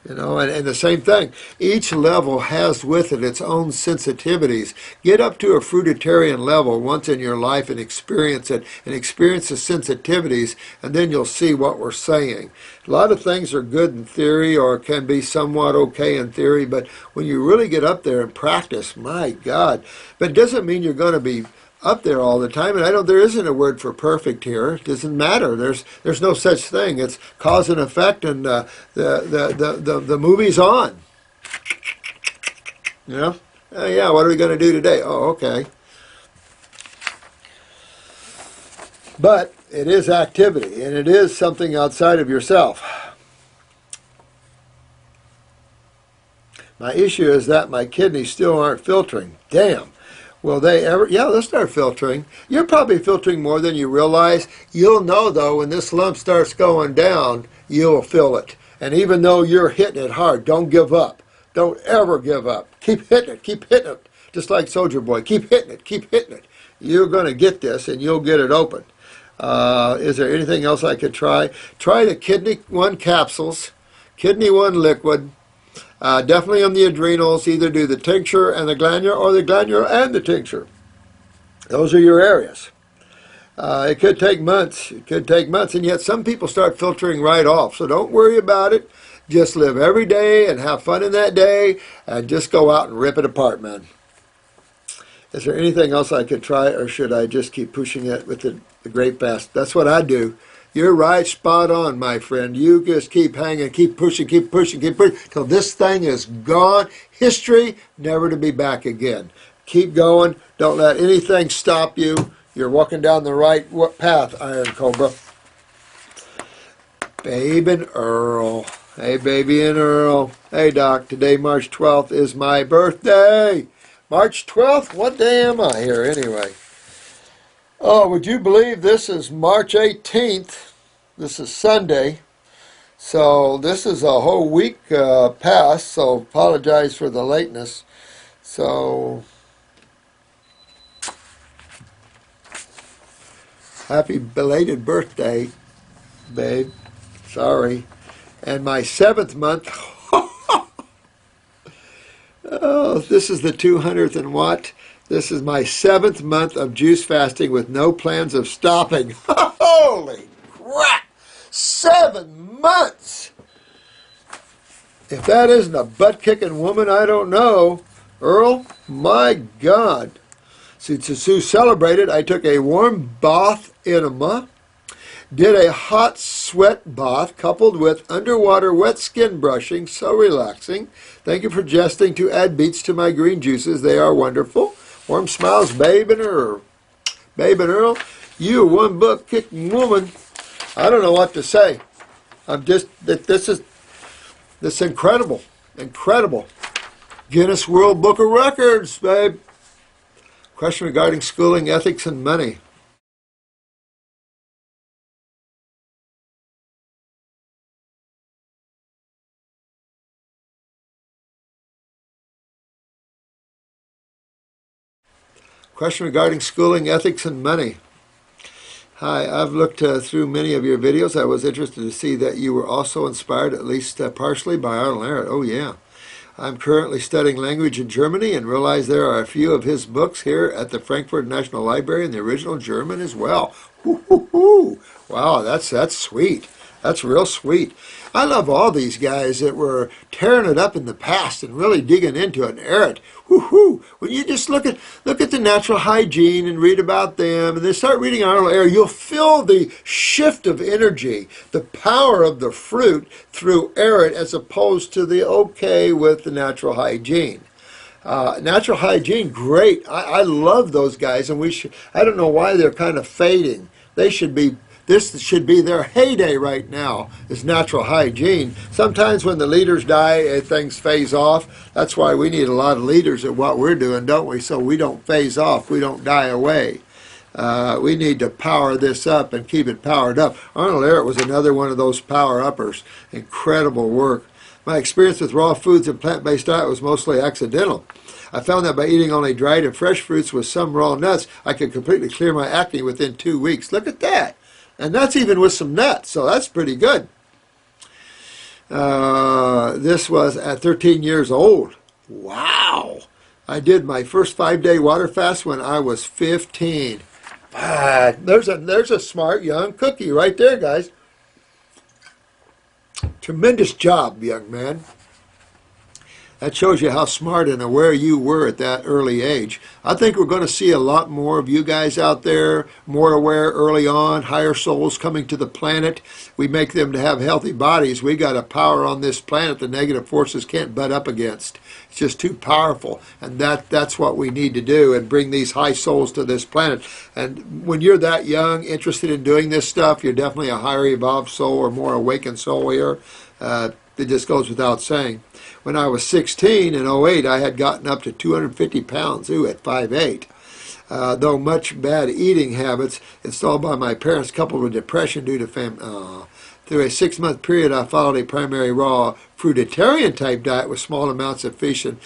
and the same thing. Each level has with it its own sensitivities. Get up to a fruitarian level once in your life and experience it, and experience the sensitivities, and then you'll see what we're saying. A lot of things are good in theory or can be somewhat okay in theory, but when you really get up there and practice, my God. But it doesn't mean you're going to be up there all the time, and there isn't a word for perfect here. It doesn't matter. There's no such thing. It's cause and effect, and the movie's on. Yeah, what are we going to do today? Oh, okay. But it is activity, and it is something outside of yourself. My issue is that my kidneys still aren't filtering. Damn. Will they ever? Yeah, they'll start filtering. You're probably filtering more than you realize. You'll know, though, when this lump starts going down, you'll feel it. And even though you're hitting it hard, don't give up. Don't ever give up. Keep hitting it. Keep hitting it. Just like Soldier Boy. Keep hitting it. Keep hitting it. You're going to get this, and you'll get it open. Is there anything else I could try? Try the Kidney One capsules, Kidney One liquid. Definitely on the adrenals, either do the tincture and the glandular or the glandular and the tincture. Those are your areas. It could take months. It could take months, and yet some people start filtering right off. So don't worry about it. Just live every day and have fun in that day and just go out and rip it apart, man. Is there anything else I could try, or should I just keep pushing it with the great fast? That's what I do. You're right, spot on, my friend. You just keep hanging, keep pushing, till this thing is gone. History, never to be back again. Keep going. Don't let anything stop you. You're walking down the right path, Iron Cobra. Babe and Earl. Hey, baby and Earl. Hey, Doc. Today, March 12th, is my birthday. March 12th? What day am I here anyway? Oh, would you believe this is March 18th? This is Sunday. So this is a whole week past, so apologize for the lateness. So, happy belated birthday, babe. Sorry. And my 7th month. Oh, this is the 200th and what? This is my 7th month of juice fasting with no plans of stopping. Holy crap! 7 months! If that isn't a butt-kicking woman, I don't know. Earl, my God. To celebrate it, I took a warm bath enema, did a hot sweat bath coupled with underwater wet skin brushing, so relaxing. Thank you for jesting to add beets to my green juices. They are wonderful. Warm smiles, Babe and Earl. Babe and Earl, you one butt-kicking woman. I don't know what to say. This is incredible. Incredible. Guinness World Book of Records, babe. Question regarding schooling, ethics, and money. Question regarding schooling, ethics, and money. Hi, I've looked through many of your videos. I was interested to see that you were also inspired, at least partially, by Arnold Ehret. Oh, yeah. I'm currently studying language in Germany and realize there are a few of his books here at the Frankfurt National Library in the original German as well. Woo-hoo-hoo. Wow, that's sweet. That's real sweet. I love all these guys that were tearing it up in the past and really digging into it. Ehret, whoo-hoo. When you just look at the natural hygiene and read about them, and then start reading Arnold Ehret, you'll feel the shift of energy, the power of the fruit through Ehret as opposed to the okay with the natural hygiene. Natural hygiene, great. I love those guys, and I don't know why they're kind of fading. This should be their heyday right now, is natural hygiene. Sometimes when the leaders die, things phase off. That's why we need a lot of leaders at what we're doing, don't we? So we don't phase off, we don't die away. We need to power this up and keep it powered up. Arnold Ehret was another one of those power-uppers. Incredible work. My experience with raw foods and plant-based diet was mostly accidental. I found that by eating only dried and fresh fruits with some raw nuts, I could completely clear my acne within 2 weeks. Look at that. And that's even with some nuts, so that's pretty good. This was at 13 years old. Wow. I did my first 5-day water fast when I was 15. There's a smart young cookie right there, guys. Tremendous job, young man. That shows you how smart and aware you were at that early age. I think we're going to see a lot more of you guys out there, more aware early on, higher souls coming to the planet. We make them to have healthy bodies. We got a power on this planet the negative forces can't butt up against. It's just too powerful. And that's what we need to do, and bring these high souls to this planet. And when you're that young, interested in doing this stuff, you're definitely a higher evolved soul or more awakened soul here. It just goes without saying. When I was 16 in '08, I had gotten up to 250 pounds, at 5'8". Though much bad eating habits installed by my parents coupled with depression due to through a 6-month period, I followed a primary raw fruitarian type diet with small amounts of fish and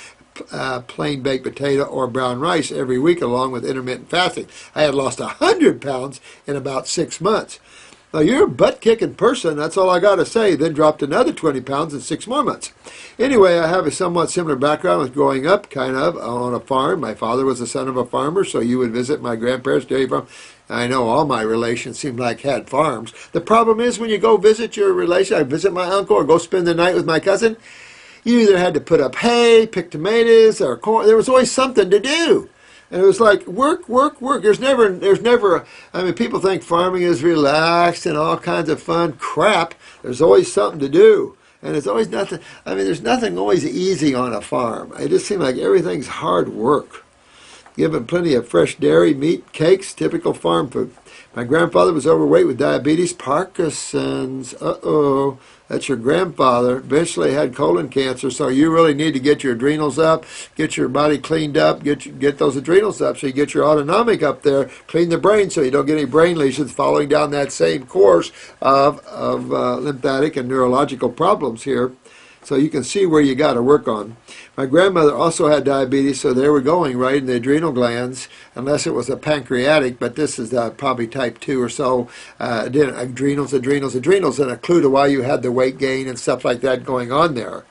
plain baked potato or brown rice every week, along with intermittent fasting. I had lost 100 pounds in about 6 months. Now, you're a butt-kicking person, that's all I got to say. Then dropped another 20 pounds in 6 more months. Anyway, I have a somewhat similar background with growing up, kind of, on a farm. My father was the son of a farmer, so you would visit my grandparents' dairy farm. I know all my relations seemed like had farms. The problem is when you go visit your relation, I visit my uncle or go spend the night with my cousin, you either had to put up hay, pick tomatoes, or corn. There was always something to do. And it was like work, work, work. There's never, I mean, people think farming is relaxed and all kinds of fun. Crap. There's always something to do. And it's always nothing, I mean, there's nothing always easy on a farm. It just seems like everything's hard work. Given plenty of fresh dairy, meat, cakes, typical farm food. My grandfather was overweight with diabetes, Parkinson's. Uh-oh. That's your grandfather. Eventually had colon cancer, so you really need to get your adrenals up, get your body cleaned up, get those adrenals up so you get your autonomic up there, clean the brain so you don't get any brain lesions following down that same course of lymphatic and neurological problems here. So you can see where you got to work on. My grandmother also had diabetes, so they were going right in the adrenal glands, unless it was a pancreatic, but this is probably type 2 or so. Adrenals, and a clue to why you had the weight gain and stuff like that going on there.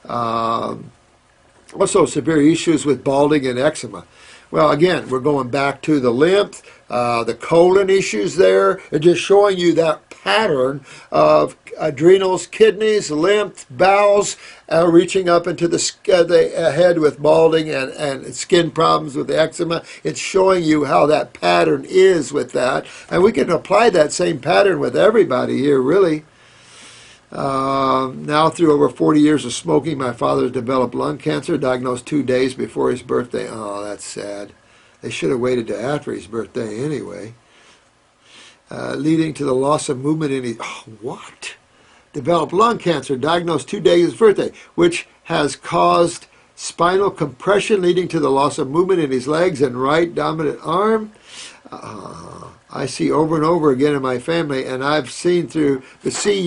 Also, severe issues with balding and eczema. Well, again, we're going back to the lymph, the colon issues there. They're just showing you that pattern of adrenals, kidneys, lymph, bowels, reaching up into the head with balding and skin problems with the eczema. It's showing you how that pattern is with that. And we can apply that same pattern with everybody here, really. Now, through over 40 years of smoking, my father has developed lung cancer, diagnosed 2 days before his birthday. Oh, that's sad. They should have waited till after his birthday anyway. Leading to the loss of movement in his... Oh, what? Developed lung cancer, diagnosed 2 days his birthday, which has caused spinal compression, leading to the loss of movement in his legs and right dominant arm. I see over and over again in my family, and I've seen through... But see,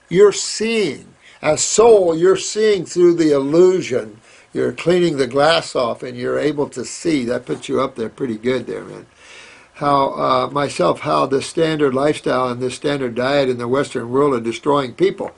you're seeing. As soul, you're seeing through the illusion. You're cleaning the glass off, and you're able to see. That puts you up there pretty good there, man. How the standard lifestyle and this standard diet in the Western world are destroying people.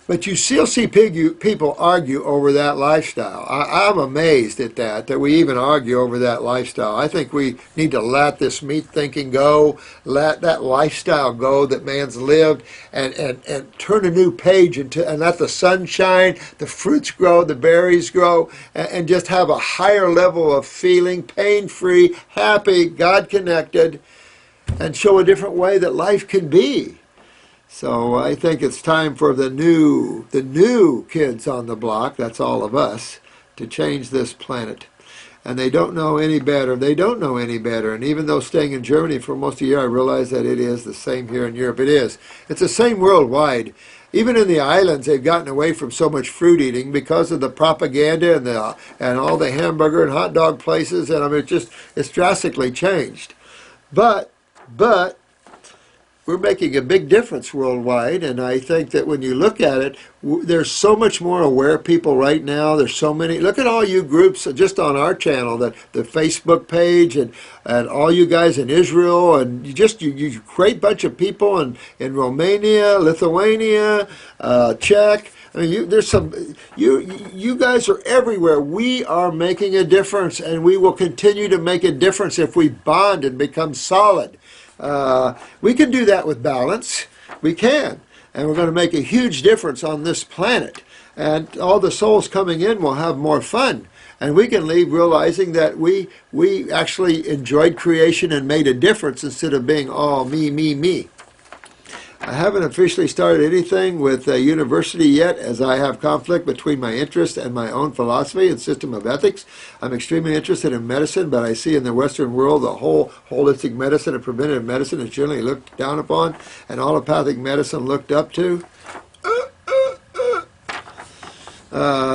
But you still see people argue over that lifestyle. I'm amazed at that we even argue over that lifestyle. I think we need to let this meat thinking go, let that lifestyle go that man's lived, and turn a new page and let the sun shine, the fruits grow, the berries grow, and just have a higher level of feeling, pain-free, happy, God-connected, and show a different way that life can be. So I think it's time for the new kids on the block, that's all of us, to change this planet. And they don't know any better. They don't know any better. And even though staying in Germany for most of the year, I realize that it is the same here in Europe. It is. It's the same worldwide. Even in the islands, they've gotten away from so much fruit eating because of the propaganda and all the hamburger and hot dog places. And I mean, it's drastically changed. But we're making a big difference worldwide, and I think that when you look at it, there's so much more aware people right now. There's so many. Look at all you groups just on our channel, the Facebook page, and all you guys in Israel, and you great bunch of people in Romania, Lithuania, Czech. I mean, there's some. You guys are everywhere. We are making a difference, and we will continue to make a difference if we bond and become solid. We can do that with balance. We can. And we're going to make a huge difference on this planet. and all the souls coming in will have more fun. And we can leave realizing that we actually enjoyed creation and made a difference instead of being all me, me, me. I haven't officially started anything with a university yet, as I have conflict between my interest and my own philosophy and system of ethics. I'm extremely interested in medicine, but I see in the Western world the whole holistic medicine and preventive medicine is generally looked down upon, and allopathic medicine looked up to.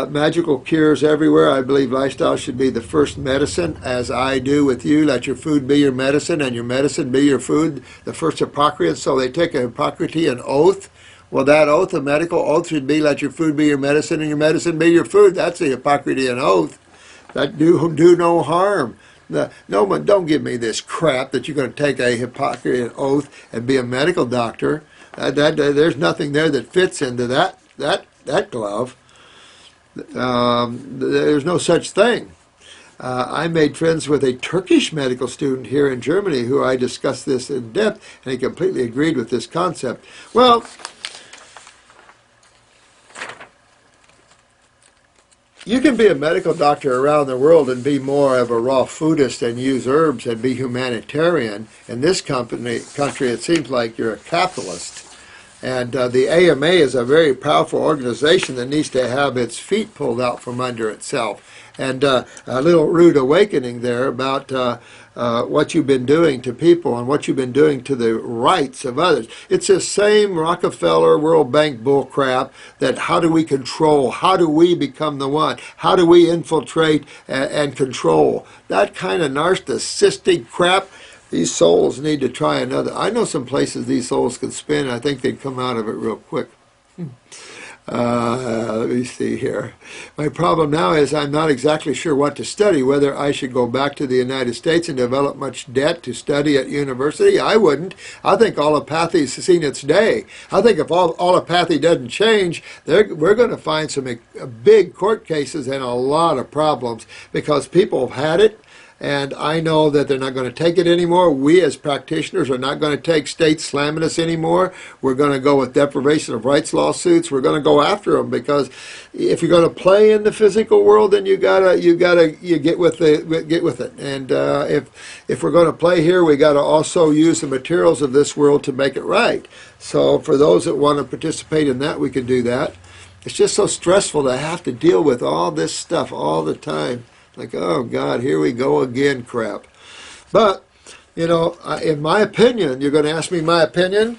Magical cures everywhere. I believe lifestyle should be the first medicine, as I do with you. Let your food be your medicine and your medicine be your food. The first Hippocrates, so they take a Hippocratean oath. Well, that oath, a medical oath, should be let your food be your medicine and your medicine be your food. That's the Hippocratean oath. That do no harm. No one, don't give me this crap that you're going to take a Hippocratean oath and be a medical doctor. There's nothing there that fits into that glove. There's no such thing. I made friends with a Turkish medical student here in Germany who I discussed this in depth, and he completely agreed with this concept. Well, you can be a medical doctor around the world and be more of a raw foodist and use herbs and be humanitarian. In this country, it seems like you're a capitalist. And the AMA is a very powerful organization that needs to have its feet pulled out from under itself. And a little rude awakening there about what you've been doing to people and what you've been doing to the rights of others. It's the same Rockefeller, World Bank bullcrap that how do we control, how do we become the one, how do we infiltrate and control. That kind of narcissistic crap. These souls need to try another. I know some places these souls could spin. I think they'd come out of it real quick. Let me see here. My problem now is I'm not exactly sure what to study, whether I should go back to the United States and develop much debt to study at university. I wouldn't. I think allopathy has seen its day. I think if allopathy doesn't change, we're going to find some big court cases and a lot of problems because people have had it. And I know that they're not going to take it anymore. We as practitioners are not going to take states slamming us anymore. We're going to go with deprivation of rights lawsuits. We're going to go after them because if you're going to play in the physical world, then you get with it. And if we're going to play here, we got to also use the materials of this world to make it right. So for those that want to participate in that, we can do that. It's just so stressful to have to deal with all this stuff all the time. Like, oh, God, here we go again crap. But, you know, in my opinion, you're going to ask me my opinion?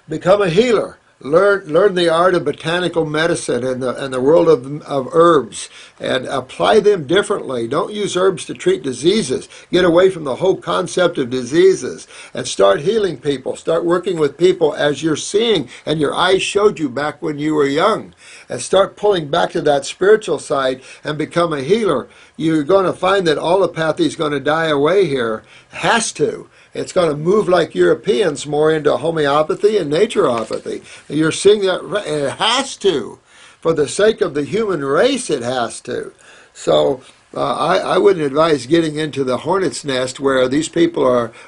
Become a healer. Learn the art of botanical medicine and the world of herbs and apply them differently. Don't use herbs to treat diseases. Get away from the whole concept of diseases and start healing people. Start working with people as you're seeing and your eyes showed you back when you were young. And start pulling back to that spiritual side and become a healer. You're going to find that allopathy is going to die away here. It has to. It's going to move like Europeans more into homeopathy and naturopathy. You're seeing that it has to. For the sake of the human race, it has to. So I wouldn't advise getting into the hornet's nest where these people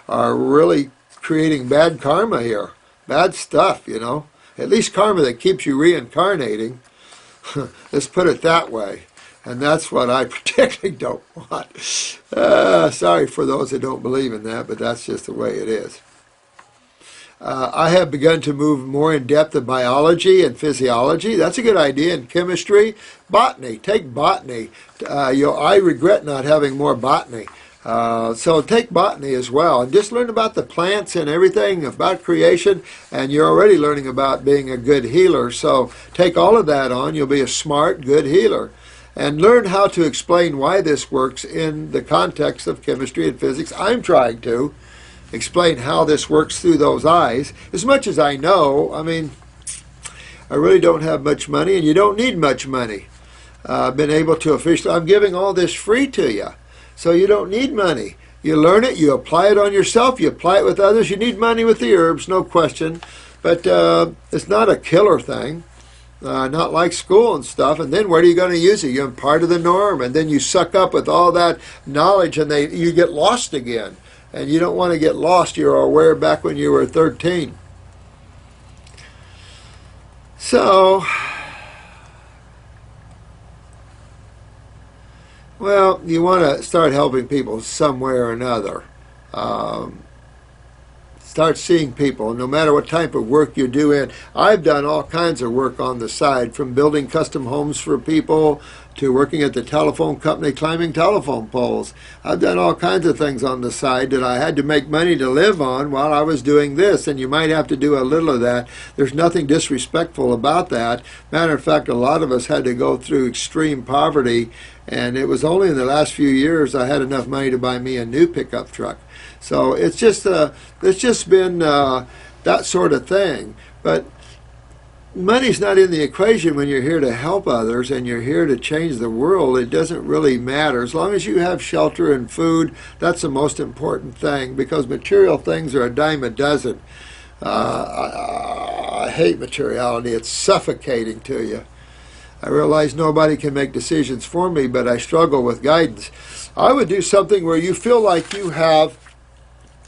are really creating bad karma here. Bad stuff, you know. At least karma that keeps you reincarnating. Let's put it that way. And that's what I particularly don't want. Sorry for those that don't believe in that, but that's just the way it is. I have begun to move more in depth in biology and physiology. That's a good idea. In chemistry, botany. Take botany. I regret not having more botany. So take botany as well. And just learn about the plants and everything, about creation. And you're already learning about being a good healer. So take all of that on. You'll be a smart, good healer. And learn how to explain why this works in the context of chemistry and physics. I'm trying to explain how this works through those eyes. As much as I know, I mean, I really don't have much money, and you don't need much money. I've been able to officially, I'm giving all this free to you. So you don't need money. You learn it, you apply it on yourself, you apply it with others. You need money with the herbs, no question. But it's not a killer thing. Not like school and stuff, and then where are you going to use it? You're part of the norm, and then you suck up with all that knowledge, and you get lost again. And you don't want to get lost. You're aware back when you were 13. So, Well, you want to start helping people some way or another. Um, Start seeing people, no matter what type of work you're doing. I've done all kinds of work on the side, from building custom homes for people to working at the telephone company, climbing telephone poles. I've done all kinds of things on the side that I had to make money to live on while I was doing this, and you might have to do a little of that. There's nothing disrespectful about that. Matter of fact, a lot of us had to go through extreme poverty, and it was only in the last few years I had enough money to buy me a new pickup truck. So it's just been that sort of thing. But money's not in the equation when you're here to help others and you're here to change the world. It doesn't really matter. As long as you have shelter and food, that's the most important thing, because material things are a dime a dozen. I hate materiality. It's suffocating to you. I realize nobody can make decisions for me, but I struggle with guidance. I would do something where you feel like you have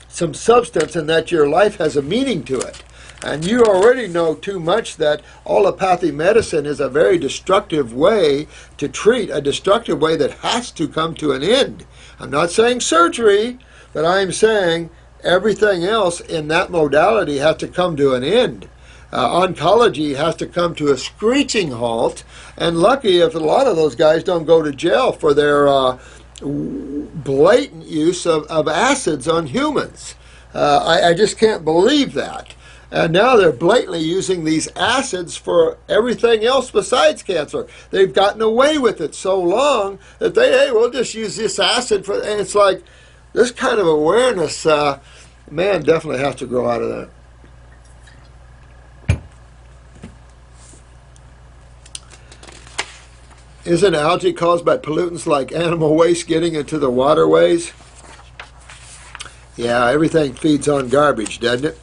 some substance and that your life has a meaning to it. And you already know too much that allopathy medicine is a very destructive way to treat, a destructive way that has to come to an end. I'm not saying surgery, but I'm saying everything else in that modality has to come to an end. Oncology has to come to a screeching halt, and lucky if a lot of those guys don't go to jail for their blatant use of acids on humans. I just can't believe that. And now they're blatantly using these acids for everything else besides cancer. They've gotten away with it so long that hey, we'll just use this acid for, and it's like this kind of awareness, man, definitely has to grow out of that. Isn't algae caused by pollutants like animal waste getting into the waterways? Yeah, everything feeds on garbage, doesn't it?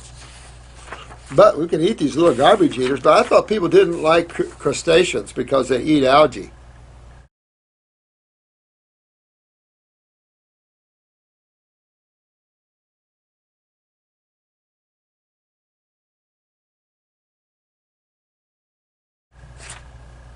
But we can eat these little garbage eaters. But I thought people didn't like crustaceans because they eat algae.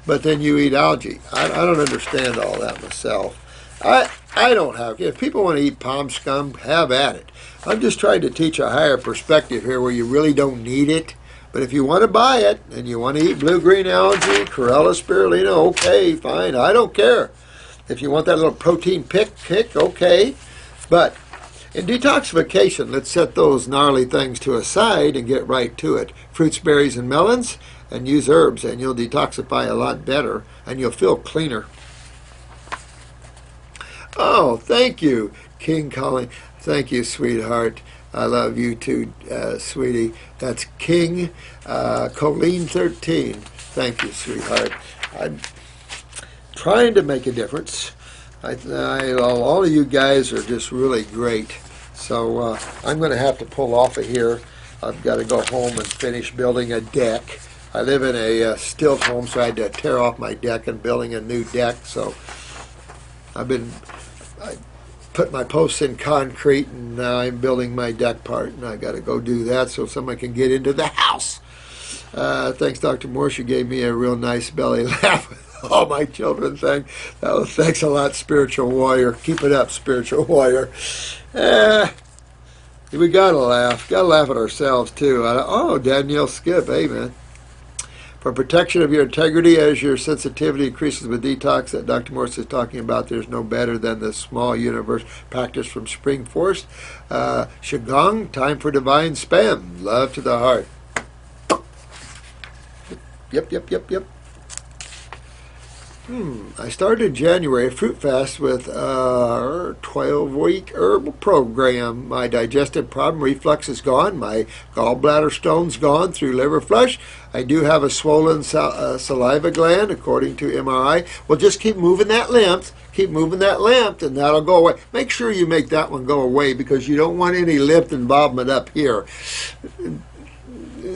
But then you eat algae. I don't understand all that myself. I don't have. If people want to eat palm scum, have at it. I'm just trying to teach a higher perspective here where you really don't need it. But if you want to buy it and you want to eat blue-green algae, Chlorella spirulina, okay, fine. I don't care. If you want that little protein pick, okay. But in detoxification, let's set those gnarly things to a side and get right to it. Fruits, berries, and melons, and use herbs, and you'll detoxify a lot better, and you'll feel cleaner. Oh, thank you, King Colleen. Thank you, sweetheart. I love you too, sweetie. That's King Colleen 13. Thank you, sweetheart. I'm trying to make a difference. All of you guys are just really great. So I'm going to have to pull off of here. I've got to go home and finish building a deck. I live in a stilt home, so I had to tear off my deck and building a new deck. So I put my posts in concrete, and now I'm building my deck part, and I got to go do that so someone can get into the house. Thanks, Dr. Morse. You gave me a real nice belly laugh with all my children thing. Thanks a lot, spiritual warrior. Keep it up, spiritual warrior. We gotta laugh. Gotta laugh at ourselves too. Oh, Danielle Skip, hey man. For protection of your integrity as your sensitivity increases with detox that Dr. Morse is talking about, there's no better than the small universe practice from Spring Forest. Qigong, time for divine spam. Love to the heart. Yep. I started in January a fruit fast with a 12-week herbal program. My digestive problem, reflux, is gone. My gallbladder stone's gone through liver flush. I do have a swollen saliva gland, according to MRI. Well, just keep moving that lymph. Keep moving that lymph, and that'll go away. Make sure you make that one go away because you don't want any lymph involvement up here.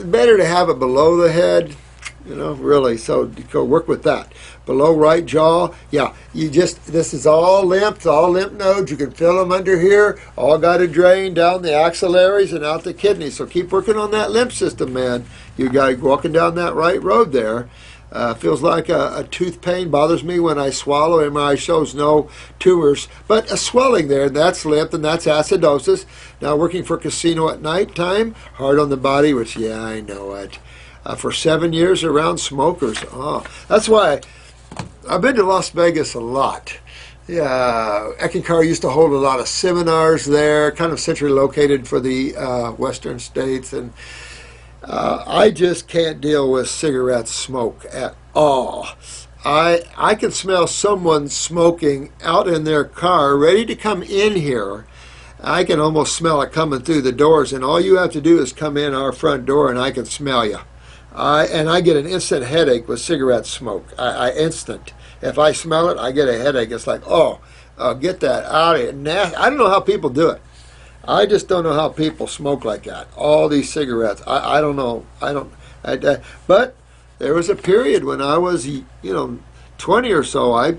Better to have it below the head. Really, so go work with that. Below right jaw, yeah, this is all lymph nodes. You can feel them under here. All got to drain down the axillaries and out the kidneys. So keep working on that lymph system, man. You got walking down that right road there. Feels like a tooth pain. Bothers me when I swallow. MRI shows no tumors, but a swelling there. That's lymph, and that's acidosis. Now working for a casino at night time, hard on the body, which, yeah, I know it. For 7 years around smokers. Oh, that's why I've been to Las Vegas a lot. Yeah, Eckankar used to hold a lot of seminars there, kind of centrally located for the western states, and I just can't deal with cigarette smoke at all. I can smell someone smoking out in their car, ready to come in here. I can almost smell it coming through the doors, and all you have to do is come in our front door, and I can smell you. I get an instant headache with cigarette smoke. Instant. If I smell it, I get a headache. It's like, get that out of here. I don't know how people do it. I just don't know how people smoke like that. All these cigarettes. I don't know. But there was a period when I was, 20 or so. I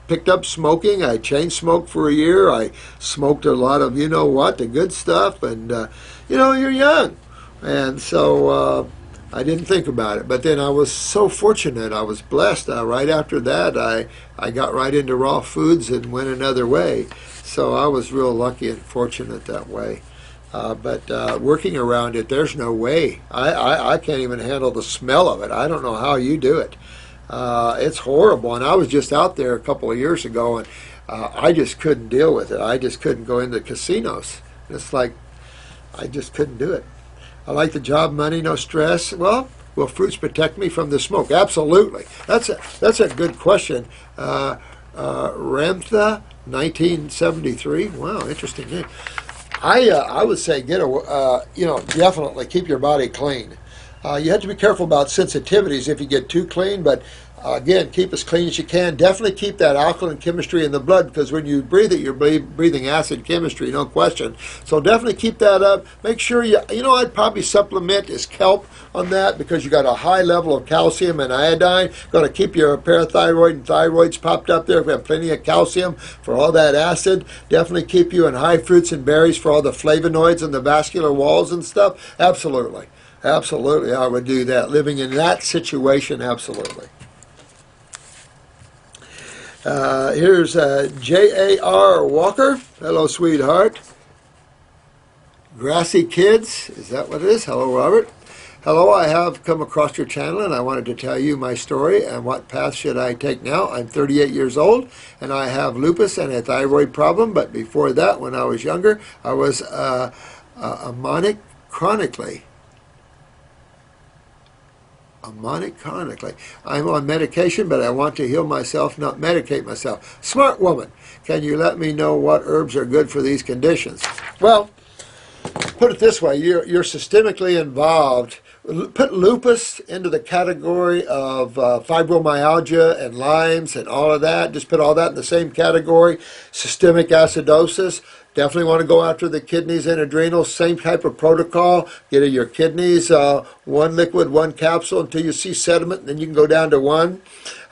picked up smoking. I chain smoked for a year. I smoked a lot of, the good stuff. And, you're young. And so I didn't think about it. But then I was so fortunate. I was blessed. Right after that, I got right into raw foods and went another way. So I was real lucky and fortunate that way. But working around it, there's no way. I can't even handle the smell of it. I don't know how you do it. It's horrible. And I was just out there a couple of years ago, and I just couldn't deal with it. I just couldn't go into casinos. It's like I just couldn't do it. I like the job, money, no stress. Well, will fruits protect me from the smoke? Absolutely. That's a good question. Ramtha, 1973. Wow, interesting name. I would say definitely keep your body clean. You have to be careful about sensitivities if you get too clean, but again, keep as clean as you can. Definitely keep that alkaline chemistry in the blood, because when you breathe it, you're breathing acid chemistry, no question. So definitely keep that up. Make sure I'd probably supplement is kelp on that, because you got a high level of calcium and iodine. Going to keep your parathyroid and thyroids popped up there. We have plenty of calcium for all that acid. Definitely keep you in high fruits and berries for all the flavonoids and the vascular walls and stuff. Absolutely. Absolutely, I would do that. Living in that situation, absolutely. Here's J.A.R. Walker. Hello, sweetheart. Grassy Kids, is that what it is? Hello, Robert. Hello, I have come across your channel, and I wanted to tell you my story and what path should I take now. I'm 38 years old, and I have lupus and a thyroid problem, but before that, when I was younger, I was chronically. I'm on medication, but I want to heal myself, not medicate myself. Smart woman, can you let me know what herbs are good for these conditions? Well, put it this way, you're systemically involved. Put lupus into the category of fibromyalgia and Lyme's and all of that. Just put all that in the same category. Systemic acidosis. Definitely want to go after the kidneys and adrenals. Same type of protocol. Get your kidneys, one liquid, one capsule until you see sediment, and then you can go down to one.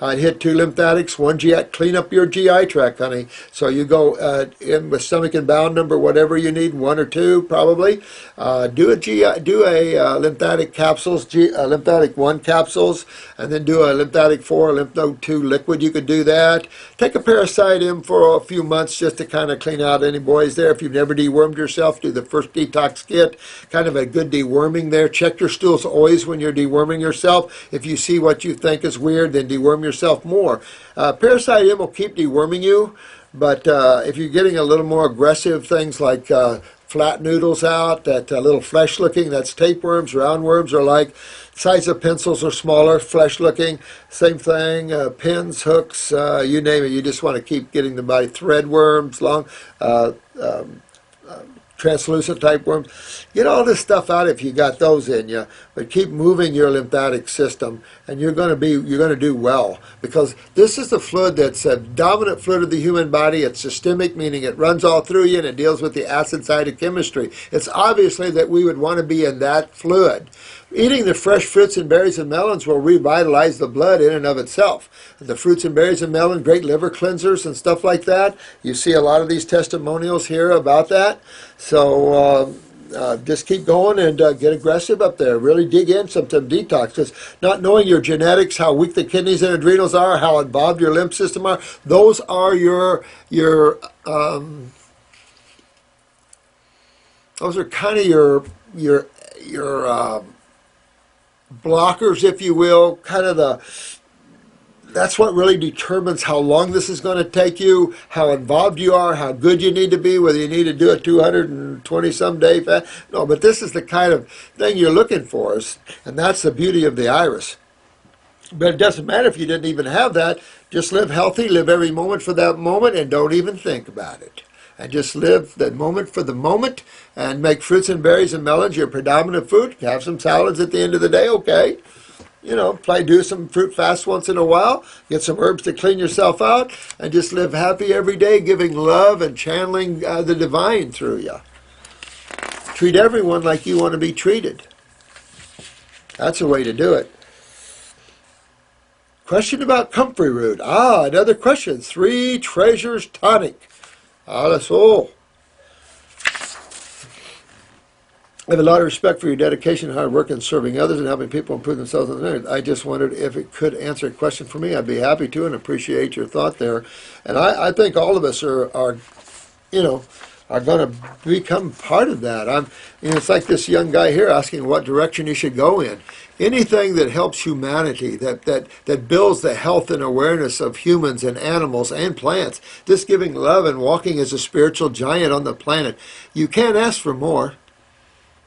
I'd hit 2 lymphatics, 1 GI. Clean up your GI tract, honey. So you go in with stomach and bowel number, whatever you need, 1 or 2 probably. Do a lymphatic capsules, lymphatic 1 capsules, and then do a lymphatic 4, lymph node 2 liquid. You could do that. Take a Parasite M for a few months just to kind of clean out any boys there. If you've never dewormed yourself, do the first detox kit. Kind of a good deworming there. Check your stools always when you're deworming yourself. If you see what you think is weird, then deworm yourself more. Parasite M will keep deworming you, but if you're getting a little more aggressive things like flat noodles out, that little flesh looking, that's tapeworms. Roundworms are like size of pencils or smaller, flesh looking. Same thing, pins, hooks, you name it. You just want to keep getting the body. Threadworms, long translucent type worms. Get all this stuff out if you got those in you, but keep moving your lymphatic system, and you're going to do well, because this is the fluid that's a dominant fluid of the human body. It's systemic, meaning it runs all through you and it deals with the acid side of chemistry. It's obviously that we would want to be in that fluid. Eating the fresh fruits and berries and melons will revitalize the blood in and of itself. The fruits and berries and melon, great liver cleansers and stuff like that. You see a lot of these testimonials here about that. So just keep going and get aggressive up there. Really dig in some detox, because not knowing your genetics, how weak the kidneys and adrenals are, how involved your lymph system are, those are those are kind of your blockers, if you will, kind of that's what really determines how long this is going to take you, how involved you are, how good you need to be, whether you need to do a 220 some day fast. No, but this is the kind of thing you're looking for, and that's the beauty of the iris. But it doesn't matter if you didn't even have that. Just live healthy, live every moment for that moment, and don't even think about it. And just live that moment for the moment, and make fruits and berries and melons your predominant food. Have some salads at the end of the day, okay? You know, do some fruit fast once in a while, get some herbs to clean yourself out, and just live happy every day, giving love and channeling the divine through you. Treat everyone like you want to be treated. That's a way to do it. Question about comfrey root. Another question. 3 Treasures Tonic. That's all. I have a lot of respect for your dedication, hard work, and serving others and helping people improve themselves and others. I just wondered if it could answer a question for me. I'd be happy to, and appreciate your thought there. And I think all of us are going to become part of that. It's like this young guy here asking what direction you should go in. Anything that helps humanity, that builds the health and awareness of humans and animals and plants, just giving love and walking as a spiritual giant on the planet. You can't ask for more.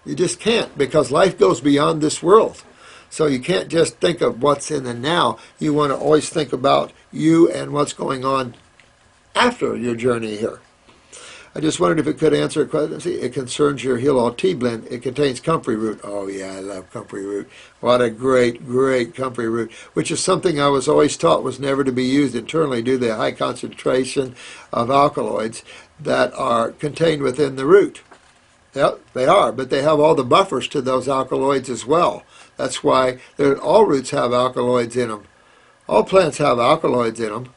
You just can't, because life goes beyond this world. So you can't just think of what's in the now. You want to always think about you and what's going on after your journey here. I just wondered if it could answer a question. See, it concerns your Heal All Tea blend. It contains comfrey root. Oh yeah, I love comfrey root. What a great, great comfrey root, which is something I was always taught was never to be used internally due to the high concentration of alkaloids that are contained within the root. Yep, they are, but they have all the buffers to those alkaloids as well. That's why all roots have alkaloids in them. All plants have alkaloids in them.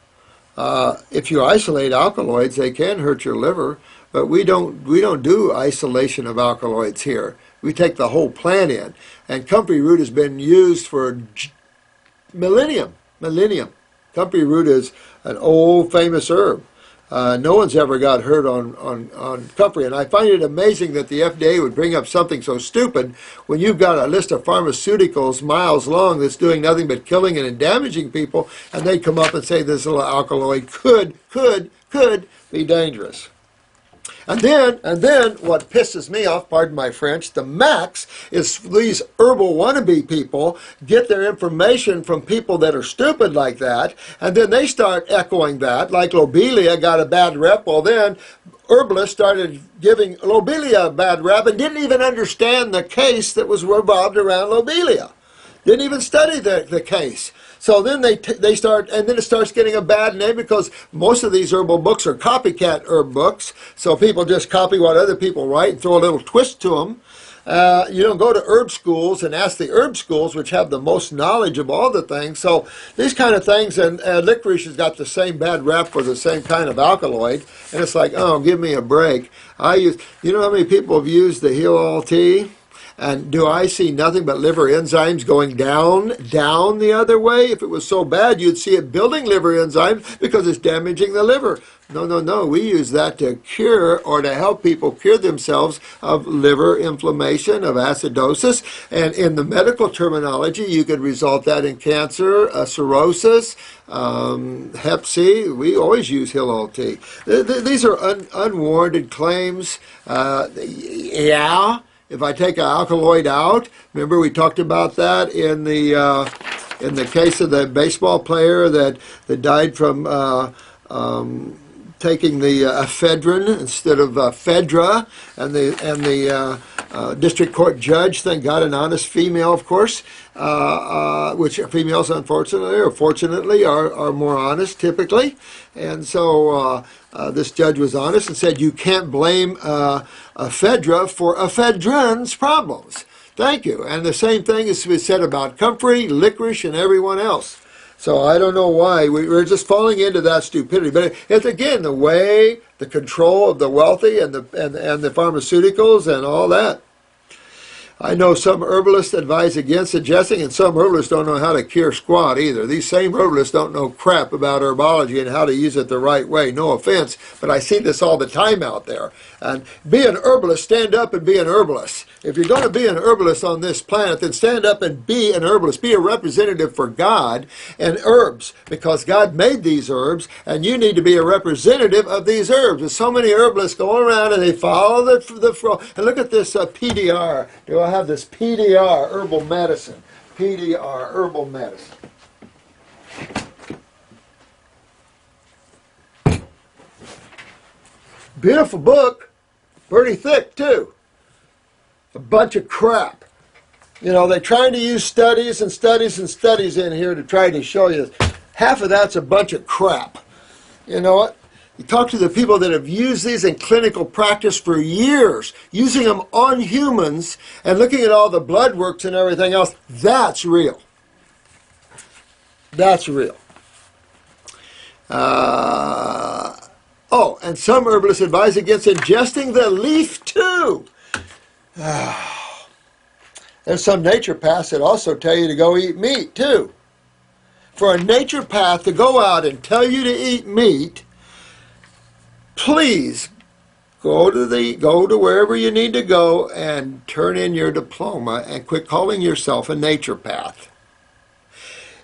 If you isolate alkaloids, they can hurt your liver, but we don't do isolation of alkaloids here. We take the whole plant in, and comfrey root has been used for millennium. Comfrey root is an old famous herb. No one's ever got hurt on comfrey, and I find it amazing that the FDA would bring up something so stupid when you've got a list of pharmaceuticals miles long that's doing nothing but killing and damaging people, and they come up and say this little alkaloid could be dangerous. And then what pisses me off, pardon my French, the max, is these herbal wannabe people get their information from people that are stupid like that, and then they start echoing that, like Lobelia got a bad rep. Well, then herbalists started giving Lobelia a bad rep and didn't even understand the case that was revolved around Lobelia. Didn't even study the case. So then they start, and then it starts getting a bad name because most of these herbal books are copycat herb books. So people just copy what other people write and throw a little twist to them. You don't go to herb schools and ask the herb schools, which have the most knowledge of all the things. So these kind of things, and licorice has got the same bad rep for the same kind of alkaloid. And it's like, oh, give me a break. You know how many people have used the Heal All Tea? And do I see nothing but liver enzymes going down the other way? If it was so bad, you'd see it building liver enzymes because it's damaging the liver. No. We use that to cure or to help people cure themselves of liver inflammation, of acidosis. And in the medical terminology, you could result that in cancer, cirrhosis, Hep C. We always use Heal All Tea. These are unwarranted claims. If I take an alkaloid out, remember we talked about that in the case of the baseball player that died from taking the ephedrine instead of Fedra, and the district court judge, thank God, an honest female, of course, which females, unfortunately or fortunately, are more honest typically, and so this judge was honest and said you can't blame ephedra for ephedrine's problems. Thank you. And the same thing is to be said about comfrey, licorice, and everyone else. So I don't know why. We're just falling into that stupidity. But it's, again, the way, the control of the wealthy and the pharmaceuticals and all that. I know some herbalists advise against suggesting, and some herbalists don't know how to cure squat either. These same herbalists don't know crap about herbology and how to use it the right way. No offense, but I see this all the time out there. And be an herbalist, stand up and be an herbalist. If you're going to be an herbalist on this planet, then stand up and be an herbalist. Be a representative for God and herbs, because God made these herbs, and you need to be a representative of these herbs. There's so many herbalists going around, and they follow the flow. And look at this PDR. Do I have this PDR, herbal medicine? PDR, herbal medicine. Beautiful book. Pretty thick, too. A bunch of crap. You know, they're trying to use studies and studies and studies in here to try to show you half of that's a bunch of crap. You know what? You talk to the people that have used these in clinical practice for years, using them on humans and looking at all the blood works and everything else. That's real. That's real. Oh, and some herbalists advise against ingesting the leaf too. There's some naturopaths that also tell you to go eat meat too. For a naturopath to go out and tell you to eat meat, please go to wherever you need to go and turn in your diploma and quit calling yourself a naturopath.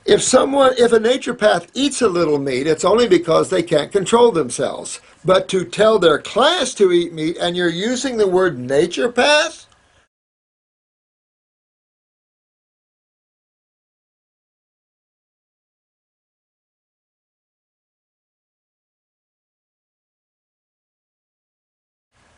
If a naturopath eats a little meat, it's only because they can't control themselves. But to tell their class to eat meat and you're using the word naturopath?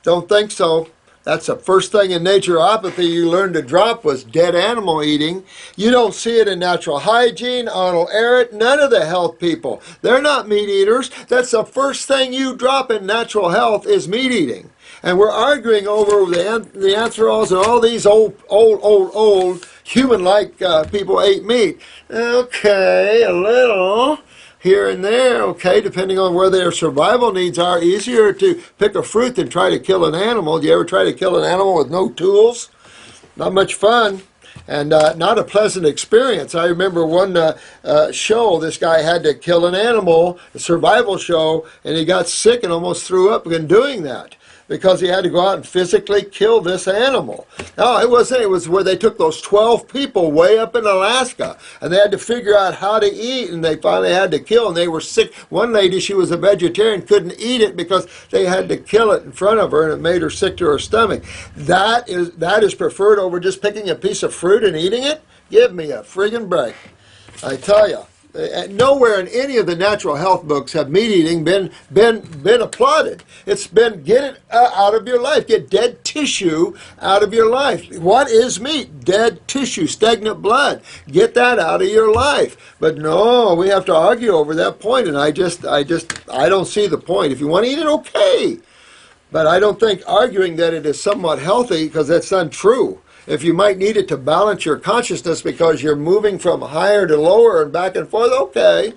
Don't think so. That's the first thing in naturopathy you learned to drop was dead animal eating. You don't see it in Natural Hygiene, Arnold Ehret, none of the health people. They're not meat eaters. That's the first thing you drop in natural health is meat eating. And we're arguing over the anthrols and all these old human-like people ate meat. Okay, a little here and there, okay, depending on where their survival needs are. Easier to pick a fruit than try to kill an animal. Do you ever try to kill an animal with no tools? Not much fun, and not a pleasant experience. I remember one show, this guy had to kill an animal, a survival show, and he got sick and almost threw up in doing that, because he had to go out and physically kill this animal. No, it wasn't. It was where they took those 12 people way up in Alaska, and they had to figure out how to eat, and they finally had to kill, and they were sick. One lady, she was a vegetarian, couldn't eat it because they had to kill it in front of her, and it made her sick to her stomach. That is preferred over just picking a piece of fruit and eating it? Give me a friggin' break. I tell you. Nowhere in any of the natural health books have meat eating been applauded. It's been get it out of your life. Get dead tissue out of your life. What is meat? Dead tissue, stagnant blood. Get that out of your life. But no, we have to argue over that point, and I don't see the point. If you want to eat it, okay. But I don't think arguing that it is somewhat healthy, because that's untrue. If you might need it to balance your consciousness because you're moving from higher to lower and back and forth, okay.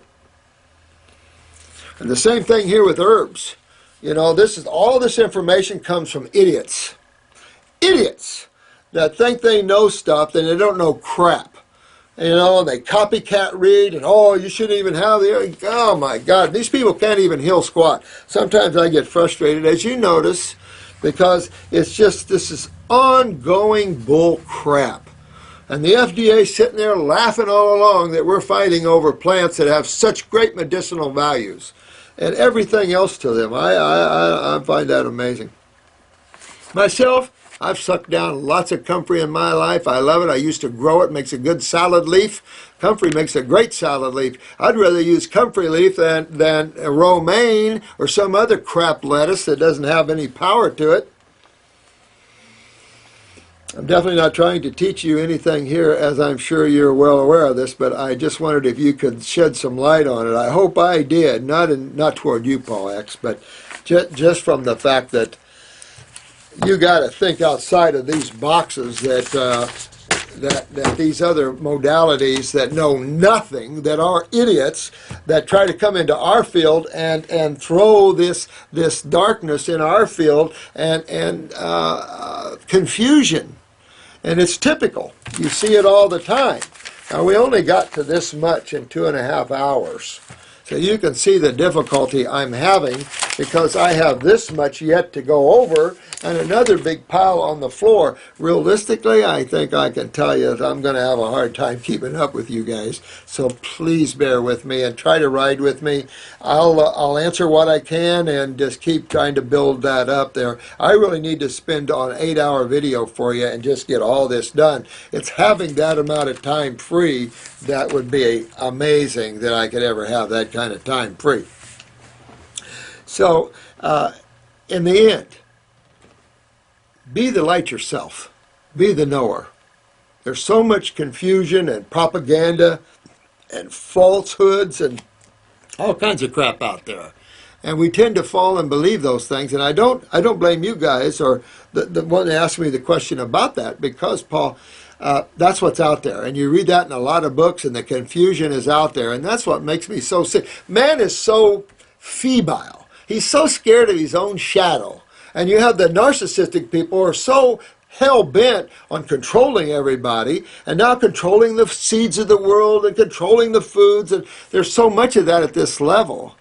And the same thing here with herbs. You know, all this information comes from idiots. Idiots that think they know stuff and they don't know crap. You know, and they copycat read, and you shouldn't even have oh my God, these people can't even heal squat. Sometimes I get frustrated, as you notice, because this is ongoing bull crap. And the FDA sitting there laughing all along that we're fighting over plants that have such great medicinal values and everything else to them. I find that amazing. Myself, I've sucked down lots of comfrey in my life. I love it. I used to grow it. Makes a good salad leaf. Comfrey makes a great salad leaf. I'd rather use comfrey leaf than romaine or some other crap lettuce that doesn't have any power to it. I'm definitely not trying to teach you anything here, as I'm sure you're well aware of this, but I just wondered if you could shed some light on it. I hope I did, not toward you, Paul X, but just from the fact that you got to think outside of these boxes that that these other modalities that know nothing, that are idiots, that try to come into our field and throw this darkness in our field and confusion. And it's typical. You see it all the time. Now, we only got to this much in 2.5 hours. So you can see the difficulty I'm having because I have this much yet to go over and another big pile on the floor. Realistically, I think I can tell you that I'm going to have a hard time keeping up with you guys. So please bear with me and try to ride with me. I'll answer what I can and just keep trying to build that up there. I really need to spend on an 8-hour video for you and just get all this done. It's having that amount of time free that would be amazing that I could ever have that kind of time free. So, in the end, be the light yourself. Be the knower. There's so much confusion and propaganda and falsehoods and all kinds of crap out there. And we tend to fall and believe those things. And I don't blame you guys or the one that asked me the question about that because, Paul, that's what's out there. And you read that in a lot of books and the confusion is out there. And that's what makes me so sick. Man is so febile. He's so scared of his own shadow. And you have the narcissistic people who are so hell-bent on controlling everybody and now controlling the seeds of the world and controlling the foods. And there's so much of that at this level.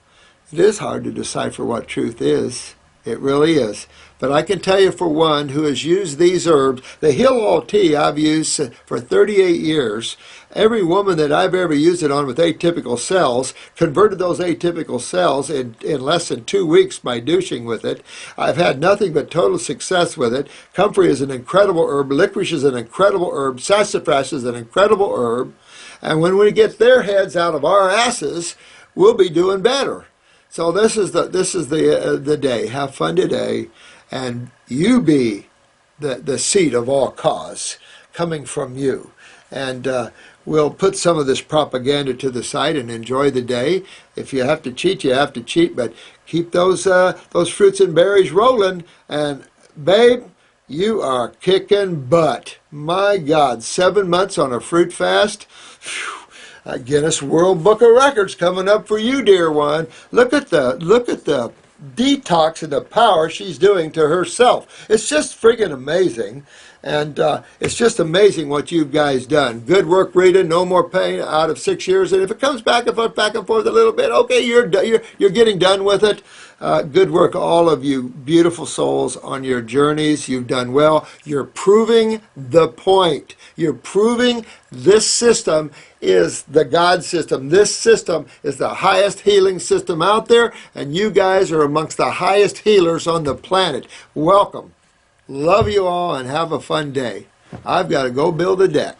It is hard to decipher what truth is. It really is. But I can tell you for one who has used these herbs, the Heal All Tea I've used for 38 years. Every woman that I've ever used it on with atypical cells converted those atypical cells in less than 2 weeks by douching with it. I've had nothing but total success with it. Comfrey is an incredible herb. Licorice is an incredible herb. Sassafras is an incredible herb. And when we get their heads out of our asses, we'll be doing better. So this is the day. Have fun today. And you be the seed of all cause coming from you. And we'll put some of this propaganda to the side and enjoy the day. If you have to cheat, you have to cheat. But keep those fruits and berries rolling. And, babe, you are kicking butt. My God, 7 months on a fruit fast. Whew. Guinness World Book of Records coming up for you, dear one. Look at the detox and the power she's doing to herself. It's just friggin' amazing. And it's just amazing what you guys done. Good work, Rita. No more pain out of 6 years. And if it comes back and forth a little bit, okay, you're getting done with it. Good work, all of you beautiful souls on your journeys. You've done well. You're proving the point. You're proving this system is the God system. This system is the highest healing system out there, and you guys are amongst the highest healers on the planet. Welcome. Love you all and have a fun day. I've got to go build a deck.